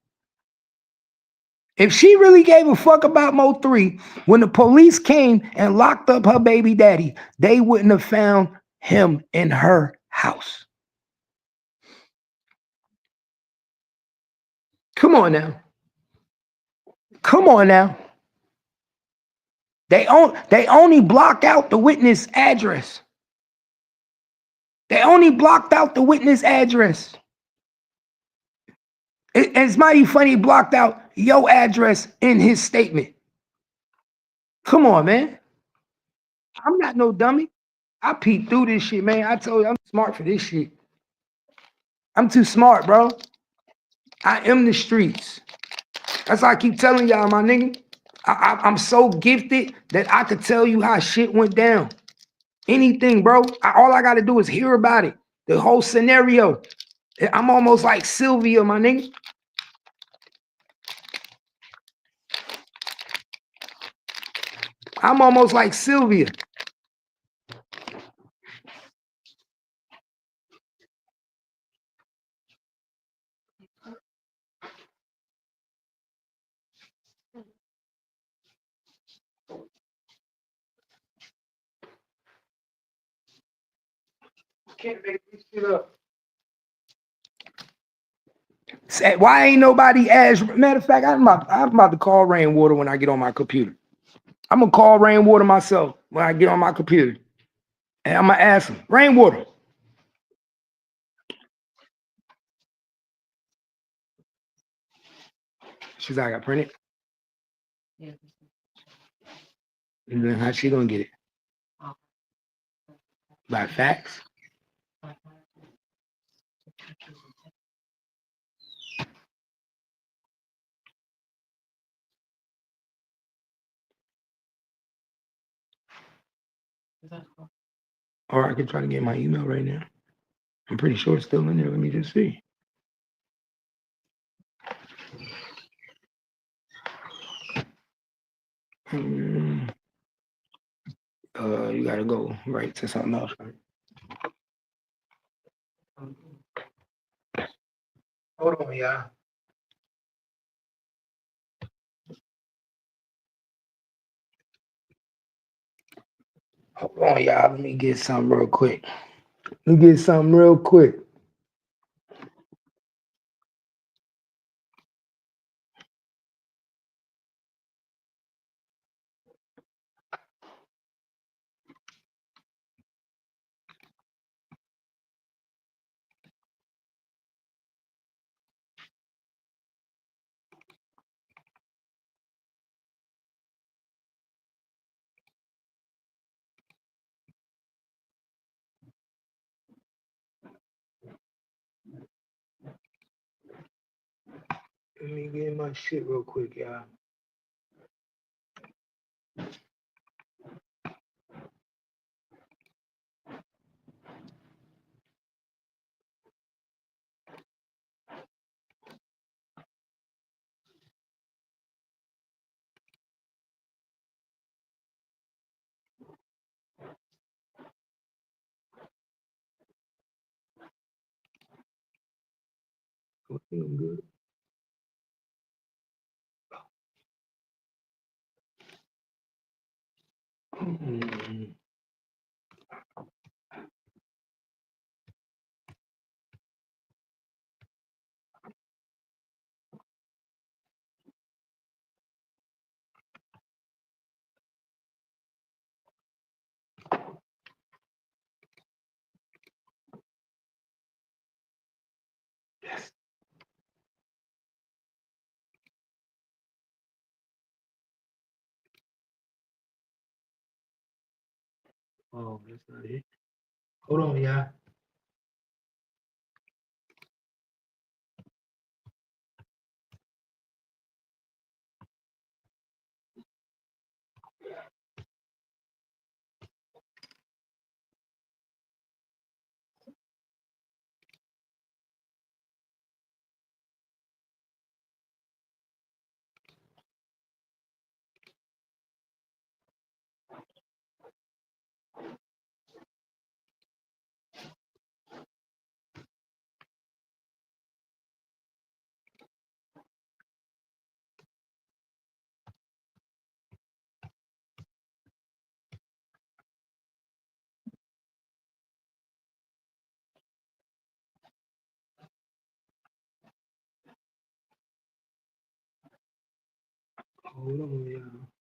If she really gave a fuck about Mo3, when the police came and locked up her baby daddy, they wouldn't have found him in her house. Come on now. Come on now. They only blocked out the witness address. They only blocked out the witness address. It's mighty funny, he blocked out your address in his statement. Come on, man. I'm not no dummy. I peeped through this shit, man. I told you I'm smart for this shit. I'm too smart, bro. I am the streets. That's why I keep telling y'all, my nigga. I'm so gifted that I could tell you how shit went down. Anything, bro. All I got to do is hear about it. The whole scenario. I'm almost like Sylvia, my nigga. I'm almost like Sylvia. Can't make this shit up. Why ain't nobody asked? Matter of fact, I'm about to call Rainwater when I get on my computer. I'm gonna call Rainwater myself when I get on my computer. And I'm gonna ask him, Rainwater. She's like, I got printed. Yeah. And then how she gonna get it? By fax? Or I can try to get my email right now. I'm pretty sure it's still in there. Let me just see. You gotta go right to something else. Right? Hold on, y'all. Hold on, y'all. Let me get something real quick. Let me get my shit real quick, y'all. Feeling good. Yes. Oh, that's not it. Hold on, y'all. Hold on, y'all.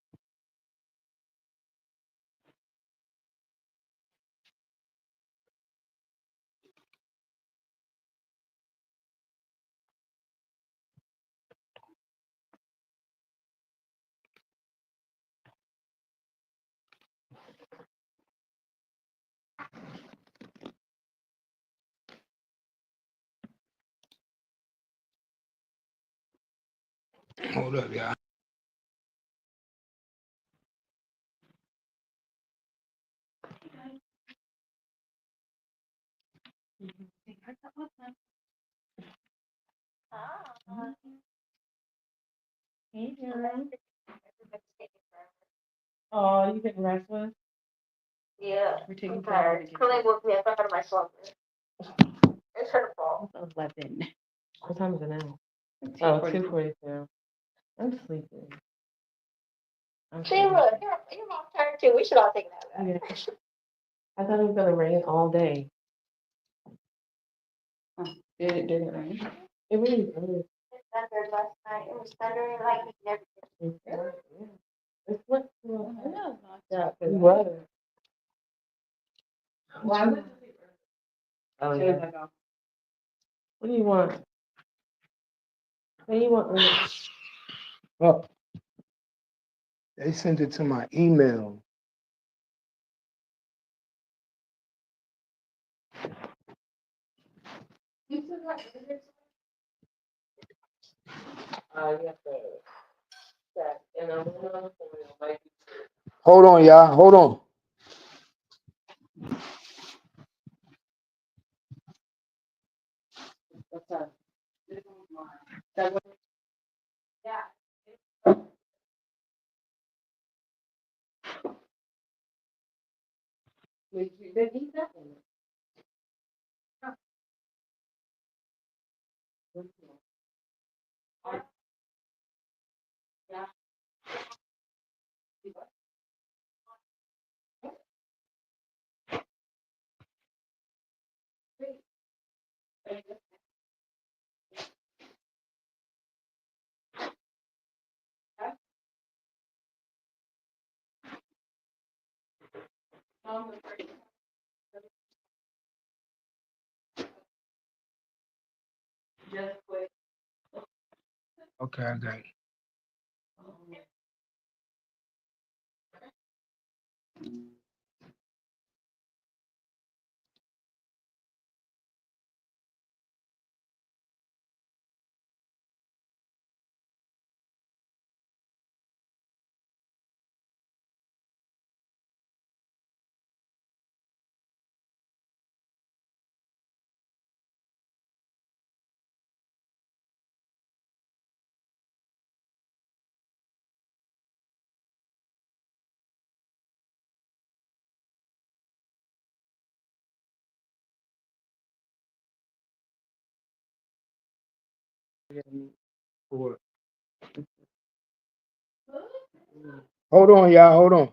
Hold up, y'all. Oh, you getting restless? Yeah. We're taking I'm tired. Clay woke me up out of my slumber. It's her fault. 11. What time is it now? Oh, 2:42. I'm sleepy. Shayla, your mom's tired too. We should all take that back. Yeah. I thought it was gonna rain all day. Did it rain? It really did. It thundered last night. It was thundering like everything. Yeah. It's what yeah, it was. Why would oh, yeah. What do you want? What do you want? Oh, they sent it to my email. You have to check. And I'm like, Hold on, y'all. Hold on. what's up? That one? Yeah. We did eat that one. Okay, I got it. Hold on, y'all. Hold on.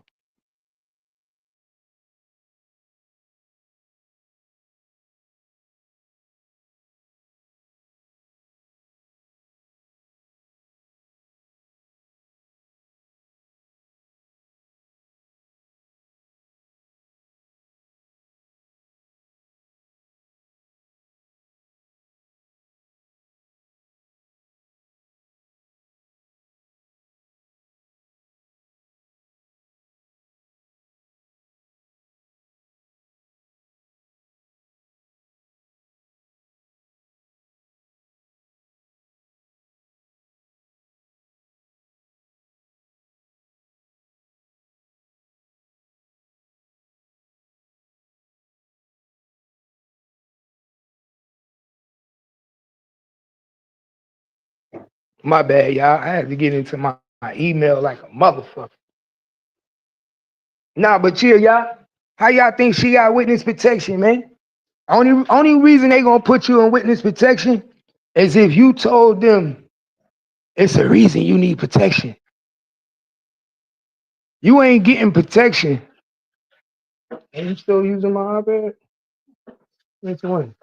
My bad, y'all. I had to get into my email like a motherfucker. Nah, but chill, y'all. How y'all think she got witness protection, man? Only reason they gonna put you in witness protection is if you told them it's a reason you need protection. You ain't getting protection. Are you still using my iPad? Which one?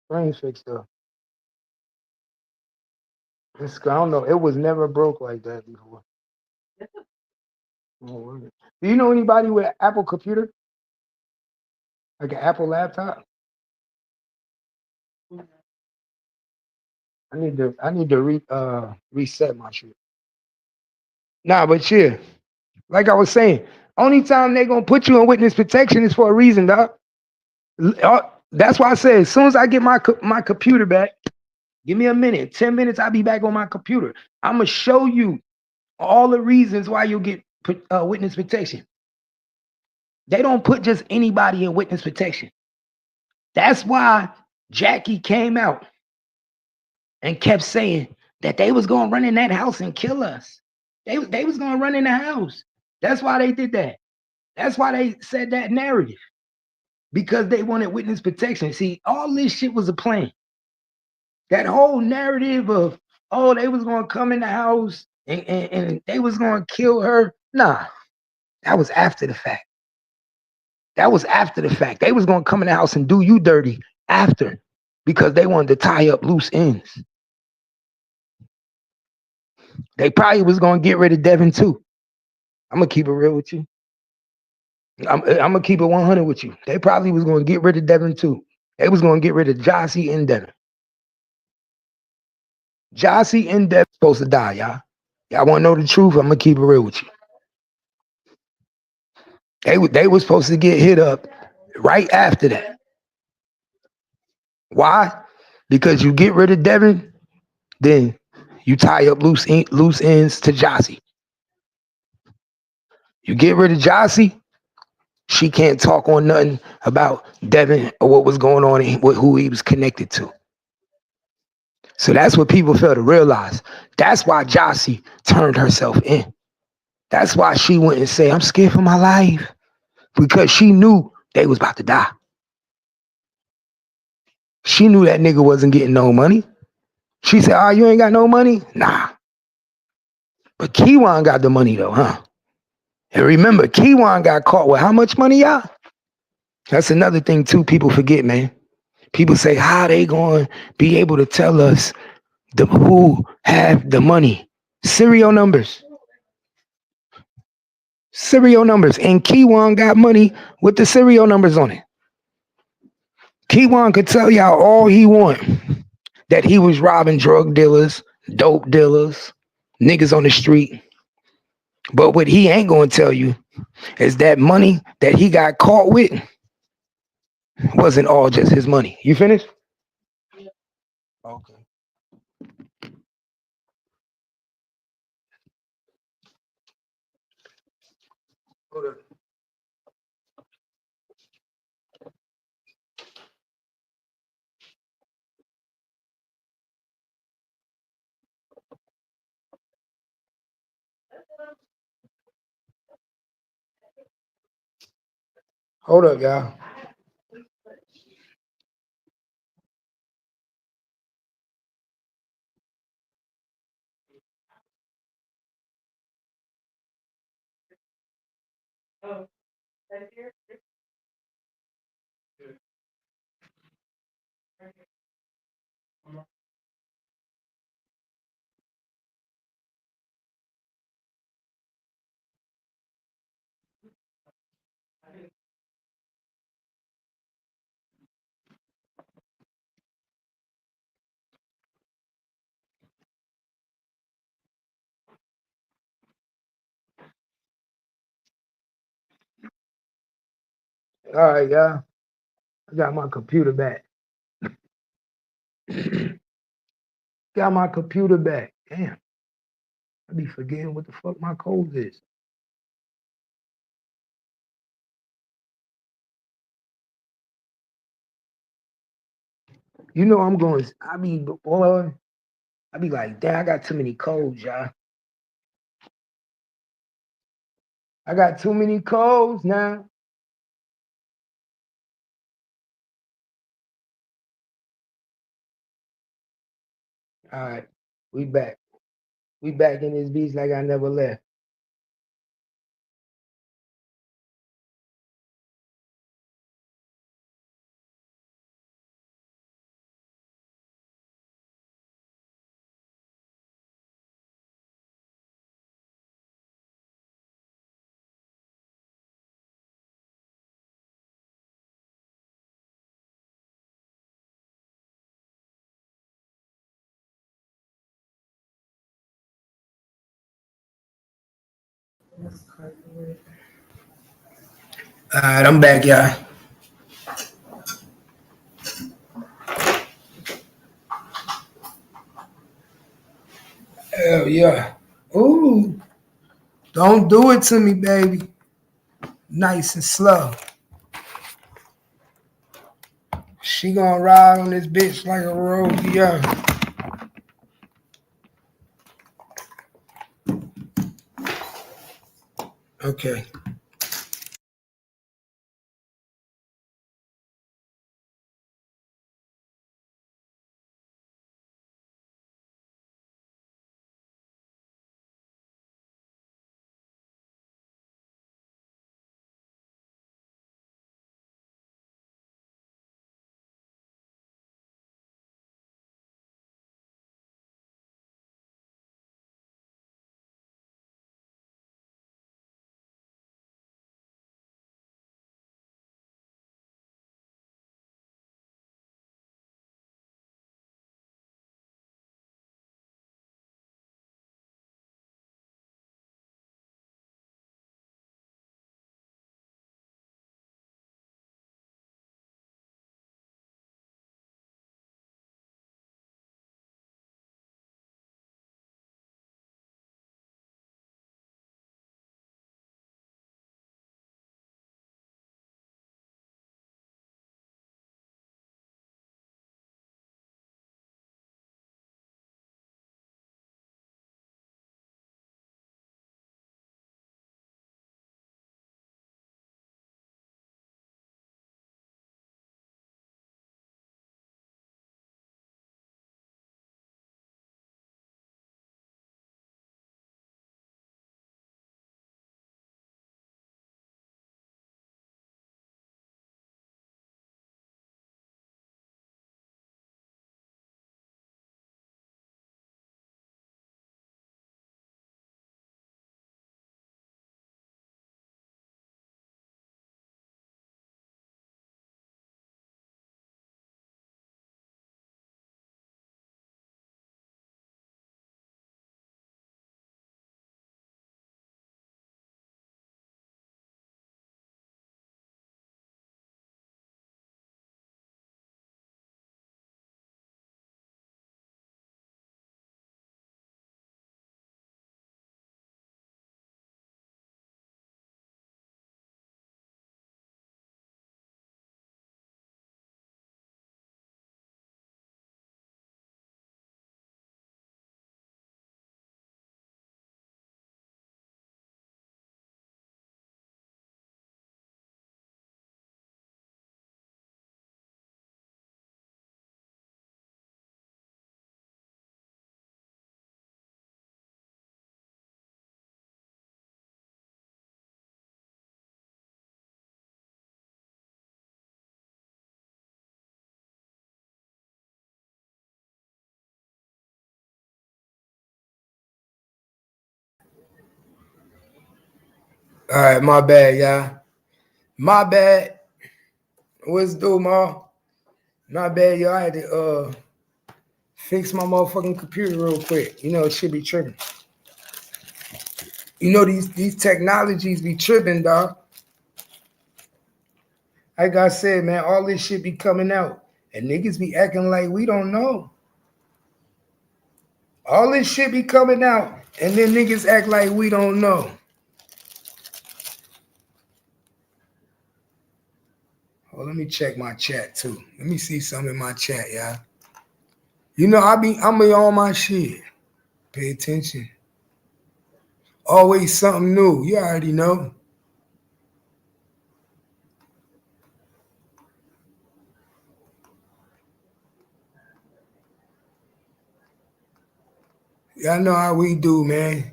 Brain fixed up. I don't know. It was never broke like that before. Do you know anybody with an Apple computer? Like an Apple laptop? I need to reset my shit. Nah, but yeah, like I was saying, only time they gonna put you in witness protection is for a reason, dog. That's why I said as soon as I get my computer back, give me a minute, 10 minutes, I'll be back on my computer. I'm gonna show you all the reasons why you'll get witness protection. They don't put just anybody in witness protection. That's why Jackie came out and kept saying that they was gonna run in that house and kill us. They was gonna run in the house. That's why they did that. That's why they said that narrative. Because they wanted witness protection. See, all this shit was a plan. That whole narrative of, oh, they was gonna come in the house and they was gonna kill her. Nah, that was after the fact. That was after the fact. They was gonna come in the house and do you dirty after, because they wanted to tie up loose ends. They probably was gonna get rid of Devin too. I'm gonna keep it real with you. I'm gonna keep it 100 with you. They probably was gonna get rid of Devin too. They was gonna get rid of Jossie and Devin. Jossie and Devin supposed to die, y'all. Y'all want to know the truth? I'm gonna keep it real with you. They were supposed to get hit up right after that. Why? Because you get rid of Devin, then you tie up loose ends to Jossie. You get rid of Jossie, she can't talk on nothing about Devin or what was going on and who he was connected to. So that's what people fail to realize. That's why Jossie turned herself in. That's why she went and said, I'm scared for my life. Because she knew they was about to die. She knew that nigga wasn't getting no money. She said, oh, you ain't got no money? Nah. But Keywan got the money though, huh? And remember, Keywan got caught with how much money, y'all? That's another thing too people forget, man. People say, how they going to be able to tell us who have the money? Serial numbers. Serial numbers. And Keywan got money with the serial numbers on it. Keywan could tell y'all all he want. That he was robbing drug dealers, dope dealers, niggas on the street. But what he ain't going to tell you is that money that he got caught with wasn't all just his money. You finished? Okay. Hold up. Hold up, y'all. All right, y'all. I got my computer back. Got my computer back. Damn. I be forgetting what the fuck my code is. You know I'm going, I be like, damn, I got too many codes, y'all. I got too many codes now. All right, we back. We back in this beach like I never left. All right, I'm back, y'all. Hell yeah. Ooh, don't do it to me, baby. Nice and slow. She gonna ride on this bitch like a rodeo. Okay. All right, my bad, y'all. My bad. What's do, Ma? My bad, y'all. I had to fix my motherfucking computer real quick. You know, it should be tripping. You know, these technologies be tripping, dog. Like I said, man, all this shit be coming out. And niggas be acting like we don't know. All this shit be coming out. And then niggas act like we don't know. Oh, let me check my chat too. Let me see something in my chat, y'all. You know, I'm be on my shit. Pay attention. Always something new. You already know. Y'all know how we do, man.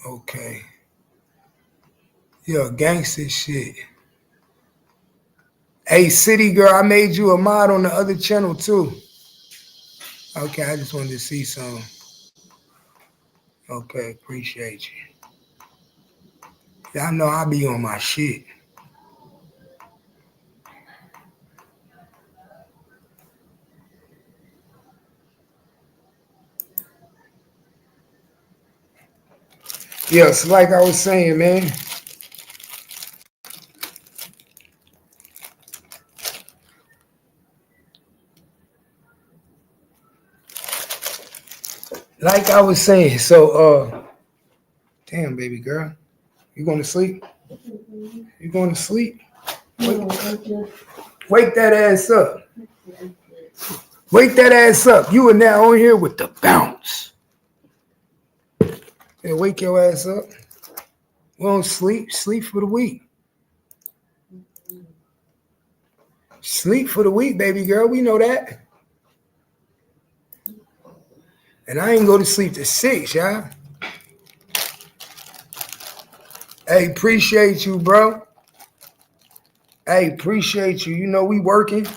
Okay. Yo, gangster shit. Hey, City Girl, I made you a mod on the other channel too. Okay, I just wanted to see some. Okay, appreciate you. Y'all know I be on my shit. Yes, like I was saying, man. Like I was saying, so damn, baby girl, you going to sleep? You going to sleep? Wake that ass up. Wake that ass up. You are now on here with the bounce. Yeah, wake your ass up. We don't sleep. Sleep for the week. Sleep for the week, baby girl. We know that. And I ain't go to sleep till 6, y'all. Hey, appreciate you, bro. Hey, appreciate you. You know we working.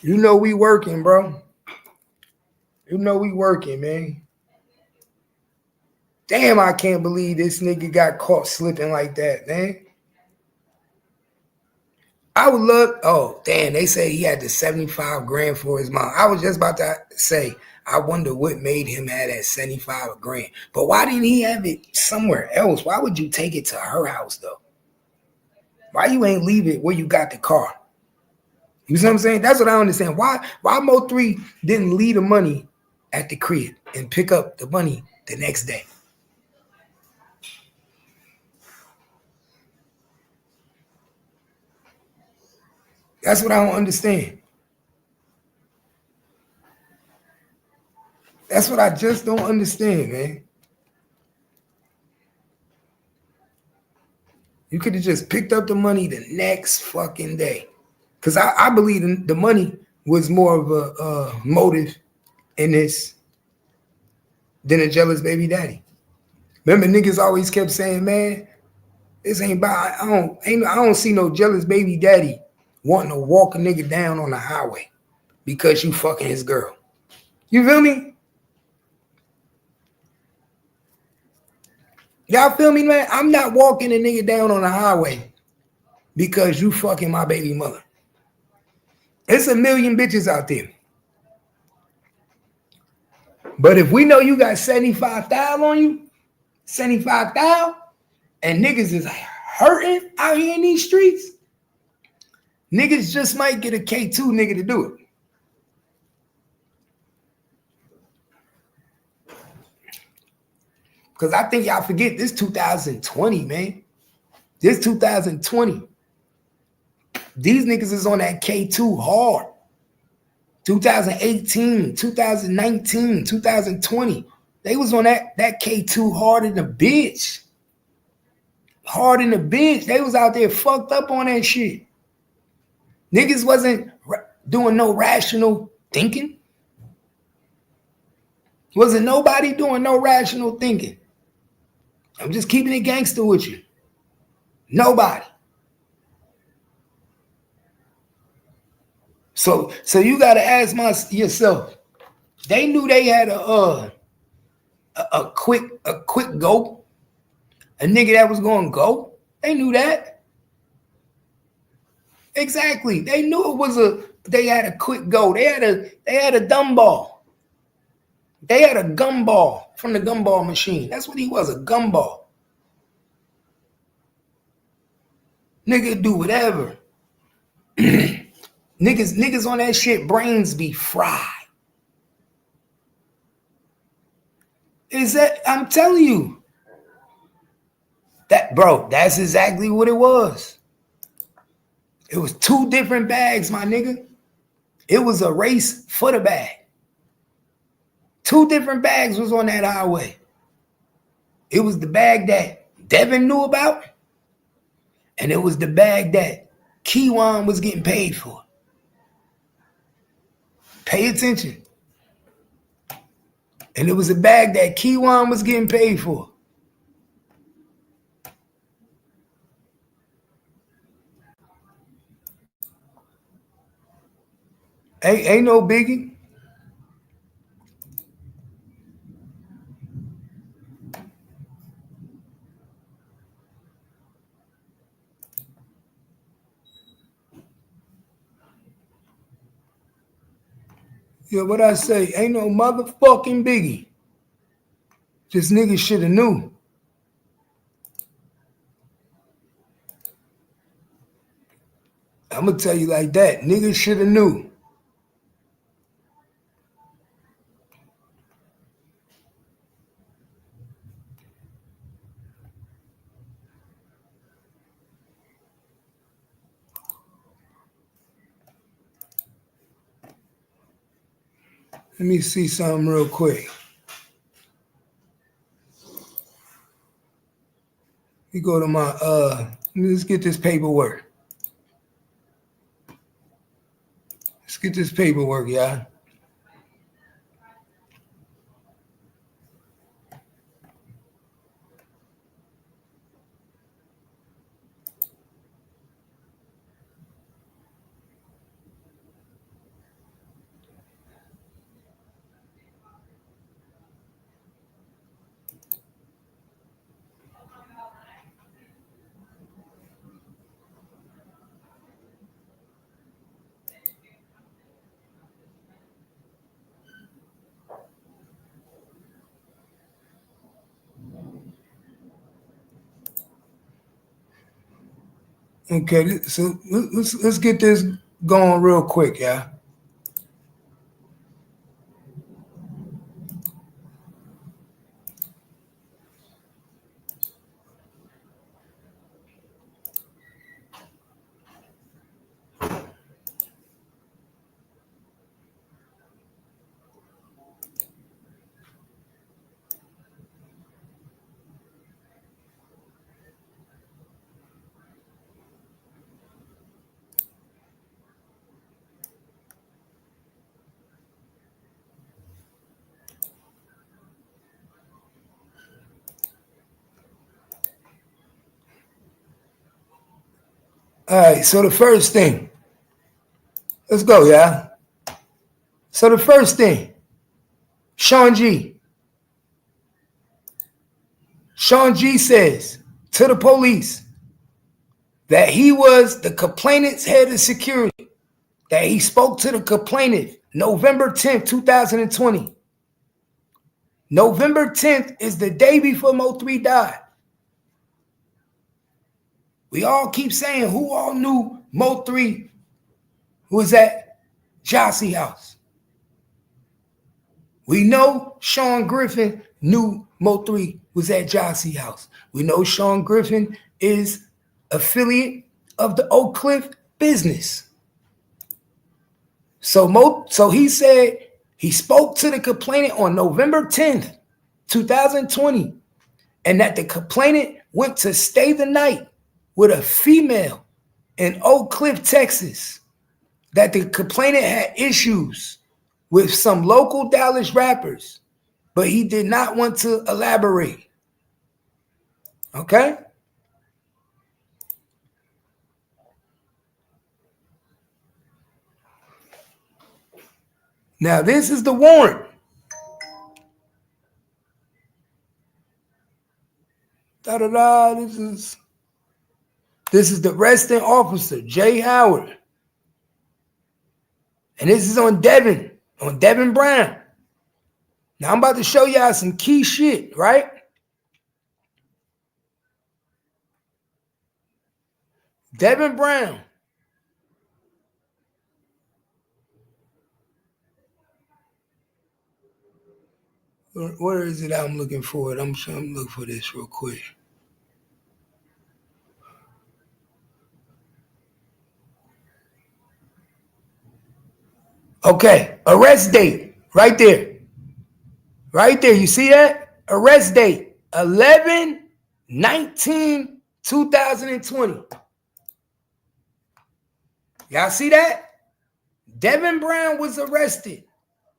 You know we working, bro. You know we working, man. Damn, I can't believe this nigga got caught slipping like that, man. I would love, oh, damn, they say he had the 75 grand for his mom. I was just about to say, I wonder what made him have that 75 grand. But why didn't he have it somewhere else? Why would you take it to her house, though? Why you ain't leave it where you got the car? You see what I'm saying? That's what I understand. Why Mo3 didn't leave the money at the crib and pick up the money the next day? That's what I don't understand. That's what I just don't understand, man. You could have just picked up the money the next fucking day. Because I believe the money was more of a motive in this than a jealous baby daddy. Remember, niggas always kept saying, man, this ain't by, I don't see no jealous baby daddy wanting to walk a nigga down on the highway because you fucking his girl. You feel me? Y'all feel me, man? I'm not walking a nigga down on the highway because you fucking my baby mother. It's a million bitches out there. But if we know you got 75,000 on you, 75,000, and niggas is hurting out here in these streets, niggas just might get a K2 nigga to do it. Because I think y'all forget this 2020, man. This 2020. These niggas is on that K2 hard. 2018, 2019, 2020. They was on that K2 hard in the bitch. Hard in the bitch. They was out there fucked up on that shit. Niggas wasn't doing no rational thinking. Wasn't nobody doing no rational thinking. I'm just keeping it gangster with you. Nobody. So you gotta ask yourself. They knew they had a a quick go. A nigga that was going to go. They knew that. Exactly. They knew it was they had a quick go. They had a dumb ball. They had a gumball from the gumball machine. That's what he was, a gumball. Nigga do whatever. Niggas on that shit, brains be fried. Is that, I'm telling you. That, bro, that's exactly what it was. It was 2 different bags, my nigga. It was a race for the bag. 2 different bags was on that highway. It was the bag that Devin knew about, and it was the bag that Keywan was getting paid for. Pay attention. And it was a bag that Keywan was getting paid for. Ain't no biggie. Yeah, what I say, ain't no motherfucking biggie. Just niggas should have knew. I'm gonna tell you like that. Niggas should have knew. Let me see something real quick. Let me go to my let's get this paperwork. Let's get this paperwork, y'all. Okay, so let's get this going real quick, y'all. All right, so the first thing, let's go, yeah. So the first thing, Sean G says to the police that he was the complainant's head of security, that he spoke to the complainant November 10th, 2020. November 10th is the day before Mo3 died. We all keep saying who all knew Mo3 was at Jossie house. We know Sean Griffin knew Mo3 was at Jossie house. We know Sean Griffin is affiliate of the Oak Cliff business. So he said he spoke to the complainant on November 10th, 2020, and that the complainant went to stay the night with a female in Oak Cliff, Texas, that the complainant had issues with some local Dallas rappers, but he did not want to elaborate. Okay? Now, this is the warrant. Da-da-da. This is the arresting officer, Jay Howard. And this is on Devin Brown. Now I'm about to show y'all some key shit, right? Devin Brown. Where is it I'm looking for it? I'm trying to look for this real quick. Okay, arrest date, right there. Right there, you see that? Arrest date, 11/19/2020. Y'all see that? Devin Brown was arrested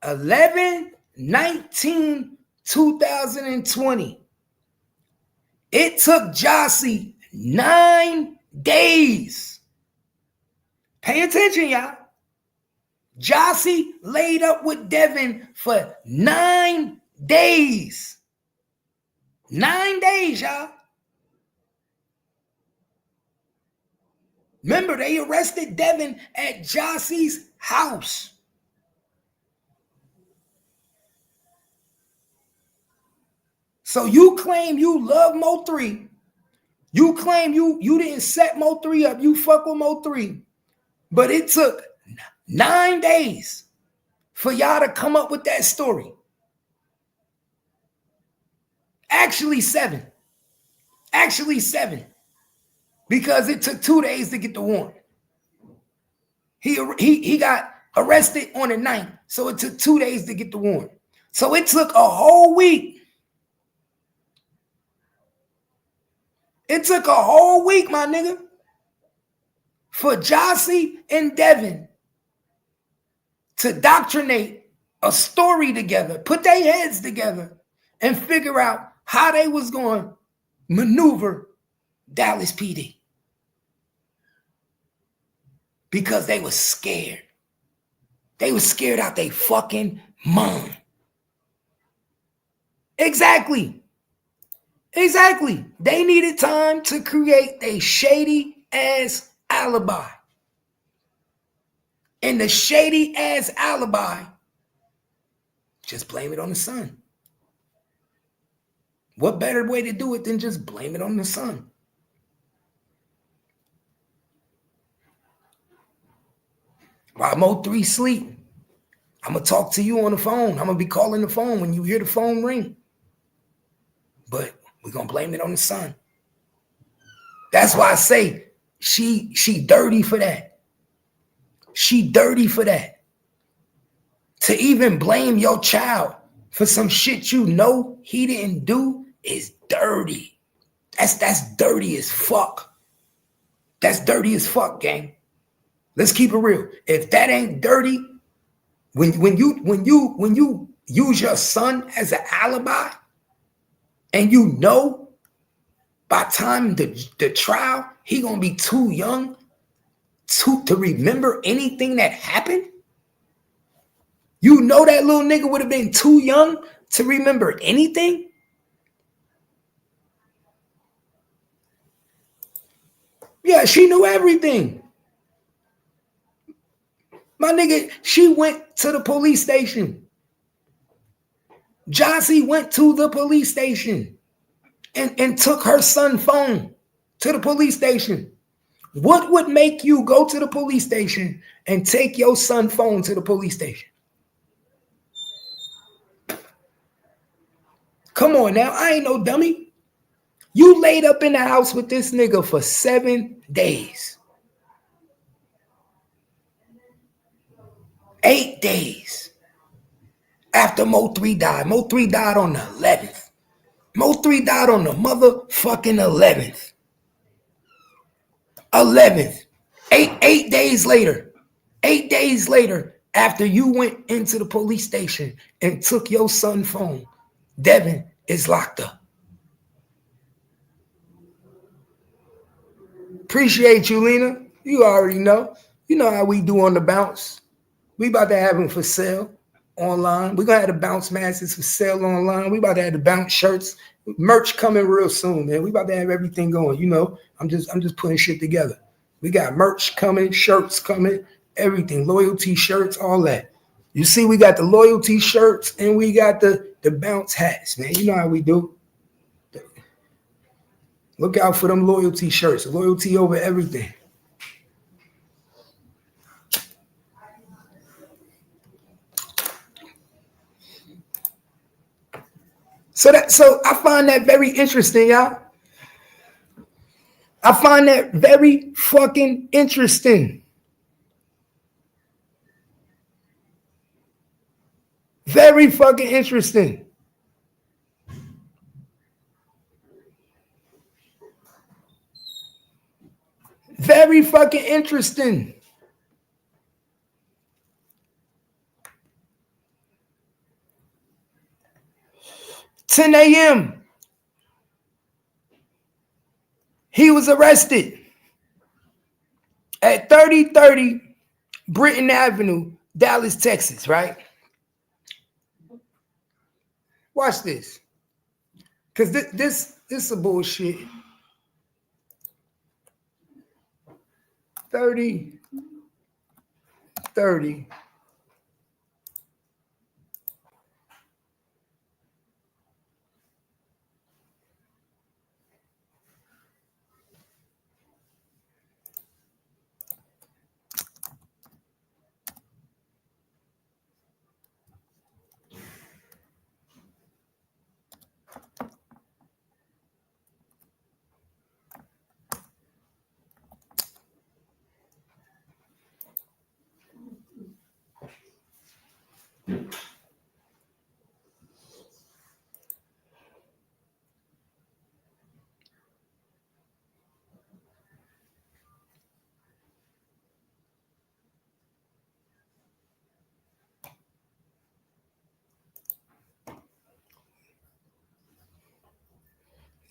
11/19/2020. It took Jossie 9 days. Pay attention, y'all. Jossie laid up with Devin for 9 days. 9 days, y'all. Remember, they arrested Devin at Jossie's house. So you claim you love Mo3. You claim you didn't set Mo3 up. You fuck with Mo3. But it took 9 days for y'all to come up with that story. Actually 7. Because it took 2 days to get the warrant. He got arrested on the 9th. So it took 2 days to get the warrant. So it took a whole week. It took a whole week, my nigga, for Jossie and Devin to doctrinate a story together, put their heads together, and figure out how they was going to maneuver Dallas PD. Because they was scared. They was scared out they fucking mind. Exactly. They needed time to create a shady ass alibi. And the shady ass alibi, just blame it on the son. What better way to do it than just blame it on the son? While Mo3 sleep, I'm going to talk to you on the phone. I'm going to be calling the phone when you hear the phone ring. But we're going to blame it on the son. That's why I say she dirty for that. She dirty for that. To even blame your child for some shit you know he didn't do is dirty. That's dirty as fuck. That's dirty as fuck, gang. Let's keep it real. If that ain't dirty, when you use your son as an alibi, and you know by time the trial, he gonna be too young to remember anything that happened. You know that little nigga would have been too young to remember anything. Yeah, she knew everything. My nigga, she went to the police station. Jossie went to the police station and took her son's phone to the police station. What would make you go to the police station and take your son's phone to the police station? Come on now, I ain't no dummy. You laid up in the house with this nigga for 7 days. 8 days after Mo3 died. Mo3 died on the 11th. Mo3 died on the motherfucking 11th. 11th. Eight days later. 8 days later, after you went into the police station and took your son's phone, Devin is locked up. Appreciate you, Lena. You already know. You know how we do on the bounce. We about to have them for sale online. We're going to have the bounce masses for sale online. We about to have the bounce shirts Merch coming real soon, man. We about to have everything going. You know, I'm just putting shit together. We got merch coming, shirts coming, everything, loyalty shirts, all that. You see, we got the loyalty shirts and we got the bounce hats, man. You know how we do. Look out for them loyalty shirts. Loyalty over everything. So I find that very interesting, y'all. I find that very fucking interesting. Very fucking interesting. Very fucking interesting. $10 a.m. He was arrested at 3030 Britton Avenue, Dallas, Texas, right? Watch this. Because this is a bullshit. 30.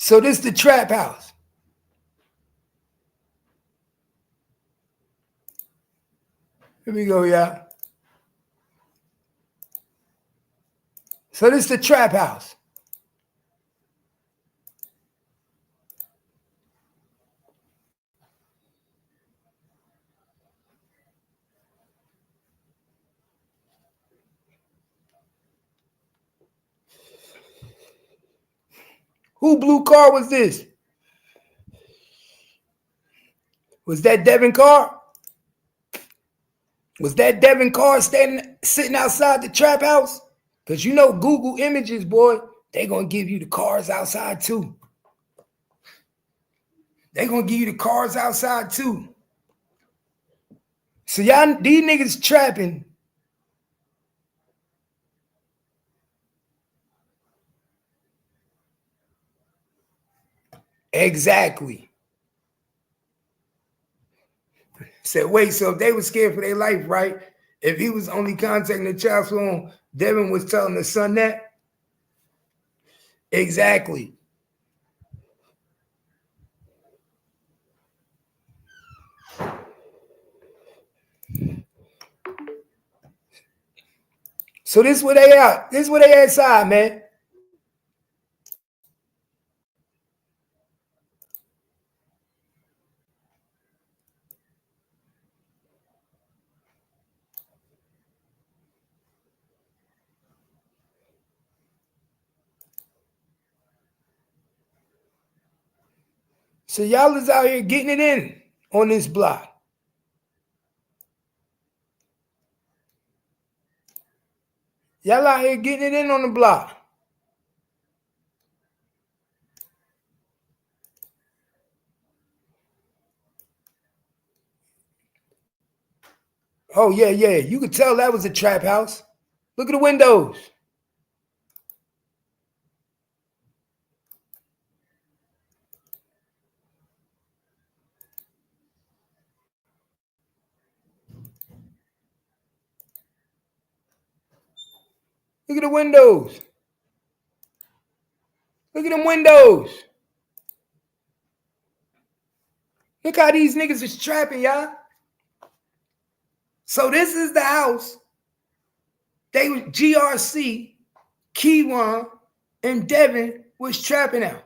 So this is the trap house. Here we go, y'all. So this is the trap house. Who blue car was this? Was that Devin Carr? Was that Devin Carr sitting outside the trap house? Because you know Google Images, boy, they going to give you the cars outside too. They going to give you the cars outside too. So y'all, these niggas trapping. Exactly. Said, wait, so if they were scared for their life, right? If he was only contacting the child phone, Devin was telling the son that? Exactly. So this is where they at. This is where they outside, man. So y'all is out here getting it in on this block. Y'all out here getting it in on the block. Oh, yeah. You could tell that was a trap house. Look at the windows. Look at the windows. Look at them windows. Look how these niggas is trapping, y'all. So this is the house. They were GRC, Keywan, and Devin was trapping out.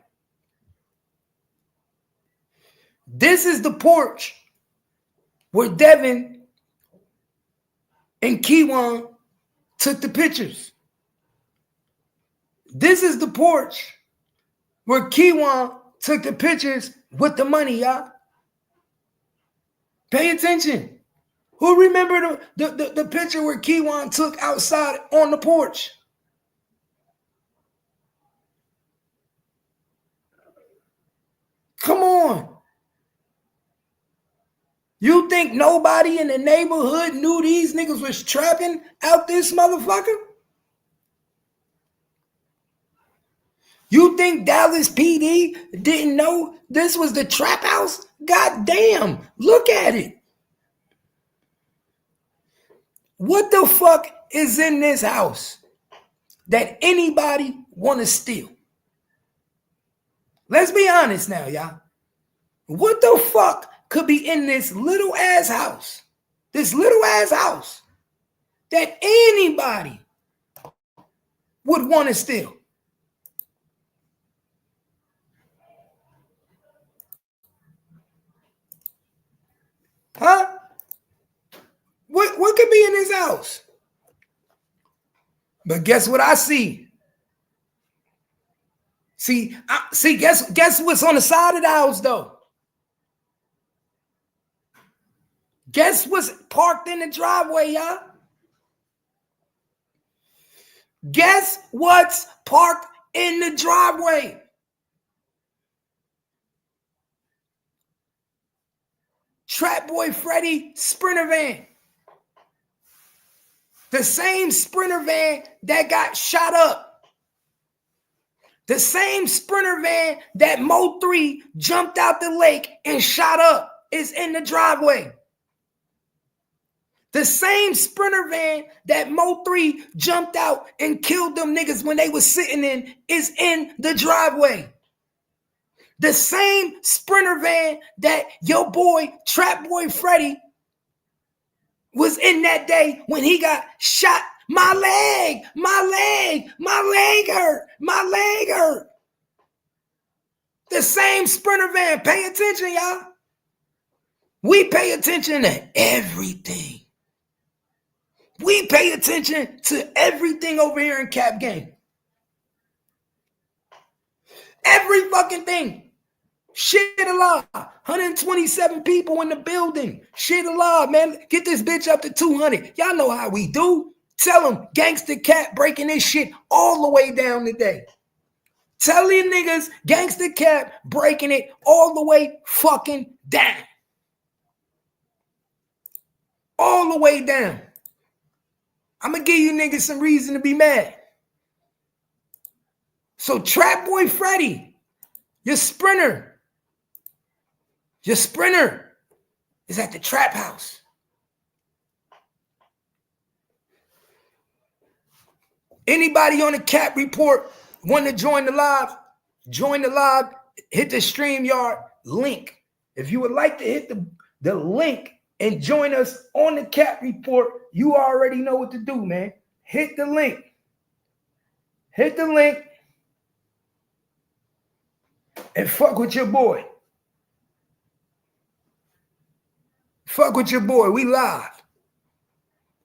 This is the porch where Devin and Keywan took the pictures. This is the porch where Keywan took the pictures with the money, y'all. Pay attention. Who remember the picture where Keywan took outside on the porch? Come on. You think nobody in the neighborhood knew these niggas was trapping out this motherfucker? You think Dallas PD didn't know this was the trap house? God damn, look at it. What the fuck is in this house that anybody want to steal? Let's be honest now, y'all. What the fuck could be in this little ass house? This little ass house that anybody would want to steal? Huh? What could be in this house? But guess what I see? Guess what's on the side of the house though? Guess what's parked in the driveway, y'all? Guess what's parked in the driveway? Trap Boy Freddy Sprinter van. The same Sprinter van that got shot up. The same Sprinter van that Mo 3 jumped out the lake and shot up is in the driveway. The same Sprinter van that Mo 3 jumped out and killed them niggas when they was sitting in is in the driveway. The same Sprinter van that your boy, Trap Boy Freddy, was in that day when he got shot. My leg hurt. The same Sprinter van. Pay attention, y'all. We pay attention to everything. We pay attention to everything over here in Cap Game. Every fucking thing. Shit alive. 127 people in the building. Shit alive, man. Get this bitch up to 200. Y'all know how we do. Tell them Gangsta Cat breaking this shit all the way down today. Tell you niggas Gangsta Cat breaking it all the way fucking down. All the way down. I'm going to give you niggas some reason to be mad. So Trap Boy Freddy, your Sprinter is at the trap house. Anybody on the Cap report want to join the live? Join the live, hit the StreamYard link. If you would like to hit the link and join us on the Cap report, you already know what to do, man. Hit the link. Hit the link and fuck with your boy. Fuck with your boy. We live.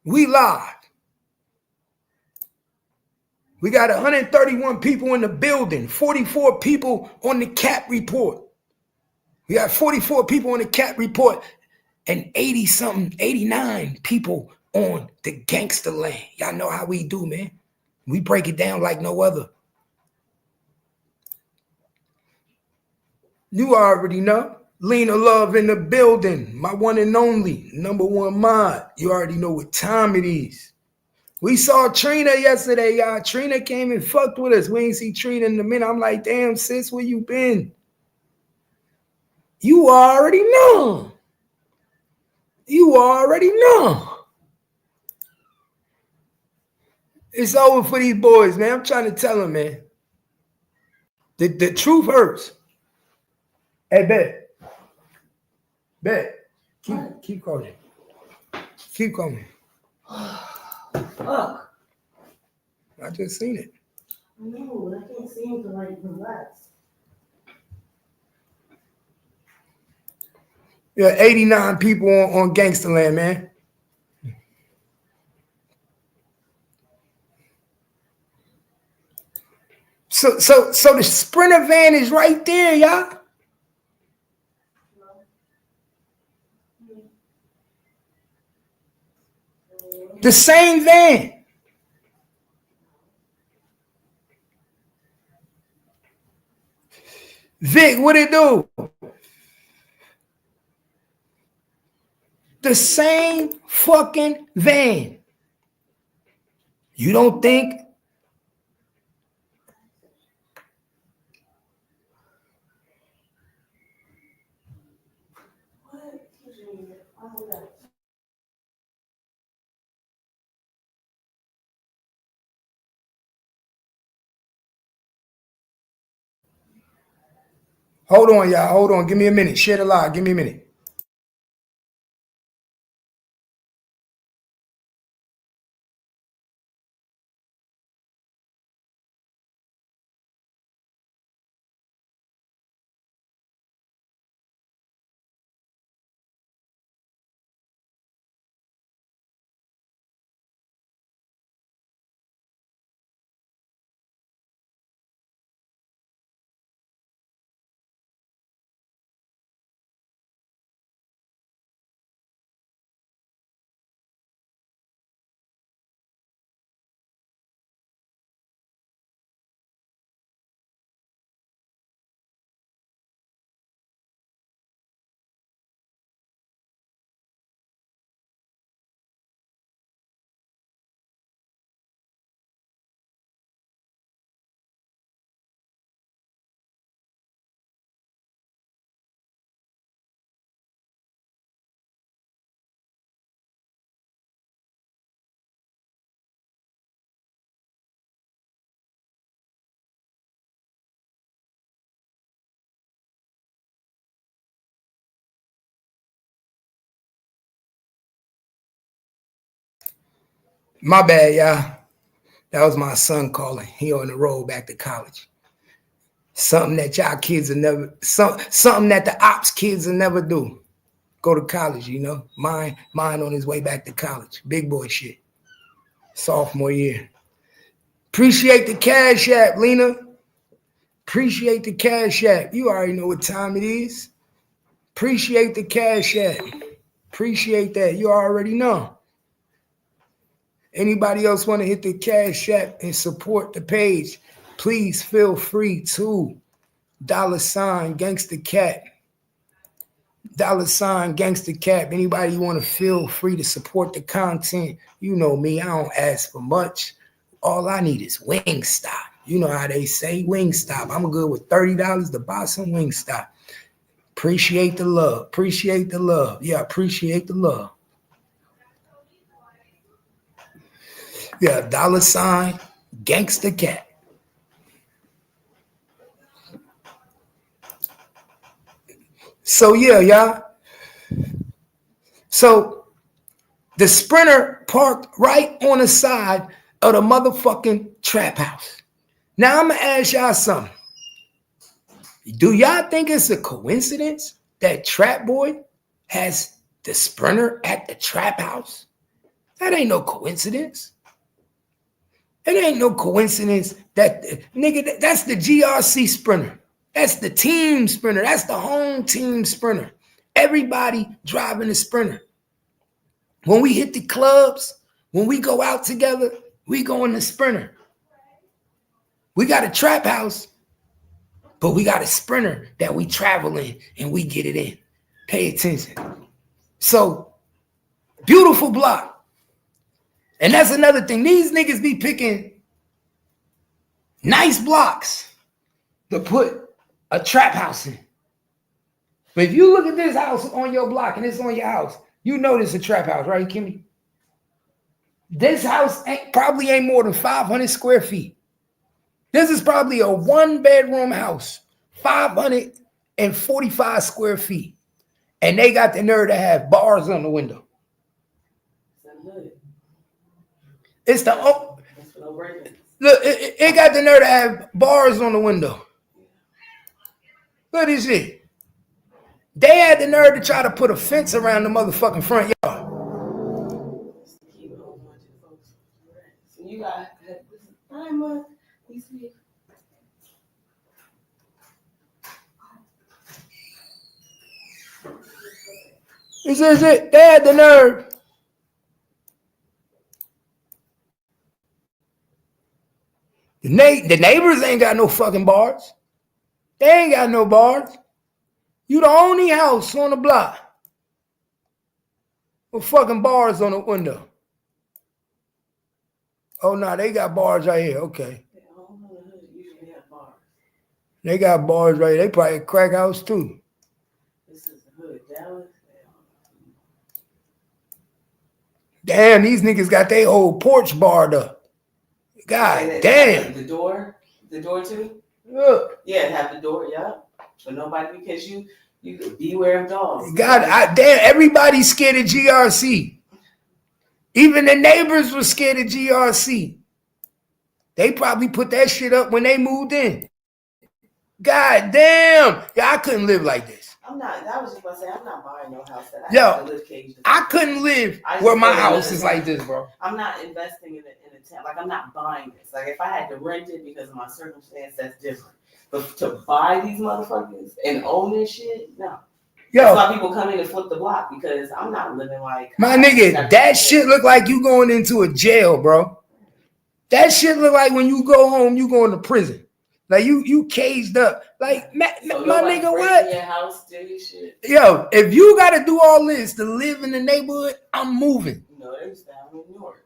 We live. We got 131 people in the building, 44 people on the Cap report. We got 44 people on the Cap report and 80-something, 89 people on the Gangsta Land. Y'all know how we do, man. We break it down like no other. You already know. Lena Love in the building. My one and only. Number one mod. You already know what time it is. We saw Trina yesterday, y'all. Trina came and fucked with us. We ain't see Trina in a minute. I'm like, damn, sis, where you been? You already know. You already know. It's over for these boys, man. I'm trying to tell them, man. The truth hurts. Hey, bet. Keep calling. Keep calling. Fuck. I just seen it. No, I can't seem to like relax. Yeah, 89 people on Gangsterland, man. So the Sprinter van is right there, y'all. The same van. Vic, what it do? The same fucking van. You don't think? Hold on, y'all. Hold on. Give me a minute. Share the live. Give me a minute. My bad, y'all. That was my son calling. He on the road back to college. Something that y'all kids will never, something that the ops kids will never do. Go to college, you know. Mine on his way back to college. Big boy shit. Sophomore year. Appreciate the Cash App, Lena. Appreciate the Cash App. You already know what time it is. Appreciate the Cash App. Appreciate that. You already know. Anybody else want to hit the Cash App and support the page? Please feel free to. $ Gangsta Cat. $ Gangsta Cat. Anybody you want to feel free to support the content? You know me. I don't ask for much. All I need is Wingstop. You know how they say Wingstop. I'm good with $30 to buy some Wingstop. Appreciate the love. Appreciate the love. Yeah, appreciate the love. Yeah, $ Gangsta Cat. So yeah, y'all. So the Sprinter parked right on the side of the motherfucking trap house. Now I'm gonna ask y'all something. Do y'all think it's a coincidence that Trap Boy has the Sprinter at the trap house? That ain't no coincidence. It ain't no coincidence that, nigga, that's the GRC Sprinter. That's the team Sprinter. That's the home team Sprinter. Everybody driving the Sprinter. When we hit the clubs, when we go out together, we go in the Sprinter. We got a trap house, but we got a Sprinter that we travel in and we get it in. Pay attention. So, beautiful block. And that's another thing. These niggas be picking nice blocks to put a trap house in. But if you look at this house on your block and it's on your house, you know this is a trap house, right, Kimmy? This house probably ain't more than 500 square feet. This is probably a 1-bedroom house, 545 square feet. And they got the nerve to have bars on the window. It's the Look, it got the nerve to have bars on the window. Look at this shit. They had the nerve to try to put a fence around the motherfucking front yard. You got 9 months. This is it. They had the nerve. The neighbors ain't got no fucking bars. They ain't got no bars. You the only house on the block with fucking bars on the window. Oh, no, they got bars right here. Okay. They got bars right here. They probably a crack house, too. This is the hood, Dallas. Damn, these niggas got their whole porch barred up. God damn. The door too? Look. Yeah, have the door, yeah. But nobody, because you beware of dogs. God, damn, everybody's scared of GRC. Even the neighbors were scared of GRC. They probably put that shit up when they moved in. God damn. Yeah, I couldn't live like this. I was just about to say, I'm not buying no house that I Yo, have to live caged. I couldn't live where my house is like this, bro. I'm not investing in a tent. Like, I'm not buying this. Like, if I had to rent it because of my circumstance, that's different. But to buy these motherfuckers and own this shit, no. Yo, that's why people come in and flip the block, because I'm not living like... My nigga, that shit look like you going into a jail, bro. That shit look like when you go home, you going to prison. Like you caged up. Like my nigga, what? Your house, shit. Yo, if you gotta do all this to live in the neighborhood, I'm moving. No, it's down in New York.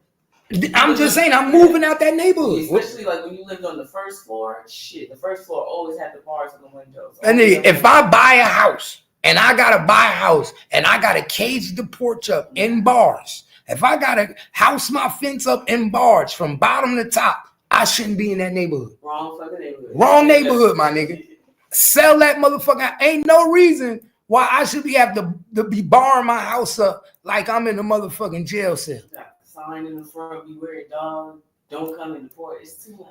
I'm just saying, I'm moving out that neighborhood. Especially like when you lived on the first floor. Shit, the first floor always had the bars on the windows. And if I buy a house and I gotta buy a house and I gotta cage the porch up in bars, if I gotta house my fence up in bars from bottom to top, I shouldn't be in that neighborhood. Wrong fucking neighborhood. Wrong neighborhood, my nigga. Sell that motherfucker. Ain't no reason why I should have to be barring my house up like I'm in a motherfucking jail cell. Got a sign in the front, beware dog, don't come in the porch. It's too much.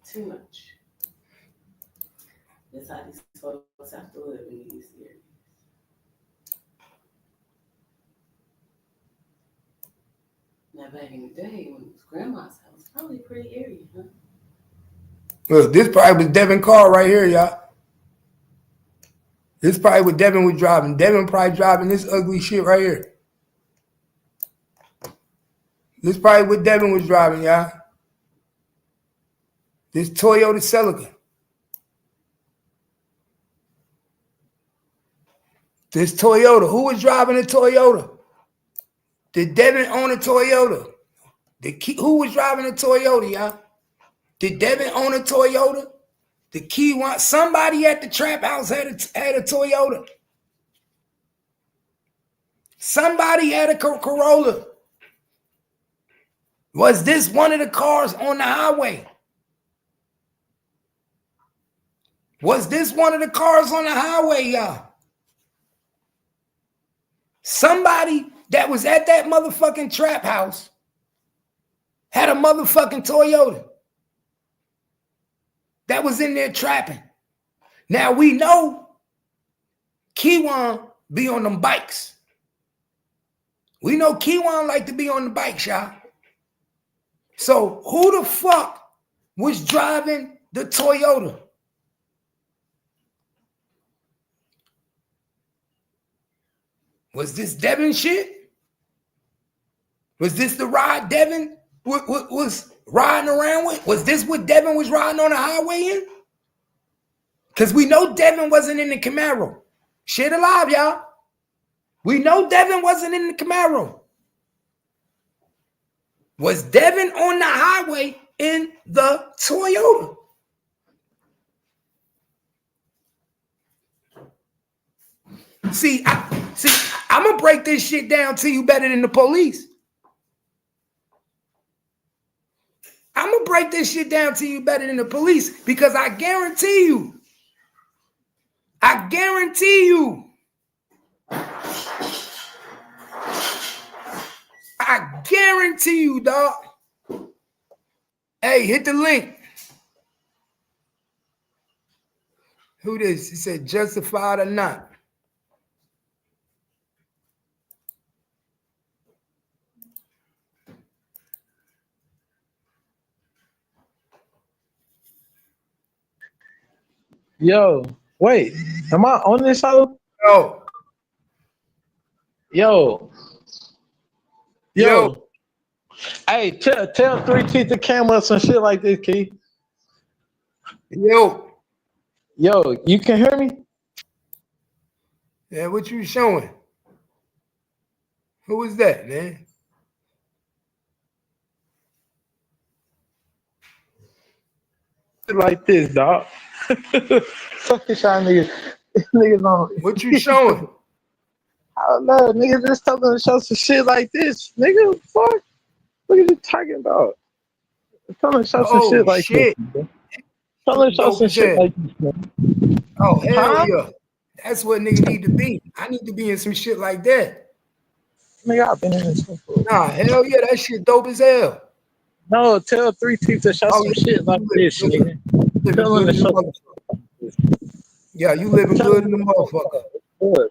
Too much. That's how these folks have to live in these areas. Now, back in the day, when it was grandma's house, probably a pretty area, huh? Look, this probably was Devin car right here, y'all. This probably what Devin was driving. Devin probably driving this ugly shit right here. This probably what Devin was driving, y'all. This Toyota Celica. This Toyota. Who was driving a Toyota? Did Devin own a Toyota? Who was driving a Toyota, y'all? Did Devin own a Toyota? The key one. Somebody at the trap house had a Toyota. Somebody had a Corolla. Was this one of the cars on the highway? Was this one of the cars on the highway, y'all? Somebody that was at that motherfucking trap house had a motherfucking Toyota that was in there trapping. Now we know Keywan be on them bikes. We know Keywan like to be on the bike shop. So who the fuck was driving the Toyota? Was this Devin shit? Was this the ride Devin was riding around with? Was this what Devin was riding on the highway in? Because we know Devin wasn't in the Camaro. Shit alive, y'all. We know Devin wasn't in the Camaro. Was Devin on the highway in the Toyota? See, I'm going to break this shit down to you better than the police. I'm going to break this shit down to you better than the police because I guarantee you, I I guarantee you, dog. Hey, hit the link. Who this? He said justified or not. Yo, wait, am I on this show? Yo. Hey, tell 3 Teeth to cam up some shit like this, Key. Yo, you can hear me? Yeah, what you showing? Who is that, man? Like this, dog. Fuck this y'all niggas. Niggas on. What you showing? I don't know, niggas just telling them to show some shit like this. Nigga, fuck. What are you talking about? Tell them to show some shit like this. Tell them to show some shit like this, man. Oh, hell yeah. That's what nigga need to be. I need to be in some shit like that. Nigga, I've been in this before. Nah, hell yeah, that shit dope as hell. No, tell 3 Teeth to show some shit like this, nigga. Tell them to show. Yeah, you living good in the motherfucker.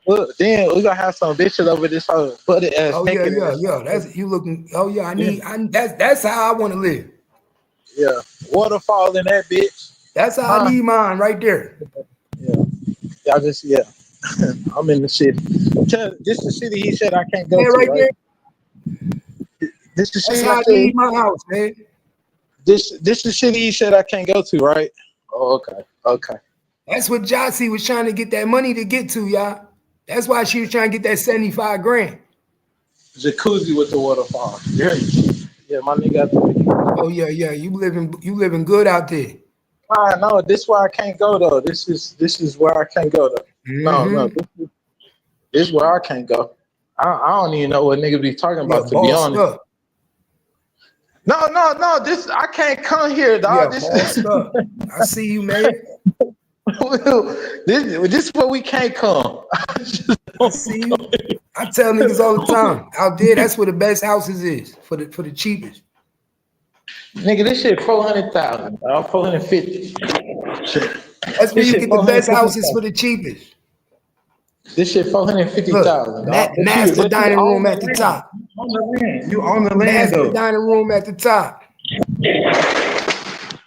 Look, then we gonna have some bitches over this whole butted ass. Oh yeah. That's you looking. Oh yeah, that's how I want to live. Yeah, waterfall in that bitch. That's how I need mine right there. Y'all just I'm in the city. This the city he said I can't go to. Right there. This the city I need my house, man. This the city he said I can't go to, right? Oh, okay. That's what Jossie was trying to get that money to get to, y'all. That's why she was trying to get that 75 grand. Jacuzzi with the waterfall. Yeah, my nigga. Oh yeah. You living good out there. No, this is where I can't go though. This is where I can't go though. No, this is where I can't go. I don't even know what nigga be talking about, to be honest. Up. No. This I can't come here, dog. I see you, man. This is where we can't come. I see you. I tell niggas all the time, out there, that's where the best houses is for the cheapest. Nigga, this shit 400,000, 450. That's where you get the best houses for the cheapest. This shit 450,000. Master dining room at the top. You own the land, Master dining room at the top.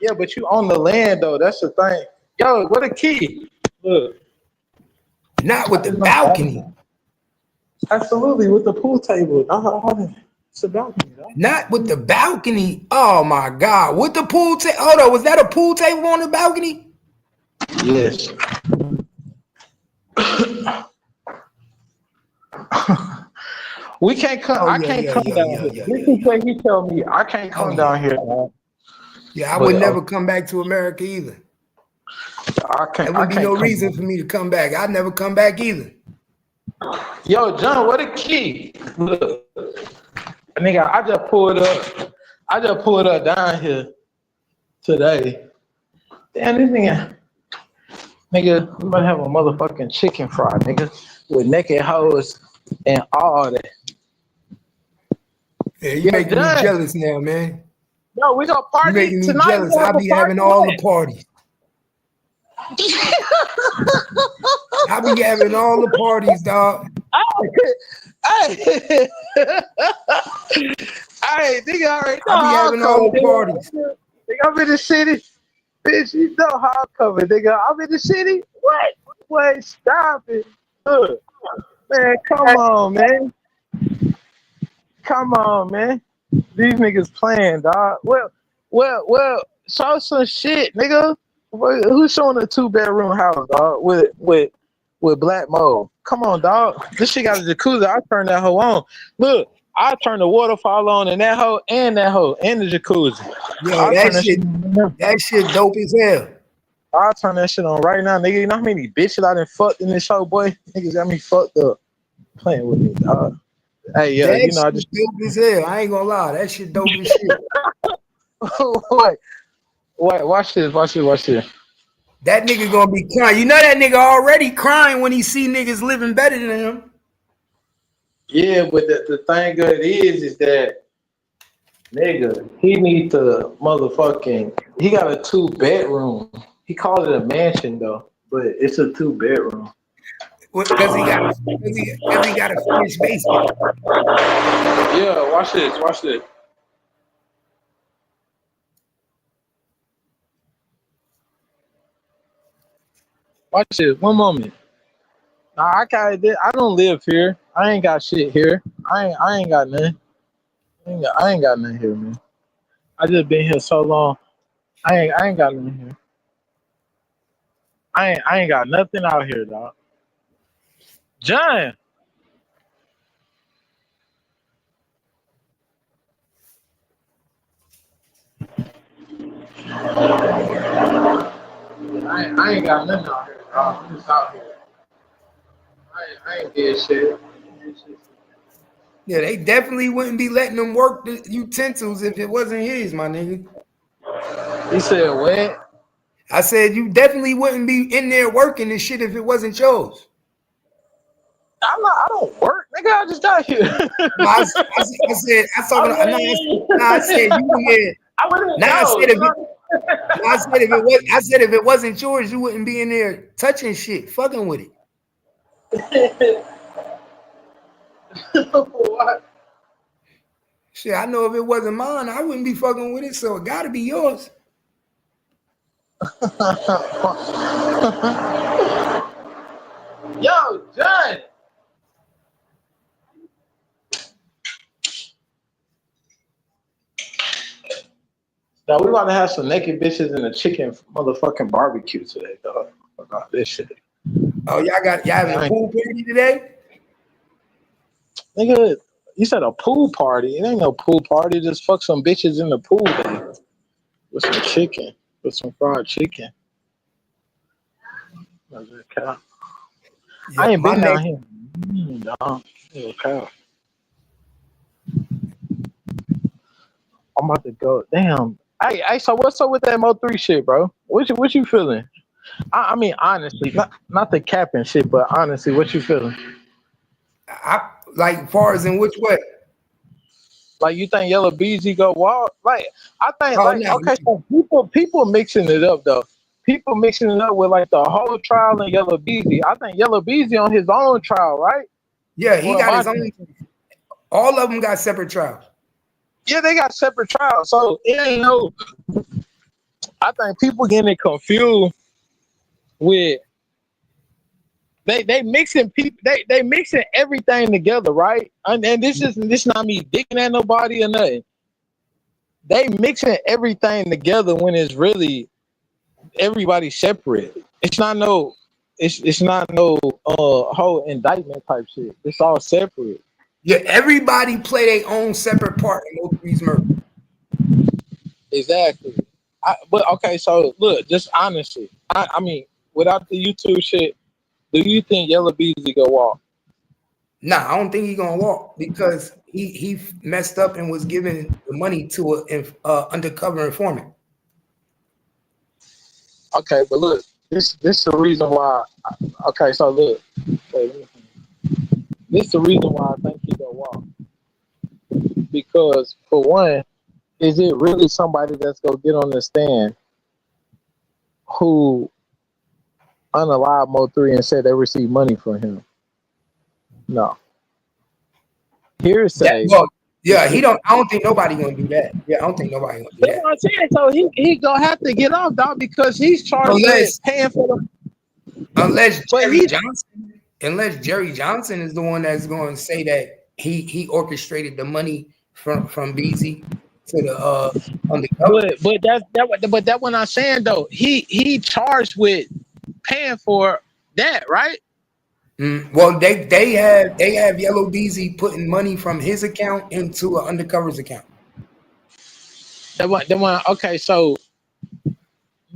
Yeah, but you own the land though. That's the thing. Yo, what a key. Look. Not with the balcony. Absolutely, with the pool table. It's a balcony, though. Not with the balcony. Oh my God. With the pool table. Hold on, was that a pool table on the balcony? Yes. We can't come. I can't come down here. This is what he told me. I can't come down here. Yeah, I would never come back to America either. There would be no reason for me to come back. I'd never come back either. Yo, John, what a key. Look. Nigga, I just pulled up down here today. Damn, this nigga, we might have a motherfucking chicken fry, nigga, with naked hoes and all that. Yeah, you making me jealous now, man. No, we gonna party making me tonight. Jealous. I be having all the parties. I be having all the parties, dog. Hey, nigga, already know I be having all the parties. Nigga, I'm in the city. Bitch, you know how I'm coming, nigga. I'm in the city. What? Wait, stop it. Look. Man, come on, man. Come on, man. These niggas playing, dog. Well, show some shit, nigga. Who's showing a 2-bedroom house, dog, with black mold? Come on, dog. This shit got a jacuzzi. I turned that hoe on. Look, I turned the waterfall on in that hoe and the jacuzzi. Yo, that shit dope as hell. I'll turn that shit on right now, nigga. You know how many bitches I done fucked in this show, boy? Niggas got me fucked up playing with me, dog. Hey, yeah, that you know, I just dope as hell. I ain't gonna lie, that shit dope as shit. Wait, watch this. That nigga gonna be crying. You know that nigga already crying when he see niggas living better than him. Yeah, but the thing of it is that nigga, he need to motherfucking. He got a 2-bedroom. He called it a mansion though, but it's a 2-bedroom. Because he got a finished basement. Yeah, watch this. Watch this. Watch this. One moment. Nah, I don't live here. I ain't got shit here. I ain't got nothing. I ain't got nothing here, man. I just been here so long. I ain't got nothing here. I ain't got nothing out here, dog. John, I ain't got nothing out here, dog. I'm just out here. I ain't did shit. Yeah, they definitely wouldn't be letting him work the utensils if it wasn't his, my nigga. He said what? I said you definitely wouldn't be in there working this shit if it wasn't yours. I don't work, nigga. I just got here. No, I said you in there. I said if it wasn't yours, you wouldn't be in there touching shit, fucking with it. What? Shit, I know if it wasn't mine, I wouldn't be fucking with it, so it gotta be yours. Yo, John. Now we about to have some naked bitches in a chicken motherfucking barbecue today, dog. About this shit. Oh, y'all having a pool party today? Nigga, you said a pool party. It ain't no pool party. Just fuck some bitches in the pool day. With some chicken. With some fried chicken. That's a cow. Yeah, I ain't been down here. Dog. Yeah, cow. I'm about to go. Damn. Hey, so what's up with that Mo3 shit, bro? What you feeling? I mean, honestly, not the cap and shit, but honestly, what you feeling? Like, far as in which way? Like, you think Yellow BZ go wild? Like, I think, no. Okay, so people mixing it up, though. People mixing it up with, like, the whole trial and Yellow BZ. I think Yellow BZ on his own trial, right? Yeah, he got his own. All of them got separate trials. Yeah, they got separate trials. So, it ain't no... I think people getting confused with... They mixing people. They mixing everything together, right? And this not me digging at nobody or nothing. They mixing everything together when it's really everybody separate. It's not no whole indictment type shit. It's all separate. Yeah, everybody play their own separate part in Mo3's murder. Exactly. But okay, so look, just honestly, I mean, without the YouTube shit. Do you think Yellow BZ go walk? Nah, I don't think he's gonna walk because he messed up and was giving the money to an undercover informant. Okay, but look, this is the reason why. Okay, so look, this is the reason why I think he go walk. Because for one, is it really somebody that's gonna get on the stand who unalived Mo3 and said they received money from him? No. Hearsay. Yeah, he don't. I don't think nobody gonna do that. Yeah, I don't think nobody gonna do that. That's what I'm saying. So he gonna have to get off, dog, because he's charged with paying for them. Unless Jerry Johnson is the one that's going to say that he orchestrated the money from BZ to the undercover. But that's what I'm saying though. He charged with paying for that, right? Well, they have Yellow BZ putting money from his account into an undercover's account. Okay, so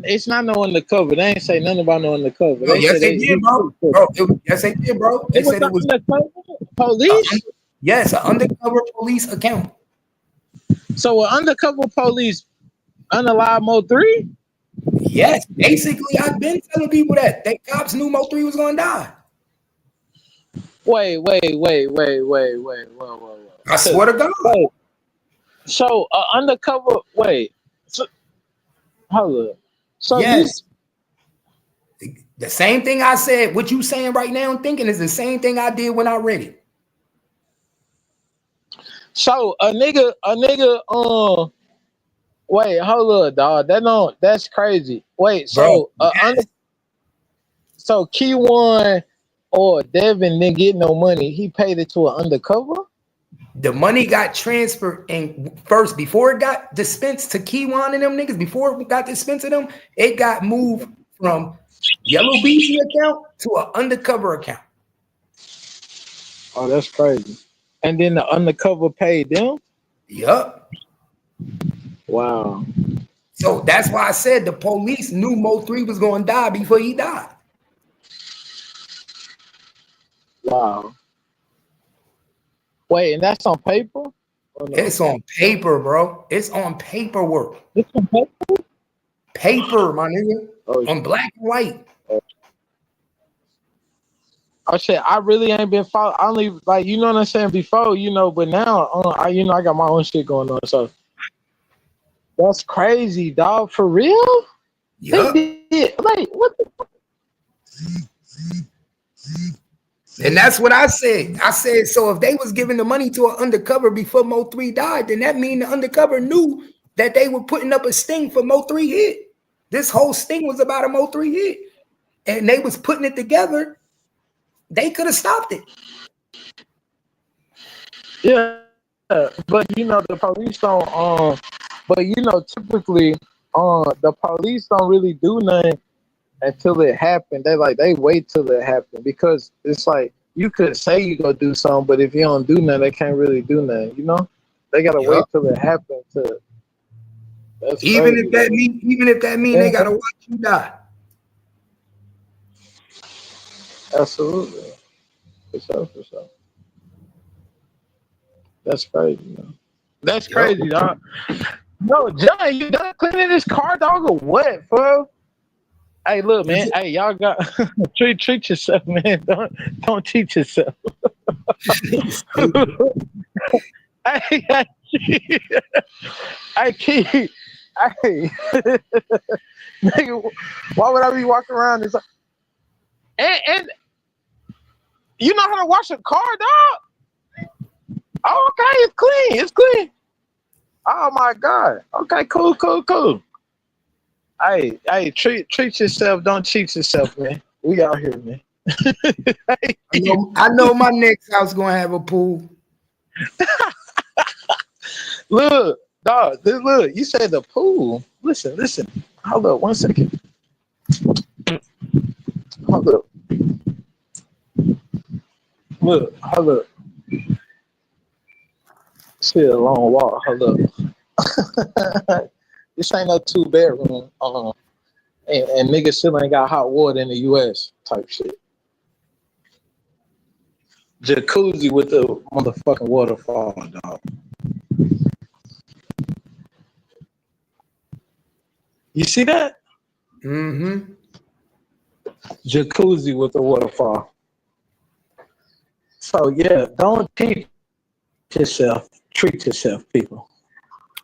it's not no undercover. They ain't say nothing about no undercover. No, yes, they did, bro. Yes, they did, bro. They said it was police. Yes, an undercover police account. So an undercover police unalived Mo3? Yes, basically, I've been telling people that cops knew Mo3 was gonna die. Wait. I swear to God. Wait. So undercover. Wait. So, hold up. So yes. The same thing I said, what you saying right now and thinking is the same thing I did when I read it. So a nigga, wait, hold up, dog. That's crazy. Wait, so Bro, so Key1 or Devin didn't get no money. He paid it to an undercover? the money got transferred, and first, before it got dispensed to Key1 and them niggas, before it got dispensed to them, it got moved from Yellow BC account to an undercover account. Oh, that's crazy. And then the undercover paid them? Yup. Wow. So that's why I said the police knew Mo3 was going to die before he died. Wow. Wait, and that's on paper? No? It's on paper, bro. It's on paperwork. It's on paper? Paper, my nigga. On black and white. Oh shit, I really ain't been following. I only like, you know what I'm saying, before, you know, but now I got my own shit going on. So that's crazy, dog. For real? Yup. Like, what the fuck? And that's what I said. I said, so if they was giving the money to an undercover before Mo3 died, then that mean the undercover knew that they were putting up a sting for Mo3 hit. This whole sting was about a Mo3 hit. And they was putting it together. They could have stopped it. Yeah, but you know the police don't. But you know typically, the police don't really do nothing until it happened. They wait till it happened because it's like you could say you gonna do something, but if you don't do nothing, they can't really do nothing. You know, they gotta wait till it happens. Even if that mean they gotta watch you die. Absolutely, for sure. That's crazy, man. That's crazy, dog. No, John, you done cleaning this car, dog, or what, bro? Hey, look, man. Hey, y'all got treat yourself, man. Don't cheat yourself. Hey, nigga, why would I be walking around this? And you know how to wash a car, dog? Oh, okay, it's clean. Oh my God. Okay, cool. Hey, treat yourself, don't cheat yourself, man. We out here, man. I know my next house gonna have a pool. Look, dog, look, you said the pool. Listen. Hold up 1 second. Hold up. Look, hold up. See a long walk. Hold up. This ain't no 2-bedroom. And niggas still ain't got hot water in the US type shit. Jacuzzi with the motherfucking waterfall, dog. You see that? Mm-hmm. Jacuzzi with the waterfall. So yeah, don't cheat yourself. Treat yourself, people.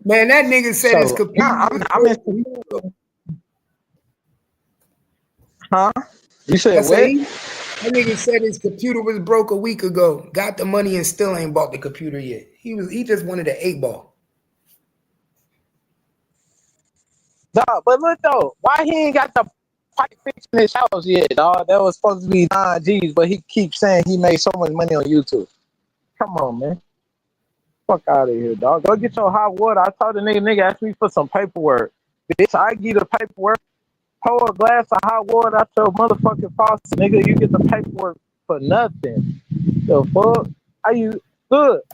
Man, that nigga said his computer. Huh? You said what? That nigga said his computer was broke a week ago. Got the money and still ain't bought the computer yet. He just wanted an 8-ball. Dog, but look though, why he ain't got the pipe fixed in his house yet, dog? That was supposed to be 9 G's, but he keeps saying he made so much money on YouTube. Come on, man. Fuck out of here, dog. Go get your hot water. I told the nigga asked me for some paperwork. Bitch, I give the paperwork. Pour a glass of hot water out your motherfucking faucet, nigga. You get the paperwork for nothing. The fuck? Are you look?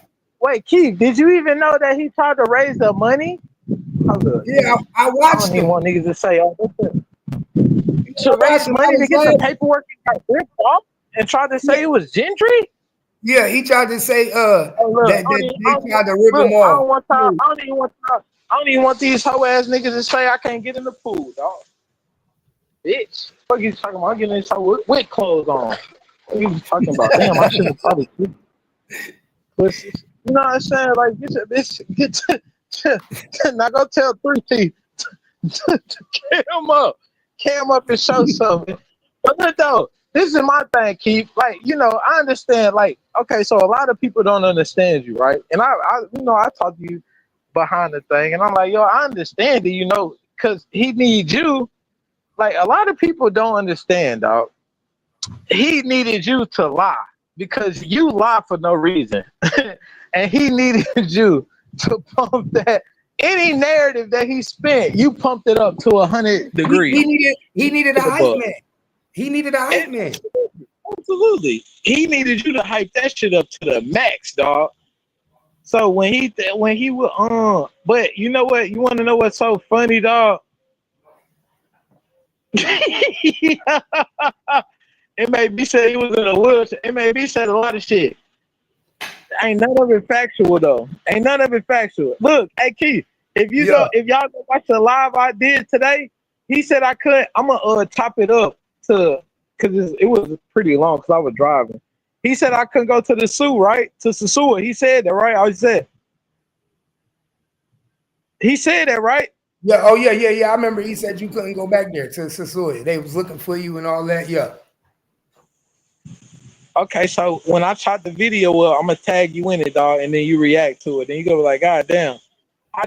Wait, Keith, did you even know that he tried to raise the money? Yeah, I watched I don't even want niggas to say, oh, to raise money to get the paperwork and got ripped off and tried to say it was Gentry? Yeah, he tried to say that they tried to rip him off. I don't even want these hoe ass niggas to say I can't get in the pool, dog. Bitch, what you talking about? I'm getting this hoe with clothes on. What are you talking about? Damn, I should have probably pussy. You know what I'm saying? Like, get your bitch, now go tell 3T to cam up and show something. But look though, this is my thing, Keith. Like, you know, I understand. Like, okay, so a lot of people don't understand you, right? And I you know, I talk to you behind the thing, and I'm like, yo, I understand it, you know, because he needs you. Like, a lot of people don't understand, dog. He needed you to lie because you lie for no reason. And he needed you to pump that. Any narrative that he spent, you pumped it up to 100 degrees. He needed a hype man. He needed a hype man. Absolutely. He needed you to hype that shit up to the max, dog. So when he was but you know what? You want to know what's so funny, dog? It may be said he was in the woods. It may be said a lot of shit. Ain't none of it factual though. Ain't none of it factual. Look, hey Keith, if y'all go watch the live I did today, he said I couldn't. I'm gonna top it up to because it was pretty long because I was driving. He said I couldn't go to the zoo, right? To Sasua. He said that, right? I said. He said that, right? Yeah. Oh yeah. I remember he said you couldn't go back there to Sasua. They was looking for you and all that. Yeah. Okay, so when I shot the video, well, I'm gonna tag you in it, dog, and then you react to it. Then you go like, God damn, I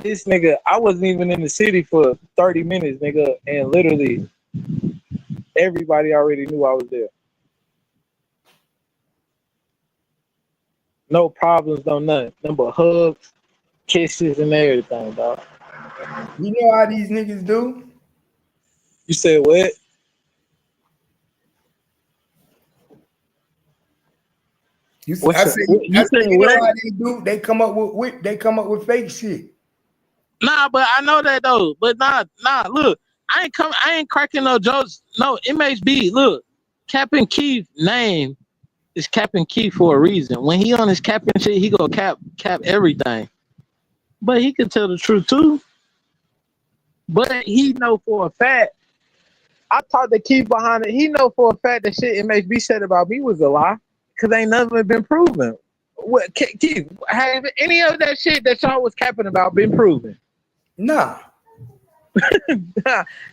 wasn't even in the city for 30 minutes, nigga, and literally everybody already knew I was there. No problems, no nothing. Nothing but hugs, kisses, and everything, dog. You know how these niggas do? You said what? You know how they do? They come up with fake shit. Nah, but I know that though. But nah. Look, I ain't cracking no jokes. No, MHB. Look, Captain Keith's name is Captain Keith for a reason. When he on his capping shit, he go cap everything. But he can tell the truth too. But he know for a fact. I talked to Keith behind it. He know for a fact that shit MHB said about me was a lie. Because ain't never been proven. What, Keith, have any of that shit that y'all was capping about been proven? Nah. And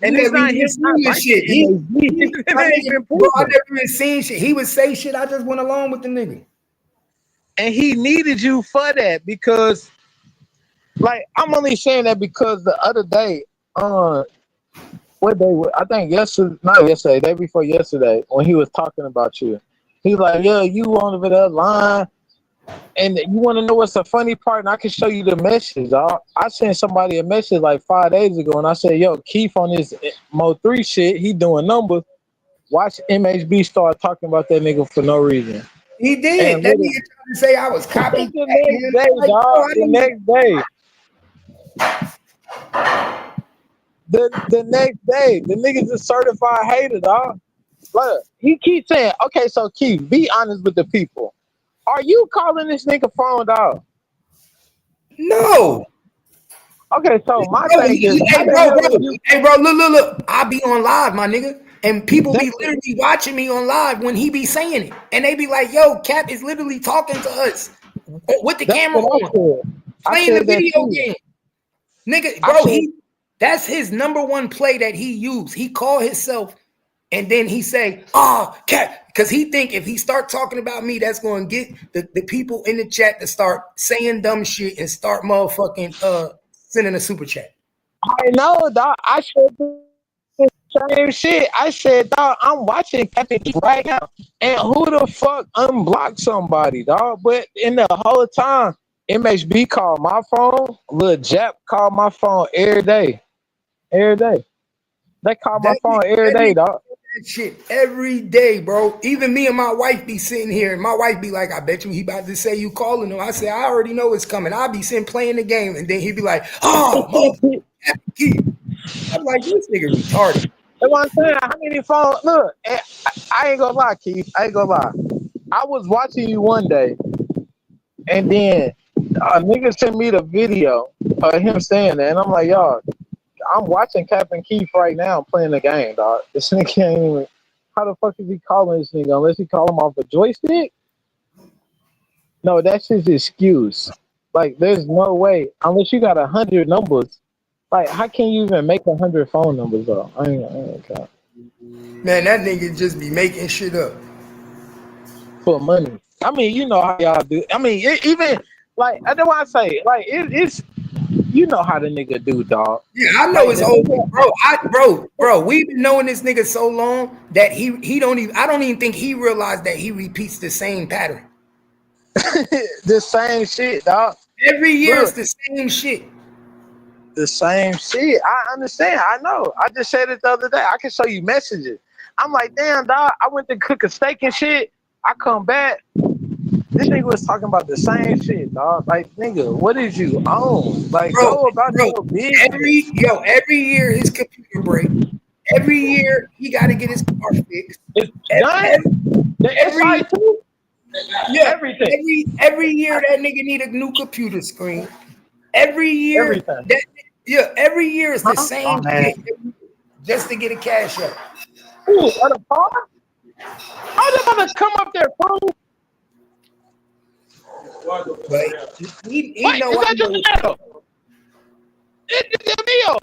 it's not his shit. I never been seeing shit. He would say shit. I just went along with the nigga. And he needed you for that because, like, I'm only saying that because the other day, what day? I think not yesterday, day before yesterday, when he was talking about you. He's like, yeah, you on over that line, and you want to know what's the funny part? And I can show you the message, dog. I sent somebody a message like 5 days ago, and I said, yo, Keith on this Mo3 shit, he doing numbers. Watch MHB start talking about that nigga for no reason. He did. That nigga tried to say I was copying. The next day, dog. The next day. The next day, the nigga's a certified hater, dog. Look, he keeps saying, okay, so Keith, be honest with the people. Are you calling this nigga phone, dog? No. Okay, so my thing is, hey, bro, look. I be on live, my nigga. And people be literally watching me on live when he be saying it. And they be like, yo, Cap is literally talking to us with the camera on. Playing the video game. Nigga, bro, that's his number one play that he used. He called himself. And then he say, Cap, because he think if he start talking about me, that's going to get the people in the chat to start saying dumb shit and start motherfucking sending a super chat. I know, dog. I said the same shit. I said, dog, I'm watching Captain Keith right now. And who the fuck unblocked somebody, dog? But in the whole time, MHB called my phone. Lil Jap called my phone every day. Every day. They call my phone every day, dog. Shit every day, bro. Even me and my wife be sitting here, and my wife be like, "I bet you he about to say you calling him." I say, "I already know it's coming." I'll be sitting playing the game, and then he be like, "Oh, I'm like, this nigga retarded." That's what I'm saying. How many phones? Look, I ain't gonna lie, Keith. I ain't gonna lie. I was watching you one day, and then a nigga sent me the video of him saying that, and I'm like, y'all. I'm watching Captain Keith right now playing the game, dog. This nigga ain't even. how the fuck is he calling this nigga? Unless he call him off a joystick? No, that's his excuse. Like, there's no way. Unless you got 100 numbers. Like, how can you even make 100 phone numbers, though? I ain't count. Man, that nigga just be making shit up. For money. I mean, you know how y'all do. I mean, even, like, I know what I say. Like, it's, you know how the nigga do, dog. Yeah, I know it's old, bro. We've been knowing this nigga so long that he don't even. I don't even think he realized that he repeats the same pattern. The same shit, dog. Every year it's the same shit. The same shit. I understand. I know. I just said it the other day. I can show you messages. I'm like, damn, dog. I went to cook a steak and shit. I come back. This nigga was talking about the same shit, dog. Like, nigga, what did you own? Like, go about your business. Every year his computer break. Every year he got to get his car fixed. Every year that nigga need a new computer screen. Every year, every year is the same shit just to get a cash out. Ooh, at a car? How they gonna come up there, bro? But he wait, know is I that know just Meal? It's the Meal.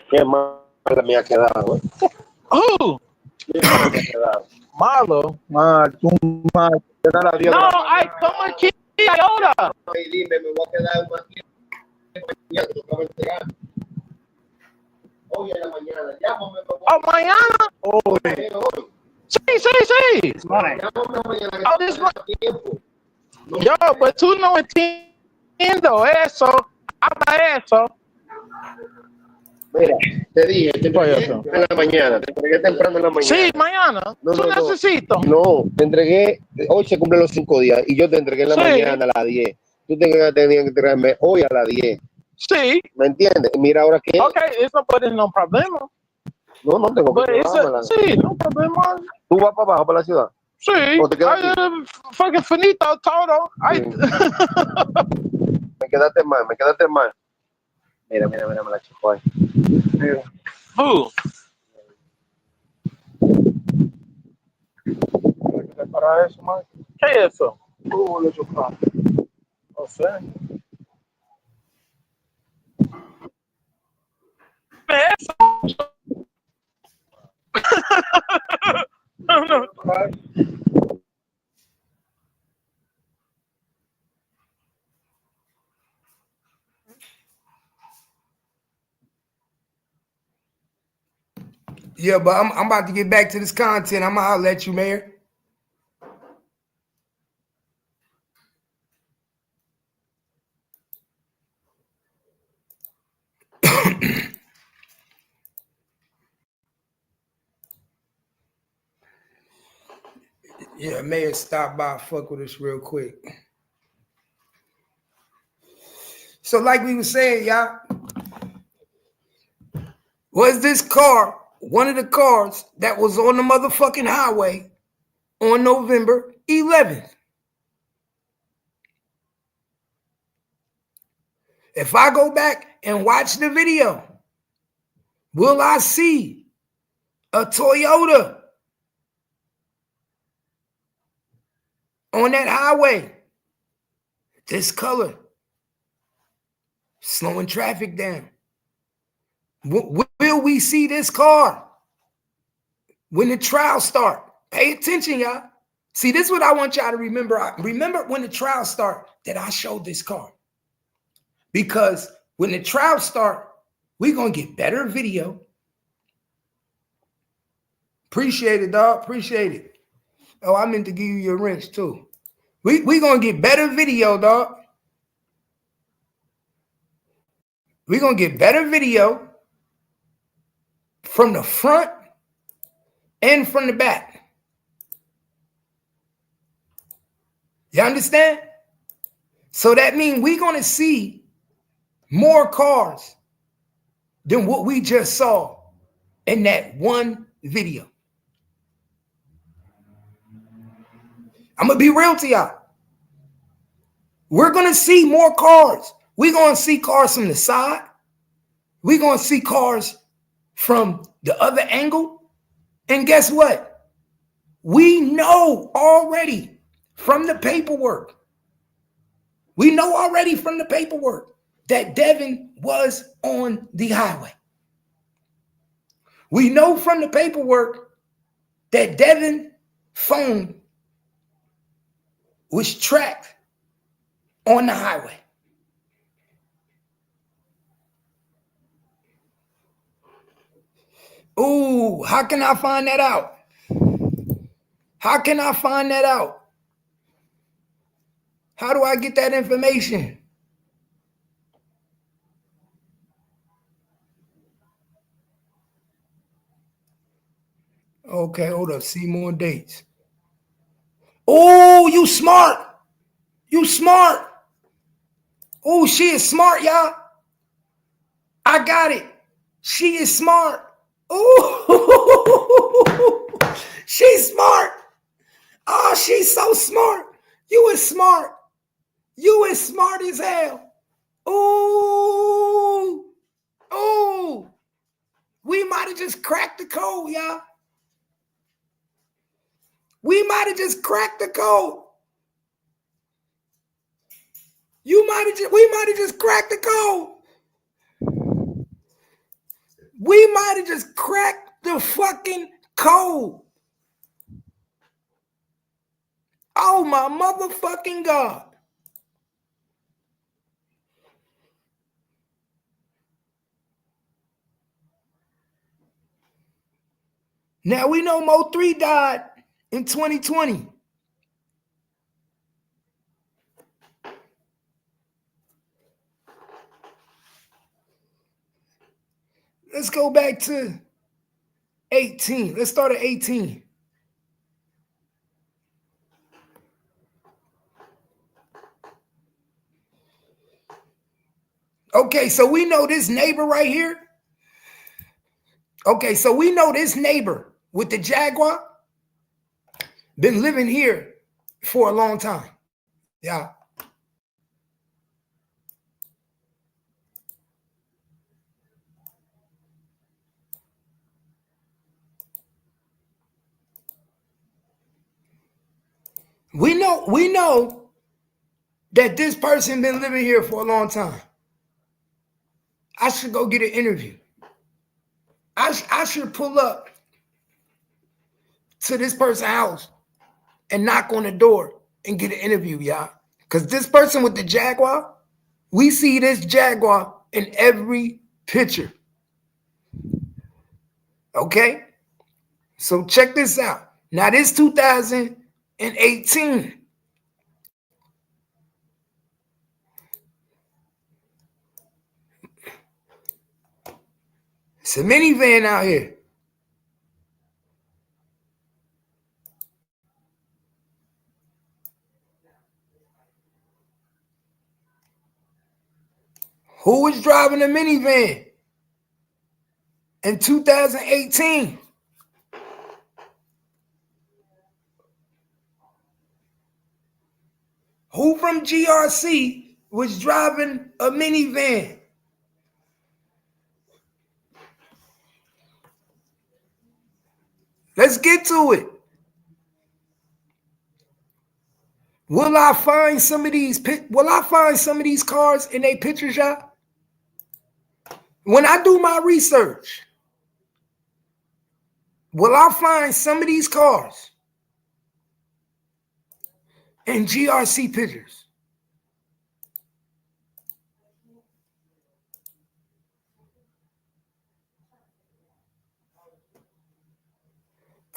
Qué mala me ha quedado, güey. Who? Qué mala me ha quedado. Marlo. No, I come aquí, ahora. Dime, me voy a quedar más tiempo mañana, que lo acabo de entregar. Hoy en la mañana, llámame. Oh, mañana? Hoy. Sí. Llámame mañana. Oh, this one. Yo, pues tú no entiendo eso. Habla eso. Mira, te dije, te entregué en la mañana, te entregué temprano en la mañana. Sí, mañana. No, ¿Tú necesito? No, te entregué, hoy se cumplen los 5 días y yo te entregué en la mañana a las 10. Tú tenías que entregarme hoy a las 10. Sí. ¿Me entiendes? Mira ahora qué. Ok, eso puede no problema. No tengo que llevármela. Sí, no problema. ¿Tú vas para abajo, para la ciudad? Sí. ¿O te quedas aquí? Fucking finito, todo. Sí. Me quedaste mal. Mira, me la chupó ahí. Mira. Para eso, man. ¿Qué es eso? Lo chupó. No sé. Eso. No. Yeah, but I'm about to get back to this content. I'm gonna let you, Mayor. Yeah, Mayor, stop by, fuck with us real quick. So, like we were saying, y'all, was this car one of the cars that was on the motherfucking highway on November 11th? If I go back and watch the video, will I see a Toyota on that highway this color, slowing traffic down? Will we see this car when the trial start? Pay attention, y'all. See, this is what I want y'all to remember. Remember when the trial start that I showed this car. Because when the trial start, we're going to get better video. Appreciate it, dog. Appreciate it. Oh, I meant to give you your wrench, too. We going to get better video, dog. We're going to get better video from the front and from the back. You understand? So that means we're going to see more cars than what we just saw in that one video. I'm going to be real to y'all. We're going to see more cars. We're going to see cars from the side. We're going to see cars from the other angle. And guess what? We know already from the paperwork. We know already from the paperwork that Devin was on the highway. We know from the paperwork that Devin's phone was tracked on the highway. Ooh, how can I find that out? How can I find that out? How do I get that information? Okay, hold up. See more dates. Oh, you smart. You smart. Oh, she is smart, y'all. I got it. She is smart. Oh, she's smart. Oh, she's so smart. You is smart. You is smart as hell. Oh, oh. We might have just cracked the code, y'all. We might have just cracked the code. We might have just cracked the code. We might have just cracked the fucking code. Oh my motherfucking God. Now we know Mo3 died in 2020. Let's go back to 18. Let's start at 18. Okay, so we know this neighbor right here. Okay, so we know this neighbor with the Jaguar been living here for a long time. Yeah. We know that this person been living here for a long time. I should go get an interview. I should pull up to this person's house and knock on the door and get an interview, y'all. Because this person with the Jaguar, we see this Jaguar in every picture. Okay? So check this out. Now this 2018. It's a minivan out here. Who was driving a minivan in 2018? Who from GRC was driving a minivan? Let's get to it. Will I find some of these cars in their pictures, y'all? When I do my research, will I find some of these cars in GRC pictures?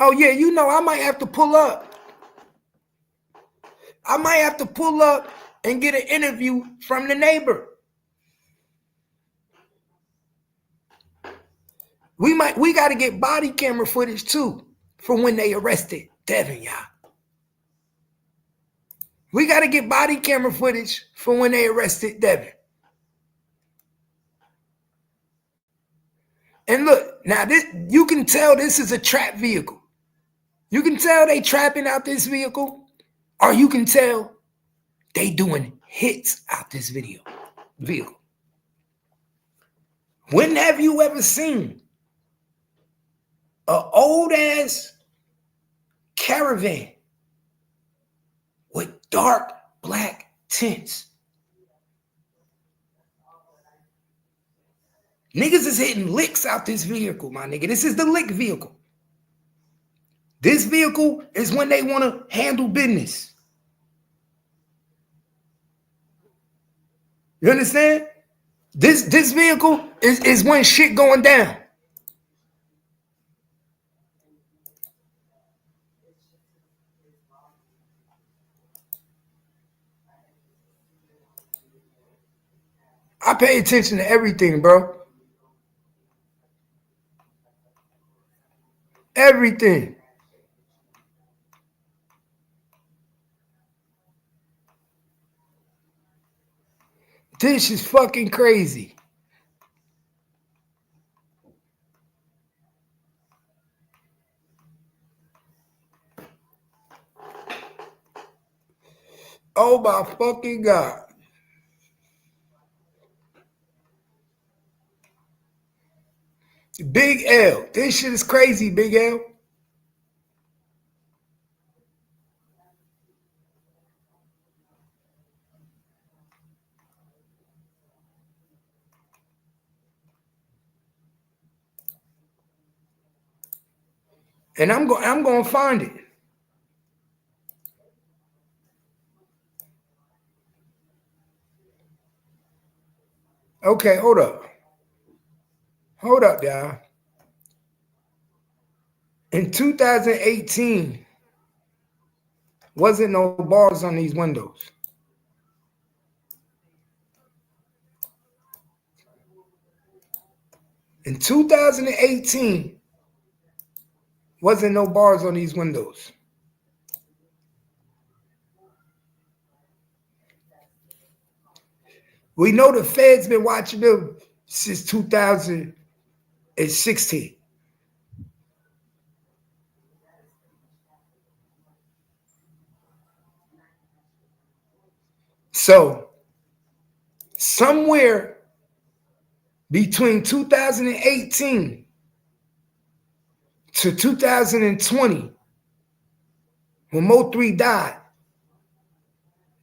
Oh yeah, you know, I might have to pull up. I might have to pull up and get an interview from the neighbor. We got to get body camera footage too from when they arrested Devin, y'all. We got to get body camera footage from when they arrested Devin. And look, now this, you can tell this is a trap vehicle. You can tell they trapping out this vehicle, or you can tell they doing hits out this vehicle. When have you ever seen old ass Caravan with dark black tints. Niggas is hitting licks out this vehicle, my nigga. This is the lick vehicle. This vehicle is when they want to handle business. You understand? This vehicle is when shit going down. I pay attention to everything, bro. Everything. This is fucking crazy. Oh my fucking God. Big L. This shit is crazy, Big L. And I'm going to find it. Okay, hold up. Hold up, y'all. In 2018, wasn't no bars on these windows. In 2018, wasn't no bars on these windows. We know the Fed's been watching them since 2016. So, somewhere between 2018 to 2020, when Mo3 died,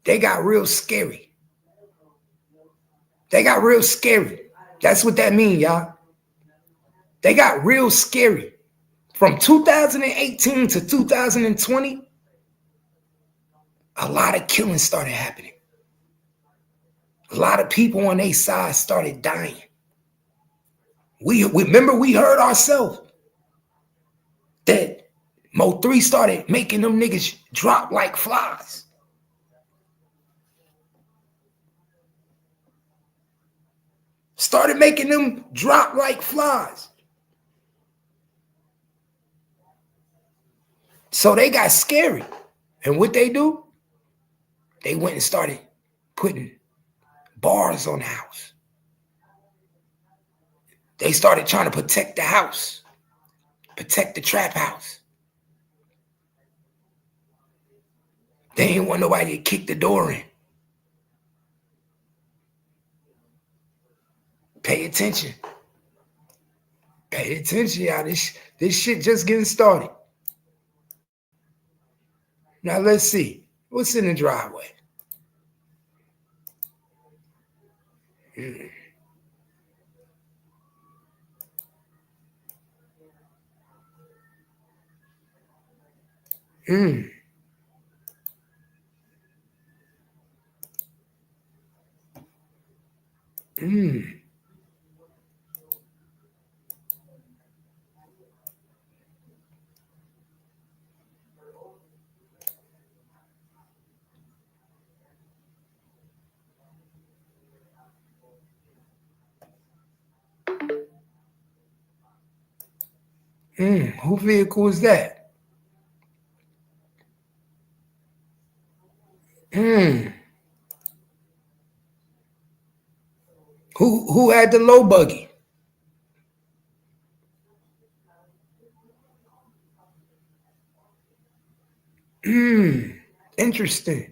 they got real scary. They got real scary. That's what that means, y'all. They got real scary. From 2018 to 2020, a lot of killings started happening. A lot of people on their side started dying. We remember we heard ourselves that Mo3 started making them niggas drop like flies. Started making them drop like flies. So they got scary. And what they do? They went and started putting bars on the house. They started trying to protect the house, protect the trap house. They didn't want nobody to kick the door in. Pay attention. Pay attention, y'all. This shit just getting started. Now let's see. What's in the driveway? Who vehicle is that? Who had the low buggy? Interesting.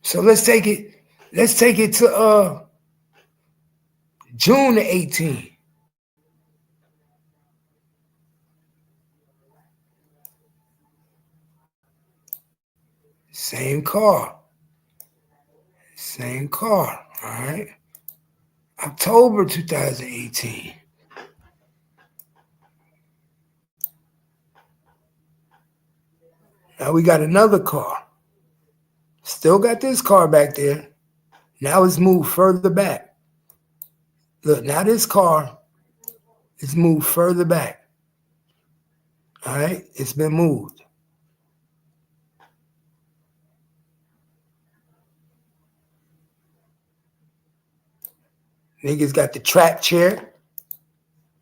So let's take it to June the 18th. Same car. Same car. All right. October 2018. Now we got another car. Still got this car back there. Now it's moved further back. Look, now this car is moved further back. All right, it's been moved. Niggas got the track chair.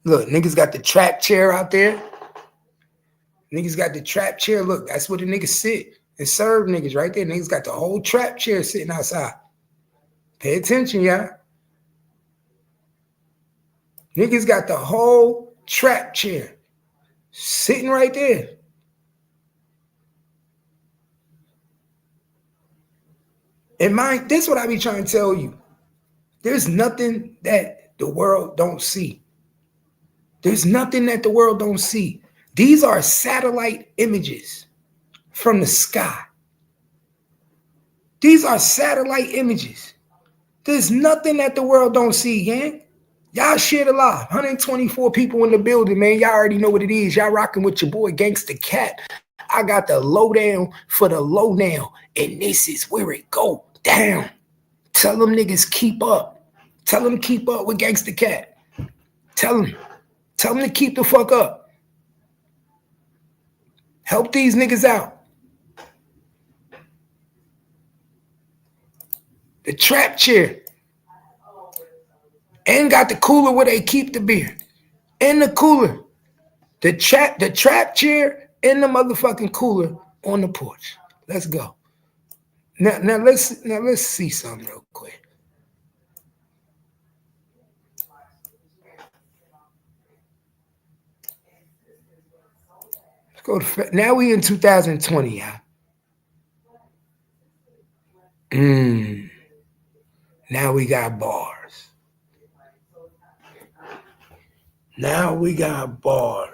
Look, niggas got the track chair out there. Niggas got the trap chair. Look, that's where the niggas sit and serve niggas right there. Niggas got the whole trap chair sitting outside. Pay attention, y'all. Niggas got the whole trap chair sitting right there. And mind, this is what I be trying to tell you. There's nothing that the world don't see. There's nothing that the world don't see. These are satellite images from the sky. These are satellite images. There's nothing that the world don't see, gang. Y'all shit alive. 124 people in the building, man. Y'all already know what it is. Y'all rocking with your boy Gangsta Cat. I got the lowdown for the lowdown, and this is where it go down. Tell them niggas keep up. Tell them keep up with Gangsta Cat. Tell them to keep the fuck up. Help these niggas out. The trap chair. And got the cooler where they keep the beer. In the cooler. The trap chair and the motherfucking cooler on the porch. Let's go. Now let's see something real quick. Let's go to now we in 2020, y'all. Now we got bars. Now we got bars.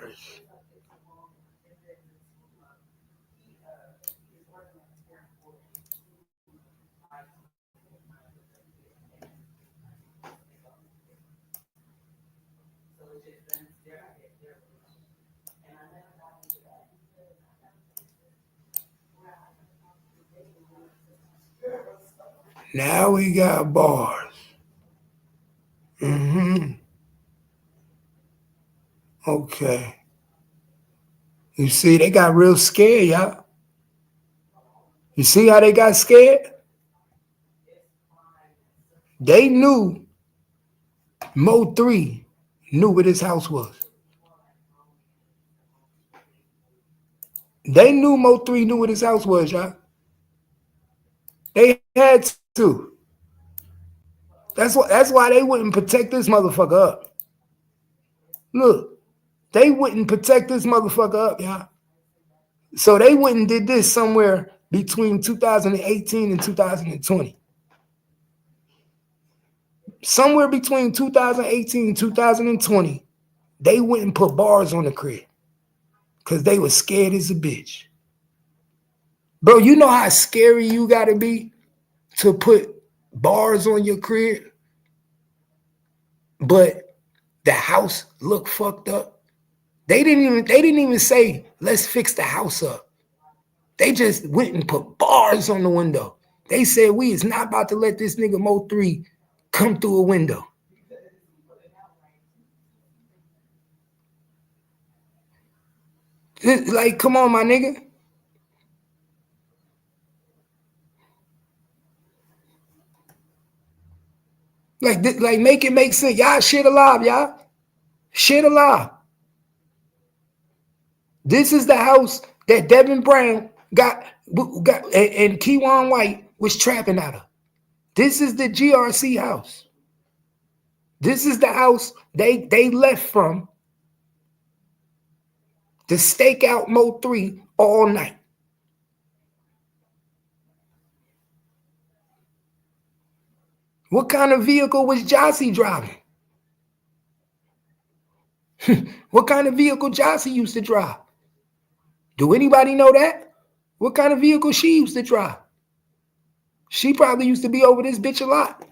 Now we got bars. Okay. You see, they got real scared, y'all. You see how they got scared? They knew Mo 3 knew what his house was. They knew Mo 3 knew what his house was, y'all. They had to. That's why they wouldn't protect this motherfucker up. Look, they wouldn't protect this motherfucker up, y'all. So they went and did this somewhere between 2018 and 2020. Somewhere between 2018 and 2020, they went and put bars on the crib because they were scared as a bitch. Bro, you know how scary you got to be to put bars on your crib, but the house looked fucked up? They didn't even say, let's fix the house up. They just went and put bars on the window. They said, we is not about to let this nigga Mo 3 come through a window. Like, come on, my nigga. Like make it make sense. Y'all shit alive, y'all. Shit alive. This is the house that Devin Brown got and Keywan White was trapping out of. This is the GRC house. This is the house they left from to stake out Mo 3 all night. What kind of vehicle was Jossie driving? What kind of vehicle Jossie used to drive? Do anybody know that? What kind of vehicle she used to drive? She probably used to be over this bitch a lot.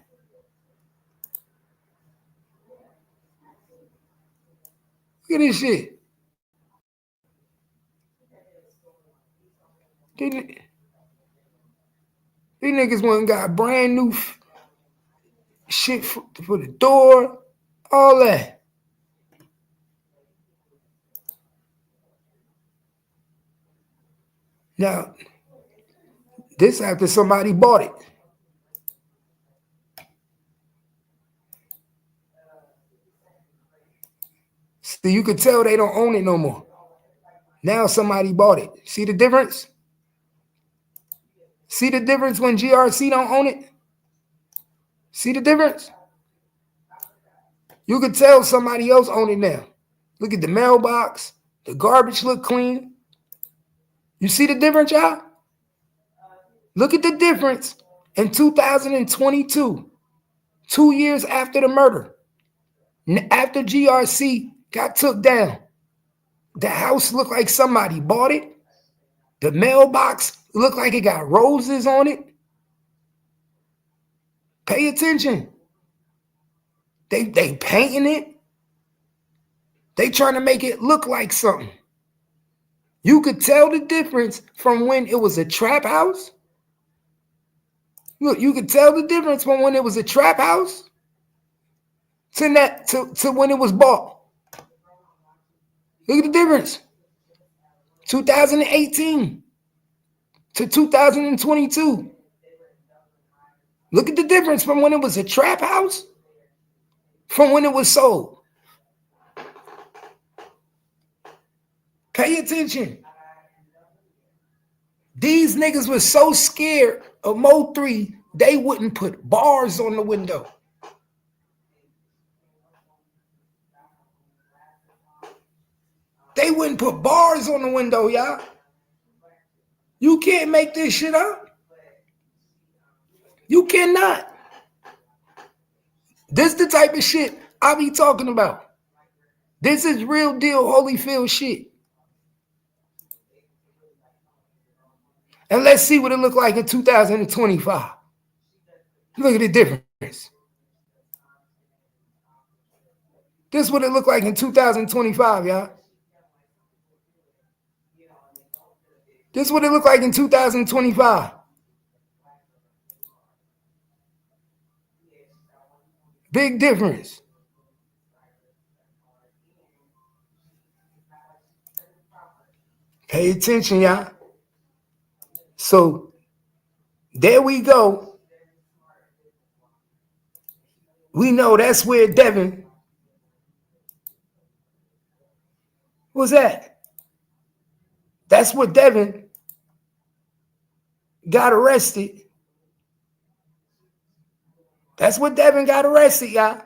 Look at this shit. These niggas went and got brand new shit for the door, all that. Now, this after somebody bought it. So you could tell they don't own it no more. Now somebody bought it. See the difference? See the difference when GRC don't own it? See the difference? You could tell somebody else own it now. Look at the mailbox. The garbage look clean. You see the difference, y'all? Look at the difference in 2022, 2 years after the murder. After GRC got took down, the house looked like somebody bought it. The mailbox looked like it got roses on it. Pay attention. They painting it. They trying to make it look like something. You could tell the difference from when it was a trap house. Look, you could tell the difference from when it was a trap house to when it was bought. Look at the difference. 2018 to 2022. Look at the difference from when it was a trap house from when it was sold. Pay attention. These niggas were so scared of Mo 3, they wouldn't put bars on the window. They wouldn't put bars on the window, y'all. You can't make this shit up. You cannot. This the type of shit I be talking about. This is real deal Holyfield shit. And let's see what it looked like in 2025. Look at the difference. This is what it looked like in 2025, y'all. This is what it looked like in 2025. Big difference. Pay attention, y'all. So there we go. We know that's where Devin was at. That's where Devin got arrested. That's what Devin got arrested, y'all.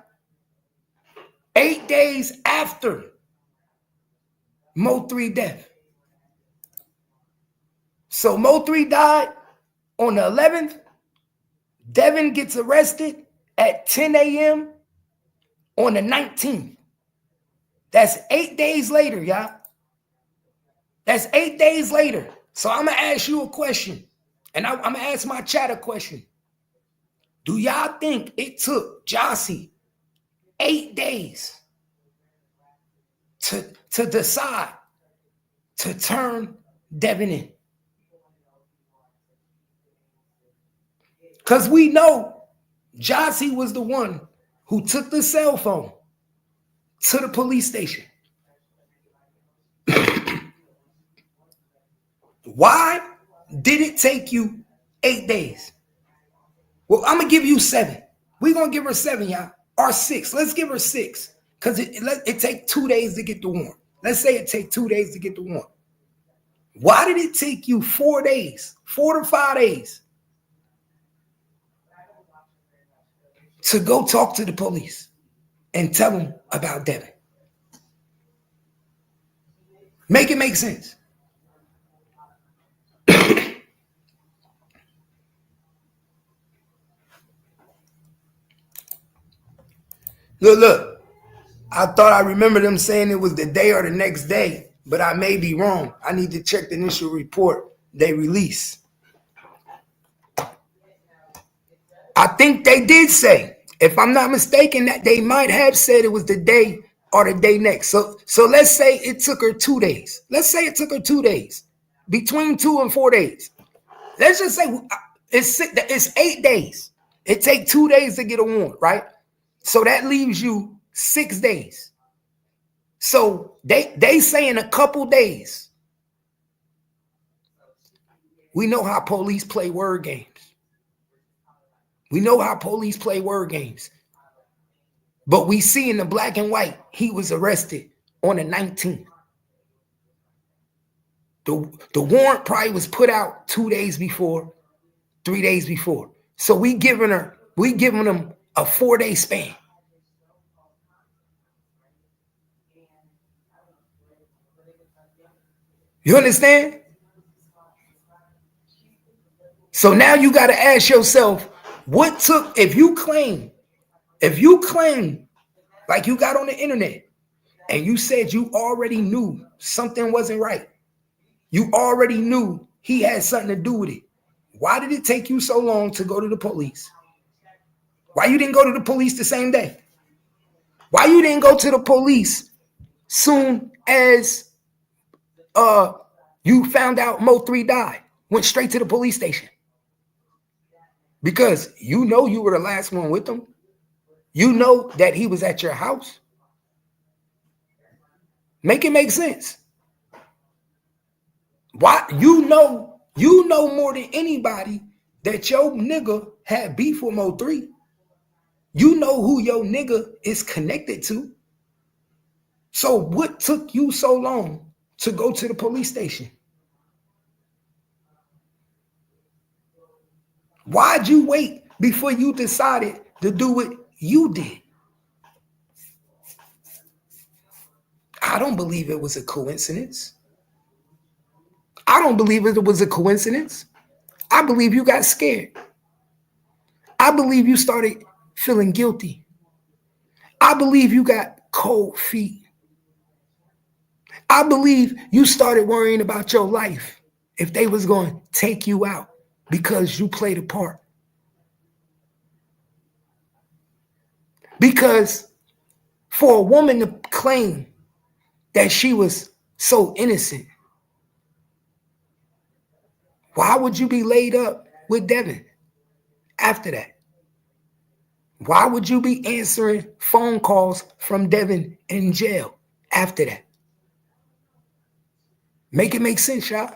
8 days after Mo 3 death. So Mo 3 died on the 11th. Devin gets arrested at 10 a.m. on the 19th. That's 8 days later, y'all. That's 8 days later. So I'm going to ask you a question. And I'm going to ask my chat a question. Do y'all think it took Jossie 8 days to decide to turn Devin in? Because we know Jossie was the one who took the cell phone to the police station. Why did it take you 8 days? Well, I'm going to give you 7. We're going to give her 7, y'all. Or 6. Let's give her 6. Because it take 2 days to get the warrant. Let's say it take 2 days to get the warrant. Why did it take you 4 days, 4 to 5 days to go talk to the police and tell them about Devin? Make it make sense. Look. I thought I remember them saying it was the day or the next day, but I may be wrong. I need to check the initial report they release. I think they did say, if I'm not mistaken, that they might have said it was the day or the day next. So let's say it took her 2 days. Let's say it took her 2 days, between 2 and 4 days. Let's just say it's 8 days. It takes 2 days to get a warrant, right? So that leaves you 6 days. So they say in a couple days. We know how police play word games. We know how police play word games. But we see in the black and white, he was arrested on the 19th. The warrant probably was put out 2 days before, 3 days before. So we giving them a 4-day span. You understand? So now you got to ask yourself, what took, if you claim, like you got on the internet and you said you already knew something wasn't right. You already knew he had something to do with it. Why did it take you so long to go to the police? Why you didn't go to the police the same day? Why you didn't go to the police soon as you found out Mo3 died? Went straight to the police station. Because you know you were the last one with him. You know that he was at your house. Make it make sense. Why? You know more than anybody that your nigga had beef with Mo3. You know who your nigga is connected to. So what took you so long to go to the police station? Why'd you wait before you decided to do what you did? I don't believe it was a coincidence. I don't believe it was a coincidence. I believe you got scared. I believe you started feeling guilty. I believe you got cold feet. I believe you started worrying about your life if they was going to take you out because you played a part. Because for a woman to claim that she was so innocent, why would you be laid up with Devin after that? Why would you be answering phone calls from Devin in jail after that? Make it make sense, y'all.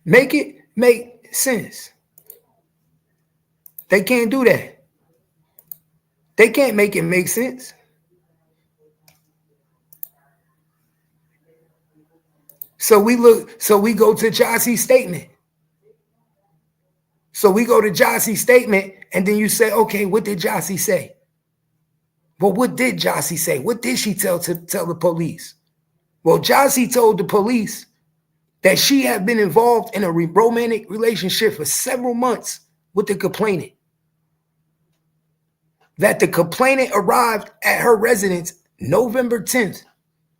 Make it make sense. They can't do that. They can't make it make sense. So we go to Jossie's statement. So we go to Jossie's statement, and then you say, okay, what did Jossie say? Well, what did Jossie say? What did she tell the police? Well, Jossie told the police that she had been involved in a romantic relationship for several months with the complainant. That the complainant arrived at her residence November 10th,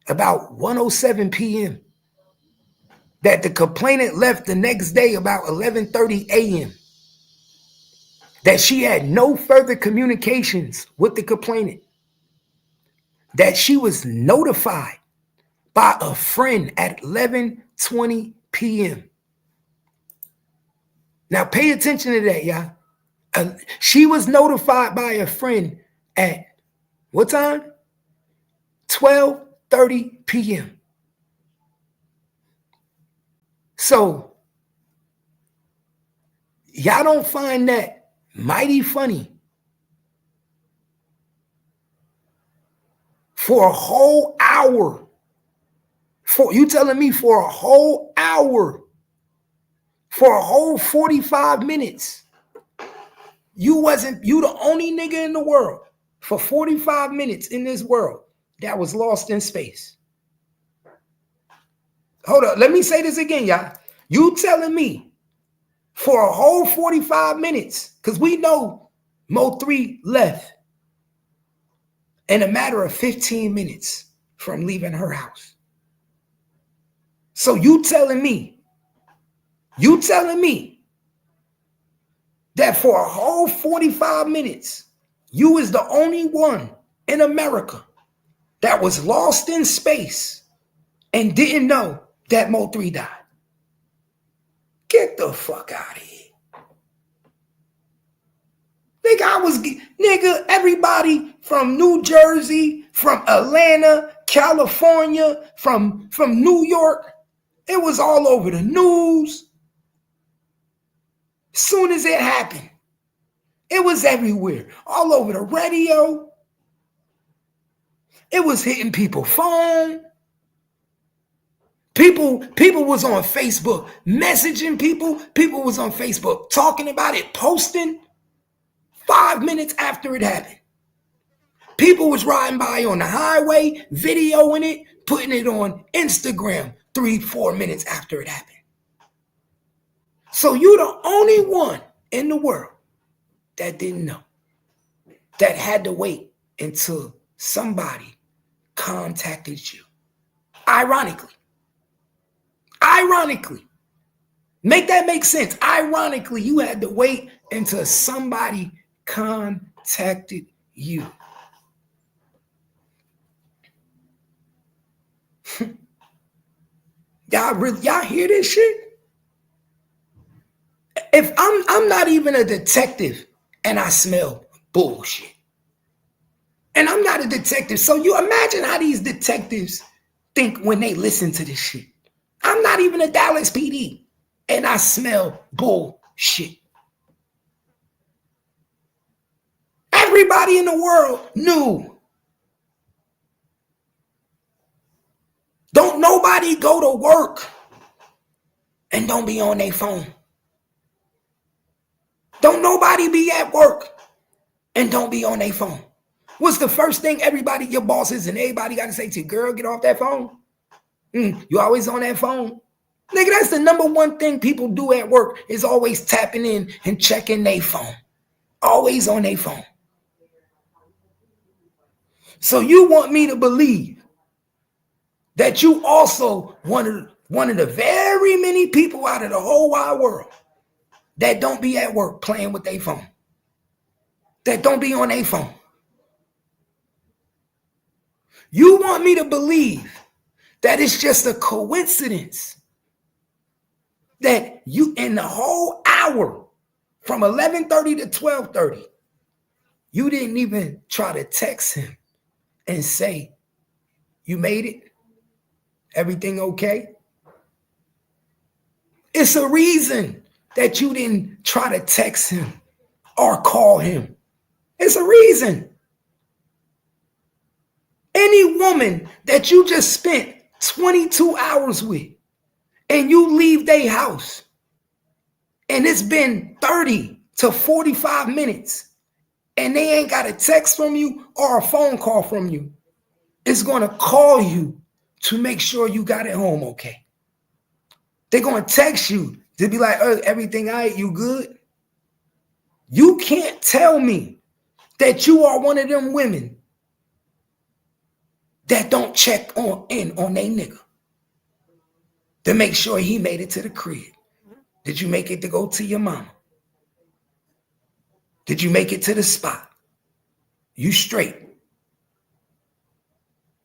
about 1:07 p.m. That the complainant left the next day about 11:30 a.m. That she had no further communications with the complainant. That she was notified by a friend at 11:20 p.m. Now pay attention to that, y'all. She was notified by a friend at what time? 12:30 p.m. So y'all don't find that mighty funny? For a whole hour. You telling me for a whole hour, for a whole 45 minutes, you the only nigga in the world for 45 minutes in this world that was lost in space. Hold up, let me say this again, y'all. You telling me for a whole 45 minutes, because we know Mo3 left in a matter of 15 minutes from leaving her house. So you telling me that for a whole 45 minutes, you was the only one in America that was lost in space and didn't know that Mo3 died? Get the fuck out of here. Nigga, everybody from New Jersey, from Atlanta, California, from New York, it was all over the news. Soon as it happened, it was everywhere, all over the radio. It was hitting people's phone. People was on Facebook messaging people. People was on Facebook talking about it, posting 5 minutes after it happened. People was riding by on the highway, videoing it, putting it on Instagram 3-4 minutes after it happened. So you the only one in the world that didn't know, that had to wait until somebody contacted you. Ironically, make that make sense. Ironically, you had to wait until somebody contacted you. Y'all hear this shit? If I'm not even a detective and I smell bullshit. And I'm not a detective, so you imagine how these detectives think when they listen to this shit. I'm not even a Dallas PD and I smell bullshit. Everybody in the world knew. Don't nobody go to work and don't be on their phone. Don't nobody be at work and don't be on their phone. What's the first thing everybody, your bosses and everybody got to say to you? Girl, get off that phone. You always on that phone. Nigga, that's the number one thing people do at work is always tapping in and checking their phone. Always on their phone. So you want me to believe that you also one of the very many people out of the whole wide world that don't be at work playing with their phone. That don't be on their phone. You want me to believe that it's just a coincidence that you in the whole hour from 11:30 to 12:30, you didn't even try to text him and say, you made it? Everything okay? It's a reason that you didn't try to text him or call him. It's a reason. Any woman that you just spent 22 hours with and you leave their house and it's been 30 to 45 minutes and they ain't got a text from you or a phone call from you, is going to call you to make sure you got it home okay. They're going to text you to be like, everything all right, you good? You can't tell me that you are one of them women that don't check in on their nigga to make sure he made it to the crib. Did you make it to go to your mama? Did you make it to the spot? You straight.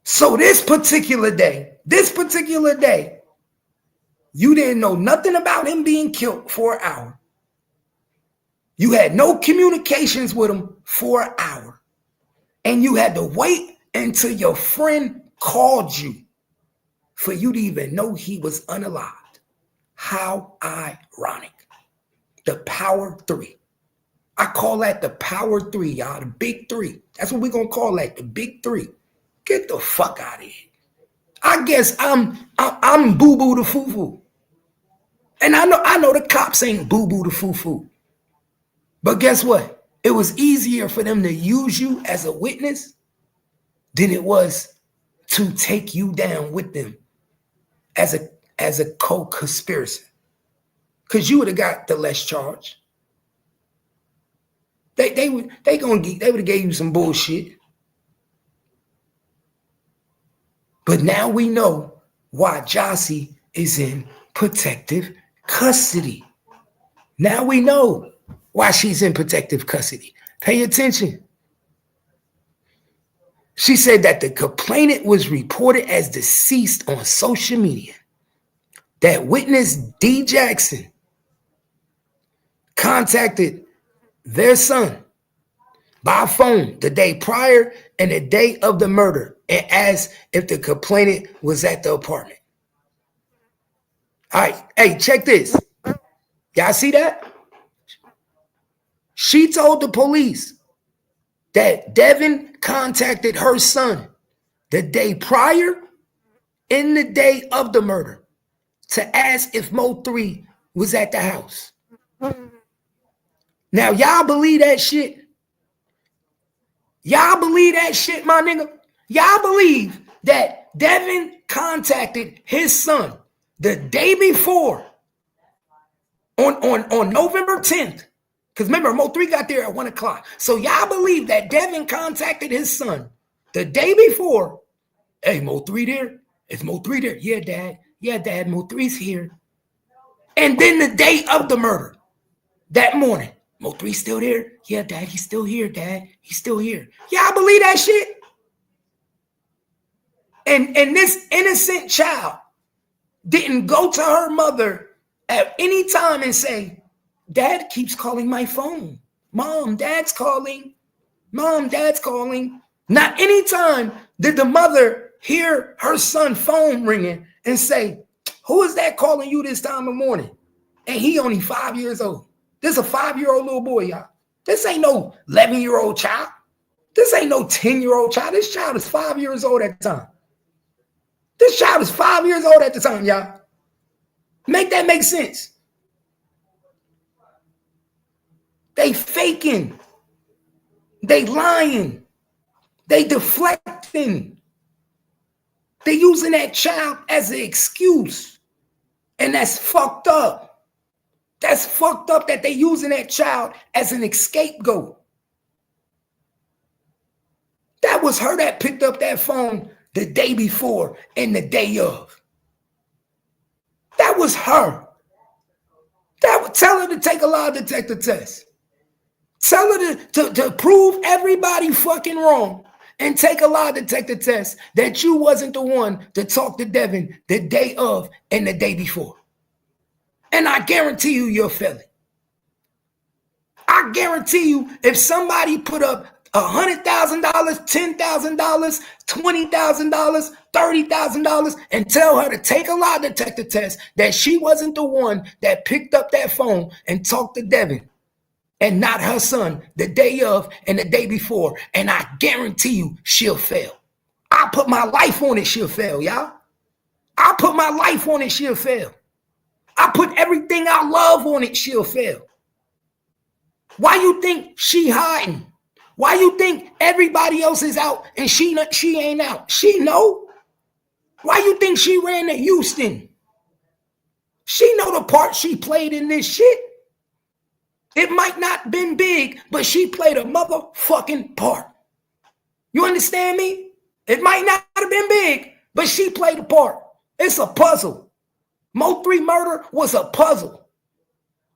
So this particular day, you didn't know nothing about him being killed for an hour. You had no communications with him for an hour. And you had to wait until your friend called you for you to even know he was unalived. How ironic. The power three. I call that the power three, y'all. The big three. That's what we're going to call that, the big three. Get the fuck out of here. I guess I'm boo-boo the foo-foo. And I know the cops ain't boo-boo the foo-foo. But guess what? It was easier for them to use you as a witness than it was to take you down with them as a co-conspirator. Because you would have got the less charge. They would have gave you some bullshit. But now we know why Jossie is in protective custody. Now we know why she's in protective custody. Pay attention. She said that the complainant was reported as deceased on social media. That witness D. Jackson contacted their son by phone the day prior and the day of the murder and asked if the complainant was at the apartment. All right, hey, check this. Y'all see that? She told the police that Devin contacted her son the day prior and the day of the murder to ask if Mo 3 was at the house. Now, y'all believe that shit? Y'all believe that shit, my nigga? Y'all believe that Devin contacted his son the day before on November 10th? Because remember, Mo 3 got there at 1 o'clock. So y'all believe that Devin contacted his son the day before. Hey, Mo 3 there? Is Mo 3 there? Yeah, Dad. Yeah, Dad, Mo 3's here. And then the day of the murder, that morning, Mo 3 still there? Yeah, Dad, he's still here, Dad. He's still here. Y'all believe that shit? And this innocent child didn't go to her mother at any time and say, Dad keeps calling my phone. Mom, Dad's calling. Mom, Dad's calling. Not any time did the mother hear her son's phone ringing and say, who is that calling you this time of morning? And he only 5 years old. This is a 5-year-old little boy, y'all. This ain't no 11-year-old child. This ain't no 10-year-old child. This child is 5 years old at the time. This child is 5 years old at the time, y'all. Make that make sense. They faking. They lying. They deflecting. They using that child as an excuse. And that's fucked up. That's fucked up that they using that child as an scapegoat. That was her that picked up that phone the day before and the day of. That was her. That would tell her to take a lie detector test. Tell her to prove everybody fucking wrong and take a lie detector test that you wasn't the one to talk to Devin the day of and the day before. And I guarantee you you're a felon. I guarantee you if somebody put up $100,000, $10,000, $20,000, $30,000 and tell her to take a lie detector test that she wasn't the one that picked up that phone and talked to Devin and not her son the day of and the day before, and I guarantee you she'll fail. I put my life on it, she'll fail, y'all. I put my life on it, she'll fail. I put everything I love on it, she'll fail. Why you think she hiding? Why you think everybody else is out and she ain't out? She know. Why you think she ran to Houston? She know the part she played in this shit. It might not been big, but she played a motherfucking part. You understand me? It might not have been big, but she played a part. It's a puzzle. Mo 3 murder was a puzzle.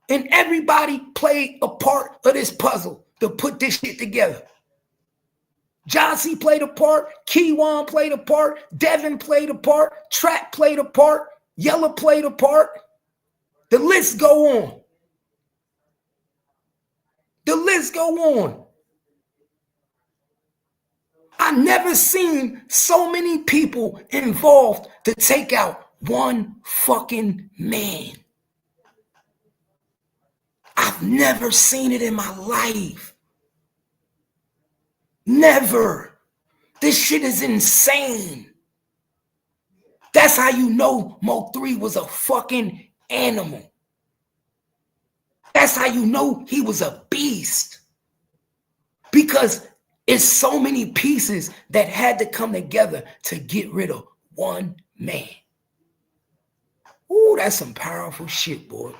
And everybody played a part of this puzzle to put this shit together. John C. played a part. Keywan played a part. Devin played a part. Trap played a part. Yella played a part. The list go on. The list go on. I never seen so many people involved to take out one fucking man. I've never seen it in my life. Never. This shit is insane. That's how you know Mo 3 was a fucking animal. That's how you know he was a beast. Because it's so many pieces that had to come together to get rid of one man. Ooh, that's some powerful shit, boy.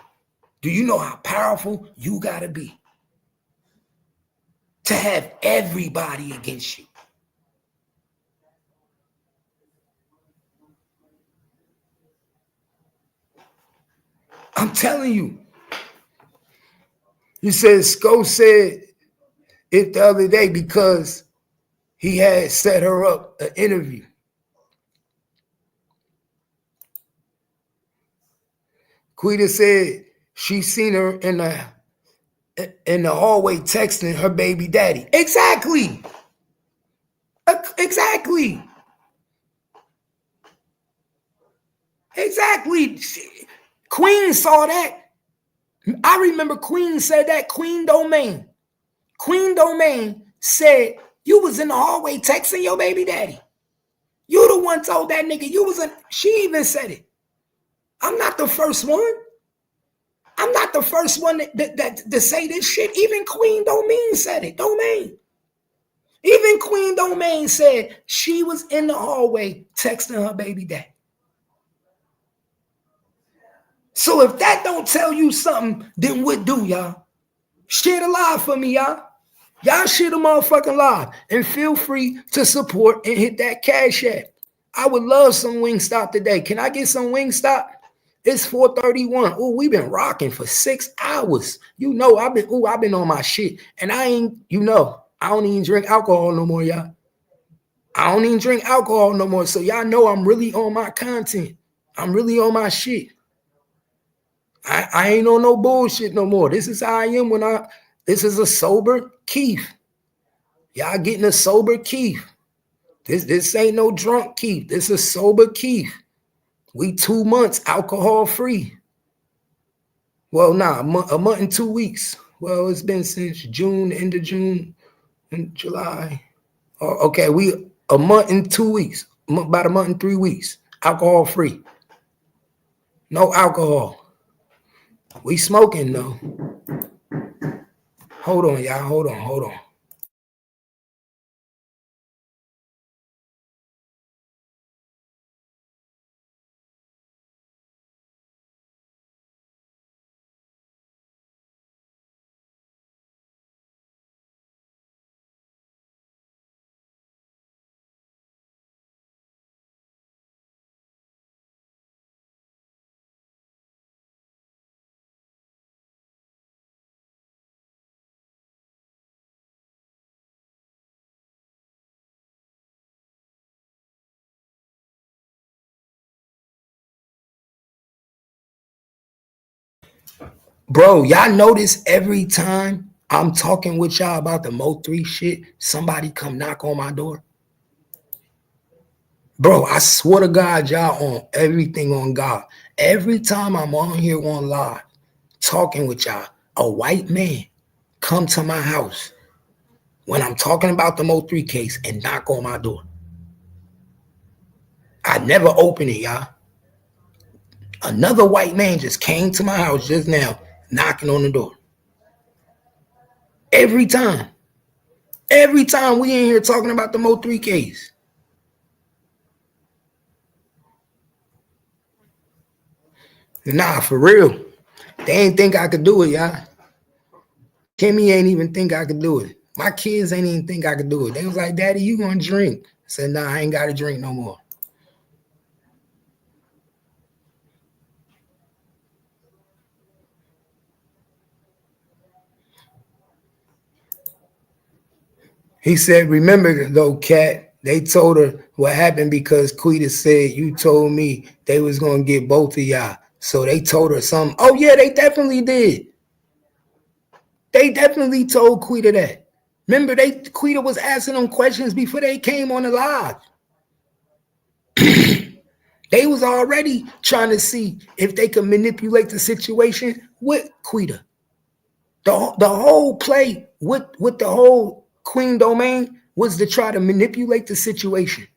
Do you know how powerful you gotta be to have everybody against you? I'm telling you. He said Sko said it the other day because he had set her up an interview. Quita said she seen her in the hallway texting her baby daddy. Exactly. Exactly. Exactly. Queen saw that. I remember Queen said that. Queen Domain said you was in the hallway texting your baby daddy. You the one told that nigga you was in. She even said it. I'm not the first one. I'm not the first one that to say this shit. Even Queen Domain said it. Even Queen Domain said she was in the hallway texting her baby daddy. So if that don't tell you something, then what do, y'all? Share the live for me, y'all. Y'all share the motherfucking live. And feel free to support and hit that cash app. I would love some Wingstop today. Can I get some Wingstop? It's 4:31. Oh, we've been rocking for 6 hours. You know, I've been on my shit. And I don't even drink alcohol no more, y'all. I don't even drink alcohol no more. So y'all know I'm really on my content. I'm really on my shit. I ain't on no bullshit no more. This is how I am this is a sober Keith. Y'all getting a sober Keith. This ain't no drunk Keith. This is sober Keith. We 2 months alcohol free. Well, a month and 2 weeks. Well, it's been since June, end of June and July. Okay, we a month and 2 weeks. About a month and 3 weeks. Alcohol free. No alcohol. We smoking though. Hold on, y'all. Hold on. Bro, y'all notice every time I'm talking with y'all about the Mo3 shit, somebody come knock on my door? Bro, I swear to God, y'all on everything on God. Every time I'm on here on live, talking with y'all, a white man come to my house when I'm talking about the Mo3 case and knock on my door. I never open it, y'all. Another white man just came to my house just now, knocking on the door. Every time. Every time we in here talking about the Mo3 case. Nah, for real. They ain't think I could do it, y'all. Kimmy ain't even think I could do it. My kids ain't even think I could do it. They was like, Daddy, you gonna drink? I said, nah, I ain't gotta drink no more. He said, remember though, Kat, they told her what happened because Quita said you told me they was gonna get both of y'all. So they told her something. Oh yeah, they definitely did. They definitely told Quita that. Remember, Quita was asking them questions before they came on the live. They was already trying to see if they could manipulate the situation with Quita. The whole play with the whole Queen Domain was to try to manipulate the situation.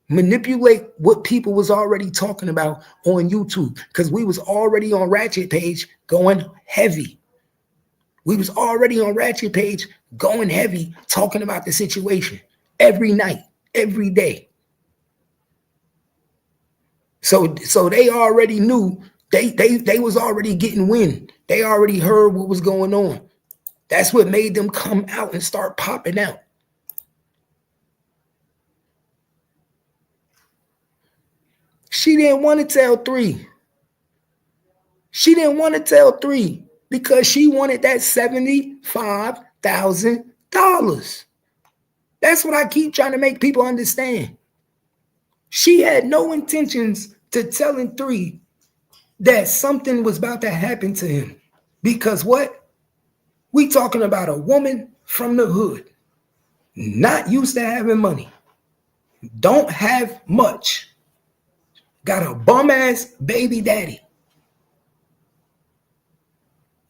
Manipulate what people was already talking about on YouTube. Because we was already on Ratchet page going heavy. We was already on Ratchet page going heavy, talking about the situation every night, every day. So they already knew they was already getting wind. They already heard what was going on. That's what made them come out and start popping out. She didn't want to tell 3. She didn't want to tell 3 because she wanted that $75,000. That's what I keep trying to make people understand. She had no intentions to telling 3 that something was about to happen to him. Because what? We talking about a woman from the hood, not used to having money, don't have much, got a bum ass baby daddy.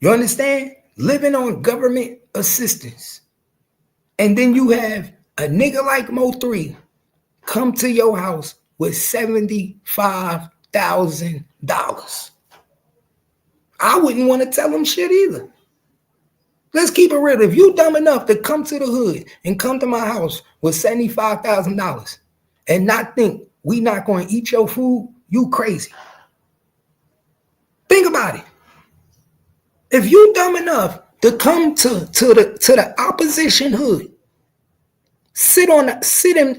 You understand? Living on government assistance. And then you have a nigga like Mo3 come to your house with $75,000. I wouldn't want to tell him shit either. Let's keep it real. If you dumb enough to come to the hood and come to my house with $75,000 and not think we not going to eat your food, you crazy. Think about it. If you dumb enough to come to the opposition hood, sit in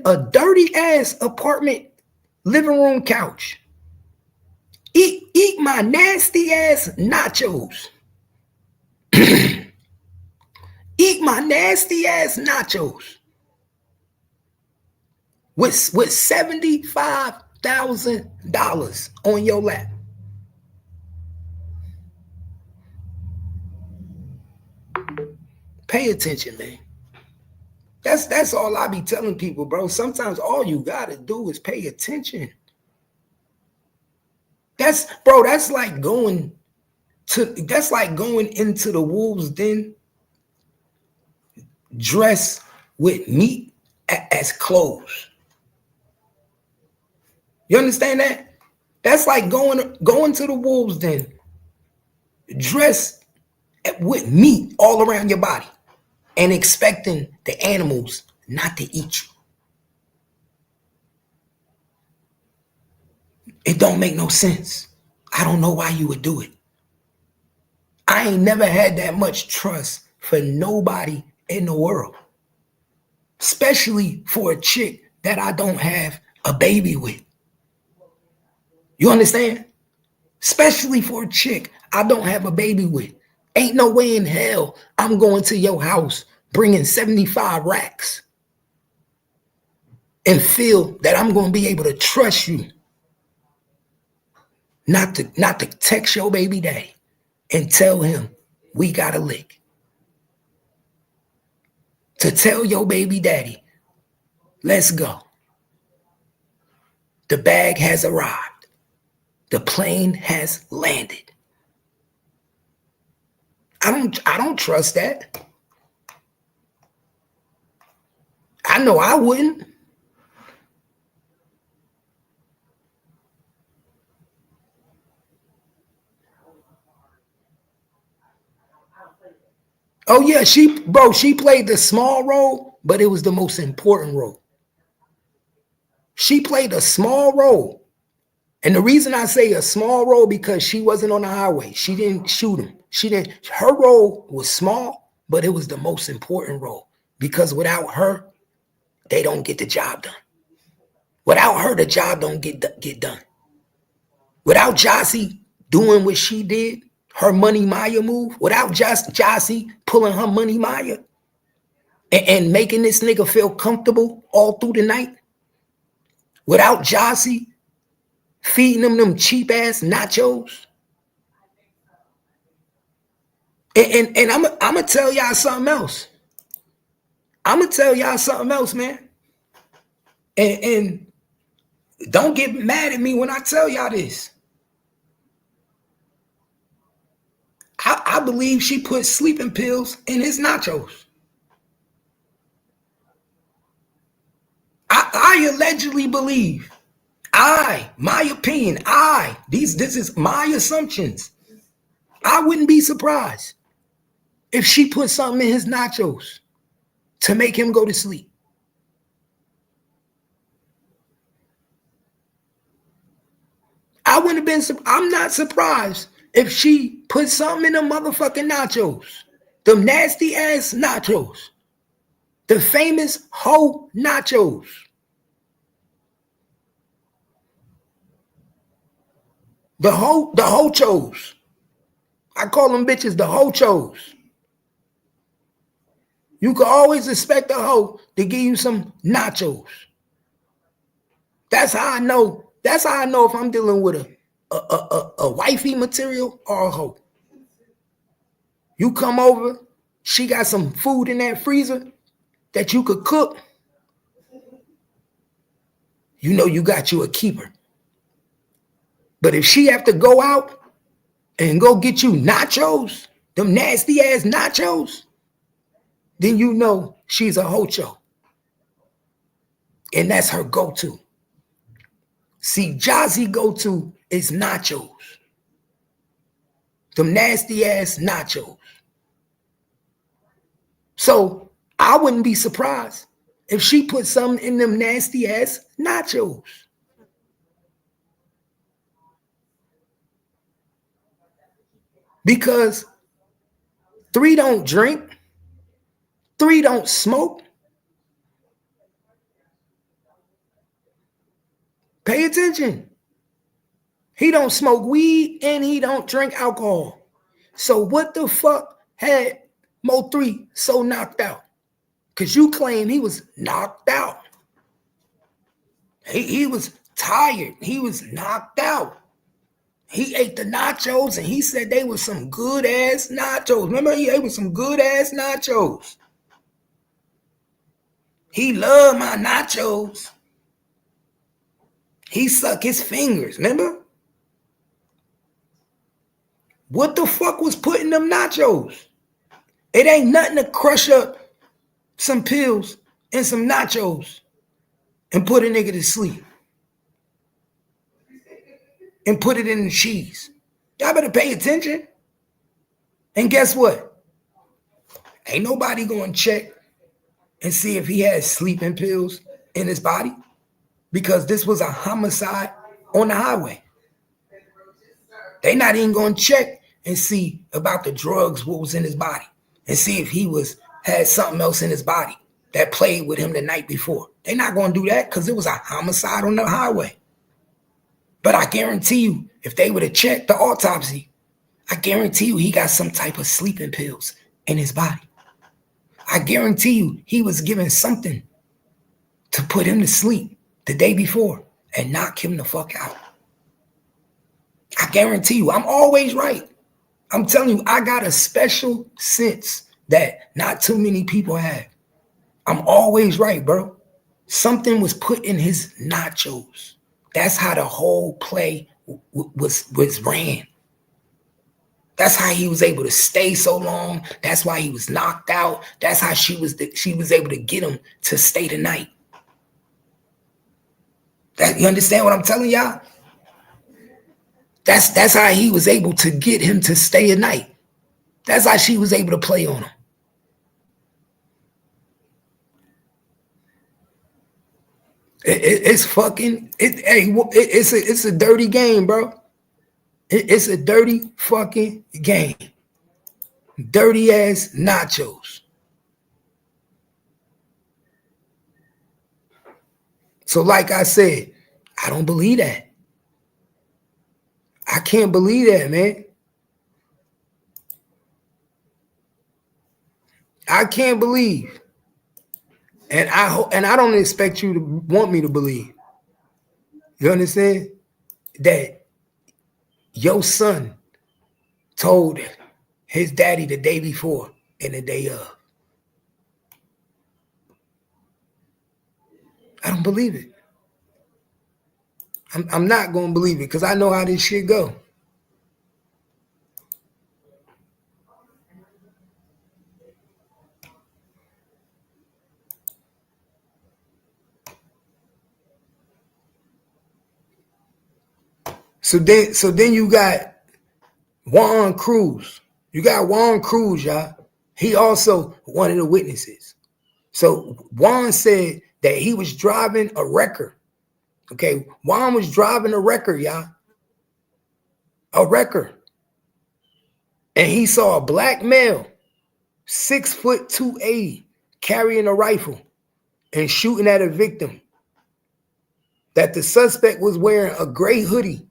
a dirty ass apartment living room couch, eat my nasty ass nachos, eat my nasty ass nachos with $75,000 on your lap. Pay attention, man. That's all I be telling people, bro. Sometimes all you gotta do is pay attention. That's like going into the wolves' den dressed with meat as clothes. You understand that? That's like going to the wolves' den dressed with meat all around your body and expecting the animals not to eat you. It don't make no sense. I don't know why you would do it. I ain't never had that much trust for nobody in the world, especially for a chick that I don't have a baby with. You understand? Especially for a chick I don't have a baby with. Ain't no way in hell I'm going to your house bringing 75 racks and feel that I'm going to be able to trust you not to text your baby daddy and tell him we got a lick. To tell your baby daddy, let's go. The bag has arrived. The plane has landed. I don't trust that. I know I wouldn't. Oh yeah, she played the small role, but it was the most important role. She played a small role. And the reason I say a small role because she wasn't on the highway. She didn't shoot him. Her role was small, but it was the most important role because without her, they don't get the job done. Without her, the job don't get done. Without Jossie doing what she did, her Money Maya move, without Jossie pulling her Money Maya and making this nigga feel comfortable all through the night, without Jossie feeding them cheap ass nachos, and I'm gonna tell y'all something else. Man. And don't get mad at me when I tell y'all this. I believe she put sleeping pills in his nachos. I allegedly believe. My opinion. This is my assumptions. I wouldn't be surprised if she put something in his nachos to make him go to sleep. I'm not surprised if she put something in them motherfucking nachos. Them nasty ass nachos. The famous hoe nachos. The hochos. I call them bitches the hochos. You can always expect a hoe to give you some nachos. That's how I know. That's how I know if I'm dealing with a wifey material or a hoe. You come over, she got some food in that freezer that you could cook. You know you got you a keeper. But if she have to go out and go get you nachos, them nasty ass nachos, then you know she's a hocho. And that's her go-to. See, Jazzy go-to is nachos. Them nasty ass nachos. So I wouldn't be surprised if she put something in them nasty ass nachos. Because 3 don't drink, 3 don't smoke. Pay attention. He don't smoke weed and he don't drink alcohol. So what the fuck had Mo 3 so knocked out? Because you claim he was knocked out. He was tired. He was knocked out. He ate the nachos and he said they were some good ass nachos. Remember, he ate some good ass nachos. He loved my nachos. He sucked his fingers, remember? What the fuck was putting them nachos? It ain't nothing to crush up some pills and some nachos and put a nigga to sleep. And put it in the cheese. Y'all better pay attention. And guess what? Ain't nobody going to check and see if he has sleeping pills in his body, because this was a homicide on the highway. They not even going to check and see about the drugs, what was in his body, and see if he had something else in his body that played with him the night before. They not going to do that because it was a homicide on the highway. But I guarantee you, if they would have checked the autopsy, I guarantee you he got some type of sleeping pills in his body. I guarantee you he was given something to put him to sleep the day before and knock him the fuck out. I guarantee you, I'm always right. I'm telling you, I got a special sense that not too many people have. I'm always right, bro. Something was put in his nachos. That's how the whole play was ran. That's how he was able to stay so long. That's why he was knocked out. That's how she was able to get him to stay the night. You understand what I'm telling y'all? That's how he was able to get him to stay a night. That's how she was able to play on him. It's a dirty game, bro. It's a dirty fucking game. Dirty ass nachos. So like I said, I don't believe that. I can't believe that, man. I can't believe. And I don't expect you to want me to believe. You understand? That your son told his daddy the day before and the day of. I don't believe it. I'm not going to believe it because I know how this shit go. So then you got Juan Cruz. You got Juan Cruz, y'all. He also one of the witnesses. So Juan said that he was driving a wrecker. Okay, Juan was driving a wrecker, y'all. A wrecker. And he saw a black male, 6'2", 280, carrying a rifle and shooting at a victim. That the suspect was wearing a gray hoodie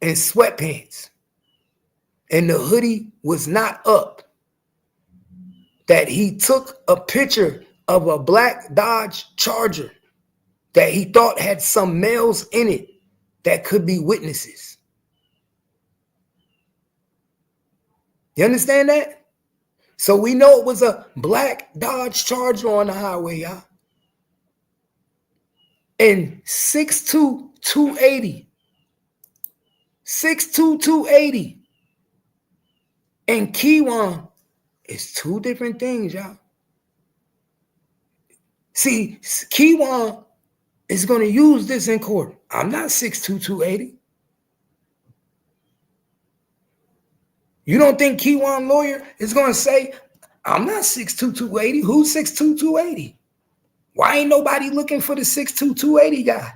and sweatpants. and the hoodie was not up, that he took a picture of a black Dodge Charger that he thought had some males in it that could be witnesses. You understand that? So we know it was a black Dodge Charger on the highway, y'all. And 6'2", 280. 6'2", 280. And Keywan is two different things, y'all. See, Keywan is going to use this in court. I'm not 6'2", 280. You don't think Keywan lawyer is going to say, I'm not 6'2", 280. Who's 6'2", 280? Why ain't nobody looking for the 6'2", 280 guy?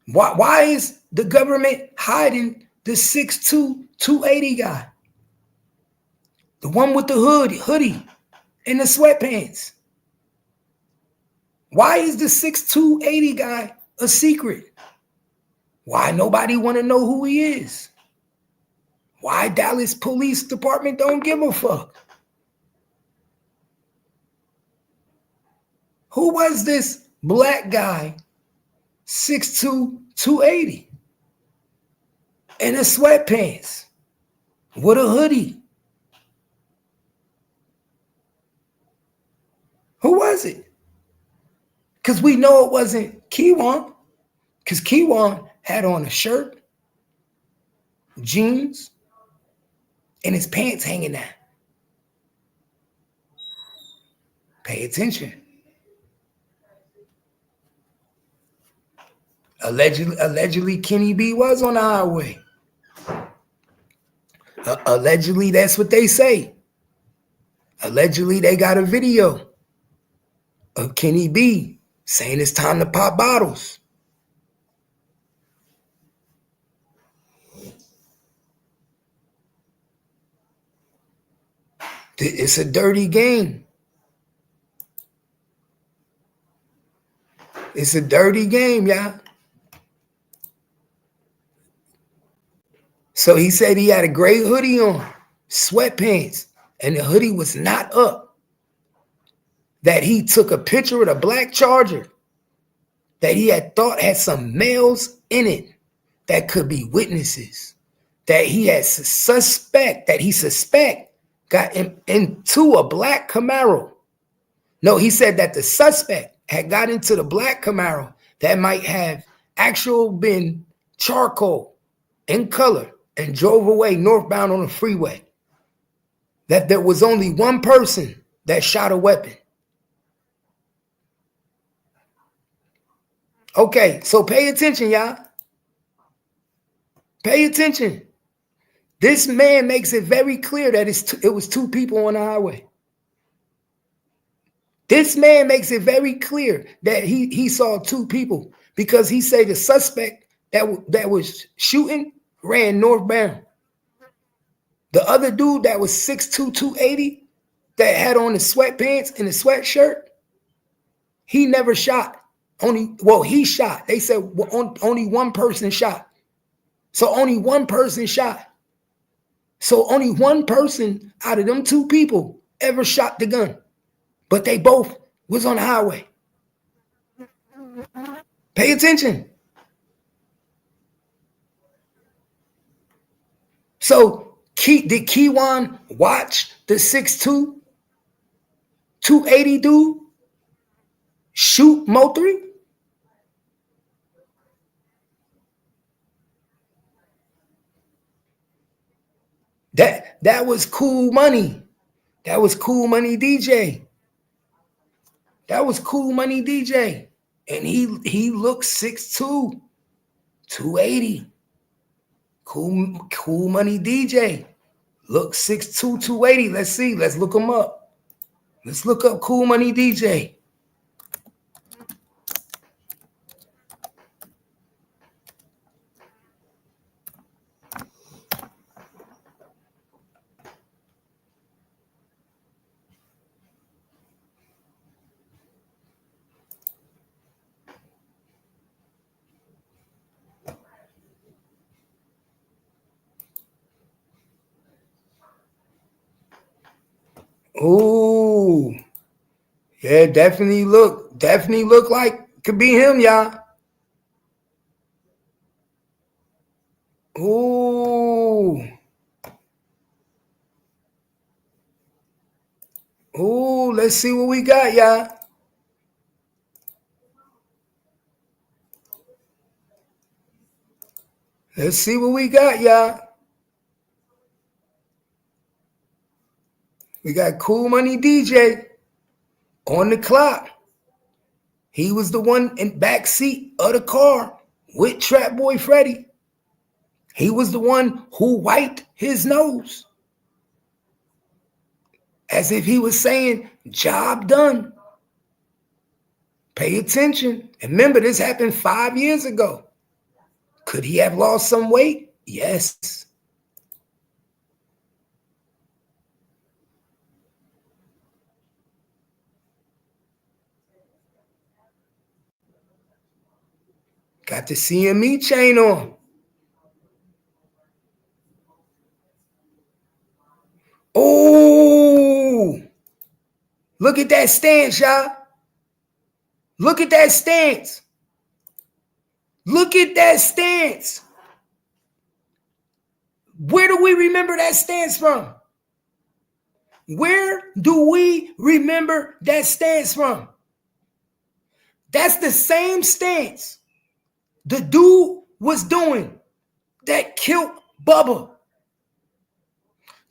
Why is the government hiding the 6'2", 280 guy? The one with the hoodie and the sweatpants. Why is the 6'2", 80 guy a secret? Why nobody want to know who he is? Why Dallas Police Department don't give a fuck? Who was this black guy, 6'2", 280, in a sweatpants with a hoodie? Who was it? Because we know it wasn't Keywan, because Keywan had on a shirt, jeans, and his pants hanging down. Pay attention. Allegedly, Kenny B was on the highway. Allegedly, that's what they say. Allegedly, they got a video of Kenny B saying it's time to pop bottles. It's a dirty game. It's a dirty game, y'all. So he said he had a gray hoodie on, sweatpants, and the hoodie was not up. That he took a picture of the black Charger that he had thought had some males in it that could be witnesses. That he had suspect got into a black Camaro. No, he said that the suspect had got into the black Camaro that might have actual been charcoal in color and drove away northbound on the freeway. That there was only one person that shot a weapon. Okay, so pay attention, y'all. Pay attention. This man makes it very clear that it was two people on the highway. This man makes it very clear that he saw two people because he said the suspect that was shooting ran northbound. The other dude that was 6'2", 280 that had on the sweatpants and the sweatshirt, he never shot. He shot. They said only one person shot. So only one person shot. So only one person out of them two people ever shot the gun. But they both was on the highway. Pay attention. So did Keywan watch the 6'2", 280 dude shoot Mo3? That was Cool Money. That was Cool Money DJ. That was Cool Money DJ. And he looked 6'2", 280. Cool Money DJ. Look 6'2", 280. Let's see. Let's look him up. Let's look up Cool Money DJ. Ooh. Yeah, definitely look like could be him, y'all. Ooh. Ooh, let's see what we got, y'all. Let's see what we got, y'all. We got Cool Money DJ on the clock. He was the one in back seat of the car with Trap Boy Freddy. He was the one who wiped his nose as if he was saying, job done. Pay attention. And remember, this happened 5 years ago. Could he have lost some weight? Yes. Got the CME chain on. Oh, look at that stance, y'all. Look at that stance. Look at that stance. Where do we remember that stance from? Where do we remember that stance from? That's the same stance the dude was doing that killed Bubba.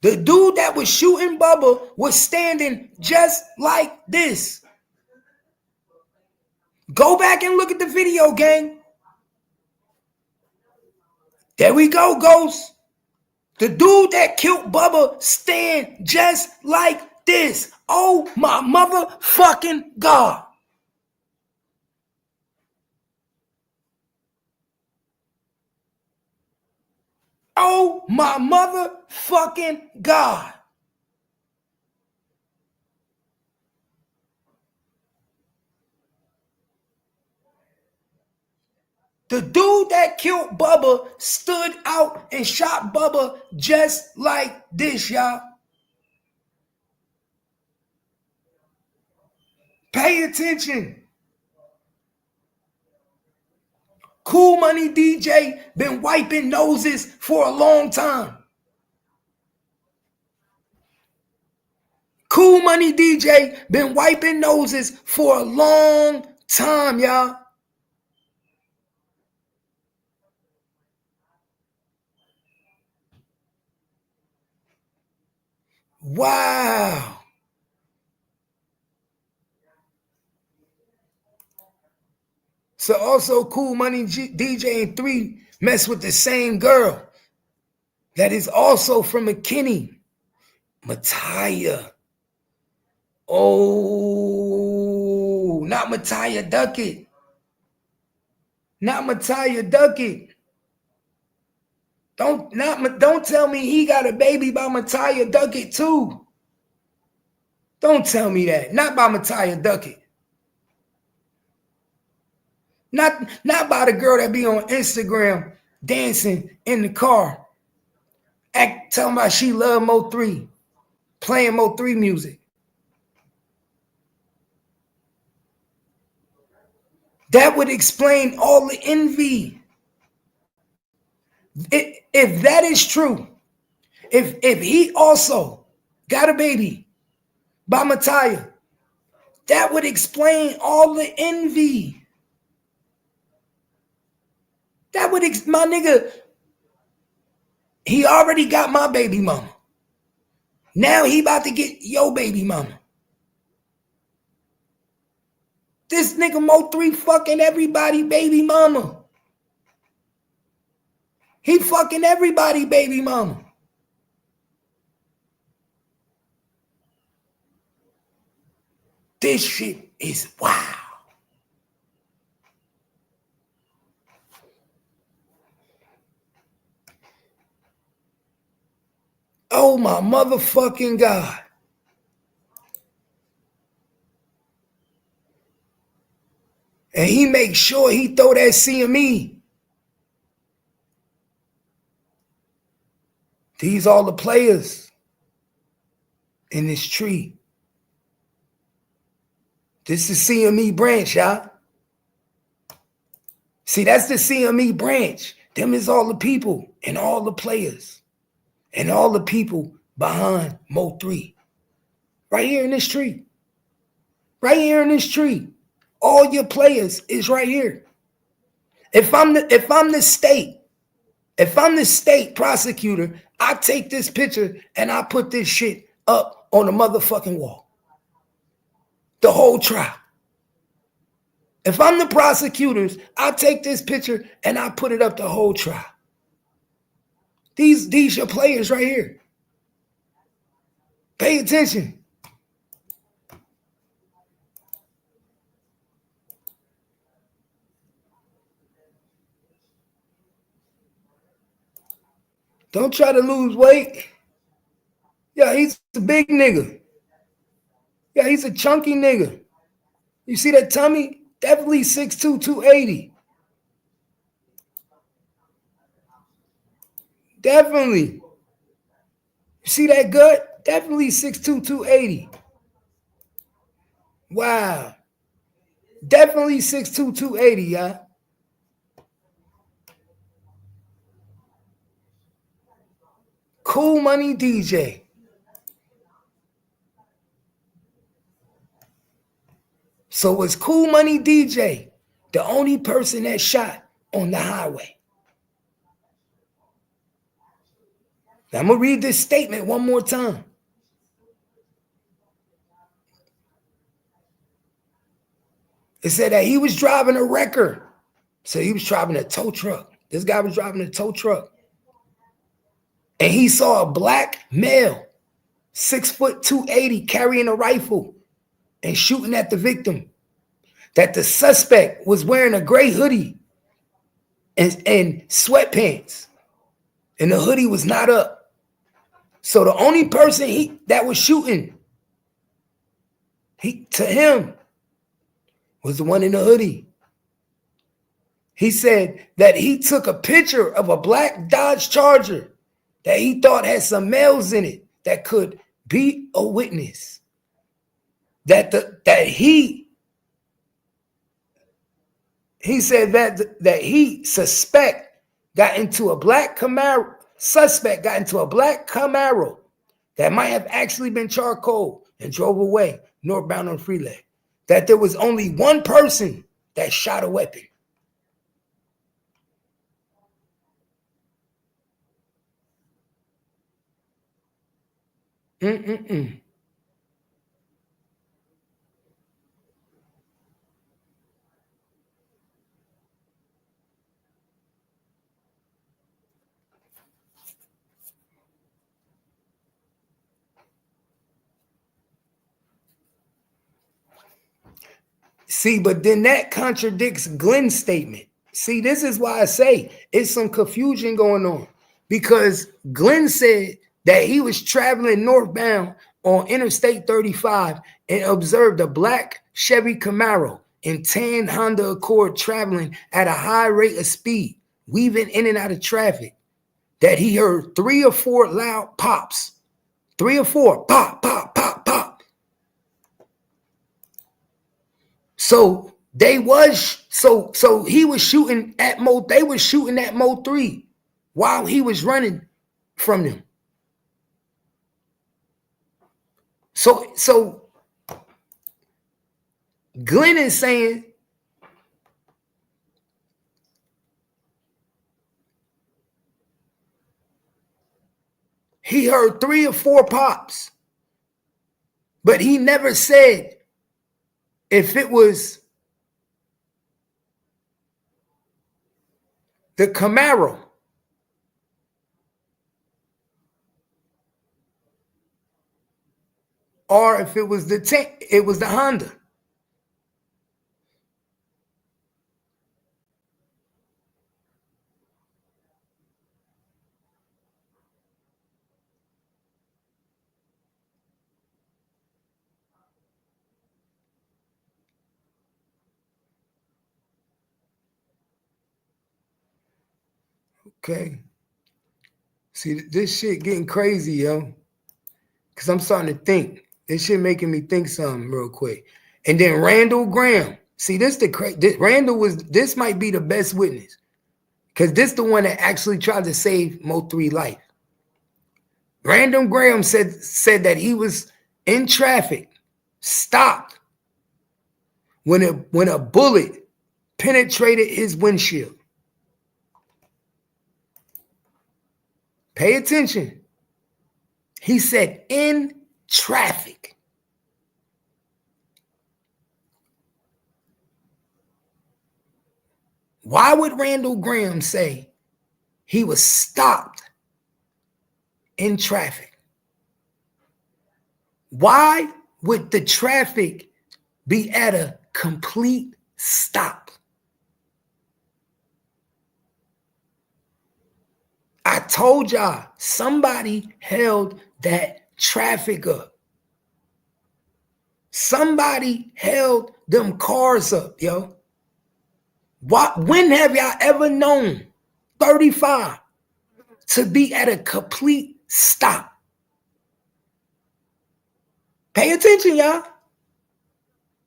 The dude that was shooting Bubba was standing just like this. Go back and look at the video, gang. There we go, Ghost. The dude that killed Bubba stand just like this. Oh my motherfucking God. Oh my motherfucking God. The dude that killed Bubba stood out and shot Bubba just like this, y'all. Pay attention. Cool Money DJ been wiping noses for a long time. Cool Money DJ been wiping noses for a long time, y'all. Wow. So also Cool Money DJ and 3 mess with the same girl that is also from McKinney, Mattia. Oh, not Mattia Duckett. Not Mattia Duckett. Don't tell me he got a baby by Mattia Duckett too. Don't tell me that. Not by Mattia Duckett. Not by the girl that be on Instagram dancing in the car. Telling about she love Mo3. Playing Mo3 music. That would explain all the envy. If that is true, if he also got a baby by Mattia, that would explain all the envy. That would, my nigga, he already got my baby mama. Now he about to get your baby mama. This nigga Mo3 fucking everybody baby mama. He fucking everybody baby mama. This shit is wow. Oh my motherfucking God. And he makes sure he throw that CME. These all the players in this tree. This is CME branch, y'all. See, that's the CME branch. Them is all the people and all the players and all the people behind Mo 3. Right here in this tree. Right here in this tree. All your players is right here. If I'm the state prosecutor, I take this picture and I put this shit up on the motherfucking wall. The whole trial. If I'm the prosecutors, I take this picture and I put it up the whole trial. These your players right here. Pay attention. Don't try to lose weight. Yeah, he's a big nigga. Yeah, he's a chunky nigga. You see that tummy? Definitely 6'2", 280. Definitely. You see that gut? Definitely 6'2", 280. Wow. Definitely 6'2", 280, y'all. Cool Money DJ. So was Cool Money DJ the only person that shot on the highway? Now I'm going to read this statement one more time. It said that he was driving a wrecker. So he was driving a tow truck. This guy was driving a tow truck. And he saw a black male, 6'2", 280, carrying a rifle and shooting at the victim. That the suspect was wearing a gray hoodie and sweatpants. And the hoodie was not up. So the only person that was shooting to him was the one in the hoodie. He said that he took a picture of a black Dodge Charger that he thought had some males in it that could be a witness. He said that he got into a black Camaro that might have actually been charcoal and drove away northbound on Freeway. That there was only one person that shot a weapon. See, but then that contradicts Glenn's statement. See, this is why I say it's some confusion going on. Because Glenn said that he was traveling northbound on Interstate 35 and observed a black Chevy Camaro and tan Honda Accord traveling at a high rate of speed, weaving in and out of traffic. That he heard 3 or 4 loud pops. 3 or 4, pop, pop, pop, pop. So he was shooting at they were shooting at Mo 3 while he was running from them. So Glenn is saying he heard 3 or 4 pops, but he never said if it was the Camaro or if it was the Honda. Okay. See, this shit getting crazy, yo. Because I'm starting to think. This shit making me think something real quick. And then Randall Graham. See, this might be the best witness. Because this the one that actually tried to save Mo3 life. Randall Graham said that he was in traffic, stopped when a bullet penetrated his windshield. Pay attention. He said in traffic. Why would Randall Graham say he was stopped in traffic? Why would the traffic be at a complete stop? I told y'all somebody held that traffic up. Somebody held them cars up, yo. When have y'all ever known 35 to be at a complete stop? Pay attention, y'all.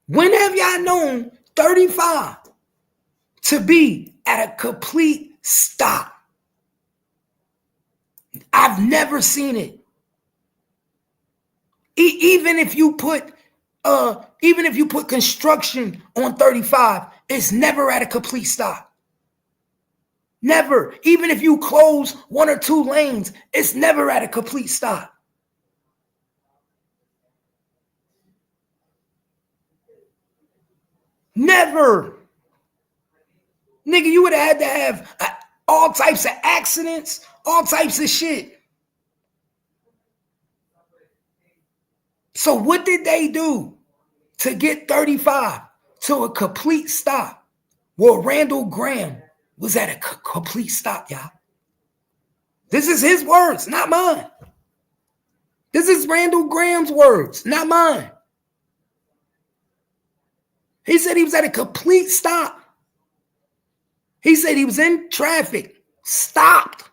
When have y'all known 35 to be at a complete stop? I've never seen it. Even if you put construction on 35, it's never at a complete stop. Never. Even if you close one or two lanes, it's never at a complete stop. Never. Nigga, you would have had to have all types of accidents, all types of shit. So what did they do to get 35 to a complete stop? Well, Randall Graham was at a complete stop, y'all. This is his words, not mine. This is Randall Graham's words, not mine. He said he was at a complete stop. He said he was in traffic, stopped.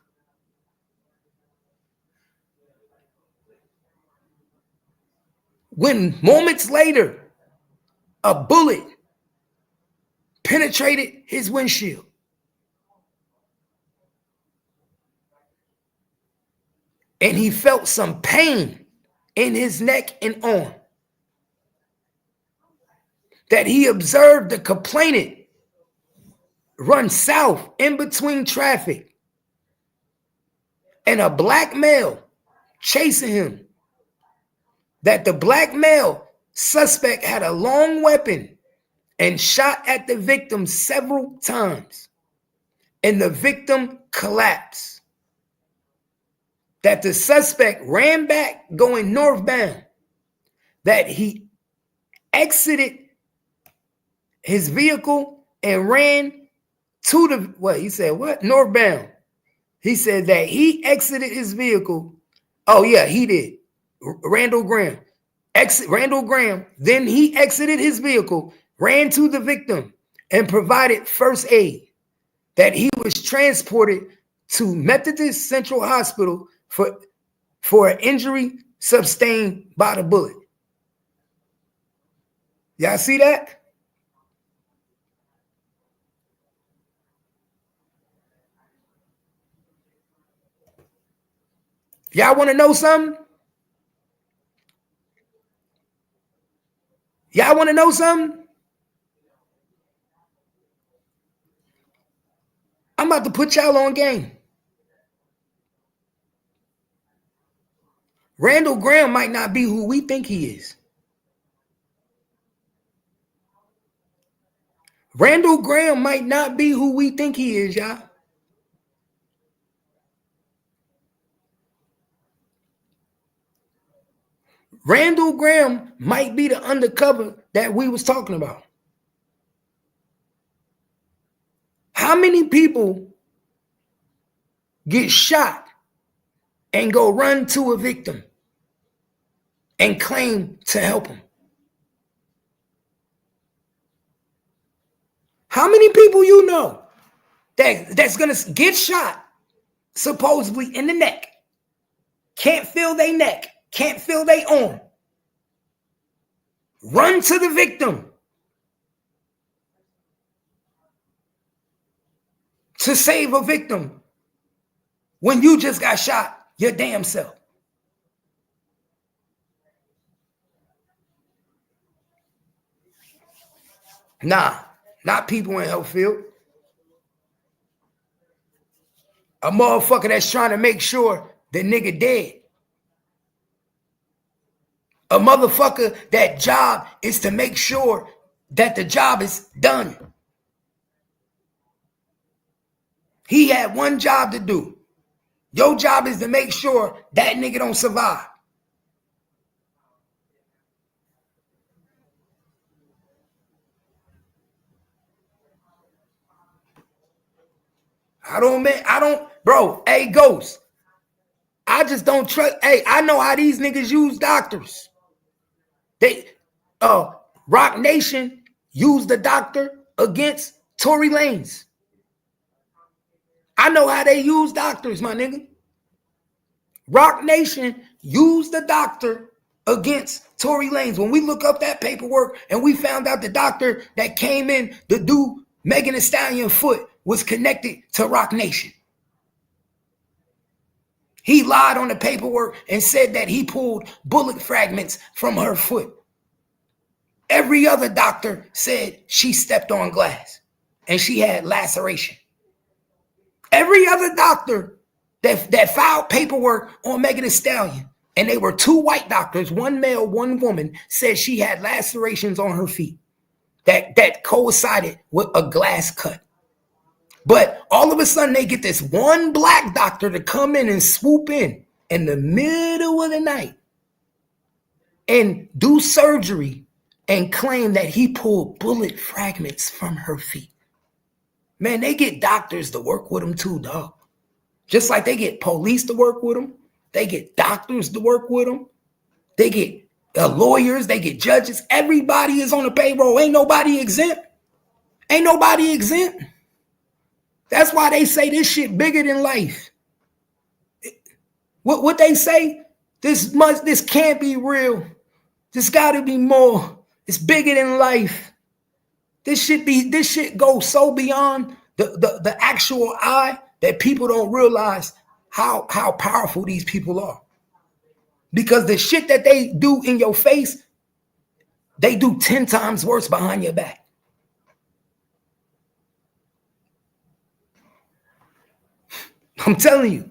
When moments later, a bullet penetrated his windshield. And he felt some pain in his neck and arm. That he observed the complainant run south in between traffic and a black male chasing him. That the black male suspect had a long weapon and shot at the victim several times, and the victim collapsed. That the suspect ran back going northbound, that he exited his vehicle and ran to the, northbound. He said that he exited his vehicle. Oh yeah, he did. Randall Graham. Then he exited his vehicle, ran to the victim, and provided first aid. That he was transported to Methodist Central Hospital for an injury sustained by the bullet. Y'all see that? Y'all want to know something? Y'all want to know something? I'm about to put y'all on game. Randall Graham might not be who we think he is. Randall Graham might not be who we think he is, y'all. Randall Graham might be the undercover that we was talking about. How many people get shot and go run to a victim and claim to help him? How many people you know that's gonna get shot supposedly in the neck, can't feel their neck, can't feel their arm, Run to the victim to save a victim when you just got shot your damn self. Nah, not people in health field. A motherfucker that's trying to make sure the nigga dead. A motherfucker that job is to make sure that the job is done. He had one job to do. Your job is to make sure that nigga don't survive. Bro, hey, Ghost. I just don't trust. Hey, I know how these niggas use doctors. Rock Nation used the doctor against Tory Lanez. I know how they use doctors, my nigga. Rock Nation used the doctor against Tory Lanez. When we look up that paperwork and we found out the doctor that came in to do Megan Thee Stallion foot was connected to Rock Nation. He lied on the paperwork and said that he pulled bullet fragments from her foot. Every other doctor said she stepped on glass and she had laceration. Every other doctor that filed paperwork on Megan Thee Stallion, and they were two white doctors, one male, one woman, said she had lacerations on her feet that coincided with a glass cut. But all of a sudden they get this one black doctor to come in and swoop in the middle of the night and do surgery and claim that he pulled bullet fragments from her feet. Man, they get doctors to work with them too, dog. Just like they get police to work with them. They get doctors to work with them. They get lawyers. They get judges. Everybody is on the payroll. Ain't nobody exempt. Ain't nobody exempt. That's why they say this shit bigger than life. What they say? This can't be real. This gotta be more. It's bigger than life. This shit goes so beyond the actual eye that people don't realize how powerful these people are. Because the shit that they do in your face, they do 10 times worse behind your back. I'm telling you.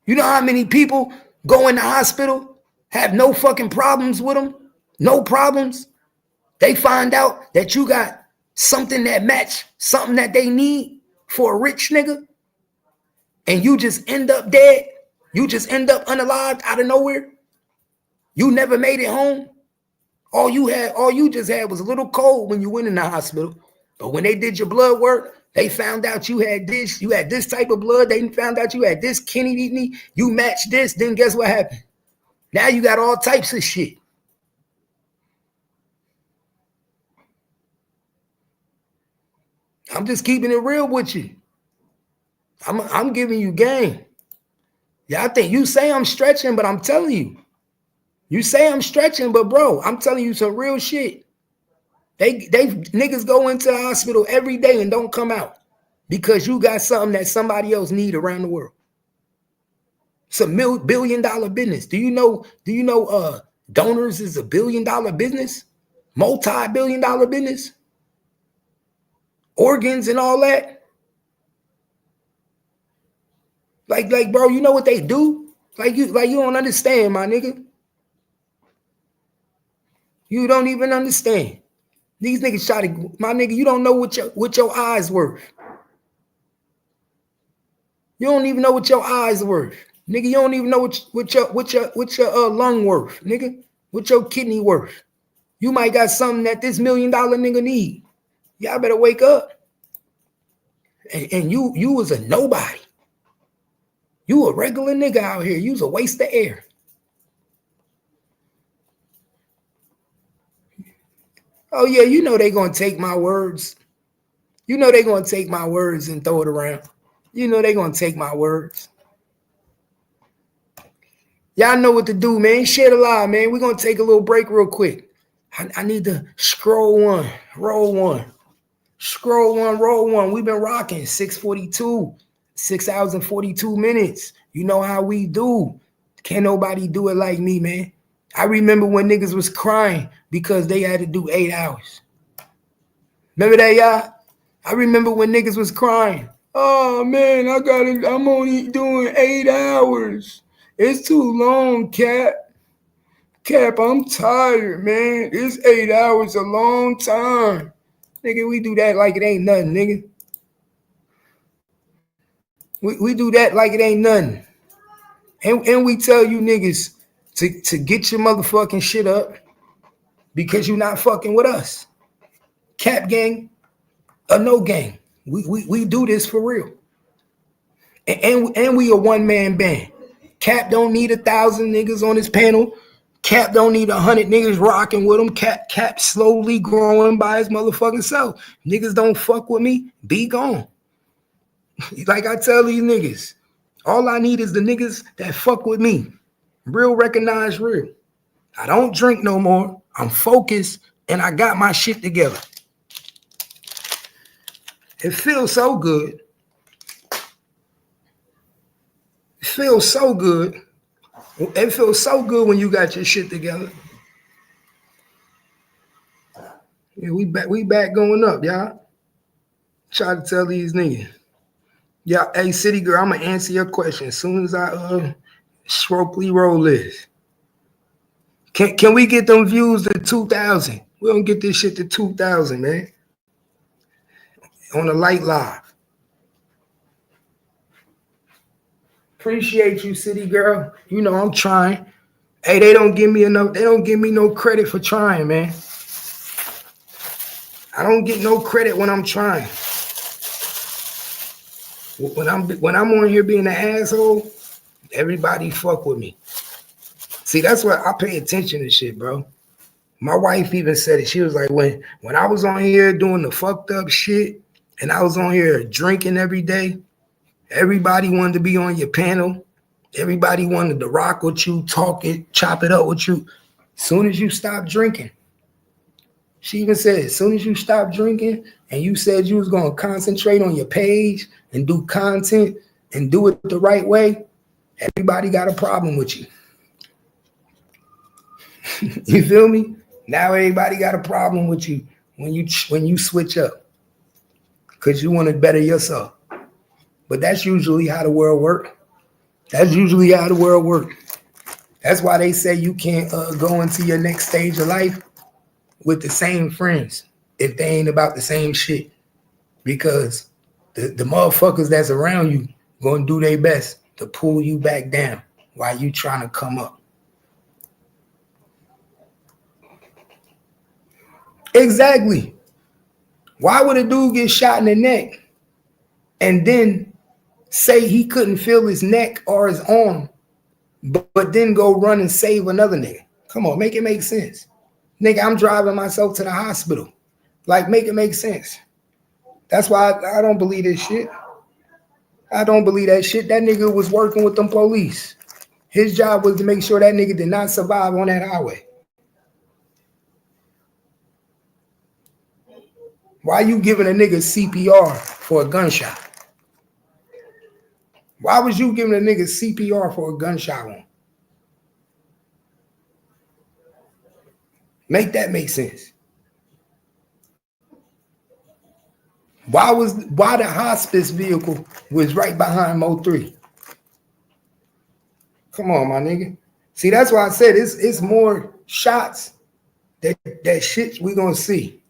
You know how many people go in the hospital, have no fucking problems with them? No problems. They find out that you got something that match something that they need for a rich nigga, and you just end up dead. You just end up unalived out of nowhere. You never made it home. All you just had was a little cold when you went in the hospital. But when they did your blood work, they found out you had this type of blood. They found out you had this kidney. You matched this. Then guess what happened? Now you got all types of shit. I'm just keeping it real with you. I'm giving you game. Yeah, I think you say I'm stretching, but I'm telling you. You say I'm stretching, but bro, I'm telling you some real shit. They niggas go into the hospital every day and don't come out because you got something that somebody else need around the world. It's a $1 billion business. Do you know donors is a $1 billion business? Multi-billion dollar business? Organs and all that? Like, bro, you know what they do? Like you don't understand, my nigga. You don't even understand. These niggas try to, my nigga, you don't know what your eyes worth. You don't even know what your eyes worth. Nigga, you don't even know what your lung worth, nigga. What your kidney worth. You might got something that this $1 million nigga need. Y'all better wake up. And you was a nobody. You a regular nigga out here. You was a waste of air. Oh yeah, you know they gonna take my words. You know they gonna take my words and throw it around. You know they gonna take my words. Y'all know what to do, man. Share the live, man. We're gonna take a little break real quick. I need to scroll one, roll one. Scroll one, roll one. We've been rocking 6:42, 6 hours and 42 minutes. You know how we do. Can't nobody do it like me, man. I remember when niggas was crying because they had to do 8 hours. Remember that, y'all? I remember when niggas was crying. Oh man, I'm only doing 8 hours. It's too long, Cap. Cap, I'm tired, man. It's 8 hours a long time. Nigga, we do that like it ain't nothing, nigga. We do that like it ain't nothing. And we tell you niggas to get your motherfucking shit up because you're not fucking with us. Cap gang or no gang. We do this for real. And we a one-man band. Cap don't need 1,000 niggas on his panel. Cap don't need 100 niggas rocking with him. Cap slowly growing by his motherfucking self. Niggas don't fuck with me, be gone. Like I tell these niggas, all I need is the niggas that fuck with me. Real recognize real. I don't drink no more. I'm focused and I got my shit together. It feels so good. It feels so good. It feels so good when you got your shit together. Yeah, we back going up, y'all. Try to tell these niggas. Yeah, hey, City Girl, I'm gonna answer your question as soon as I Shropely roll this. Can we get them views to 2,000? We don't get this shit to 2,000, man. On the light live. Appreciate you, City Girl. You know I'm trying. Hey, they don't give me enough. They don't give me no credit for trying, man. I don't get no credit when I'm trying. When I'm on here being an asshole, everybody fuck with me. See, that's why I pay attention to shit, bro. My wife even said it. She was like, when I was on here doing the fucked up shit and I was on here drinking every day, everybody wanted to be on your panel. Everybody wanted to rock with you, talk it, chop it up with you. As soon as you stop drinking, she even said, as soon as you stop drinking and you said you was going to concentrate on your page and do content and do it the right way, everybody got a problem with you. You feel me? Now everybody got a problem with you when you switch up because you want to better yourself. But that's usually how the world works. That's usually how the world works. That's why they say you can't go into your next stage of life with the same friends if they ain't about the same shit. Because the motherfuckers that's around you gonna do their best to pull you back down while you trying to come up. Exactly. Why would a dude get shot in the neck and then say he couldn't feel his neck or his arm, but then go run and save another nigga? Come on, make it make sense. Nigga, I'm driving myself to the hospital. Like, make it make sense. That's why I don't believe this shit. I don't believe that shit. That nigga was working with them police. His job was to make sure that nigga did not survive on that highway. Why you giving a nigga CPR for a gunshot? Why was you giving a nigga CPR for a gunshot wound? Make that make sense. Why the hospice vehicle was right behind Mo 3? Come on, my nigga. See, that's why I said it's more shots that shit we gonna see.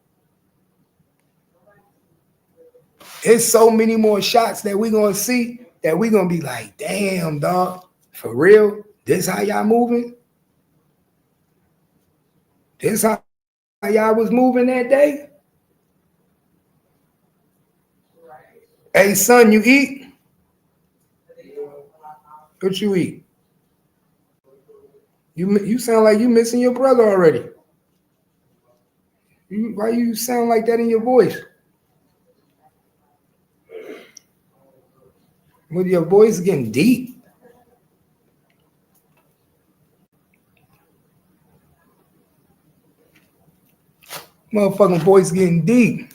It's so many more shots that we gonna see that we gonna be like, damn, dog, for real? This how y'all moving? This how y'all was moving that day? Hey, son, you eat? What you eat? You sound like you missing your brother already. Why you sound like that in your voice? With your voice getting deep. Motherfucking voice getting deep.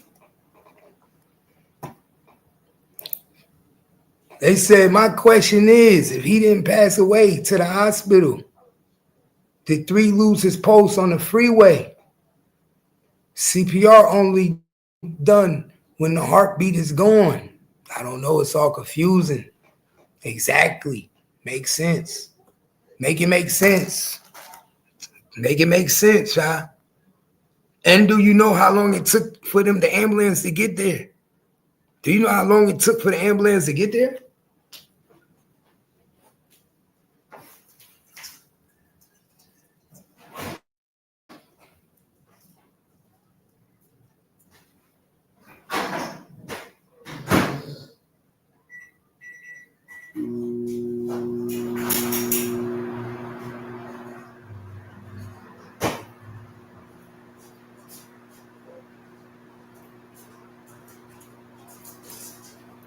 They said, my question is, if he didn't pass away to the hospital, did 3 lose his pulse on the freeway? CPR only done when the heartbeat is gone. I don't know. It's all confusing. Exactly. Makes sense. Make it make sense. Make it make sense, y'all. And do you know how long it took for them, the ambulance, to get there? Do you know how long it took for the ambulance to get there?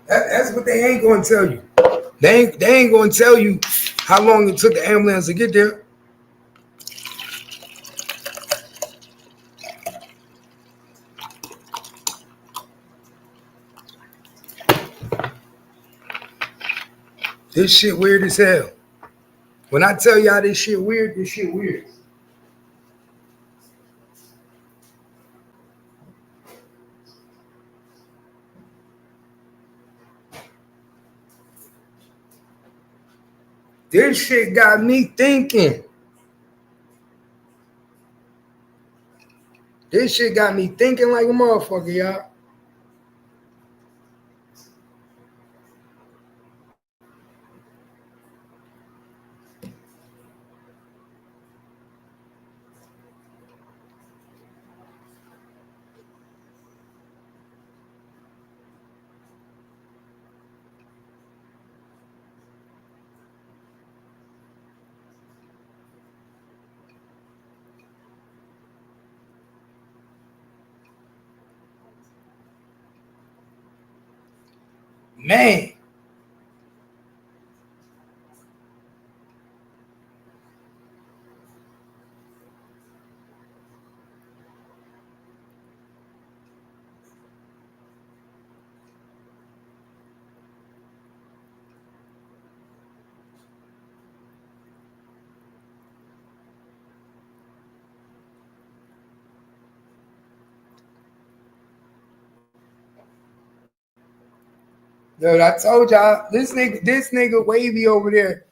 That's what they ain't going to tell you. They ain't going to tell you how long it took the ambulance to get there. This shit weird as hell. When I tell y'all this shit weird, this shit weird. This shit got me thinking. This shit got me thinking like a motherfucker, y'all. Man. Dude, I told y'all, this nigga Wavy over there.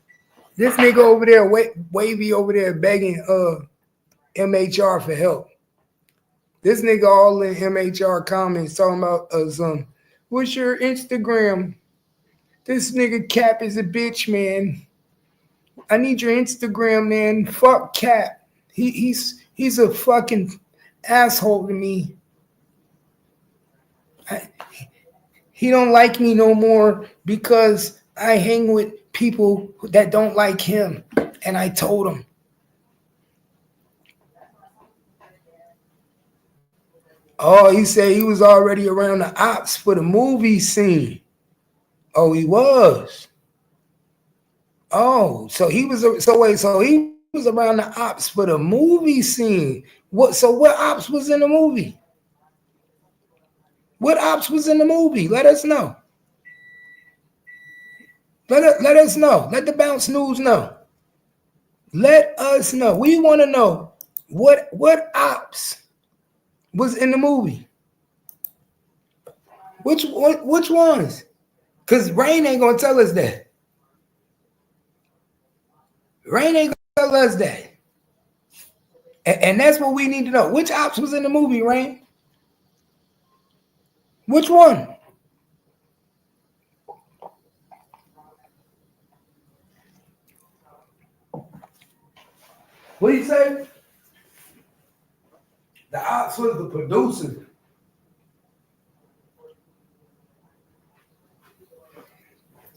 This nigga over there, Wavy over there begging MHR for help. This nigga all in MHR comments talking about what's your Instagram? This nigga Cap is a bitch, man. I need your Instagram, man. Fuck Cap. He's a fucking asshole to me. He don't like me no more because I hang with people that don't like him. And I told him. Oh, he said he was already around the ops for the movie scene. Oh, he was. Oh, so he was around the ops for the movie scene. What ops was in the movie? What ops was in the movie? Let us know. Let us know. Let the Bounce News know. Let us know. We want to know what ops was in the movie. Which ones? Because Rain ain't gonna tell us that. Rain ain't gonna tell us that. And that's what we need to know. Which ops was in the movie, Rain? Which one? What did he say? The ops was the producer.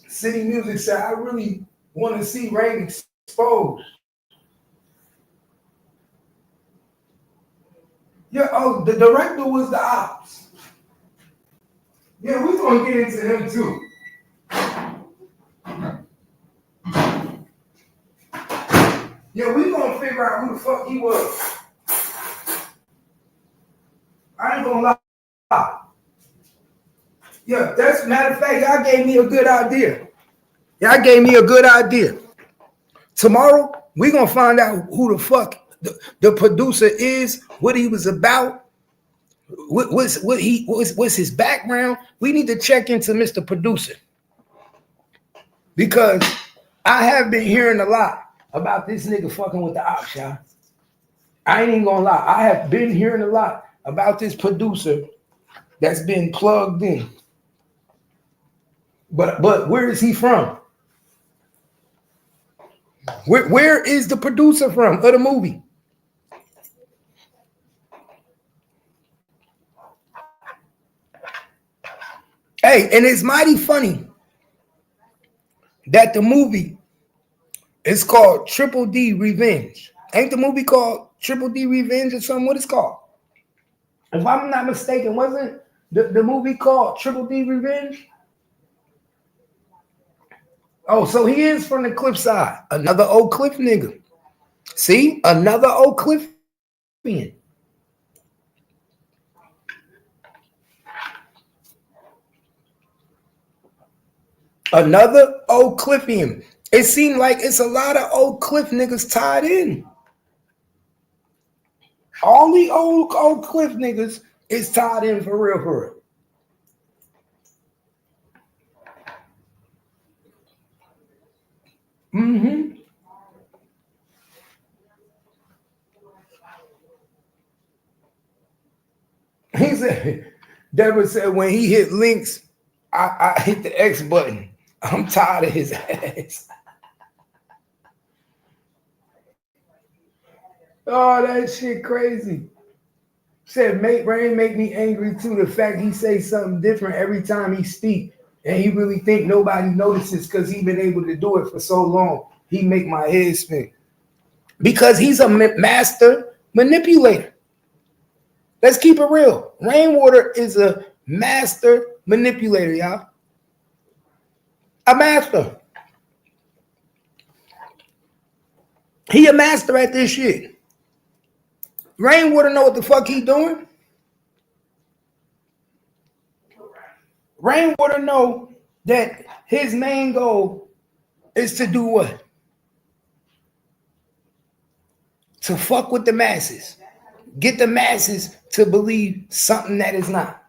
City Music said, I really want to see Rain exposed. Yeah, oh, the director was the ops. Yeah, we're going to get into him too. Yeah, we're going to figure out who the fuck he was. gonna lie. Yeah, that's matter of fact, y'all gave me a good idea. Y'all gave me a good idea. Tomorrow, we're gonna find out who the fuck the producer is, what he was about, what's his background. We need to check into Mr. Producer. Because I have been hearing a lot about this nigga fucking with the ops, y'all. I ain't even gonna lie. I have been hearing a lot about this producer that's been plugged in. But where is he from? Where is the producer from of the movie? Hey, and it's mighty funny that the movie is called Triple D Revenge. Ain't the movie called Triple D Revenge or something? What it's called? If I'm not mistaken, wasn't the movie called Triple D Revenge? Oh, so he is from the Cliff side. Another old Cliff nigga. See? Another old Cliff fan. Another old Cliffian. It seemed like it's a lot of old Cliff niggas tied in. All the old Cliff niggas is tied in for real, for real. Mm-hmm. He said, Deborah said, when he hit links, I hit the X button. I'm tired of his ass. Oh, that shit crazy. Said, Rain make me angry too. The fact he say something different every time he speak, and he really think nobody notices because he been able to do it for so long. He make my head spin. Because he's a master manipulator. Let's keep it real. Rainwater is a master manipulator, y'all. A master. He a master at this shit. Rainwater know what the fuck he doing. Rainwater know that his main goal is to do what? To fuck with the masses. Get the masses to believe something that is not.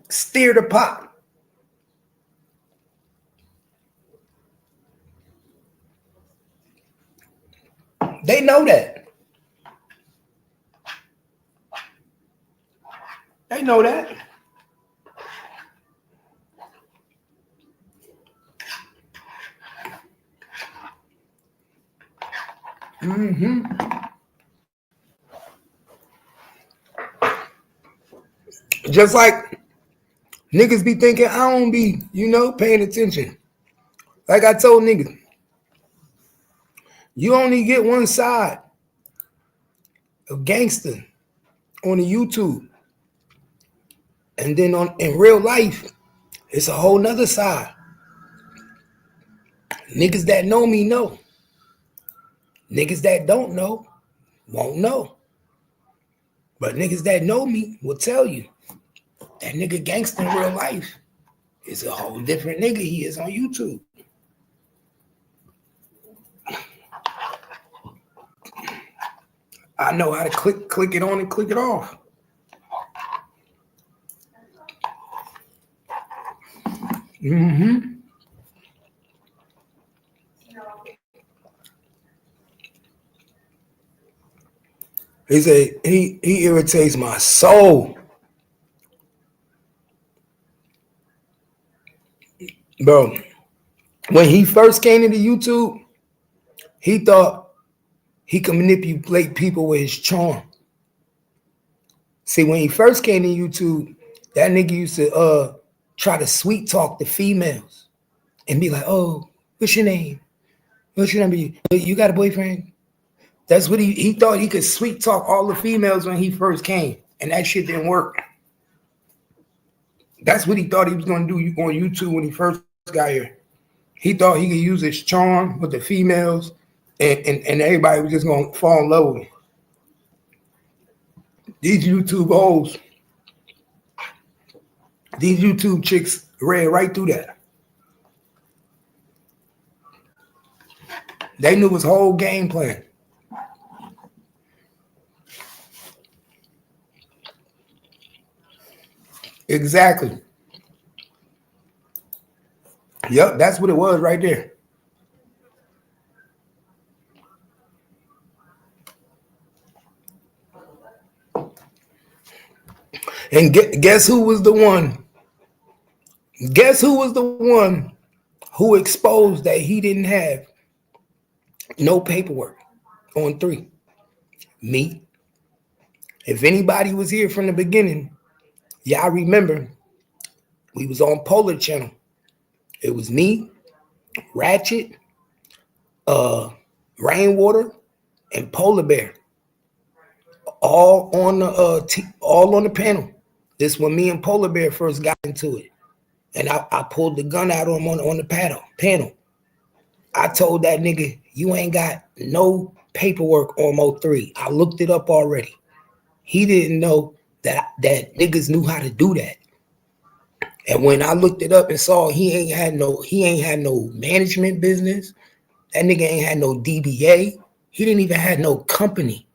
Steer the pot. They know that. They know that. Mm-hmm. Just like niggas be thinking I don't be, paying attention. Like I told niggas, you only get one side of gangster on the YouTube. And then in real life, it's a whole nother side. Niggas that know me know. Niggas that don't know won't know. But niggas that know me will tell you that nigga gangster in real life is a whole different nigga he is on YouTube. I know how to click it on and click it off. Mm-hmm. He said he irritates my soul. Bro, when he first came into YouTube, he thought he could manipulate people with his charm. See, when he first came to YouTube, that nigga used to try to sweet talk the females and be like, oh, what's your name? What's your number? You got a boyfriend? That's what he thought he could sweet talk all the females when he first came. And that shit didn't work. That's what he thought he was going to do on YouTube when he first got here. He thought he could use his charm with the females and everybody was just going to fall in love with him. These YouTube hoes, these YouTube chicks read right through that. They knew his whole game plan. Exactly. Yep, that's what it was right there. And guess who was the one? Guess who was the one who exposed that he didn't have no paperwork on 3? Me. If anybody was here from the beginning, y'all remember we was on Polar Channel. It was me, Ratchet, Rainwater, and Polar Bear. All on the panel. This when me and Polar Bear first got into it. And I pulled the gun out on the panel. I told that nigga, you ain't got no paperwork on Mo3. I looked it up already. He didn't know that niggas knew how to do that. And when I looked it up and saw he ain't had no management business, that nigga ain't had no DBA. He didn't even have no company.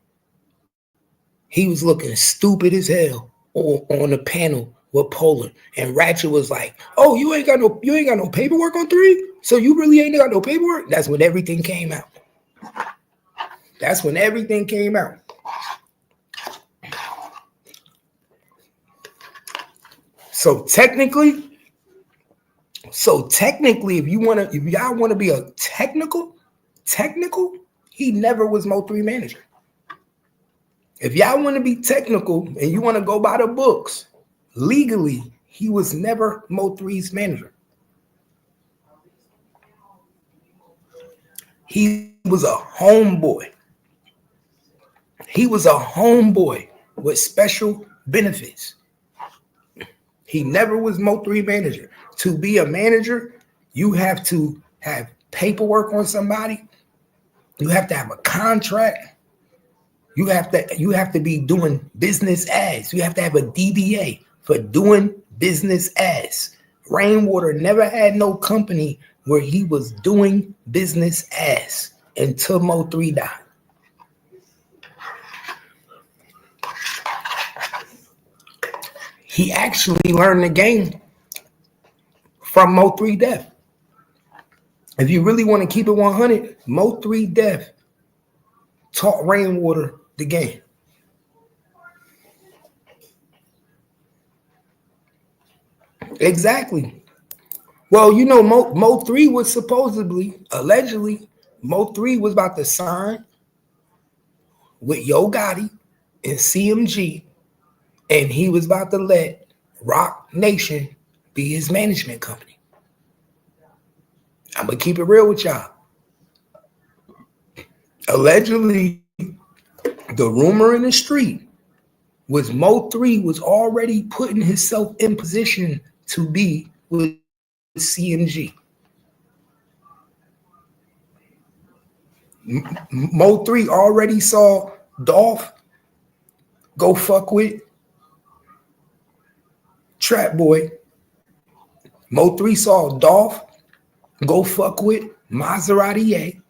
He was looking stupid as hell on the panel with Polar. And Ratchet was like, "Oh, you ain't got no paperwork on 3? So you really ain't got no paperwork?" That's when everything came out. That's when everything came out. So technically, if y'all want to be a technical, he never was Mo3 manager. If y'all want to be technical and you want to go by the books, legally, he was never Mo3's manager. He was a homeboy. He was a homeboy with special benefits. He never was Mo3 manager. To be a manager, you have to have paperwork on somebody. You have to have a contract. You have to be doing business as. You have to have a DBA for doing business as. Rainwater never had no company where he was doing business as until Mo3 died. He actually learned the game from Mo3 death. If you really want to keep it 100, Mo3 death taught Rainwater the game. Exactly. Well, you know, Mo3 was allegedly, Mo3 was about to sign with Yo Gotti and CMG, and he was about to let Rock Nation be his management company. I'm going to keep it real with y'all. Allegedly, the rumor in the street was Mo3 was already putting himself in position to be with CMG. Mo3 already saw Dolph go fuck with Trap Boy. Mo3 saw Dolph go fuck with Maserati A.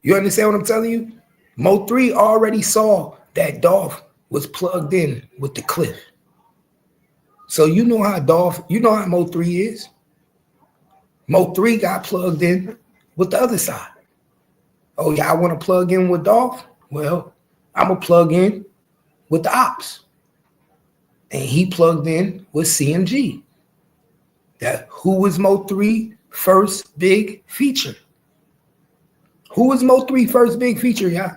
You understand what I'm telling you? Mo3 already saw that Dolph was plugged in with the Cliff. So you know how Mo3 is. Mo3 got plugged in with the other side. Oh, y'all want to plug in with Dolph? Well, I'm going to plug in with the ops. And he plugged in with CMG. Who was Mo3 first big feature? Who was Mo3 first big feature, y'all?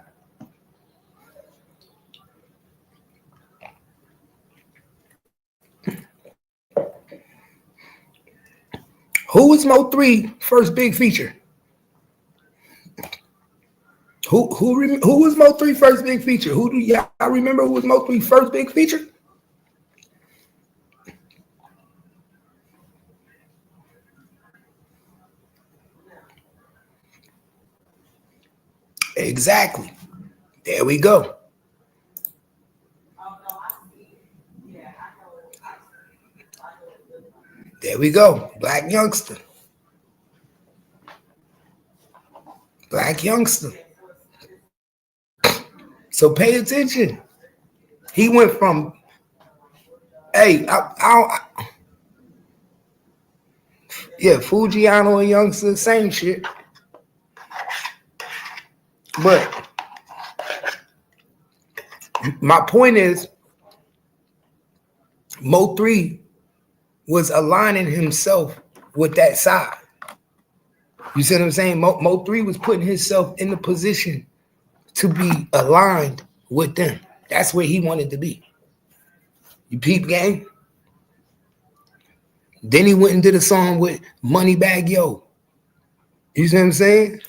Who was Mo3 first big feature? Who was Mo3 first big feature? Who do y'all remember who was Mo3 first big feature? Exactly. There we go. There we go. Black youngster. Black youngster. So pay attention. He went from, hey, yeah, Fujiano and youngster, same shit. But my point is, Mo 3 was aligning himself with that side. You see what I'm saying? Mo 3 was putting himself in the position to be aligned with them. That's where he wanted to be. You peep gang? Then he went and did a song with Moneybag Yo. You see what I'm saying?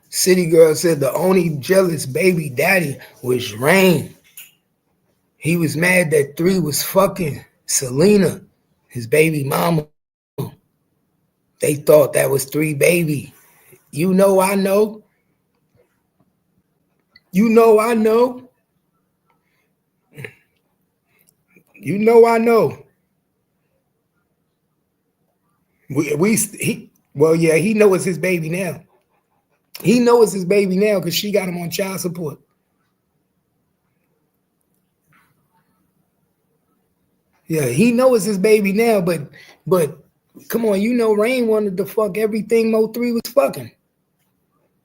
City Girl said the only jealous baby daddy was Rain. He was mad that 3 was fucking Selena, his baby mama. They thought that was 3 baby. You know I know. You know I know. You know I know. Well, yeah, he know it's his baby now. He know it's his baby now because she got him on child support. Yeah, he know it's his baby now, but come on, you know Rain wanted to fuck everything Mo 3 was fucking.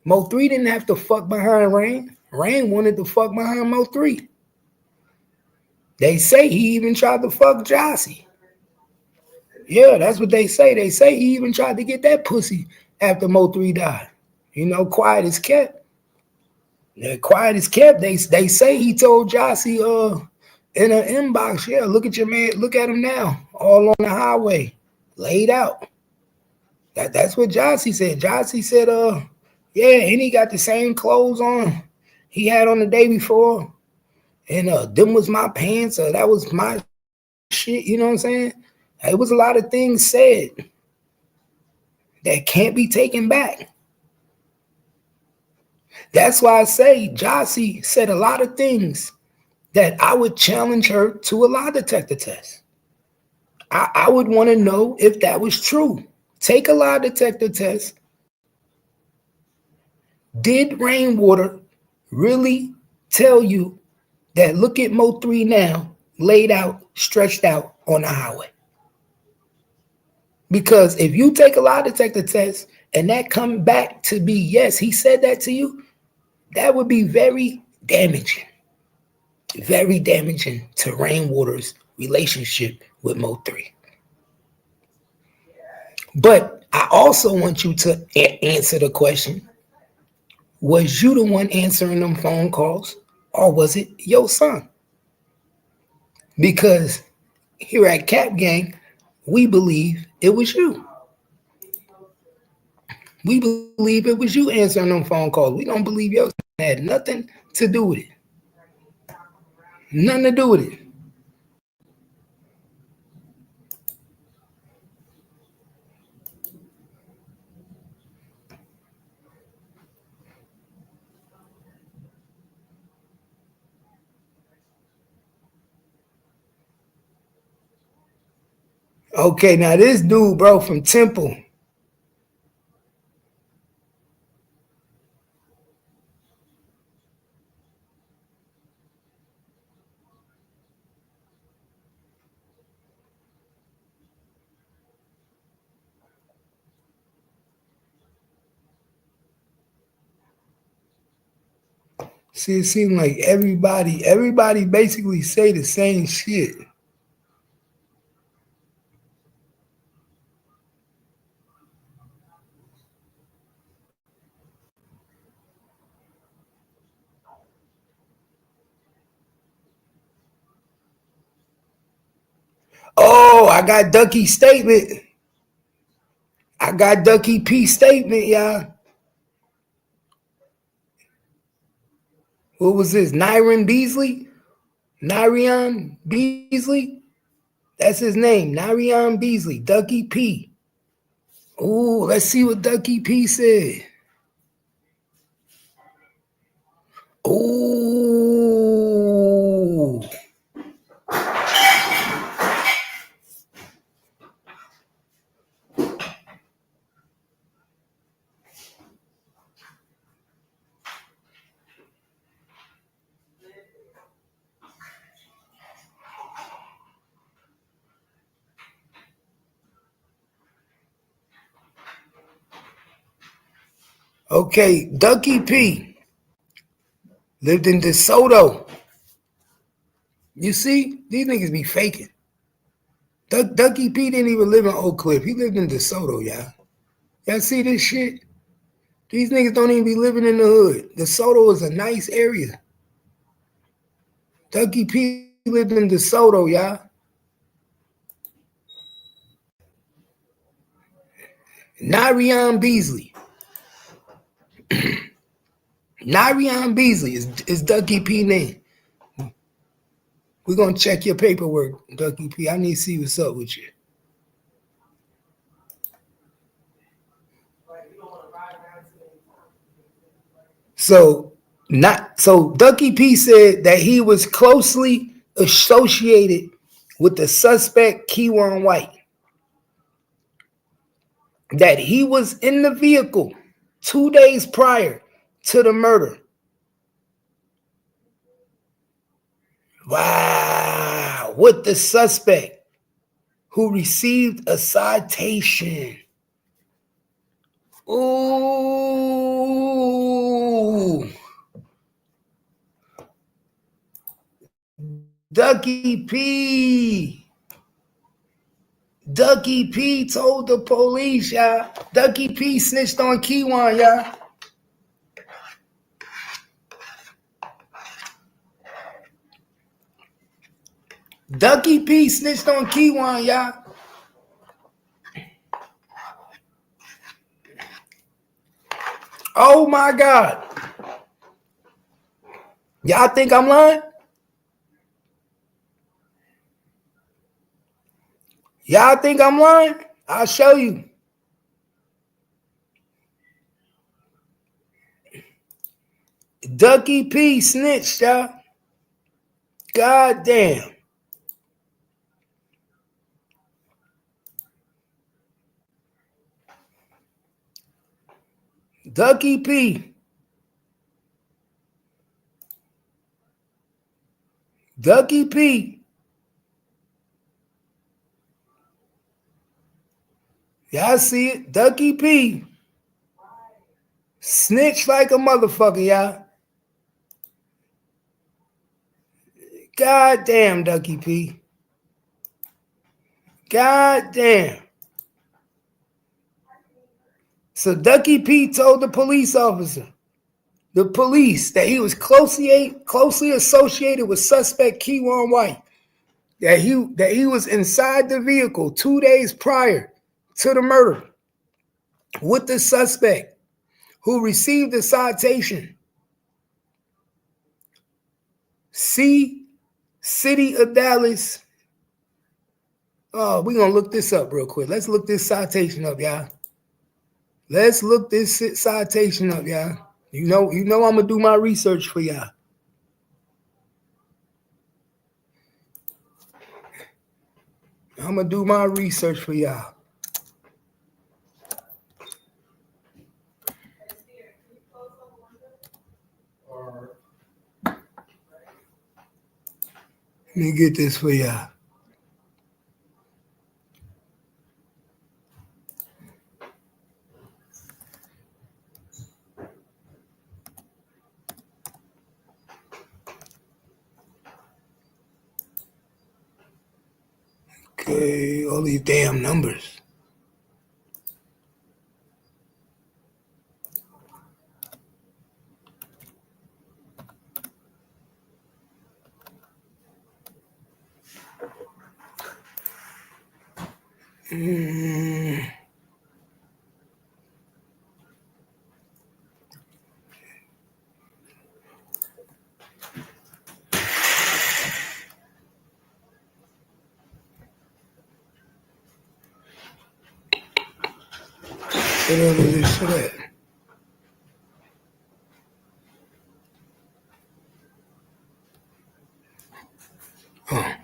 Mo 3 didn't have to fuck behind Rain. Rain wanted to fuck behind Mo 3. They say he even tried to fuck Jossie. Yeah, that's what they say. They say he even tried to get that pussy after Mo 3 died. You know, quiet as kept. Yeah, quiet as kept. They say he told Jossie in her inbox, yeah, look at your man, look at him now, all on the highway, laid out. That's what Jossie said. Jossie said, yeah, and he got the same clothes on he had on the day before. And them was my pants, or that was my shit, you know what I'm saying? It was a lot of things said that can't be taken back. That's why I say Jossie said a lot of things that I would challenge her to a lie detector test. I would want to know if that was true. Take a lie detector test. Did Rainwater really tell you that look at Mo 3 now, laid out, stretched out on the highway? Because if you take a lie detector test and that come back to be yes, he said that to you, that would be very damaging to Rainwater's relationship with Mo 3. But I also want you to answer the question, was you the one answering them phone calls or was it your son? Because here at Cap Gang, we believe it was you. We believe it was you answering them phone calls. We don't believe your son had nothing to do with it. Nothing to do with it. Okay, now this dude, bro, from Temple. See, it seems like everybody basically say the same shit. Oh, I got Ducky's statement. I got Ducky P's statement, y'all. What was this? Nyrion Beasley? That's his name, Narion Beasley, Ducky P. Ooh, let's see what Ducky P said. Ooh. Okay, Ducky P lived in DeSoto. You see, these niggas be faking. Ducky P didn't even live in Oak Cliff. He lived in DeSoto, y'all. Y'all see this shit? These niggas don't even be living in the hood. DeSoto is a nice area. Ducky P lived in DeSoto, y'all. Narion Beasley. Narion Beasley is Ducky P name. We're going to check your paperwork, Ducky P. I need to see what's up with you. So Ducky P said that he was closely associated with the suspect Keywan White. That he was in the vehicle 2 days prior to the murder. Wow. With the suspect who received a citation. Ooh. Ducky P. Ducky P told the police, y'all. Ducky P snitched on Keywan, y'all. Ducky P snitched on Keywan, y'all. Oh my God. Y'all think I'm lying? Y'all think I'm lying? I'll show you. Ducky P snitched, y'all. God damn. Ducky P. Ducky P. Y'all see it? Ducky P. Snitch like a motherfucker, y'all. God damn, Ducky P. God damn. So Ducky P told the police officer, the police, that he was closely associated with suspect Keywan White. That he was inside the vehicle 2 days prior to the murder with the suspect who received the citation. See, City of Dallas. Oh, we're going to look this up real quick. Let's look this citation up, y'all. Let's look this citation up, y'all. You know I'm going to do my research for y'all. I'm going to do my research for y'all. Let me get this for y'all. Okay, all these damn numbers. Whatever this shit at. Oh.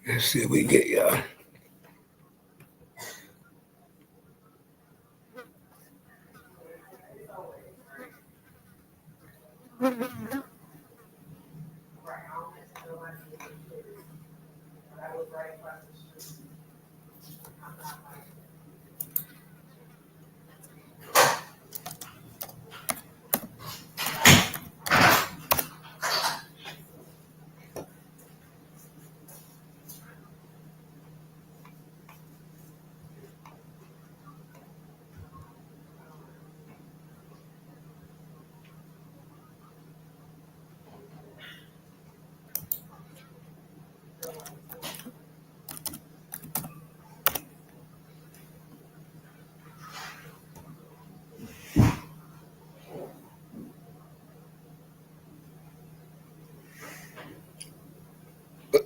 Let's see what we get, y'all.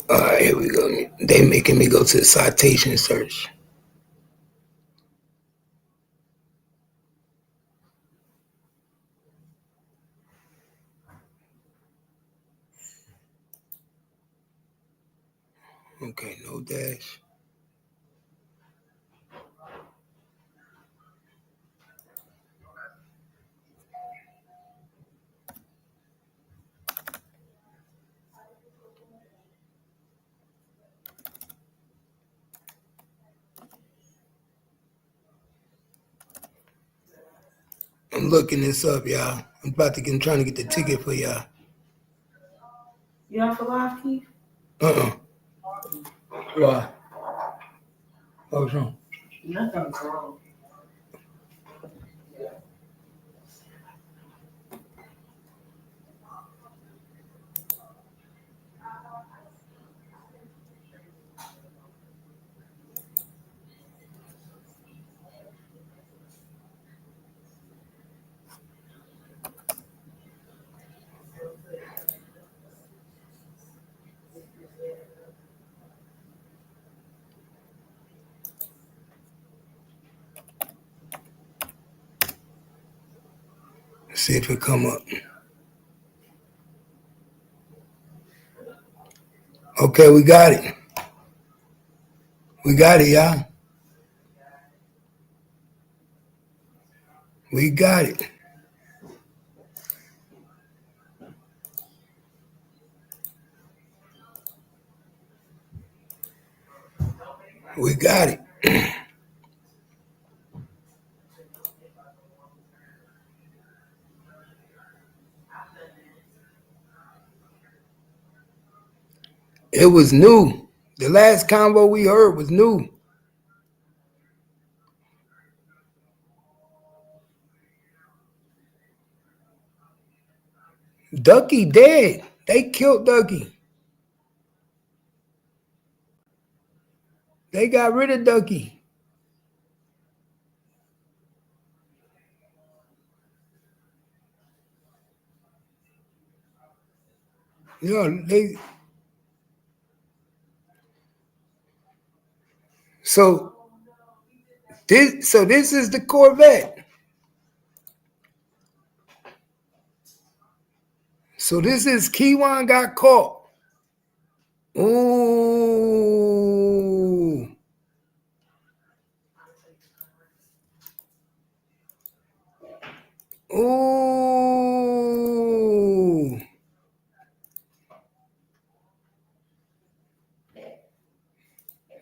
All right, here we go. They making me go to the citation search. Okay, no dash. I'm looking this up, y'all. I'm trying to get the ticket for y'all. You off the live, Keith? Why? What's wrong? Nothing's wrong. See if it come up. Okay, we got it. We got it, y'all. We got it. We got it. It was new. The last convo we heard was new. Ducky dead. They killed Ducky. They got rid of Ducky. You know, So this is the Corvette. So this is Kiwan got caught. Ooh. Ooh.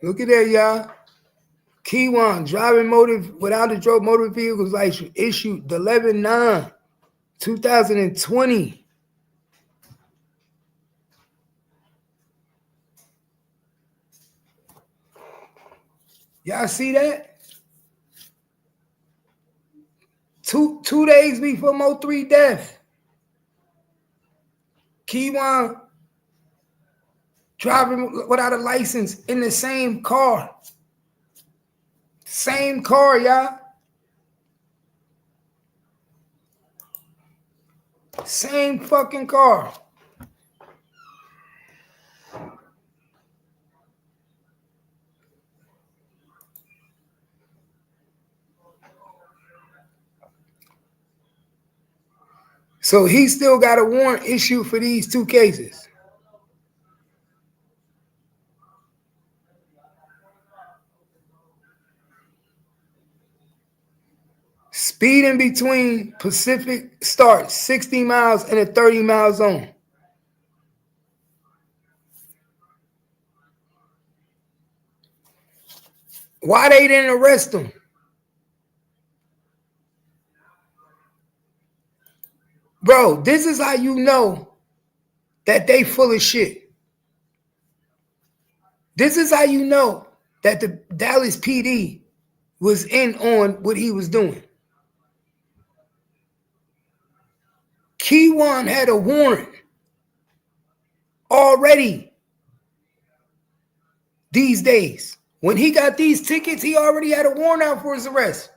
Look at that, y'all. Kiwan driving motive without a drove motor vehicles license issued 11/9/2020. Y'all see that? Two days before Mo3 death, Keywan driving without a license in the same car. Same car, y'all. Same fucking car. So he still got a warrant issued for these two cases. Speeding between Pacific starts 60 miles in a 30-mile zone. Why they didn't arrest him? Bro, this is how you know that they full of shit. This is how you know that the Dallas PD was in on what he was doing. Keywan had a warrant already these days. When he got these tickets, he already had a warrant out for his arrest.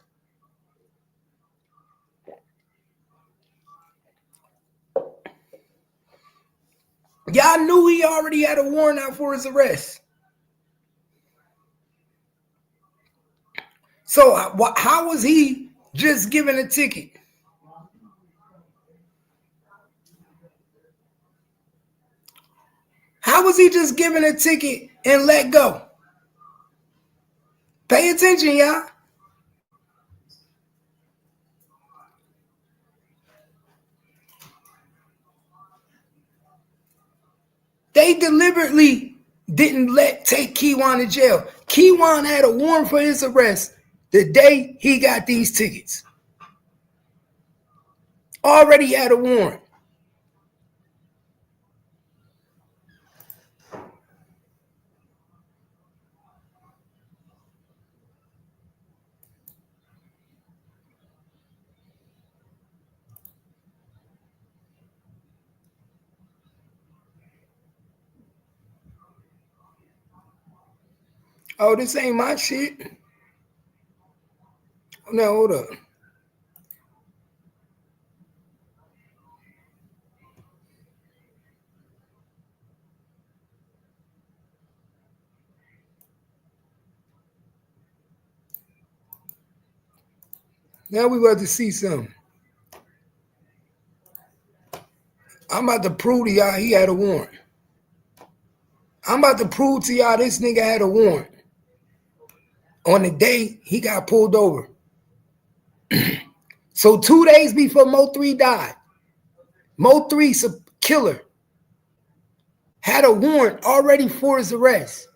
Y'all knew he already had a warrant out for his arrest. So how was he just given a ticket? How was he just given a ticket and let go? Pay attention, y'all. They deliberately didn't take Keywan to jail. Keywan had a warrant for his arrest the day he got these tickets. Already had a warrant. Oh, this ain't my shit. Now, hold up. Now we about to see something. I'm about to prove to y'all he had a warrant. I'm about to prove to y'all this nigga had a warrant on the day he got pulled over. So 2 days before Mo3 died, Mo3's a killer, had a warrant already for his arrest.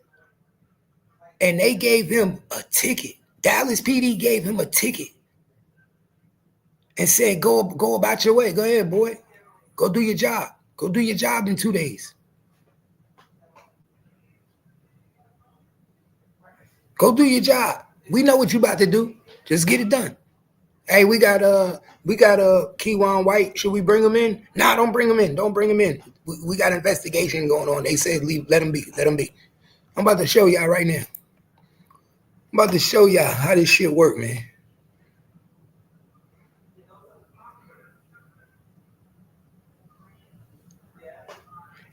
And they gave him a ticket. Dallas PD gave him a ticket and said, go about your way. Go ahead, boy. Go do your job. Go do your job in 2 days. Go do your job. We know what you about to do. Just get it done. Hey, we got Keywan White. Should we bring him in? Nah, don't bring him in. Don't bring him in. We got an investigation going on. They said leave. Let him be. Let him be. I'm about to show y'all right now. I'm about to show y'all how this shit work, man.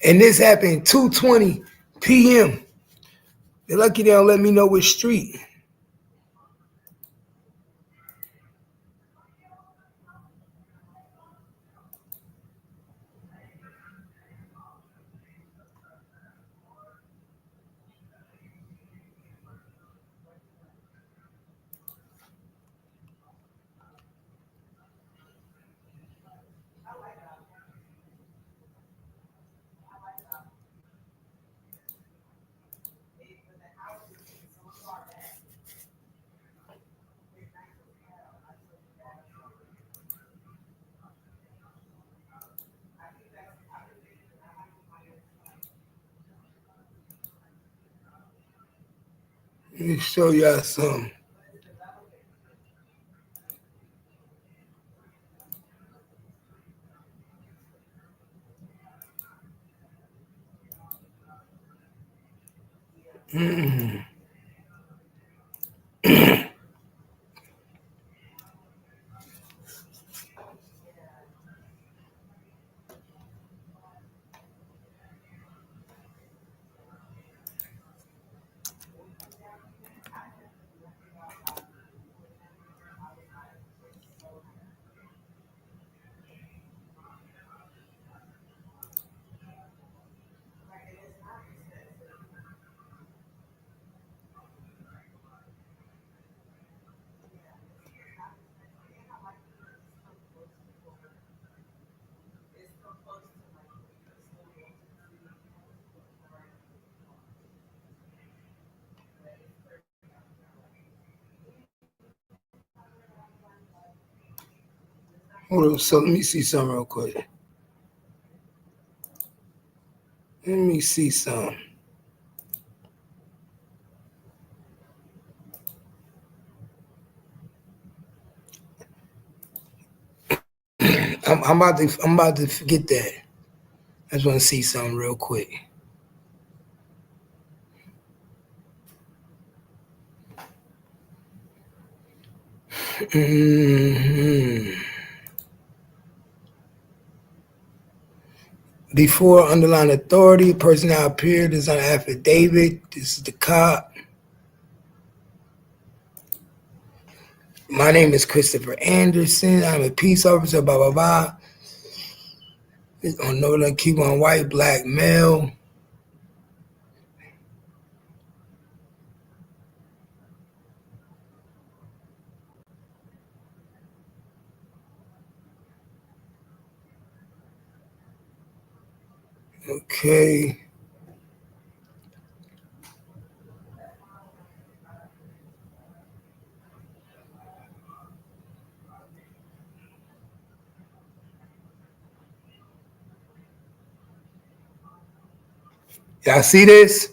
And this happened 2:20 p.m. They're lucky they don't let me know which street. Let me show y'all something. Hold on, so let me see something real quick. Let me see something. I'm about to forget that. I just want to see something real quick. Before underlying authority, person now appeared as an affidavit. This is the cop. My name is Christopher Anderson. I'm a peace officer, blah, blah, blah. On Northern Cuban white, black male. Okay. Y'all see this?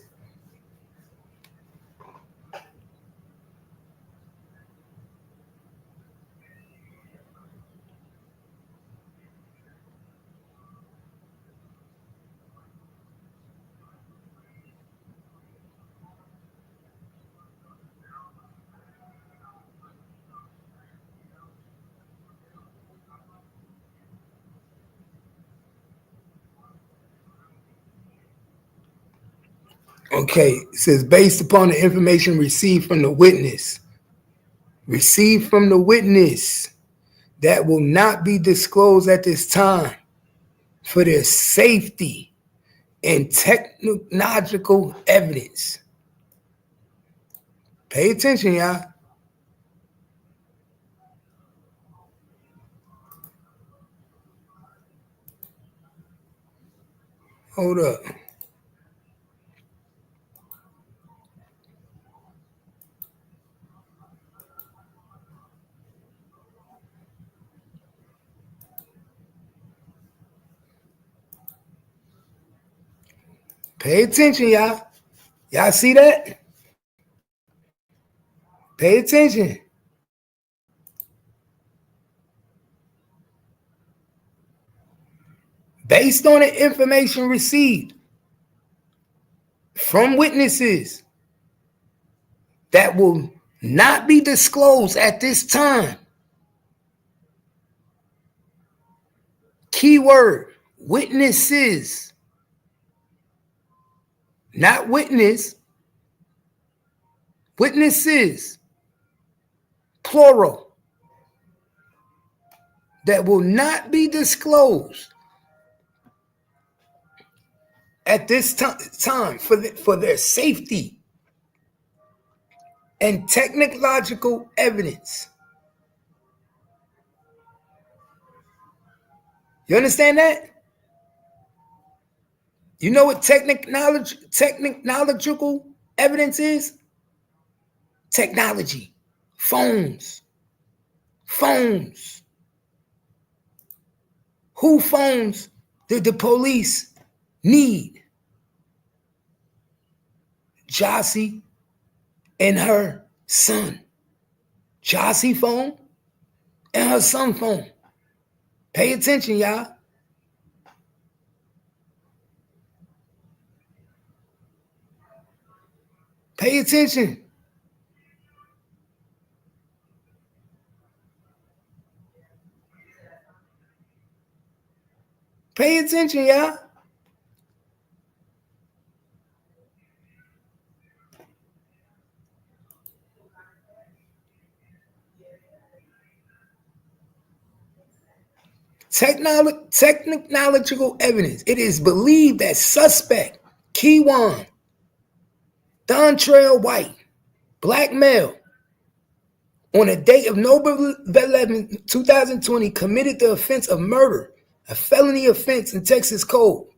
Okay, it says based upon the information received from the witness. Received from the witness that will not be disclosed at this time for their safety and technological evidence. Pay attention, y'all. Hold up. Pay attention, y'all. Y'all see that? Pay attention. Based on the information received from witnesses that will not be disclosed at this time. Keyword, witnesses. Not witness. Witnesses. Plural. That will not be disclosed at this time for their safety and technological evidence. You understand that? You know what technological evidence is? Technology. Phones. Phones. Who phones did the police need? Jossie and her son. Jossie phone and her son phone. Pay attention, y'all. Pay attention. Pay attention, y'all. Technological evidence. It is believed that suspect Keywan Dontrell White, black male, on the date of November 11, 2020, committed the offense of murder, a felony offense in Texas Code.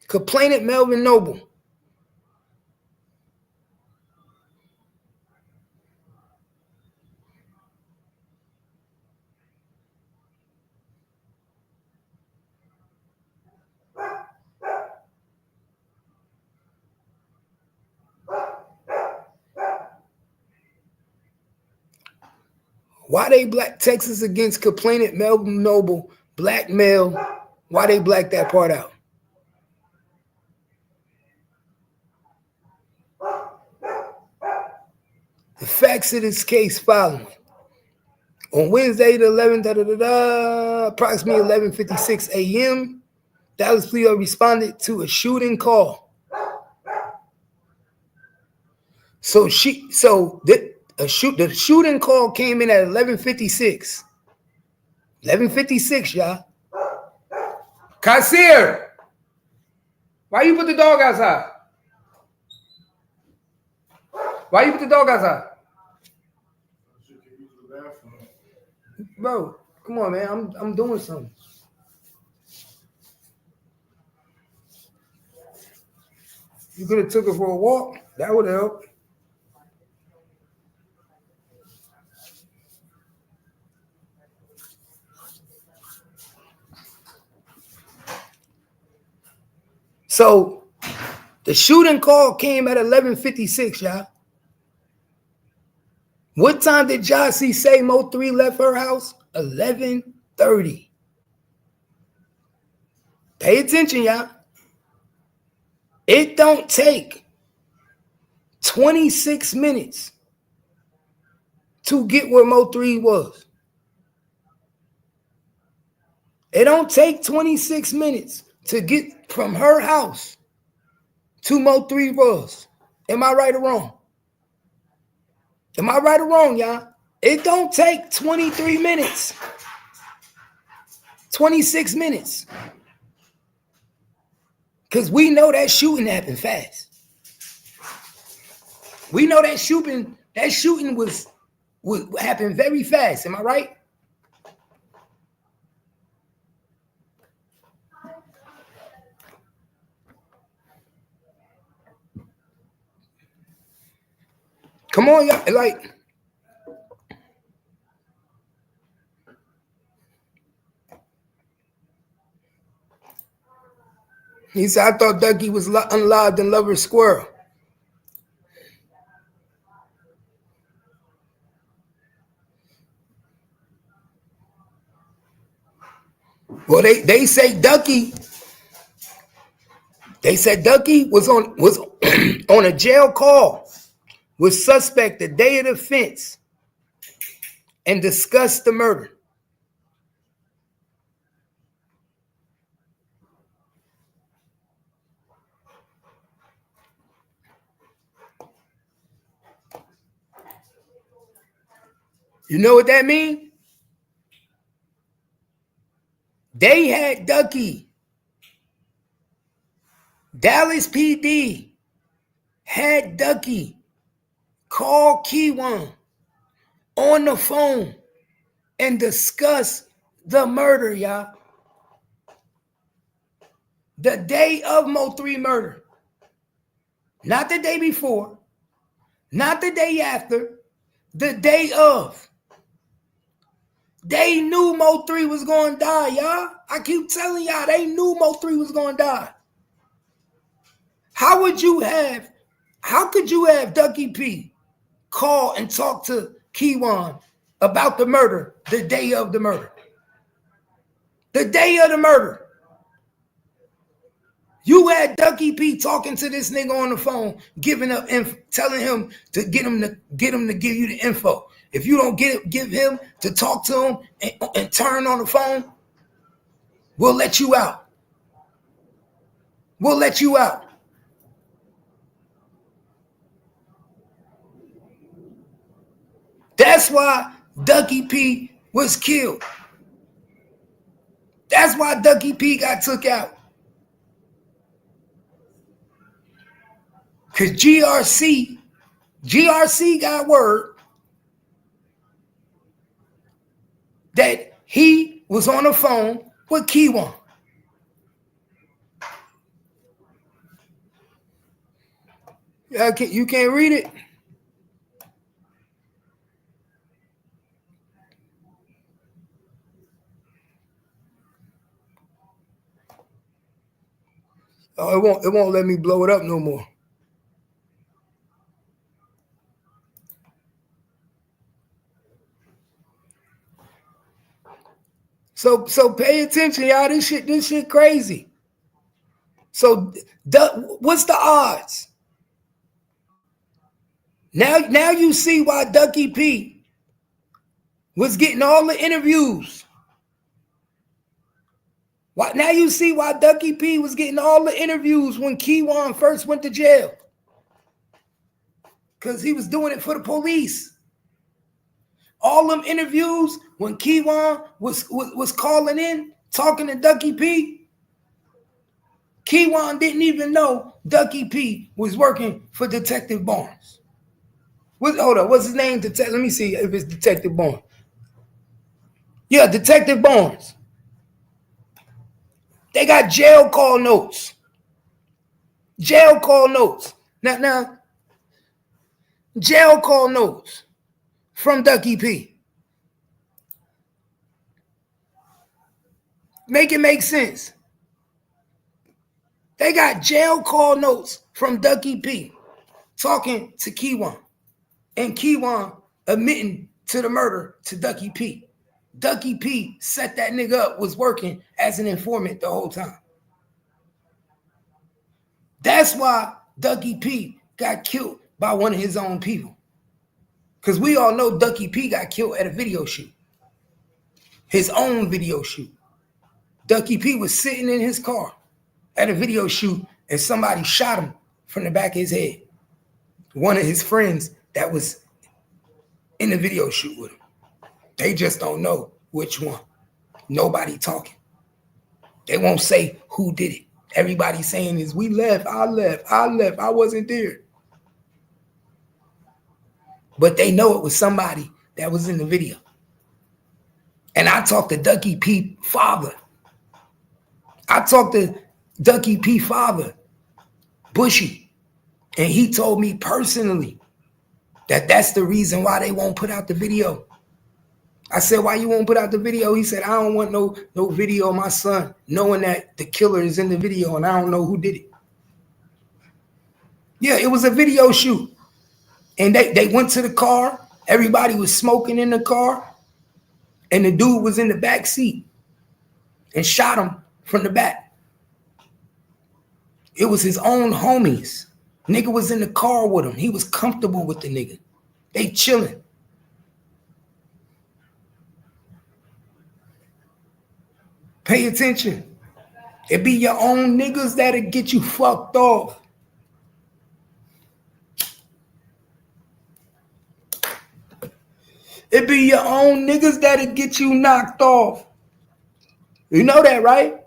Complainant Melvin Noble. Why they black Texas against complainant Melvin Noble, black male? Why they black that part out? The facts of this case following. On Wednesday the 11th, approximately 11:56 a.m., Dallas police responded to a shooting call. The shooting call came in at 11:56. 11:56, y'all. Kasir, why you put the dog outside? Why you put the dog outside? Bro, come on, man. I'm doing something. You could have took her for a walk. That would help. So the shooting call came at 11:56, y'all. What time did Jossie say Mo 3 left her house? 11:30. Pay attention, y'all. It don't take 26 minutes to get where Mo 3 was. It don't take 26 minutes to get from her house to Mo 3 was. Am I right or wrong? Am I right or wrong, y'all? It don't take 23 minutes. 26 minutes. Because we know that shooting happened fast. We know that shooting was happened very fast. Am I right? Come on, y'all. Like, he said, I thought Ducky was unlived in Lover's Squirrel. Well, they say Ducky. They said Ducky was on on a jail call with suspect the day of the offense and discussed the murder. You know what that means? They had Ducky. Dallas PD had Ducky call Keywan on the phone and discuss the murder, y'all. The day of Mo 3 murder. Not the day before. Not the day after. The day of. They knew Mo 3 was going to die, y'all. I keep telling y'all, they knew Mo 3 was going to die. How could you have Ducky P call and talk to Keywan about the murder the day of the murder? The day of the murder. You had Ducky P talking to this nigga on the phone, giving up telling him to get him to give you the info. If you don't give him to talk to him and turn on the phone, we'll let you out. We'll let you out. That's why Ducky P was killed. That's why Ducky P got took out. Because GRC got word that he was on the phone with Kiwan. You can't read it? Oh, it won't let me blow it up no more. So pay attention, y'all. This shit crazy. So what's the odds? Now you see why Ducky P was getting all the interviews. Now you see why Ducky P was getting all the interviews when Kiwan first went to jail. Because he was doing it for the police. All them interviews when Kiwan was calling in, talking to Ducky P, Kiwan didn't even know Ducky P was working for Detective Barnes. Hold on, what's his name? Let me see if it's Detective Barnes. Yeah, Detective Barnes. They got jail call notes. Jail call notes. Now, jail call notes from Ducky P. Make it make sense. They got jail call notes from Ducky P talking to Kiwan. And Kiwan admitting to the murder to Ducky P. Ducky P set that nigga up, was working as an informant the whole time. That's why Ducky P got killed by one of his own people. Because we all know Ducky P got killed at a video shoot. His own video shoot. Ducky P was sitting in his car at a video shoot and somebody shot him from the back of his head. One of his friends that was in the video shoot with him. They just don't know which one. Nobody talking. They won't say who did it. Everybody saying is, we left, I left, I wasn't there. But they know it was somebody that was in the video. And I talked to Ducky P father. Bushy. And he told me personally that that's the reason why they won't put out the video. I said, why you won't put out the video? He said, I don't want no video of my son knowing that the killer is in the video and I don't know who did it. Yeah, it was a video shoot. And they went to the car. Everybody was smoking in the car. And the dude was in the back seat and shot him from the back. It was his own homies. Nigga was in the car with him. He was comfortable with the nigga. They chilling. Pay attention. It be your own niggas that'll get you fucked off. It be your own niggas that'll get you knocked off. You know that, right?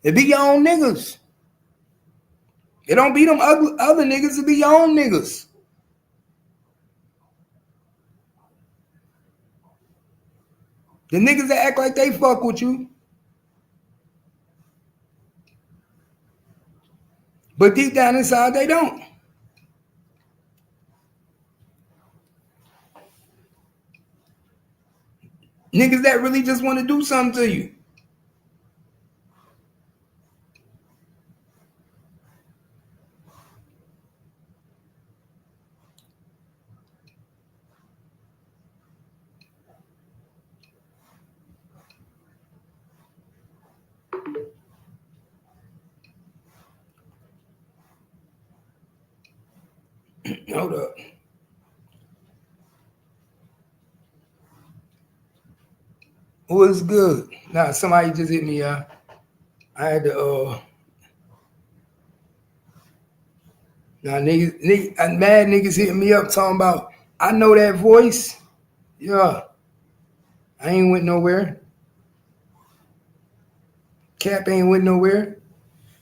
It be your own niggas. It don't be them other niggas, it be your own niggas. The niggas that act like they fuck with you. But deep down inside, they don't. Niggas that really just want to do something to you. Hold up. What's good? Nah, somebody just hit me, I had to, mad niggas hitting me up talking about, I know that voice. Yeah. I ain't went nowhere. Cap ain't went nowhere.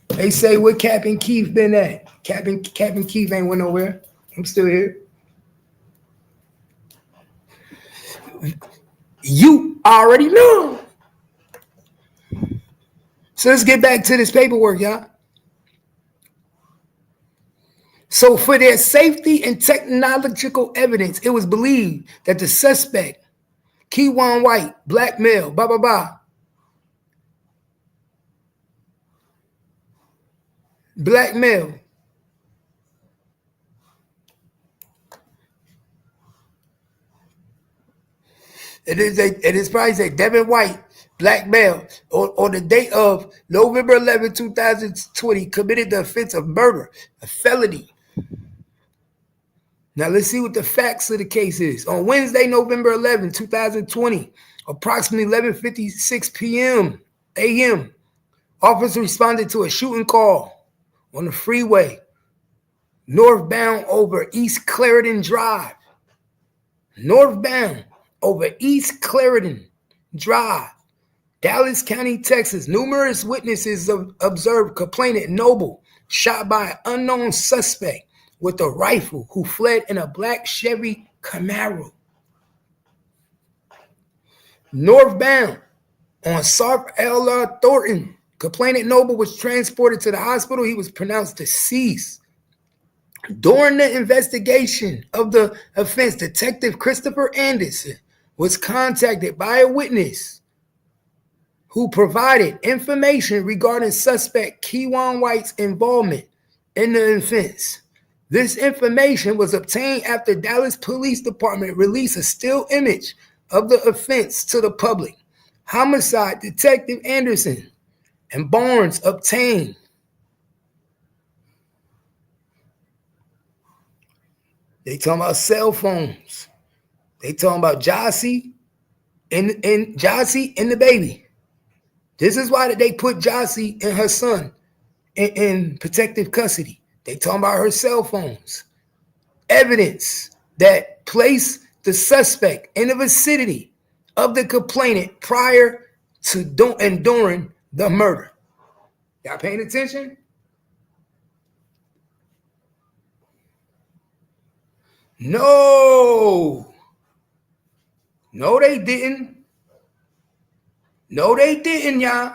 They say, where Cap and Keith been at? Cap and Keith ain't went nowhere. I'm still here. You already know. So let's get back to this paperwork, y'all. So for their safety and technological evidence, it was believed that the suspect, Keywan White, black male, blah, blah, blah, black male, it is probably say Devin White, black male, on the date of November 11, 2020, committed the offense of murder, a felony. Now let's see what the facts of the case is. On Wednesday, November 11, 2020, approximately 11:56 p.m. a.m., officers responded to a shooting call on the freeway northbound over East Clarendon Drive. Northbound over East Clarendon Drive, Dallas County, Texas. Numerous witnesses observed complainant Noble shot by an unknown suspect with a rifle who fled in a black Chevy Camaro. Northbound on Sarp L. Thornton, complainant Noble was transported to the hospital. He was pronounced deceased. During the investigation of the offense, Detective Christopher Anderson was contacted by a witness who provided information regarding suspect Keywan White's involvement in the offense. This information was obtained after Dallas Police Department released a still image of the offense to the public. Homicide Detective Anderson and Barnes obtained They talking about cell phones. They talking about Jossie and the baby. This is why they put Jossie and her son in protective custody. They talking about her cell phones. Evidence that placed the suspect in the vicinity of the complainant prior to and during the murder. Y'all paying attention? No, they didn't. No, they didn't, y'all.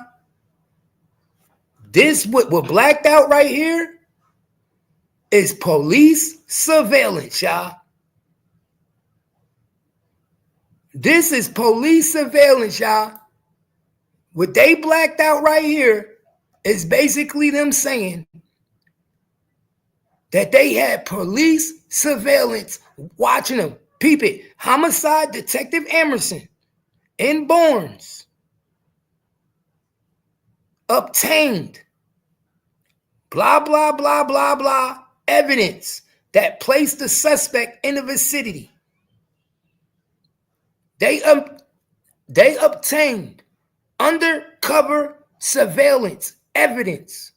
This what blacked out right here is police surveillance, y'all. This is police surveillance, y'all. What they blacked out right here is basically them saying that they had police surveillance watching them. Peep it. Homicide Detective Emerson in Barnes obtained blah, blah, blah, blah, blah evidence that placed the suspect in the vicinity. They obtained undercover surveillance evidence.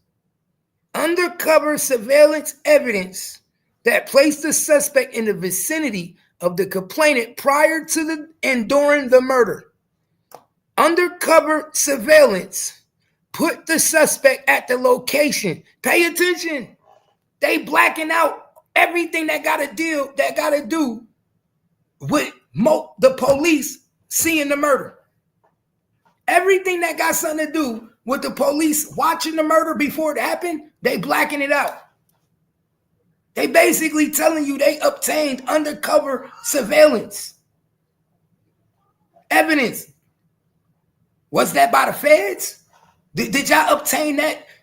Undercover surveillance evidence that placed the suspect in the vicinity of the complainant prior to and during the murder. Undercover surveillance put the suspect at the location. Pay attention. They blacking out everything that got to do with the police seeing the murder. Everything that got something to do with the police watching the murder before it happened, they blacking it out. They basically telling you they obtained undercover surveillance evidence. Was that by the feds? Did y'all obtain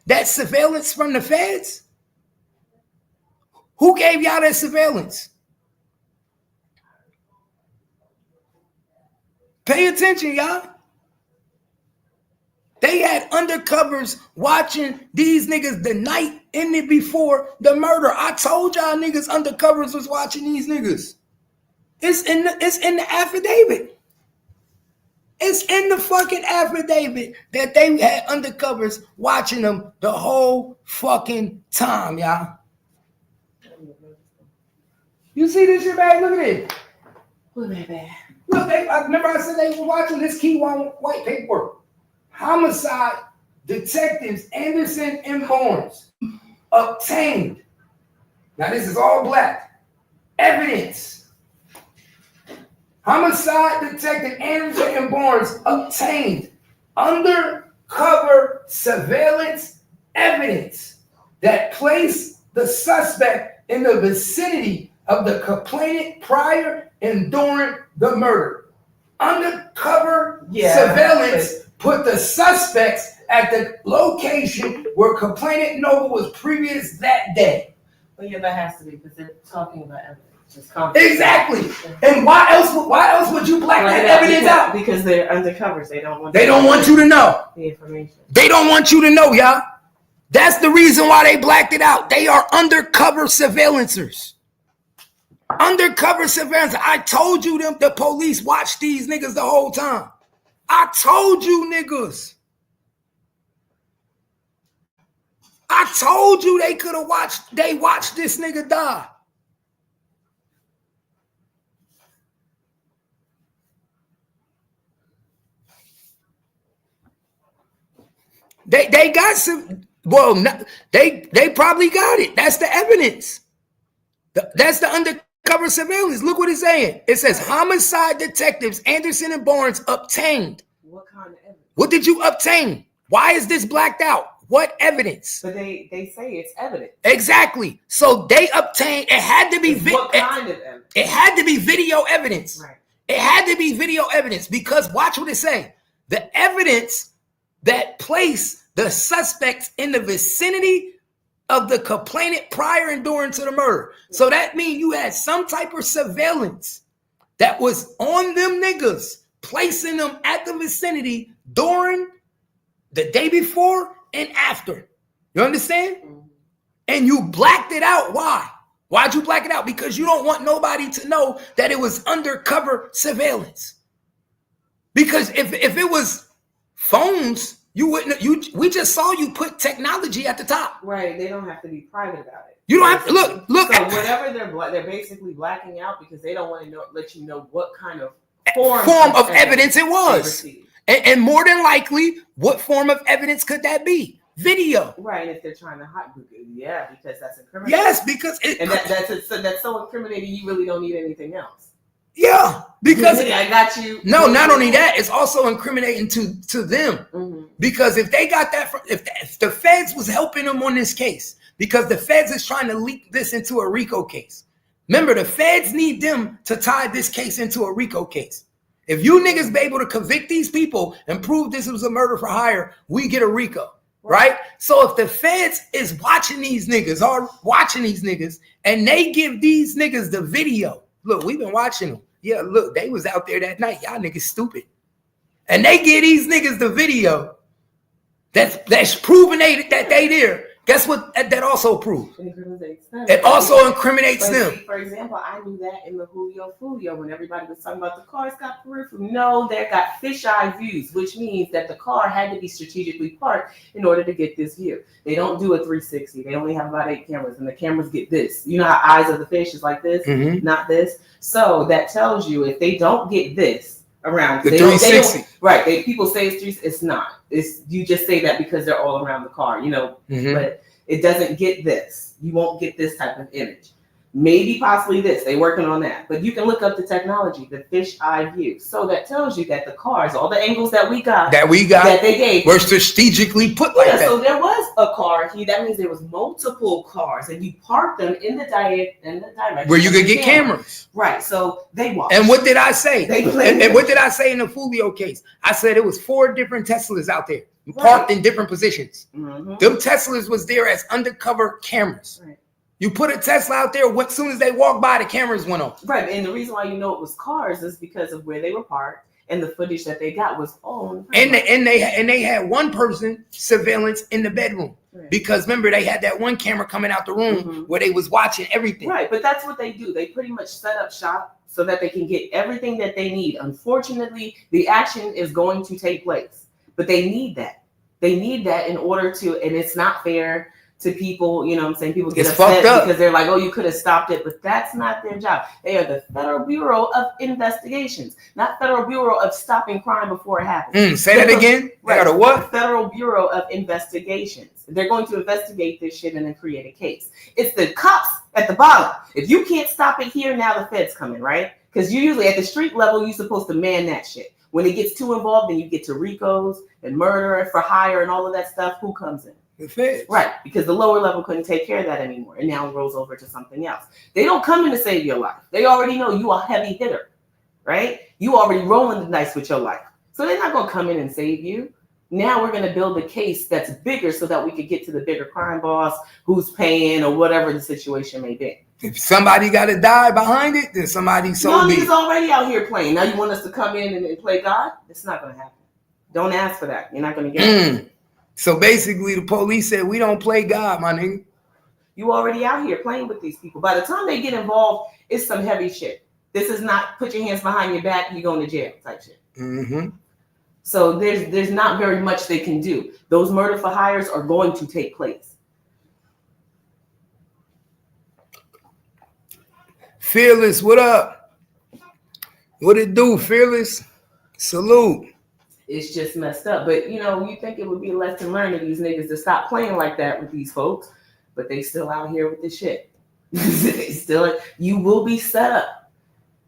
that surveillance from the feds? Who gave y'all that surveillance? Pay attention, y'all. They had undercovers watching these niggas the night in it before the murder. I told y'all niggas undercovers was watching these niggas. It's in the affidavit. It's in the fucking affidavit that they had undercovers watching them the whole fucking time, y'all. You see this shit, man? Look at it. Look at that. Look, remember I said they were watching this key white paper. Homicide detectives Anderson and Barnes obtained. Now this is all black. Evidence. Homicide detective Anderson and Barnes obtained undercover surveillance evidence that placed the suspect in the vicinity of the complainant prior and during the murder. Undercover surveillance put the suspects at the location where complainant Noble was previous that day. Well, yeah, that has to be because they're talking about evidence. Exactly. And why else would you black that evidence out? Because they're undercovers. They don't want you to know the information. They don't want you to know, y'all. That's the reason why they blacked it out. They are undercover surveillancers. Undercover surveillance. I told you the police watched these niggas the whole time. I told you niggas. I told you they watched this nigga die. They got some. Well, they probably got it. That's the evidence. That's the undercover surveillance. Look what it's saying. It says homicide detectives Anderson and Barnes obtained. What kind of evidence? What did you obtain? Why is this blacked out? What evidence? But they say it's evidence. Exactly. So they obtained. It had to be. What kind of evidence? It had to be video evidence. Right. It had to be video evidence because watch what it say. The evidence that placed the suspects in the vicinity of the complainant prior and during to the murder. So that means you had some type of surveillance that was on them niggas, placing them at the vicinity during the day before and after. You understand? And you blacked it out. Why? Why'd you black it out? Because you don't want nobody to know that it was undercover surveillance. Because if it was phones, you wouldn't. We just saw you put technology at the top. Right. They don't have to be private about it. You don't have to look. So whatever they're basically blacking out because they don't want to let you know what kind of form of evidence it was, and more than likely, what form of evidence could that be? Video. Right. If they're trying to because that's incriminating. Yes, because that's so incriminating. You really don't need anything else. Yeah, because I got you. No, not only that, it's also incriminating to them because if they got that, if the feds was helping them on this case, because the feds is trying to leak this into a RICO case. Remember, the feds need them to tie this case into a RICO case. If you niggas be able to convict these people and prove this was a murder for hire, we get a RICO, right? So if the feds is watching these niggas and they give these niggas the video. Look, we've been watching them. Yeah, look, they was out there that night. Y'all niggas stupid. And they give these niggas the video that's proving that they there. Guess what that also proves? It also incriminates them. For example, I knew that in the Julio when everybody was talking about the cars got peripheral. No, they got fisheye views, which means that the car had to be strategically parked in order to get this view. They don't do a 360. They only have about 8 cameras, and the cameras get this. You know how eyes of the fish is like this, not this? So that tells you if they don't get this around the 360. Right. People say it's 360. It's not. You just say that because they're all around the car, but it doesn't get this. You won't get this type of image. Maybe possibly this. They're working on that. But you can look up the technology, the fisheye view. So that tells you that the cars, all the angles that we got that they gave were strategically put like that. So there was a car here. That means there was multiple cars, and you parked them in the direction where you could get cameras. Right. So they watched. And what did I say? And what did I say in the Julio case? I said it was 4 different Teslas out there parked in different positions. Them Teslas was there as undercover cameras. Right. You put a Tesla out there, as soon as they walk by, the cameras went off. Right, and the reason why you know it was cars is because of where they were parked And the footage that they got was all and they had one person surveillance in the bedroom. Right. Because remember, they had that one camera coming out the room where they was watching everything. Right, but that's what they do. They pretty much set up shop so that they can get everything that they need. Unfortunately, the action is going to take place, but they need that. They need that in order to, and it's not fair to people, you know what I'm saying? People get upset because they're like, oh, you could have stopped it, but that's not their job. They are the Federal Bureau of Investigations, not Federal Bureau of Stopping Crime before it happens. Say that again? Right. They got a what? Federal Bureau of Investigations. They're going to investigate this shit and then create a case. It's the cops at the bottom. If you can't stop it here, now the feds coming, right? Because you usually at the street level, you're supposed to man that shit. When it gets too involved, then you get to RICOs and murder for hire and all of that stuff. Who comes in? The feds. Right, because the lower level couldn't take care of that anymore, and now it rolls over to something else. They don't come in to save your life. They already know you a heavy hitter, right? You already rolling the dice with your life. So they're not going to come in and save you. Now we're going to build a case that's bigger so that we could get to the bigger crime boss who's paying or whatever the situation may be. If somebody got to die behind it, then somebody so Y'all be. niggas already out here playing. Now you want us to come in and play God? It's not going to happen. Don't ask for that. You're not going to get it. So basically, the police said, we don't play God, my nigga. You already out here playing with these people. By the time they get involved, it's some heavy shit. This is not put your hands behind your back, you're going to jail type shit. So there's not very much they can do. Those murder for hires are going to take place. Fearless, what up? What it do, Fearless? Salute. It's just messed up. But, you know, you think it would be a lesson learned to these niggas to stop playing like that with these folks, but they still out here with this shit. You will be set up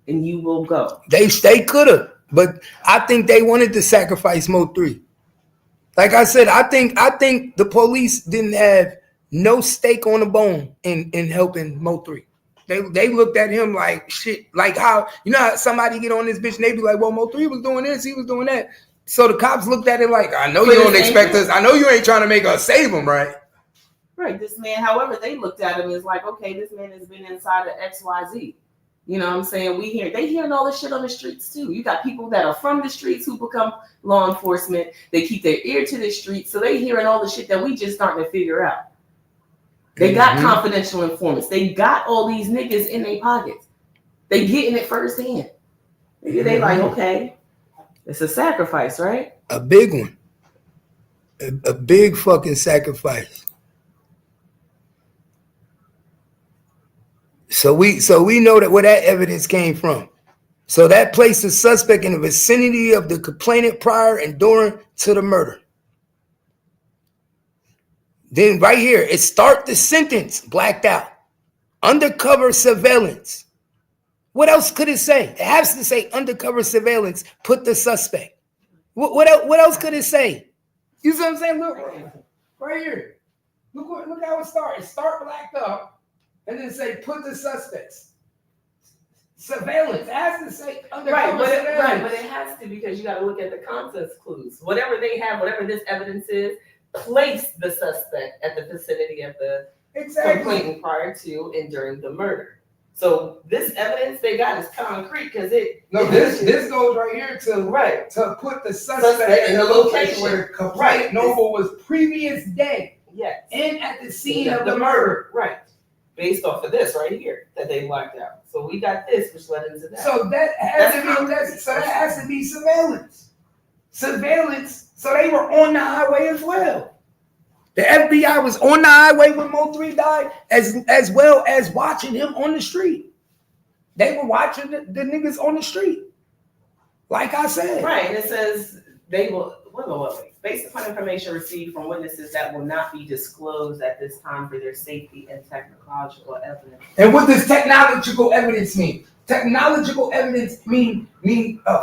and you will go. They could have, but I think they wanted to sacrifice Mo3. Like I said, I think the police didn't have no stake on the bone in helping Mo3. They looked at him like shit, like how, you know how somebody get on this bitch and they be like, well, Mo3 was doing this, he was doing that. So the cops looked at it like, I know you don't expect us. I know you ain't trying to make us save him, right? Right. This man, however they looked at him, is like, okay, this man has been inside of XYZ. You know what I'm saying? They hearing all this shit on the streets too. You got people that are from the streets who become law enforcement. They keep their ear to the streets. So they hearing all the shit that we just starting to figure out. They got confidential informants. They got all these niggas in their pockets. They getting it firsthand. They like, okay. It's a sacrifice, right? A big one. A big fucking sacrifice. So we know that where that evidence came from. So that placed the suspect in the vicinity of the complainant prior and during to the murder. Then right here, it start the sentence blacked out. Undercover surveillance. What else could it say? It has to say undercover surveillance, put the suspect. What else could it say? You see what I'm saying? Look, right here. Look how it starts. It start blacked up and then say put the suspects. Surveillance. It has to say undercover surveillance. Right, but it has to because you got to look at the context clues. Whatever they have, whatever this evidence is, place the suspect at the vicinity of the complainant prior to and during the murder. So this evidence they got is concrete because this goes right here to put the suspect in the location where the complaint noble was previous day. Yes. And at the scene of the murder. Right. Based off of this right here that they blacked out. So we got this, which led into that. So that has to be surveillance. Surveillance. So they were on the highway as well. The FBI was on the highway when Mo3 died, as well as watching him on the street. They were watching the niggas on the street. Like I said. Right, and it says they will, based upon information received from witnesses that will not be disclosed at this time for their safety and technological evidence. And what does technological evidence mean? Technological evidence mean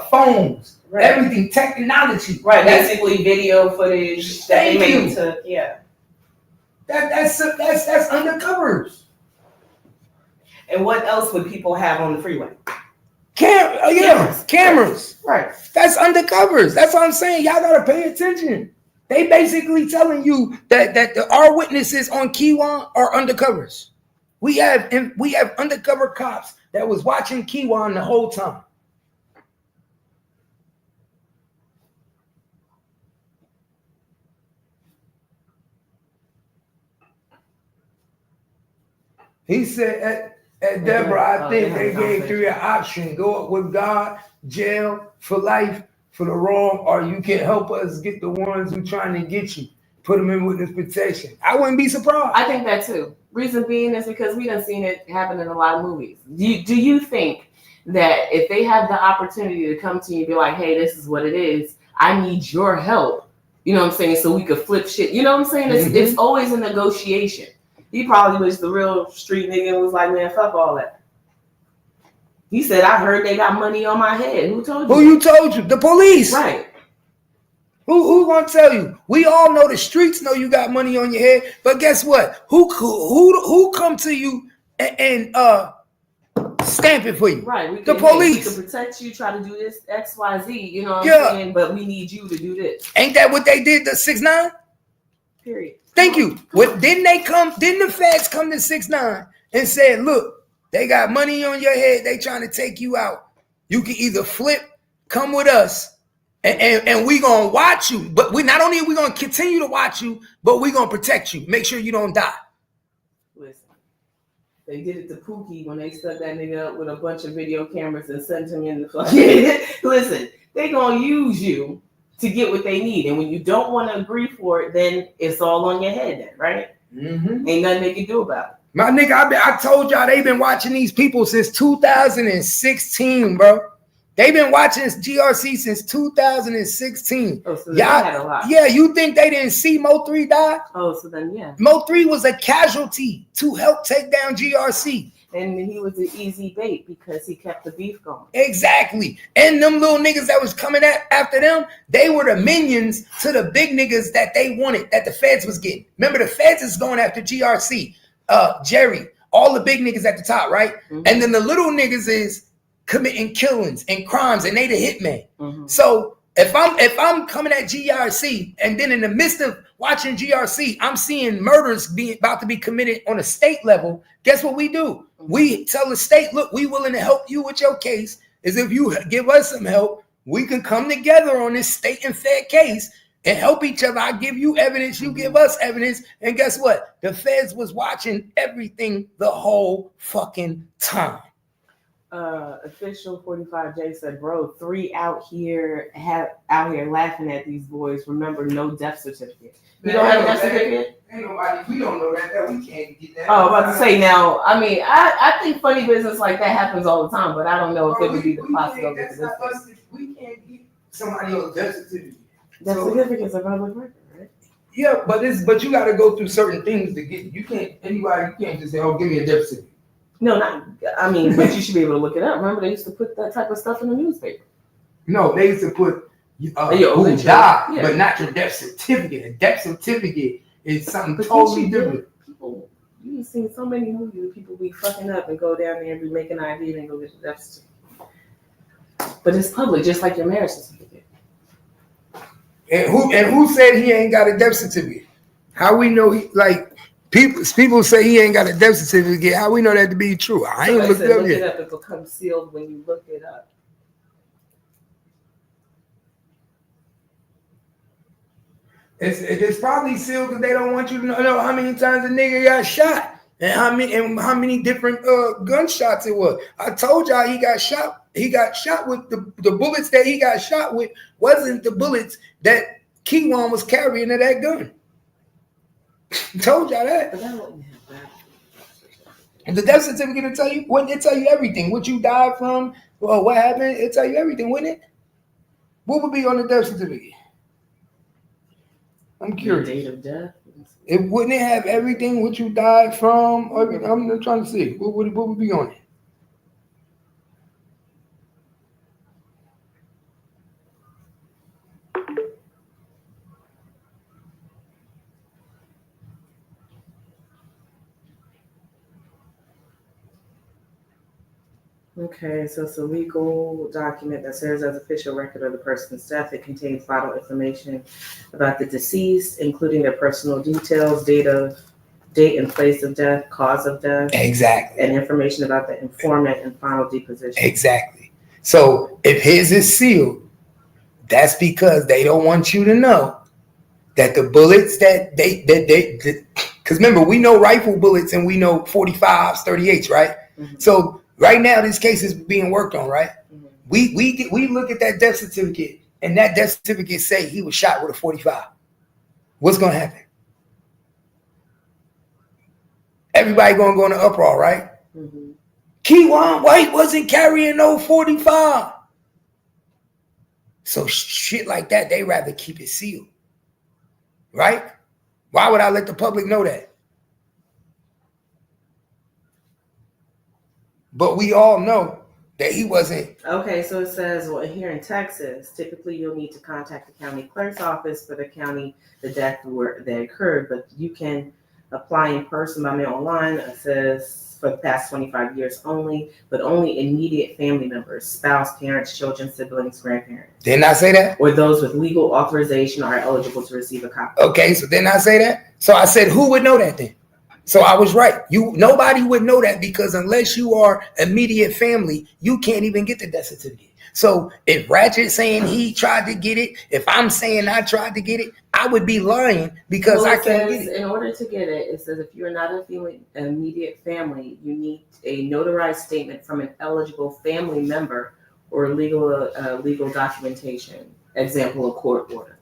phones, everything, technology. Right, basically video footage that they may took, That's undercovers. And what else would people have on the freeway? Cameras. Right. That's undercovers. That's what I'm saying. Y'all gotta pay attention. They basically telling you that our witnesses on Kiwan are undercovers. We have undercover cops that was watching Kiwan the whole time. He said at Deborah, I think they gave 3 an option: go up with God, jail for life for the wrong, or you can help us get the ones who trying to get you. Put them in witness protection. I wouldn't be surprised. I think that too. Reason being is because we done seen it happen in a lot of movies. Do you think that if they have the opportunity to come to you and be like, hey, this is what it is, I need your help, you know what I'm saying, so we could flip shit, you know what I'm saying? It's always a negotiation. He probably was the real street nigga and was like, man, fuck all that. He said, I heard they got money on my head. Who told you? Who you told you? The police. Right. Who gonna tell you? We all know the streets know you got money on your head, but guess what? Who come to you and stamp it for you? Right. The police. We can protect you, try to do this, X, Y, Z, you know what I'm saying? But we need you to do this. Ain't that what they did to 6ix9ine? Period. Thank you. Didn't the feds come to 6ix9ine and said, look, they got money on your head, they trying to take you out. You can either flip, come with us, and we gonna watch you. But we not only are we gonna continue to watch you, but we gonna protect you. Make sure you don't die. Listen, they did it to Pookie when they stuck that nigga up with a bunch of video cameras and sent him in the fucking. Listen, they gonna use you to get what they need, and when you don't want to agree for it, then it's all on your head, then, right? Ain't nothing they can do about it. My nigga, I told y'all they've been watching these people since 2016, bro. They've been watching GRC since 2016. Oh, so they had a lot. Yeah, you think they didn't see Mo3 die? Oh, so then yeah. Mo3 was a casualty to help take down GRC. And he was an easy bait because he kept the beef going. Exactly. And them little niggas that was coming after them, they were the minions to the big niggas that they wanted, that the feds was getting. Remember, the feds is going after GRC, Jerry, all the big niggas at the top, right? And then the little niggas is committing killings and crimes, and they the hitman. So if I'm coming at GRC, and then in the midst of watching GRC, I'm seeing murders about to be committed on a state level, guess what we do? We tell the state, look, we willing to help you with your case. Is if you give us some help, we can come together on this state and fed case and help each other. I give you evidence, you give us evidence. And guess what? The feds was watching everything the whole fucking time. Official 45J said, bro, 3 out here laughing at these boys. Remember, no death certificate. You don't have a death certificate? Ain't nobody, we don't know that we can't get that. Oh, about to say now, I mean, I think funny business like that happens all the time, but I don't know if it would be the possibility. We can't get somebody on death certificate. Death certificates are public record, right? Yeah, but you got to go through certain things to get. You can't just say, oh, give me a death certificate. No, but you should be able to look it up. Remember, they used to put that type of stuff in the newspaper. No, they used to put who died, but not your death certificate. A death certificate is something totally different. People, you've seen so many movies where people be fucking up and go down there and be making an ID and go get the death certificate. But it's public, just like your marriage certificate. And who said he ain't got a death certificate? How we know he People say he ain't got a death certificate. How we know that to be true? I ain't looked it up yet. Look it up. It becomes sealed when you look it up. It's probably sealed because they don't want you to know how many times a nigga got shot and how many different gunshots it was. I told y'all he got shot. He got shot with the bullets that he got shot with wasn't the bullets that Keywan was carrying to that gun. Told y'all that. And the death certificate will tell you, wouldn't it tell you everything? What you died from, well, what happened? It'll tell you everything, wouldn't it? What would be on the death certificate? I'm curious. The date of death. Wouldn't it have everything what you died from? I'm trying to see. What would be on it? Okay, so it's a legal document that serves as official record of the person's death. It contains vital information about the deceased, including their personal details, date and place of death, cause of death. Exactly. And information about the informant and final deposition. Exactly. So if his is sealed, that's because they don't want you to know that the bullets that Because remember, we know rifle bullets and we know 45s, 38s, right? Mm-hmm. So right now, this case is being worked on, right? Mm-hmm. We look at that death certificate, and that death certificate say he was shot with a 45. What's gonna happen? Everybody gonna go in the uproar, right? Mm-hmm. Keywan White wasn't carrying no 45. So shit like that, they rather keep it sealed, right? Why would I let the public know that? But we all know that he wasn't. Okay, so it says, well, here in Texas, typically you'll need to contact the county clerk's office for the county the death that occurred, but you can apply in person by mail online. It says for the past 25 years only, but only immediate family members, spouse, parents, children, siblings, grandparents. Didn't I say that? Or those with legal authorization are eligible to receive a copy. Okay, so didn't I say that? So I said, who would know that then? So I was right. Nobody would know that because unless you are immediate family, you can't even get the death certificate. So if Ratchet saying he tried to get it, if I'm saying I tried to get it, I would be lying because I can't get it. In order to get it, it says if you're not an immediate family, you need a notarized statement from an eligible family member or legal documentation. Example, a court order.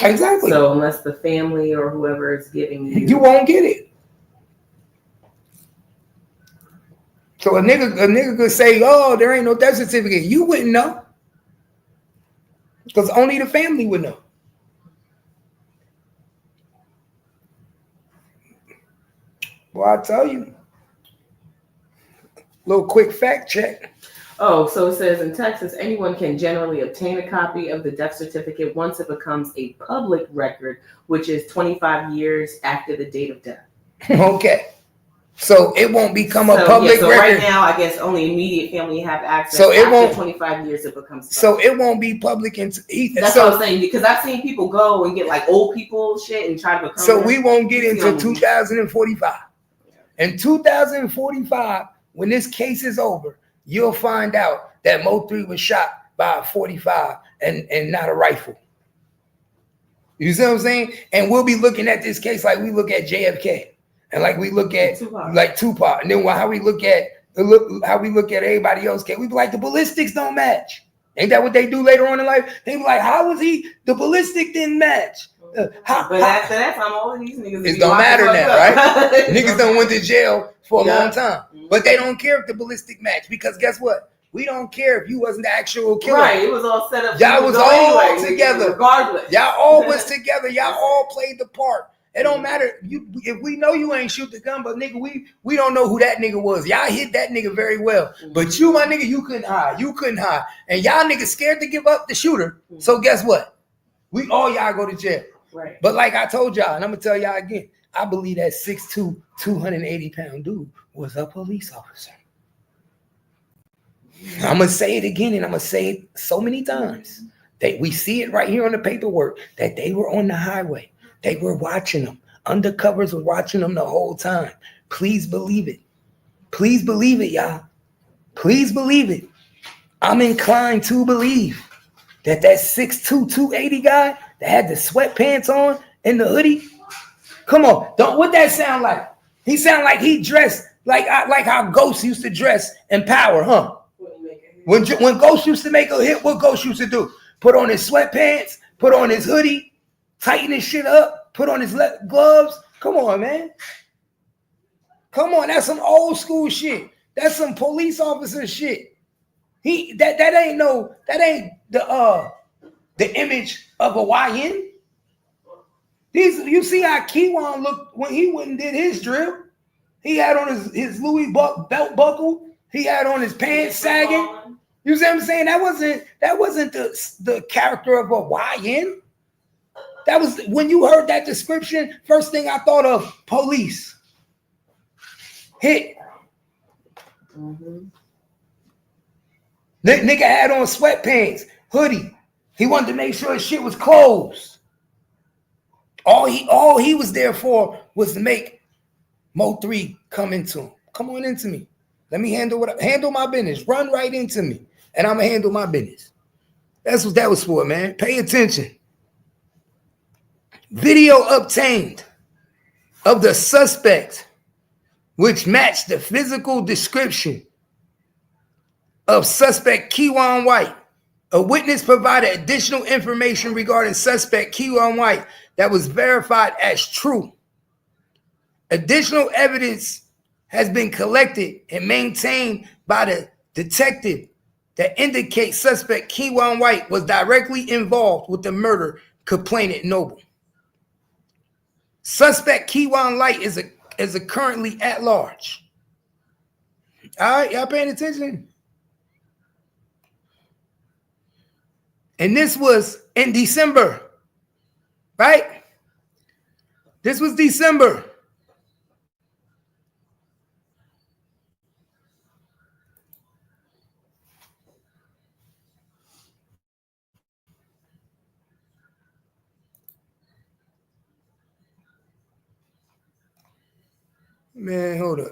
Exactly. So unless the family or whoever is giving you won't get it. So a nigga could say, oh, there ain't no death certificate. You wouldn't know. Because only the family would know. Well, I tell you. Little quick fact check. Oh, so it says in Texas, anyone can generally obtain a copy of the death certificate once it becomes a public record, which is 25 years after the date of death. Okay. So it won't become a public record. Right now, I guess only immediate family have access. So it won't. 25 years it becomes public. So it won't be public until. That's what I'm saying, because I've seen people go and get like old people shit and try to become. So we won't get into 2045. In 2045, when this case is over, you'll find out that Mo3 was shot by a 45 and not a rifle. You see what I'm saying? And we'll be looking at this case like we look at JFK. And like we look at Tupac, and then how we look at everybody else. We be like, the ballistics don't match. Ain't that what they do later on in life? They be like, how was he? The ballistic didn't match. But after that time, all of these niggas. It don't matter now, right? Niggas done went to jail for a long time, but they don't care if the ballistic match because guess what? We don't care if you wasn't the actual killer. Right, it was all set up. Y'all was all together. Regardless, y'all all was together. Y'all all played the part. It don't matter. If we know you ain't shoot the gun, but nigga, we don't know who that nigga was. Y'all hit that nigga very well. But you, my nigga, you couldn't hide. You couldn't hide. And y'all niggas scared to give up the shooter. So guess what? We all y'all go to jail. Right. But like I told y'all, and I'm gonna tell y'all again, I believe that 6'2", 280-pound dude was a police officer. I'm gonna say it again, and I'm gonna say it so many times. We see it right here on the paperwork that they were on the highway. They were watching them. Undercovers were watching them the whole time. Please believe it. Please believe it, y'all. Please believe it. I'm inclined to believe that 6'2", 280 guy that had the sweatpants on and the hoodie. Come on, what that sound like? He sound like he dressed like how Ghost used to dress in Power, huh? When Ghost used to make a hit, what Ghost used to do? Put on his sweatpants, put on his hoodie, tighten his shit up, put on his gloves. Come on, man. Come on, that's some old school shit. That's some police officer shit. That ain't the image of a YN. You see how Keywan looked when he went and did his drill. He had on his Louis belt buckle. He had on his pants sagging. You see what I'm saying? That wasn't the character of a YN. That was when you heard that description. First thing I thought of police. Hit. Mm-hmm. Nigga had on sweatpants, hoodie. He wanted to make sure his shit was closed. All he was there for was to make Mo3 come into him. Come on into me. Let me handle my business. Run right into me, and I'm gonna handle my business. That's what that was for, man. Pay attention. Video obtained of the suspect, which matched the physical description of suspect Keywan White. A witness provided additional information regarding suspect Keywan White that was verified as true. Additional evidence has been collected and maintained by the detective that indicates suspect Keywan White was directly involved with the murder, complainant Noble. Suspect Keywan White is a currently at large. All right, y'all paying attention? And this was in December, right? This was December. Man, hold up.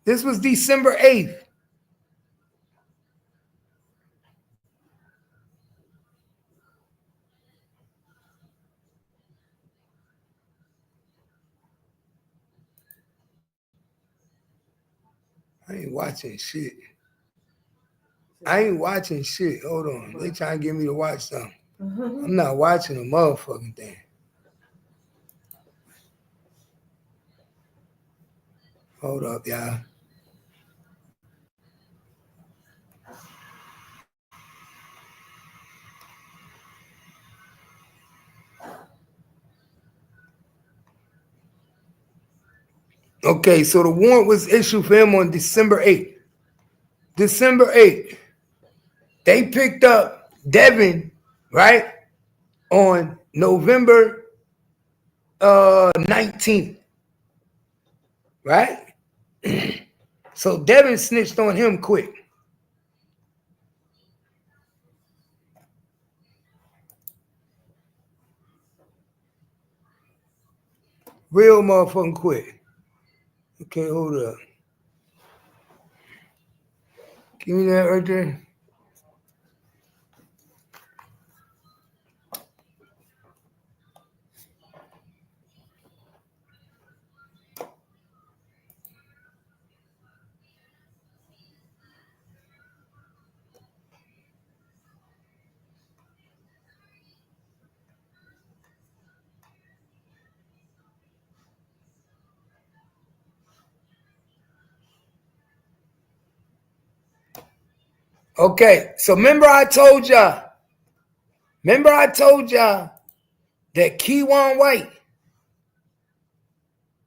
This was December 8th. I ain't watching shit. Hold on. They trying to get me to watch something. I'm not watching a motherfucking thing. Hold up, y'all. Okay, so the warrant was issued for him on December 8th. December 8th. They picked up Devin, right, on November 19th, right? So Devin snitched on him quick. Real motherfucking quick. Okay, hold up. Give me that right there. Okay, so remember I told y'all that Keywan White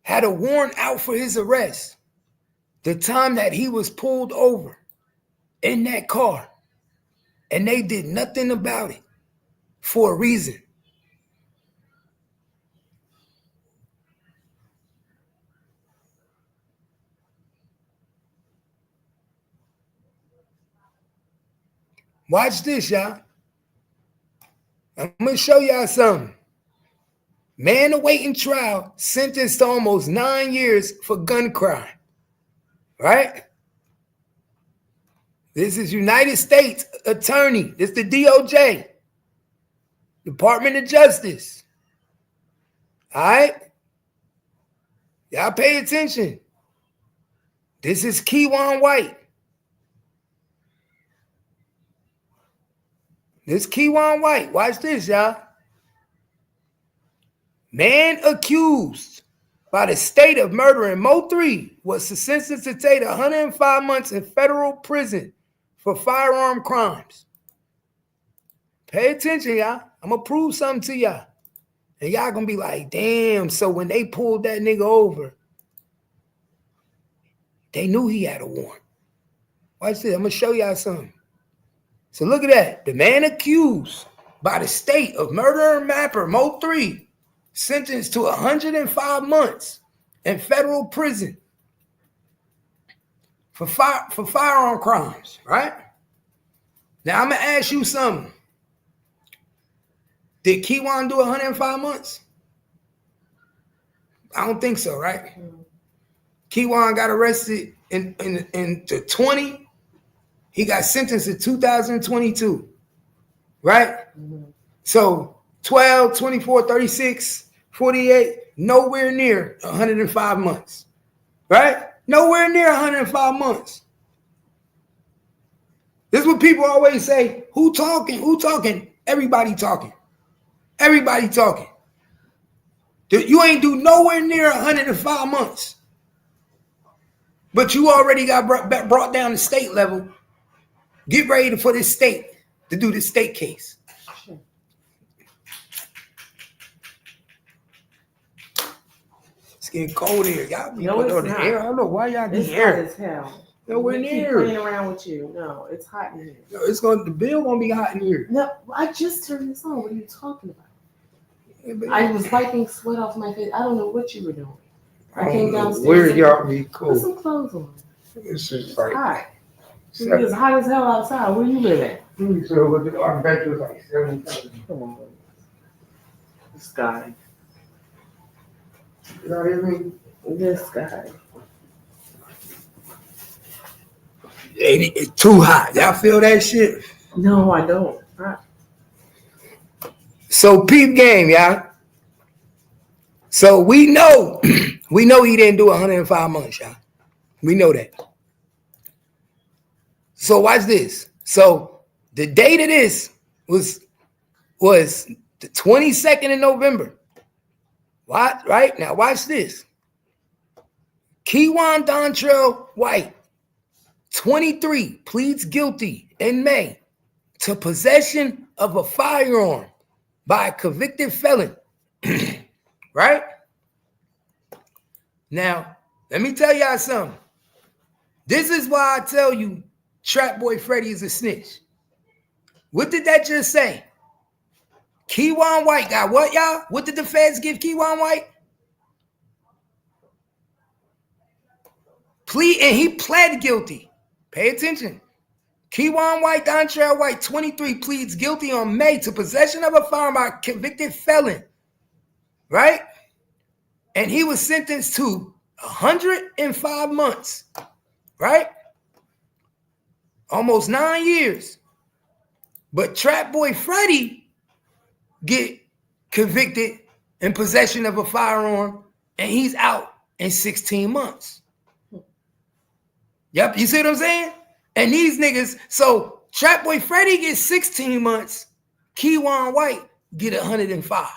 had a warrant out for his arrest the time that he was pulled over in that car, and they did nothing about it for a reason. Watch this, y'all. I'm going to show y'all something. Man awaiting trial, sentenced to almost 9 years for gun crime. Right? This is United States Attorney. This is the DOJ. Department of Justice. All right? Y'all pay attention. This is Keywan White. This Keywan White. Watch this, y'all. Man accused by the state of murdering Mo 3 was sentenced to take 105 months in federal prison for firearm crimes. Pay attention, y'all. I'm going to prove something to y'all. And y'all going to be like, damn, so when they pulled that nigga over, they knew he had a warrant. Watch this. I'm going to show y'all something. So look at that. The man accused by the state of murdering mapper Mo 3 sentenced to 105 months in federal prison for firearm crimes, right? Now, I'm going to ask you something. Did Keywan do 105 months? I don't think so, right? Keywan got arrested in 20. He got sentenced in 2022, right? So 12, 24, 36, 48, nowhere near 105 months, right? Nowhere near 105 months. This is what people always say. Who talking? Who talking? Everybody talking. Everybody talking. You ain't do nowhere near 105 months. But you already got brought down to state level. Get ready for this state to do the state case. It's getting cold here. Y'all be putting on the air. I don't know why y'all get air. It's hot as hell. Nowhere We keep near. playing around with you. No, it's hot in here. No, the bill gonna be hot in here. No, I just turned this on. What are you talking about? I was wiping sweat off my face. I don't know what you were doing. I came downstairs. Where y'all be cool? Put some clothes on. It's just like hot. It's hot as hell outside. Where you live at? So our bet was like 70,000. Come on. This guy. You know what I mean? This guy. It's too hot. Y'all feel that shit? No, I don't. So peep game, y'all. So we know he didn't do 105 months, y'all. We know that. So watch this. So the date of this was the 22nd of November. What? Right? Now watch this. Keywan Dontrell White, 23, pleads guilty in May to possession of a firearm by a convicted felon. Right? Now, let me tell y'all something. This is why I tell you Trap Boy Freddy is a snitch. What did that just say? Keywan White got what, y'all? What did the feds give Keywan White? And he pled guilty. Pay attention. Keywan White, Dontrell White, 23, pleads guilty on May to possession of a firearm by a convicted felon. Right? And he was sentenced to 105 months. Right? Almost 9 years. But Trap Boy Freddy get convicted in possession of a firearm, and he's out in 16 months. Yep, you see what I'm saying? And these niggas, so Trap Boy Freddy gets 16 months, Keywan White get 105.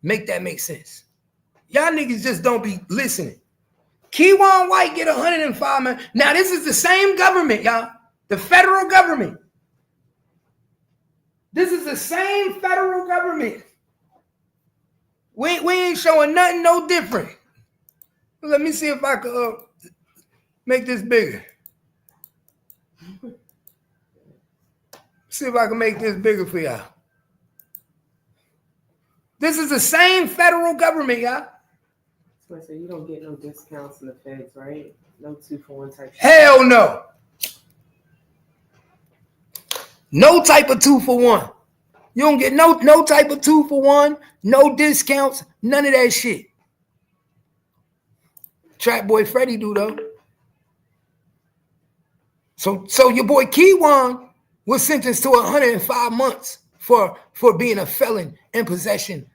Make that make sense. Y'all niggas just don't be listening. Keywan White get 105, man. Now, this is the same government, y'all. The federal government. This is the same federal government. We ain't showing nothing no different. Let me see if I can make this bigger. See if I can make this bigger for y'all. This is the same federal government, y'all. So you don't get no discounts in the feds, right? No 2-for-1 type shit. Hell no. No type of 2-for-1. You don't get no type of 2-for-1, no discounts, none of that shit. Trap Boy Freddy do though. So your boy Keywan was sentenced to 105 months for being a felon in possession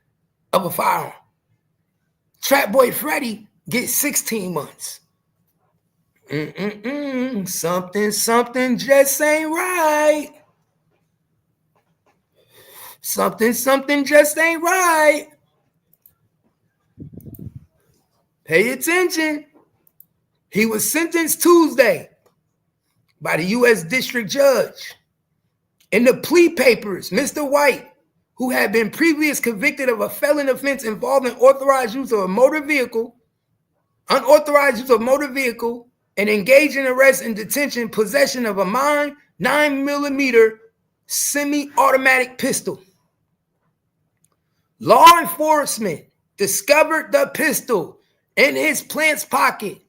of a firearm. Trap Boy Freddy gets 16 months. Something just ain't right. Something just ain't right. Pay attention. He was sentenced Tuesday by the U.S. District Judge. In the plea papers, Mr. White, who had been previously convicted of a felon offense involving unauthorized use of a motor vehicle, and engaged in arrest and detention, possession of a 9mm semi-automatic pistol. Law enforcement discovered the pistol in his plant's pocket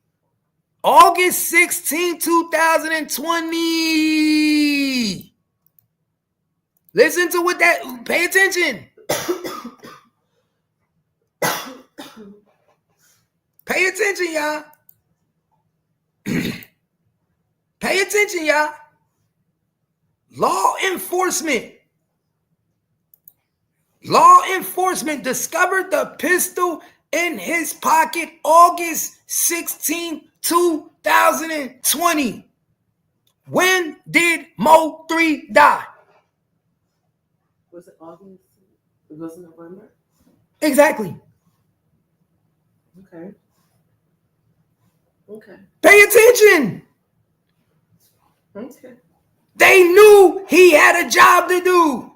August 16, 2020. Listen to what that, pay attention. Pay attention, y'all. Pay attention, y'all. Law enforcement discovered the pistol in his pocket August 16, 2020. When did Mo 3 die? Was it August? It wasn't November? Exactly. Okay. Okay. Pay attention. Okay. They knew he had a job to do.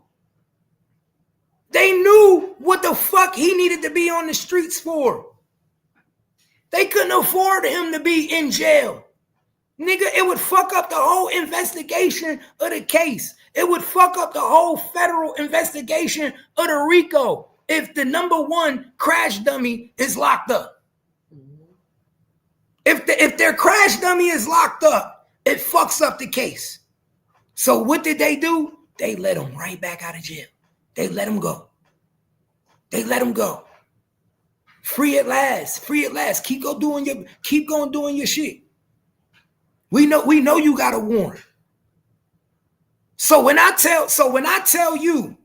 They knew what the fuck he needed to be on the streets for. They couldn't afford him to be in jail. Nigga, it would fuck up the whole investigation of the case. It would fuck up the whole federal investigation of the RICO if the number one crash dummy is locked up. If their crash dummy is locked up, it fucks up the case. So what did they do? They let him right back out of jail. They let him go. They let him go. Free at last. Free at last. Keep going doing your shit. We know you got a warrant. So when I tell you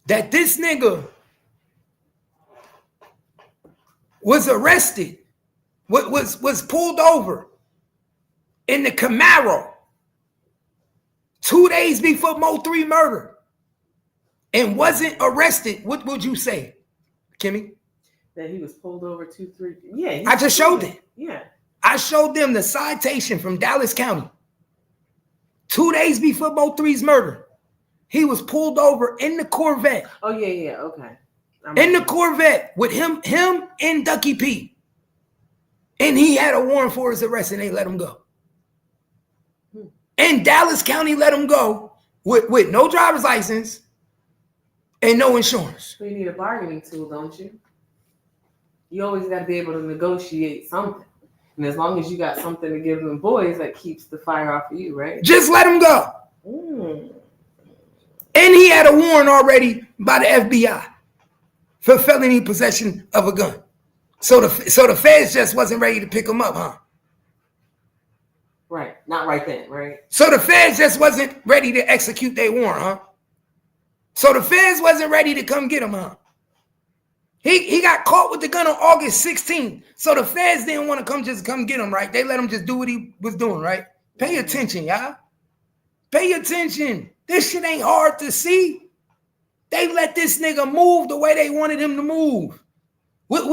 that this nigga was arrested, was pulled over in the Camaro 2 days before Mo 3 murder and wasn't arrested, what would you say, Kimmy? That he was pulled over 2, 3. Yeah. I just showed it. Yeah. I showed them the citation from Dallas County. 2 days before Mo 3's murder, he was pulled over in the Corvette. Oh, yeah, okay. In the Corvette with him and Ducky P. And he had a warrant for his arrest and they let him go. And Dallas County let him go with no driver's license and no insurance. So you need a bargaining tool, don't you? You always got to be able to negotiate something. And as long as you got something to give them boys, that keeps the fire off of you, right? Just let him go. And he had a warrant already by the FBI for felony possession of a gun. So the feds just wasn't ready to pick him up, huh? Right. Not right then, right? So the feds just wasn't ready to execute their warrant, huh? So the feds wasn't ready to come get him, huh? He got caught with the gun on August 16th. So the feds didn't want to come get him, right? They let him just do what he was doing, right? Pay attention, y'all. Pay attention. This shit ain't hard to see. They let this nigga move the way they wanted him to move. What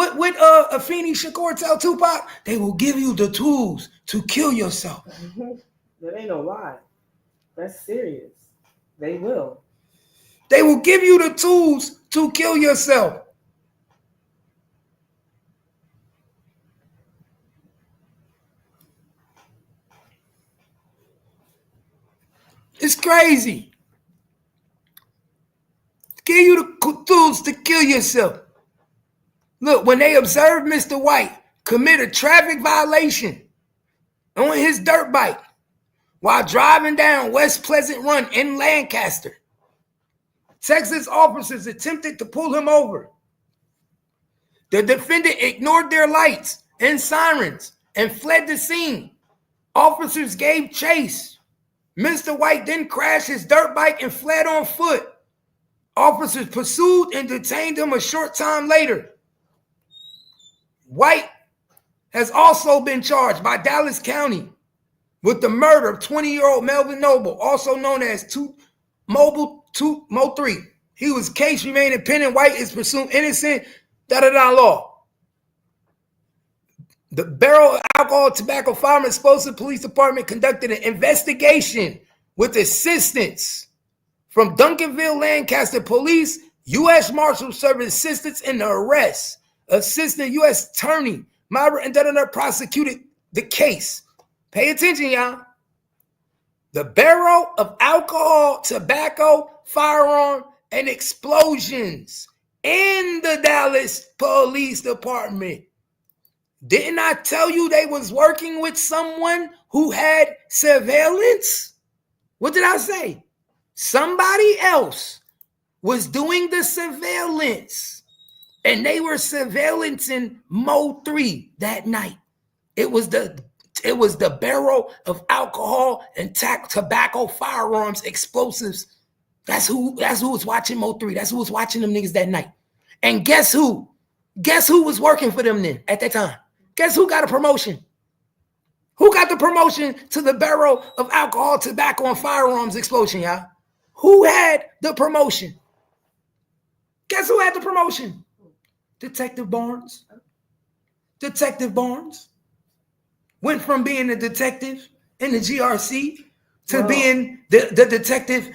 Afeni Shakur tell Tupac? They will give you the tools to kill yourself. That ain't no lie. That's serious. They will. They will give you the tools to kill yourself. It's crazy. Give you the tools to kill yourself. Look, when they observed Mr. White commit a traffic violation on his dirt bike while driving down West Pleasant Run in Lancaster, Texas officers attempted to pull him over. The defendant ignored their lights and sirens and fled the scene. Officers gave chase. Mr. White then crashed his dirt bike and fled on foot. Officers pursued and detained him a short time later. White has also been charged by Dallas County with the murder of 20-year-old Melvin Noble, also known as Mo 3. He was case remaining pending. White is presumed innocent. Law. The Barrel Alcohol, Tobacco, Firearm, Explosive Police Department conducted an investigation with assistance from Duncanville, Lancaster Police, U.S. Marshal Service assistance in the arrest. Assistant U.S. Attorney Myra and Dunner prosecuted the case. Pay attention, y'all. The Bureau of Alcohol, Tobacco, Firearm, and Explosions in the Dallas Police Department. Didn't I tell you they was working with someone who had surveillance? What did I say? Somebody else was doing the surveillance, and they were surveillancing Mo 3 that night. It was the barrel of alcohol and tobacco, firearms, explosives. That's who was watching Mo 3. That's who was watching them niggas that night. And guess who? Guess who was working for them then at that time? Guess who got a promotion? Who got the promotion to the barrel of alcohol, tobacco, and firearms explosion, y'all? Who had the promotion? Guess who had the promotion? Detective Barnes. Detective Barnes went from being a detective in the GRC to being the detective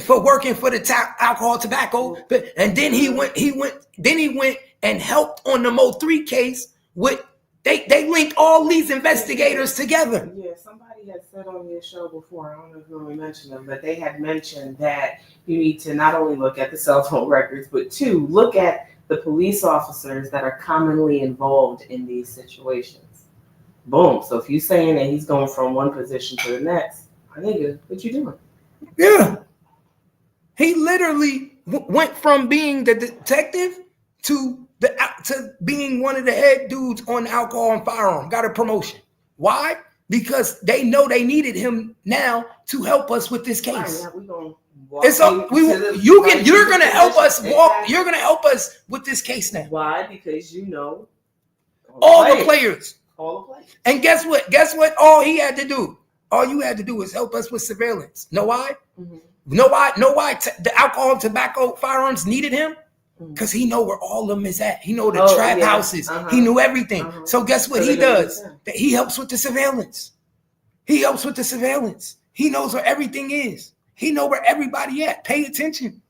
for working for the alcohol, tobacco, and then he went and helped on the Mo 3 case with. They linked all these investigators together. Yeah, somebody had said on your show before, I don't know if you want to mention them, but they had mentioned that you need to not only look at the cell phone records, but two, look at the police officers that are commonly involved in these situations. Boom. So if you're saying that he's going from one position to the next, I think what you doing? Yeah. He literally went from being the detective to being one of the head dudes on alcohol and firearm. Got a promotion. Why? Because they know they needed him now to help us with this case. You're gonna help us walk. You're gonna help us with this case now. Why? Because you know all the players. All the players. And guess what? Guess what? All he had to do. All you had to do is help us with surveillance. Know why? Mm-hmm. Know why? The alcohol and tobacco firearms needed him? Because he know where all of them is at. He know the trap houses. He knew everything. So guess what he does? That he helps with the surveillance. He helps with the surveillance. He knows where everything is. He know where everybody at. Pay attention.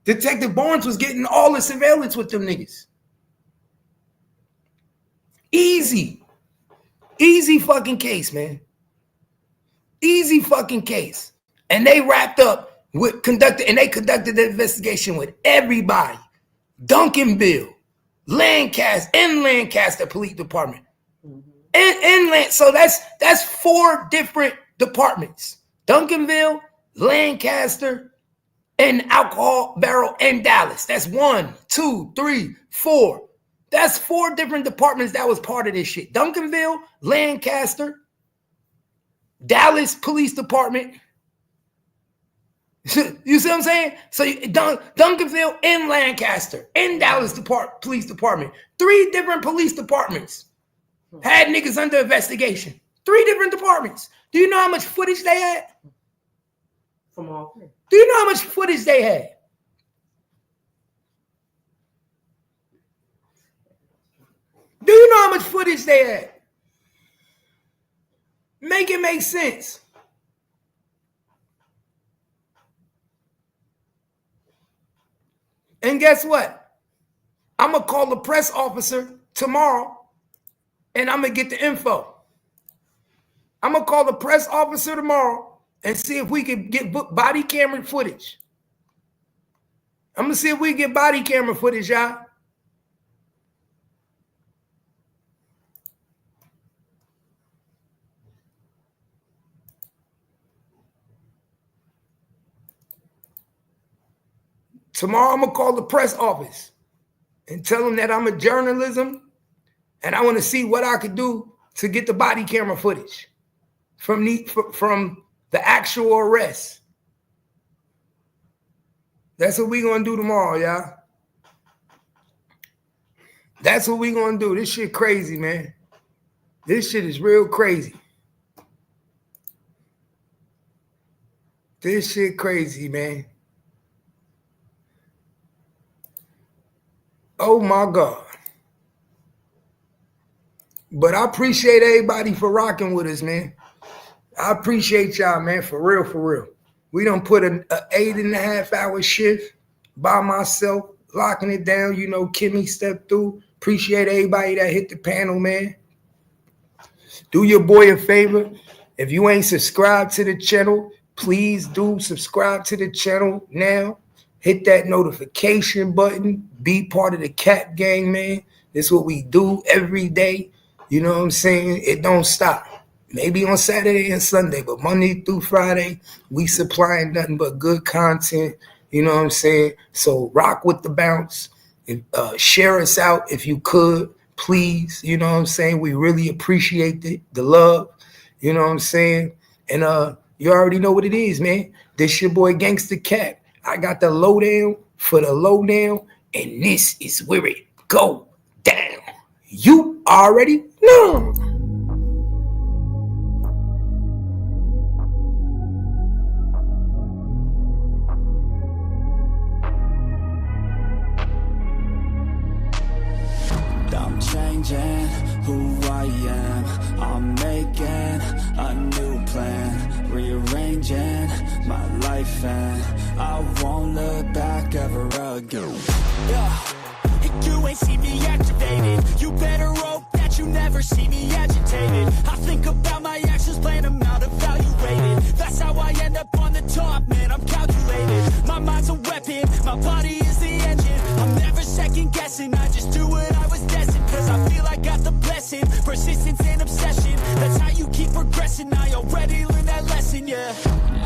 Detective Barnes was getting all the surveillance with them niggas. Easy. Easy fucking case, man. Easy fucking case. And they wrapped up conducted the investigation with everybody. Duncanville, Lancaster Police Department. And so that's 4 different departments. Duncanville, Lancaster, and Alcohol Barrel, and Dallas. That's 1, 2, 3, 4. That's 4 different departments that was part of this shit. Duncanville, Lancaster, Dallas Police Department. You see what I'm saying? So Duncanville and Lancaster and Dallas Police Department. 3 different police departments had niggas under investigation. 3 different departments. Do you know how much footage they had? From all 3. Do you know how much footage they had? Do you know how much footage they had? Make it make sense. And guess what? I'm going to call the press officer tomorrow and I'm going to get the info. I'm going to call the press officer tomorrow and see if we can get body camera footage. I'm going to see if we can get body camera footage, y'all. Tomorrow, I'm going to call the press office and tell them that I'm a journalism and I want to see what I could do to get the body camera footage from the actual arrest. That's what we're going to do tomorrow, y'all. That's what we're going to do. This shit crazy, man. This shit is real crazy. This shit crazy, man. Oh my God. But I appreciate everybody for rocking with us, man. I appreciate y'all, man, for real, for real. We done put an 8.5-hour shift by myself, locking it down. You know, Kimmy stepped through. Appreciate everybody that hit the panel, man. Do your boy a favor. If you ain't subscribed to the channel, please do subscribe to the channel now. Hit that notification button. Be part of the Cap Gang, man. This is what we do every day. You know what I'm saying? It don't stop. maybe on Saturday and Sunday, but Monday through Friday, we supplying nothing but good content. You know what I'm saying? So rock with the bounce. Share us out if you could, please. You know what I'm saying? We really appreciate the love. You know what I'm saying? And you already know what it is, man. This your boy Gangsta Cat. I got the lowdown for the lowdown, and this is where it go down. You already know. I'm changing who I am. I'm making a new plan, rearranging my life, and I won't look back ever again. Yeah. You ain't see me activated. You better hope that you never see me agitated. I think about my actions, plan them out, evaluated. That's how I end up on the top, man, I'm calculated. My mind's a weapon, my body is the engine. I'm never second guessing, I just do what I was destined. Cause I feel I got the blessing, persistence and obsession. That's how you keep progressing, I already learned that lesson, yeah.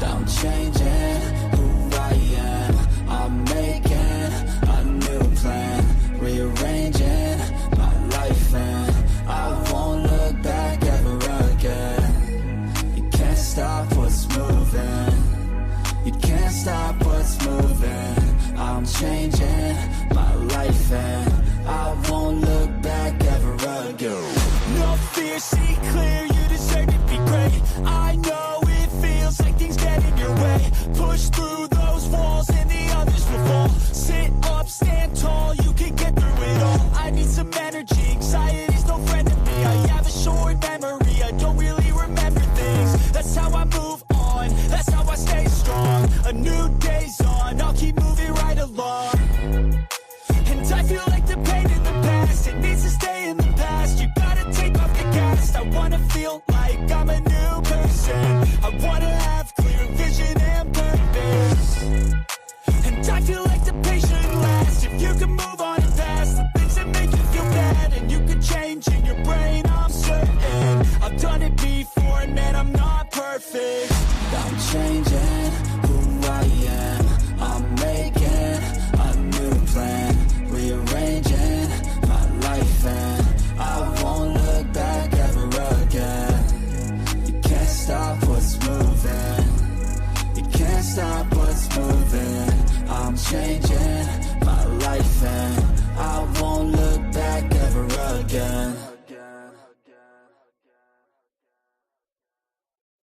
I'm changing who I am. I'm making a new plan, rearranging my life, and I won't look back ever again. You can't stop what's moving. You can't stop what's moving. I'm changing my life, and I won't look back ever again. No fear, see clear, you deserve to be great. I know it feels like things get in your way. Push through those walls and the others will fall. Sit up, stand tall, you can get through it all. I need some energy, anxiety's no friend to me. I have a short memory, I don't really remember things. That's how I move on, that's how I stay strong. A new day's on, I'll keep moving right along. And I feel like the pain in the past, it needs to stay in the past. You gotta take off the cast. I wanna feel like I'm a new person. I wanna have clear vision and purpose. And I feel like the pain shouldn't last. If you can move on and past the things that make you feel bad, and you can change in your brain, I'm certain. I've done it before, and man, I'm not perfect. I'm changing